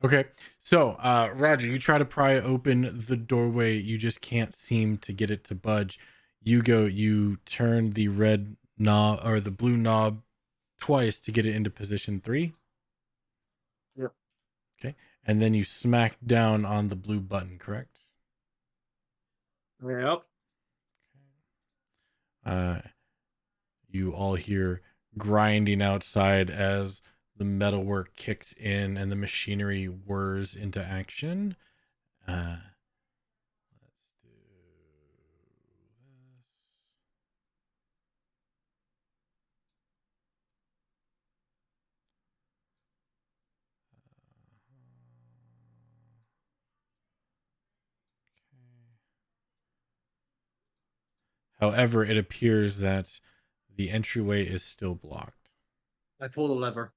Okay. So, Roger, you try to pry open the doorway. You just can't seem to get it to budge. You turn the red knob or the blue knob twice to get it into position 3. Yep. Okay. And then you smack down on the blue button, correct? Yep. You all hear grinding outside as the metalwork kicks in and the machinery whirs into action. Let's do this. However, it appears that the entryway is still blocked. I pull the lever.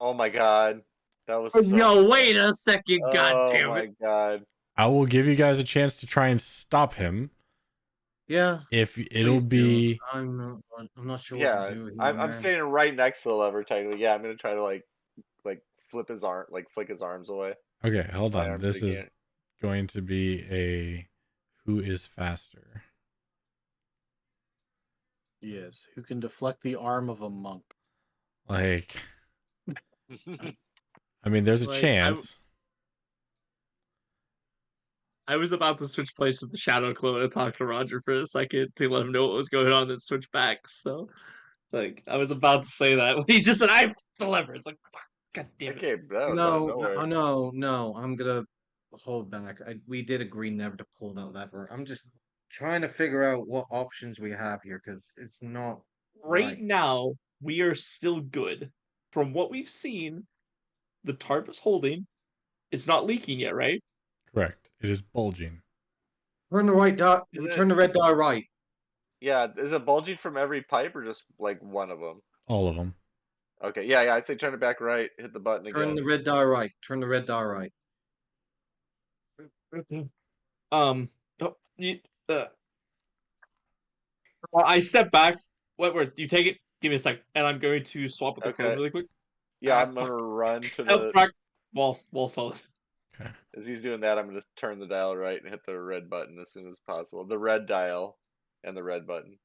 Oh my god. That was so Yo, wait a second. God Oh damn my it. god. I will give you guys a chance to try and stop him. Yeah. If it'll please do. be I'm not sure Yeah, what to do here, I'm man. standing right next to the lever technically. Yeah, I'm gonna try to like flip his arm, like flick his arms away. okay. Hold My on. arms, This but he is can't. going to be a who is faster. Yes. Who can deflect the arm of a monk? Like, I mean, there's a Like, chance. I was about to switch places with the Shadow Clone and talk to Roger for a second to let him know what was going on, then switch back. So, like, I was about to say that when he just said, "I deliver." It's like, fuck, god damn it. Okay, that was out of nowhere. No. I'm gonna hold back. We did agree never to pull that lever. I'm just trying to figure out what options we have here because it's not Right now, we are still good. From what we've seen, the tarp is holding. It's not leaking yet, right? Correct. It is bulging. Turn the right die. Is it- Turn the red die right. Yeah, is it bulging from every pipe or just like one of them? All of them. Okay, yeah, I'd say turn it back right, hit the button Turn again. the red die right. Turn the red die right. Oh, you, I step back. What? You take it? Give me a sec, and I'm going to swap with the clone Okay. really quick. Yeah, Ah, I'm gonna fuck. run to Oh, the. fuck. Wall solid. Okay. As he's doing that, I'm gonna turn the dial right and hit the red button as soon as possible. The red dial and the red button.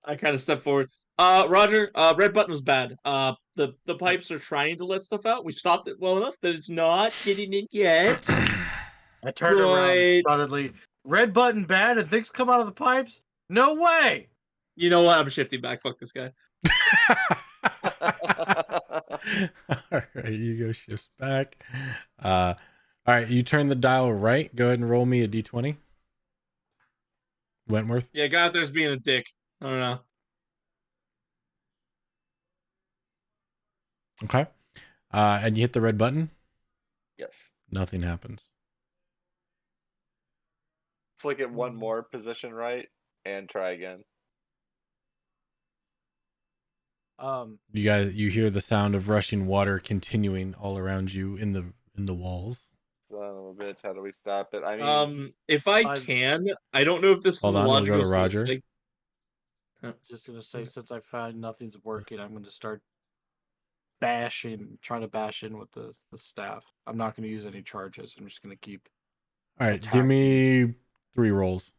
I kind of step forward. Roger. Red button was bad. The pipes are trying to let stuff out. We stopped it well enough that it's not getting in yet. I turned around Right. suddenly. Red button bad and things come out of the pipes? No way! You know what? I'm shifting back. Fuck this guy. All right, you go shift back. All right, you turn the dial right. Go ahead and roll me a d20. Wentworth. Yeah, guy out there's being a dick. I don't know. Okay. And you hit the red button. Yes. Nothing happens. Flick it one more position right, and try again. You hear the sound of rushing water continuing all around you in the walls. Son of a bitch, how do we stop it? I mean, If I I've- can, I don't know if this Hold is on, we'll go logical. to Roger. Like, just gonna say, since I find nothing's working, I'm gonna start trying to bash in with the staff. I'm not gonna use any charges. I'm just gonna keep All right, give attacking. me 3 rolls.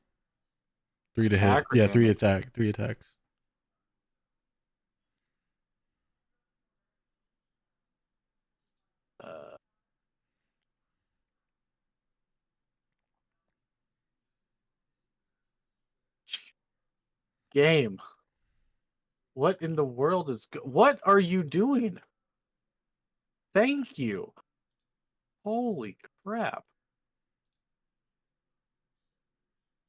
3 to Attack hit. or Yeah, 3 damage? attack. 3 attacks. Game. What in the world is what are you doing? Thank you. Holy crap.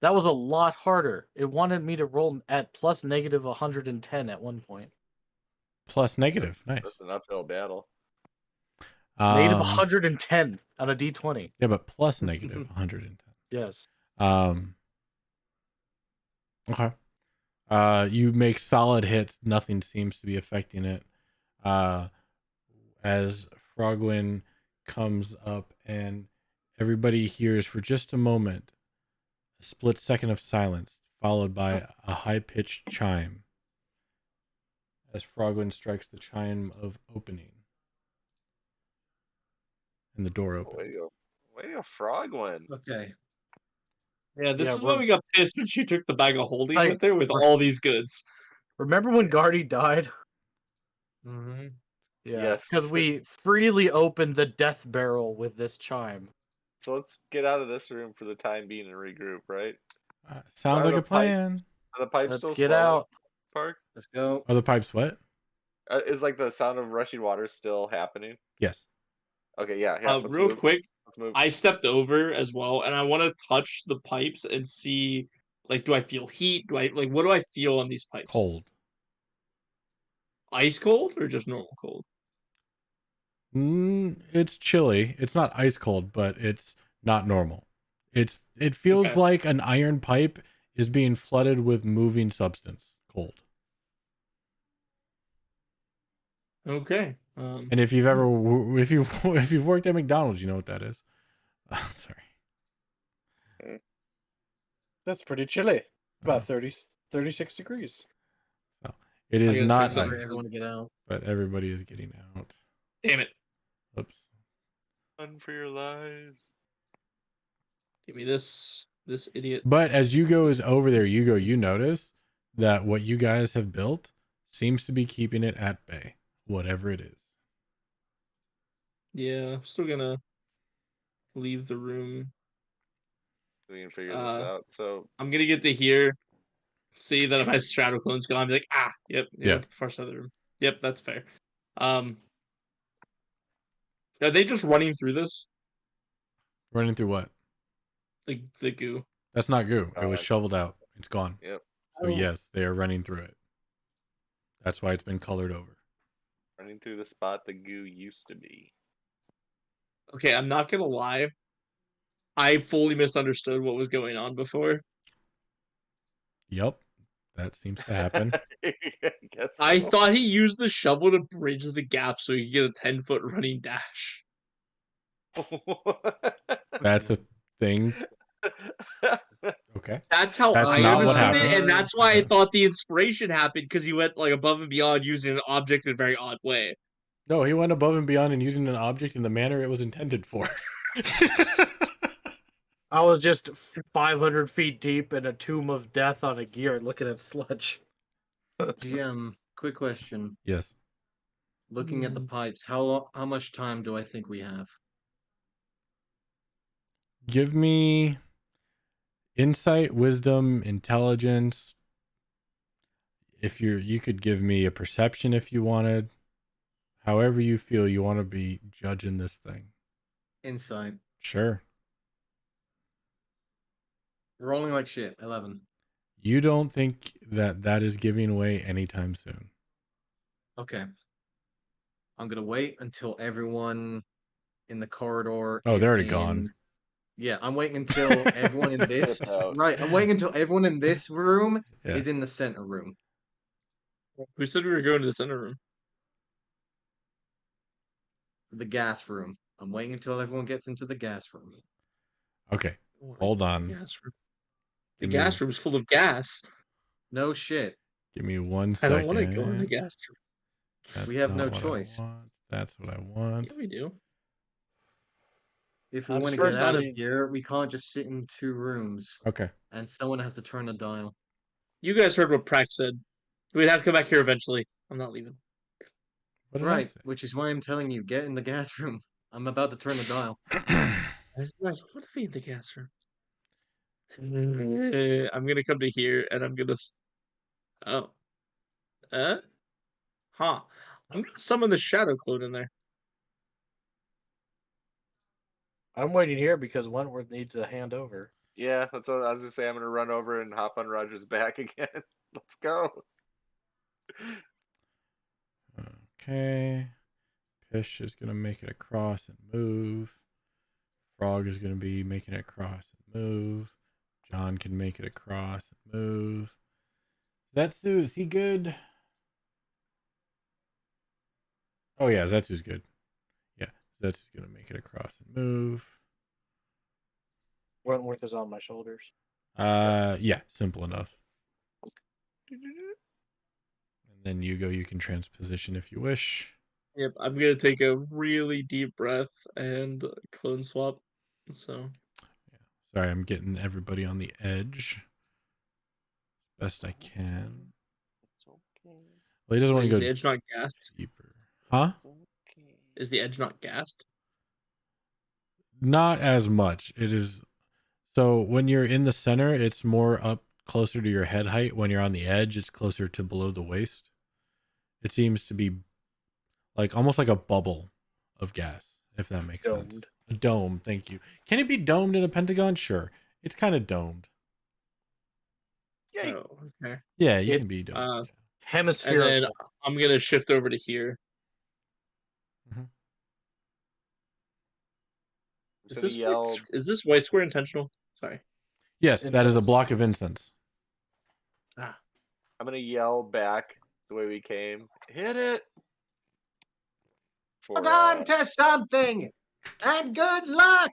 That was a lot harder. It wanted me to roll at plus negative 110 at one point. Plus negative. Nice. That's an uphill battle. Negative 110 on a d20. Yeah, but plus negative 110. Yes. Okay. You make solid hits. Nothing seems to be affecting it. As Frogwin comes up and everybody hears for just a moment a split second of silence, followed by a high-pitched chime. As Frogwin strikes the chime of opening. And the door opens. Way to Frogwin. Okay. yeah, this Yeah, is why we got pissed when she took the bag of holding like- with her with all these goods. Remember when Guardy died? Mm-hmm. Yeah. Yes. Because we freely opened the death barrel with this chime. So let's get out of this room for the time being and regroup, right? Sounds Are like the a plan. Are the pipes Let's still get swelling, out. Park? Let's go. Are the pipes wet? Is like the sound of rushing water still happening? Yes. Okay, yeah. Let's Real move. quick, Let's move. I stepped over as well, and I want to touch the pipes and see, like, do I feel heat? What do I feel on these pipes? Cold. Ice cold or just normal cold? It's chilly. It's not ice cold, but it's not normal. It feels Okay. like an iron pipe is being flooded with moving substance. Cold. Okay. And if you've ever if you've worked at McDonald's, you know what that is. Sorry. That's pretty chilly. About 36 degrees. So it is gotta not check something. ice, Everyone to get out. but everybody is getting out. Damn it. Oops. Run for your lives. Give me this idiot. But as Yugo is over there, Yugo, you notice that what you guys have built seems to be keeping it at bay, whatever it is. Yeah, I'm still gonna leave the room. We can figure this out. So I'm gonna get to here, see that my straddle clone's gone, be like, yep, Yeah. went to the far side of the room. Yep, that's fair. Are they just running through this? Running through what? The goo. That's not goo. It was God. shoveled out. It's gone. Yep. So yes, they are running through it. That's why it's been colored over. Running through the spot the goo used to be. Okay, I'm not gonna lie. I fully misunderstood what was going on before. Yep. That seems to happen. I guess so. I thought he used the shovel to bridge the gap so he could get a 10-foot running dash. That's a thing. Okay. That's how That's I not what understood it, happened. and that's why I Okay. thought the inspiration happened, because he went like above and beyond using an object in a very odd way. No, he went above and beyond and using an object in the manner it was intended for. I was just 500 feet deep in a tomb of death on a gear looking at sludge. GM, quick question. Yes. Looking at the pipes, how much time do I think we have? Give me insight, wisdom, intelligence. If you could give me a perception if you wanted. However you feel you want to be judging this thing. Insight. Sure. Rolling like shit. 11. You don't think that is giving away anytime soon. Okay. I'm gonna wait until everyone in the corridor. Oh, is they're already in- gone. Yeah, I'm waiting until everyone in this Tip out. right. I'm waiting until everyone in this room Yeah. is in the center room. We said we were going to the center room. The gas room. I'm waiting until everyone gets into the gas room. Okay. I wanna Hold go to on. The gas room. The Give me gas room's full of gas. No shit. give me 1 I don't want to go in the second. gas room. That's We have not no what choice. I want. That's what I want. Yeah, we do. If we I'm want to sure get out of somebody- here, we can't just sit in 2 rooms. Okay. And someone has to turn the dial. You guys heard what Prax said. We'd have to come back here eventually. I'm not leaving. What did I Right, say? which is why I'm telling you, get in the gas room. I'm about to turn the dial. I want to be in the gas room. I'm gonna come to here and I'm gonna. Oh. Huh. I'm gonna summon the shadow clone in there. I'm waiting here because Wentworth needs a hand over. Yeah, that's what I was gonna say. I'm gonna run over and hop on Roger's back again. Let's go. Okay. Pish is gonna make it across and move. Frog is gonna be making it across and move. John can make it across and move. Zetsu, is he good? Oh yeah, Zetsu's good. Yeah, Zetsu's gonna make it across and move. Wentworth is on my shoulders. Yeah, simple enough. And then you can transposition if you wish. Yep, I'm gonna take a really deep breath and clone swap. So Sorry, I'm getting everybody on the edge. Best I can. It's okay. Well, he doesn't want wait, to is go the edge not gassed? deeper. Huh? It's okay. Is the edge not gassed? Not as much. It is. So when you're in the center, it's more up closer to your head height. When you're on the edge, it's closer to below the waist. It seems to be like almost like a bubble of gas, if that makes sense. Domed. A dome, thank you. Can it be domed in a pentagon? Sure. It's kind of domed. Yay. Oh, okay. Yeah, you It- can be domed. And Hemispherical. then I'm gonna shift over to here. Mhm. I'm just gonna Is yell. this white square intentional? Sorry. Yes, that is a Incense. block of incense. Ah, I'm gonna yell back the way we came. Hit it. For Hold on to something! And good luck!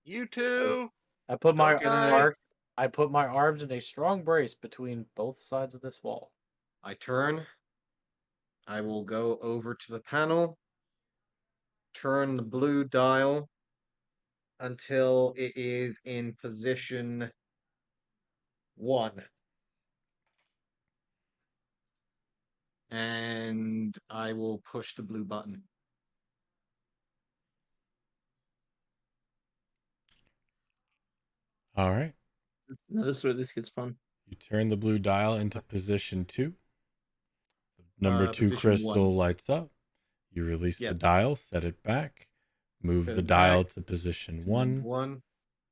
you two. I put my Don't die. I put my arms in a strong brace between both sides of this wall. I turn. I will go over to the panel. Turn the blue dial until it is in position 1. And I will push the blue button. All right. no, this is where this gets fun. You turn the blue dial into position 2. The number 2 Position crystal 1. lights up. You release the Yep. dial, set it back, move Set the it dial back to position to 1. 1.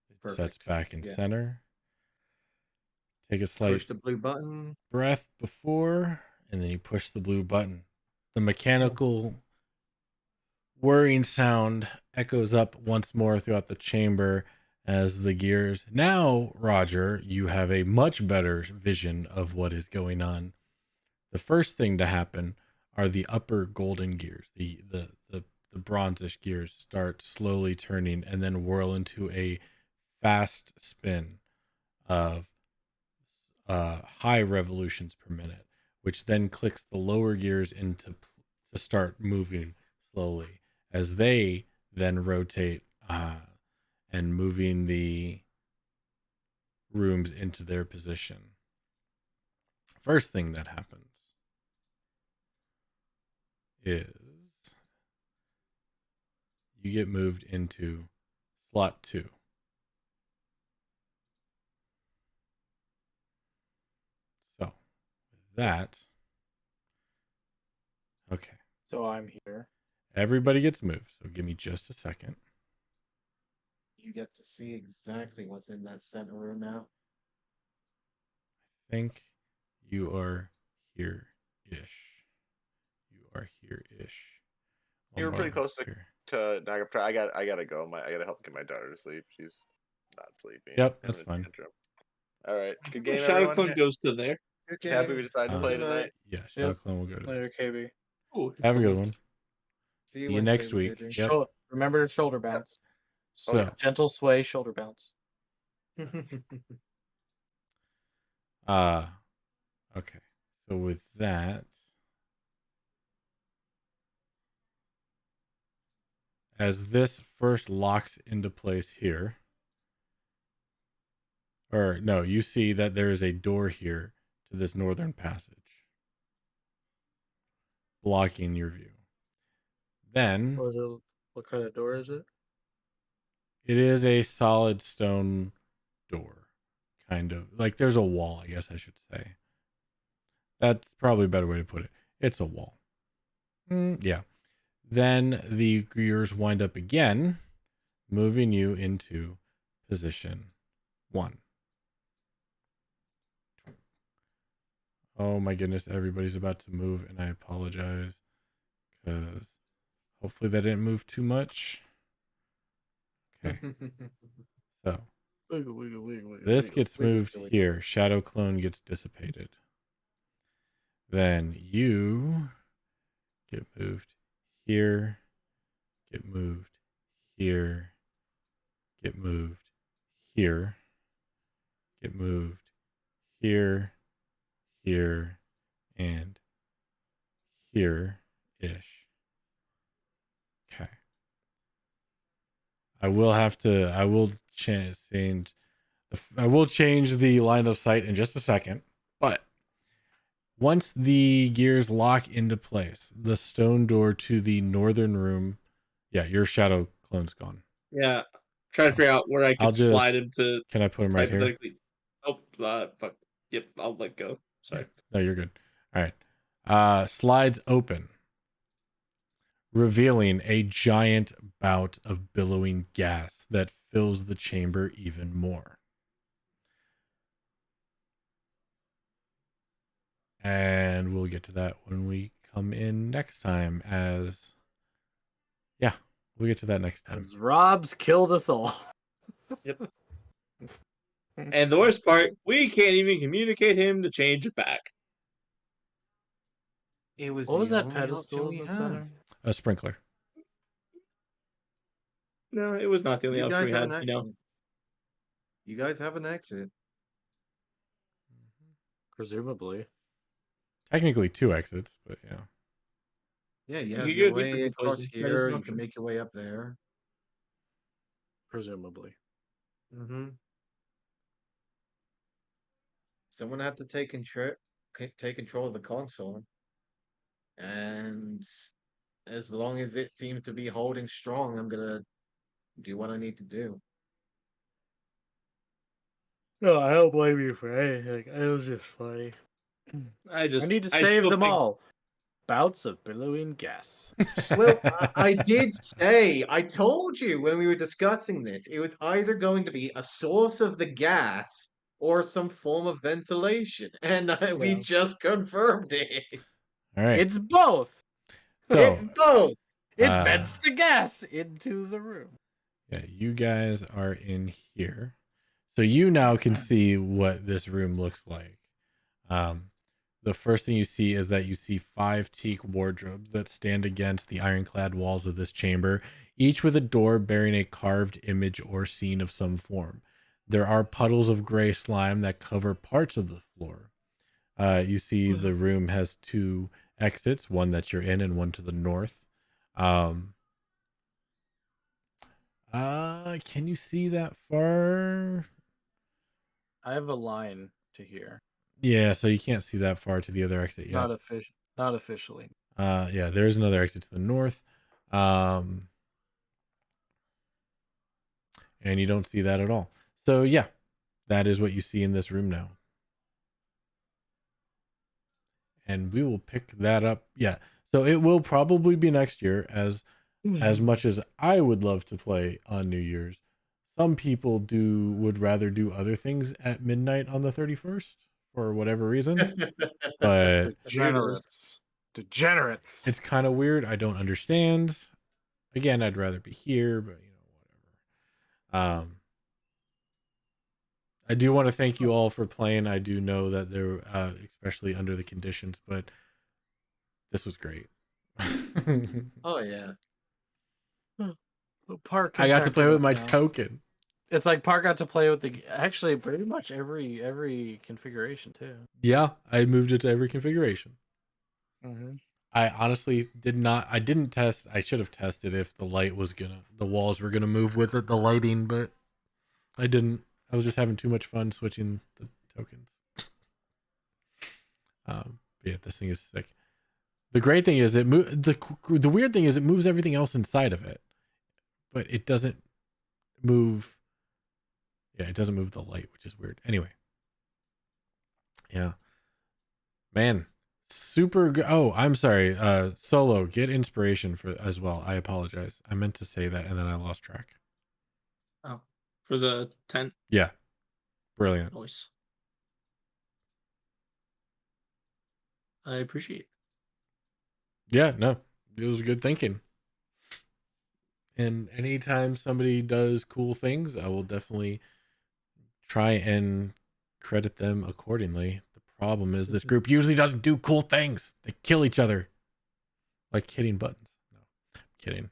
It sets Perfect. back in Yeah. center. Take a slight Push the blue button. breath before, and then you push the blue button. The mechanical whirring sound echoes up once more throughout the chamber as the gears. Now, Roger, you have a much better vision of what is going on. The first thing to happen are the upper golden gears. The bronzish gears start slowly turning and then whirl into a fast spin of high revolutions per minute, which then clicks the lower gears into to start moving slowly as they then rotate and moving the rooms into their position. First thing that happens is you get moved into slot 2. So, with that, okay. So I'm here. Everybody gets moved. So give me just a second. You get to see exactly what's in that center room now. I think you are here-ish. You are here-ish. You were pretty close to here. to Nagapra. I gotta go. I gotta help get my daughter to sleep. She's not sleeping. Yep, Having that's a fine. tantrum. All right, good game, Shadow everyone. Clone goes to there. Good Happy we game. decided to play Good night. tonight. Yeah, Shadow Yep. Clone will go to. Later, KB. Oh, Have a good one. See See you Wednesday, next week. baby. Yep. Remember to shoulder bounce. So, yeah. Gentle sway, shoulder bounce. okay. So with that, as this first locks into place here, or no, you see that there is a door here to this northern passage, blocking your view. Then What kind of door is it? it is a solid stone door, kind of like there's a wall, I guess I should say. That's probably a better way to put it. It's a wall. Yeah. Then the gears wind up again, moving you into position 1. Oh my goodness, everybody's about to move, and I apologize because hopefully that didn't move too much. Okay. So this gets moved here. Shadow Clone gets dissipated. Then you get moved here, get moved here, get moved here, get moved here, here, and here-ish. Okay. I will change the line of sight in just a second, but once the gears lock into place, the stone door to the northern room, yeah, your Shadow Clone's gone. Yeah, trying to figure out where I could slide him to. Can I put him right here? Oh, fuck. Yep, I'll let go. Sorry. No, you're good. All right. Slides open, revealing a giant bout of billowing gas that fills the chamber even more. And we'll get to that when we come in next time we'll get to that next time. As Rob's killed us all. Yep. And the worst part, we can't even communicate him to change it back. It was What was the that only pedestal option in we the had. center? A sprinkler. No, it was not the only You option guys we have had, an exit. You guys have an exit. Presumably. Technically 2 exits, but yeah. Yeah, you You have could your go way different across places. That is here. an You option. can make your way up there. Presumably. Mm-hmm. Someone had to take control of the console, and as long as it seems to be holding strong, I'm gonna do what I need to do. No, I don't blame you for anything. It was just funny. I need to I save still them think- all. Bouts of billowing gas. Well, I did say, I told you when we were discussing this, it was either going to be a source of the gas or some form of ventilation, and we just confirmed it. All right. It's both. So, It's both. It vents the gas into the room. yeah, you guys are in here. So you now can see what this room looks like. The first thing you see is that you see 5 teak wardrobes that stand against the ironclad walls of this chamber, each with a door bearing a carved image or scene of some form. There are puddles of gray slime that cover parts of the floor. You see the room has 2 exits, one that you're in and one to the north. Can you see that far? I have a line to here. Yeah, so you can't see that far to the other exit yet. Not officially. Yeah, there's another exit to the north. And you don't see that at all. So yeah, that is what you see in this room now. And we will pick that up. Yeah. So it will probably be next year, as much as I would love to play on New Year's. Some people would rather do other things at midnight on the 31st for whatever reason. But Degenerates. it's kind of weird. I don't understand. Again, I'd rather be here, but whatever. I do want to thank you all for playing. I do know that there, especially under the conditions, but this was great. Oh yeah. Park I got to play with my token. token. It's like Park got to play with actually pretty much every configuration too. Yeah, I moved it to every configuration. Mm-hmm. I honestly didn't test. I should have tested if the walls were gonna move with it, the lighting, but I didn't. I was just having too much fun switching the tokens. Yeah, this thing is sick. The great thing is the weird thing is it moves everything else inside of it, but it doesn't move. Yeah, it doesn't move the light, which is weird. Anyway, yeah, man, super good. Oh, I'm sorry. Solo, get inspiration for as well. I apologize. I meant to say that and then I lost track. Oh, for the tent. Yeah, brilliant. Noise. I appreciate it. Yeah, no, it was good thinking. And anytime somebody does cool things, I will definitely try and credit them accordingly. The problem is this group usually doesn't do cool things. They kill each other. Like hitting buttons. No, I'm kidding.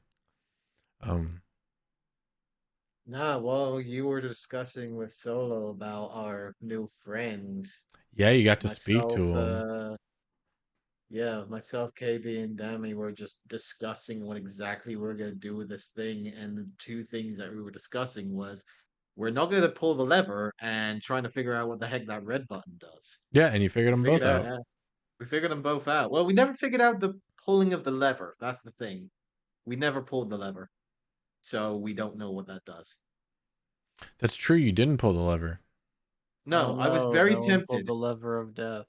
Nah, well, you were discussing with Solo about our new friend. Yeah, you got to speak Myself, to him. yeah, myself, KB, and Dami were just discussing what exactly we're gonna do with this thing, and the two things that we were discussing was we're not gonna pull the lever and trying to figure out what the heck that red button does. Yeah, and you figured We them figured both out, out. we figured them both out. Well, we never figured out the pulling of the lever. That's the thing. We never pulled the lever, so we don't know what that does. That's true. You didn't pull the lever. No, I was no, very no one pulled tempted. the lever of death.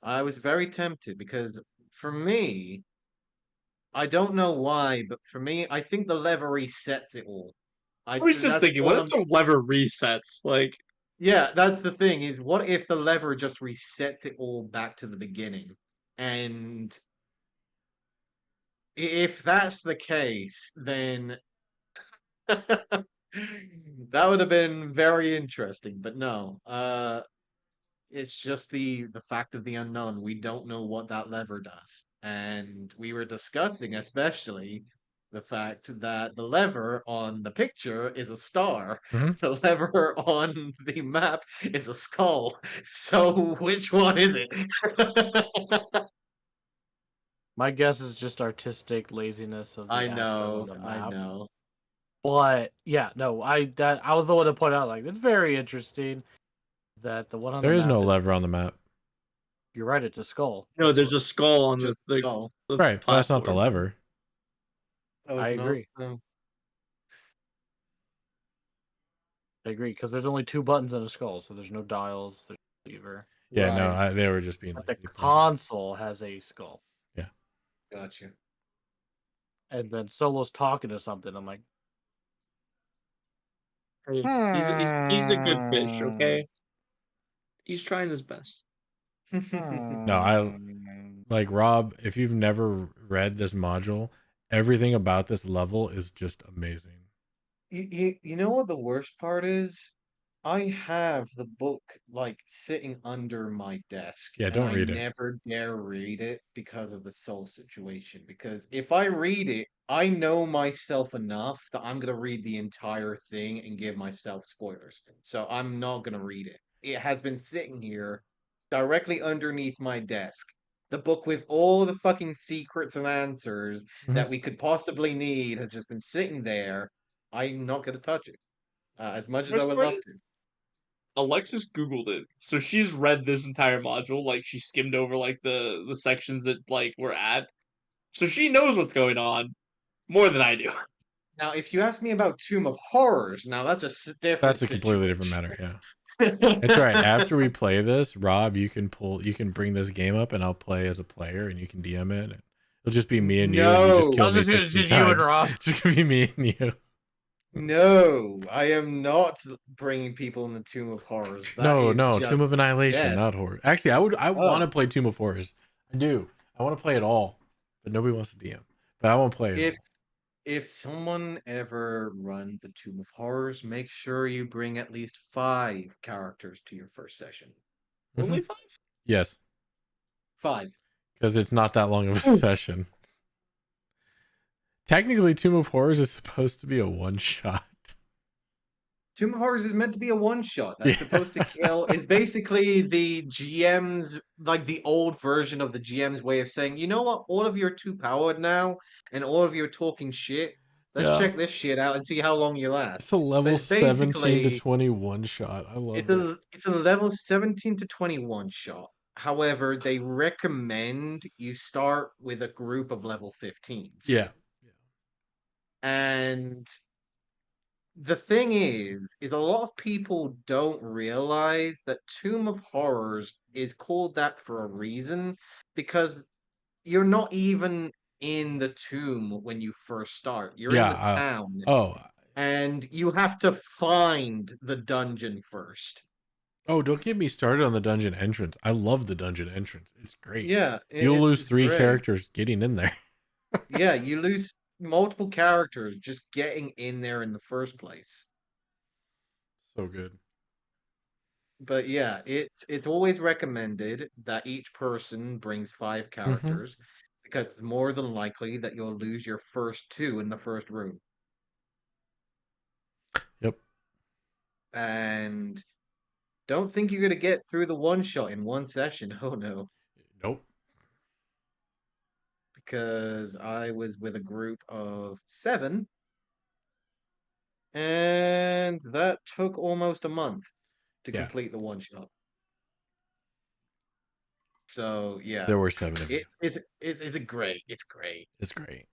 I was very tempted because for me, I don't know why, but for me, I think the lever resets it all. I was just That's thinking, all what if I'm. the lever resets? Like, Yeah, that's the thing. Is what if the lever just resets it all back to the beginning? And if that's the case, then that would have been very interesting. But no, it's just the fact of the unknown. We don't know what that lever does. And we were discussing especially the fact that the lever on the picture is a star. Mhm. The lever on the map is a skull. So which one is it? My guess is just artistic laziness of the I asset on know, the I map. know. But yeah, no, I was the one to point out, like, it's very interesting that the one on There the is map no is, lever on the map. you're right, it's a skull. no, there's a skull on Just the skull. Right, but that's not the platform. lever. Oh, I it's not? agree. Oh. I agree, because there's only two buttons and a skull, so there's no dials, there's no lever. Yeah, no, Right. they were just being But the lazy. console has a skull. Gotcha. And then Solo's talking to something. I'm like, Hey, he's a good fish, okay? He's trying his best. No, I like Rob. If you've never read this module, everything about this level is just amazing. You know what the worst part is? I have the book like sitting under my desk, Yeah, and don't I read it. never dare read it because of the soul situation. Because if I read it, I know myself enough that I'm gonna read the entire thing and give myself spoilers. So I'm not gonna read it. It has been sitting here directly underneath my desk. The book with all the fucking secrets and answers that we could possibly need has just been sitting there. I'm not gonna touch it. As much as I Worst would part love is, to. Alexis Googled it. So she's read this entire module, like she skimmed over like the sections that like we're at. So she knows what's going on more than I do. Now, if you ask me about Tomb of Horrors, now that's a different That's a completely different situation. matter. Yeah. It's all right. After we play this, Rob, you can bring this game up, and I'll play as a player, and you can DM it. And it'll just be me and you, and you just No. kill I was me just gonna 16 do you and times. Rob. It's just gonna be me and you. No, I am not bringing people in the Tomb of Horrors. That is No, just Tomb of Annihilation, dead. not horror. Actually, I want to Oh, play Tomb of Horrors. I do. I want to play it all, but nobody wants to DM. But I won't play it if all. If someone ever runs a Tomb of Horrors, make sure you bring at least 5 characters to your first session. Only Mhm. 5? Yes, 5. because it's not that long of a session. Technically, Tomb of Horrors is supposed to be a one shot. Tomb of Horrors is meant to be a one shot that's Yeah. supposed to kill. Is basically the GM's, like the old version of the GM's way of saying, you know what, all of you are too powered now, and all of you are talking shit. Let's Yeah. check this shit out and see how long you It's last. a But level it's 17 to basically 21 shot. I love it's that. a level 17 to 21 shot. However, they recommend you start with a group of level 15s. Yeah. And the thing is a lot of people don't realize that Tomb of Horrors is called that for a reason, because you're not even in the tomb when you first start. You're in the Yeah. town, Oh. and you have to find the dungeon first. Oh, don't get me started on the dungeon entrance. I love the dungeon entrance. It's great. Yeah, You'll lose it's 3 great. characters getting in there. Yeah, you lose multiple characters just getting in there in the first place. So good. But yeah, it's always recommended that each person brings 5 Mm-hmm. characters because it's more than likely that you'll lose your first 2 in the first room. Yep. And don't think you're gonna get through the one shot in one session. Oh no. Nope. Because I was with a group of 7, and that took almost a month to Yeah. complete the one shot. So yeah, There were 7 of you. it's a great. It's great. It's great.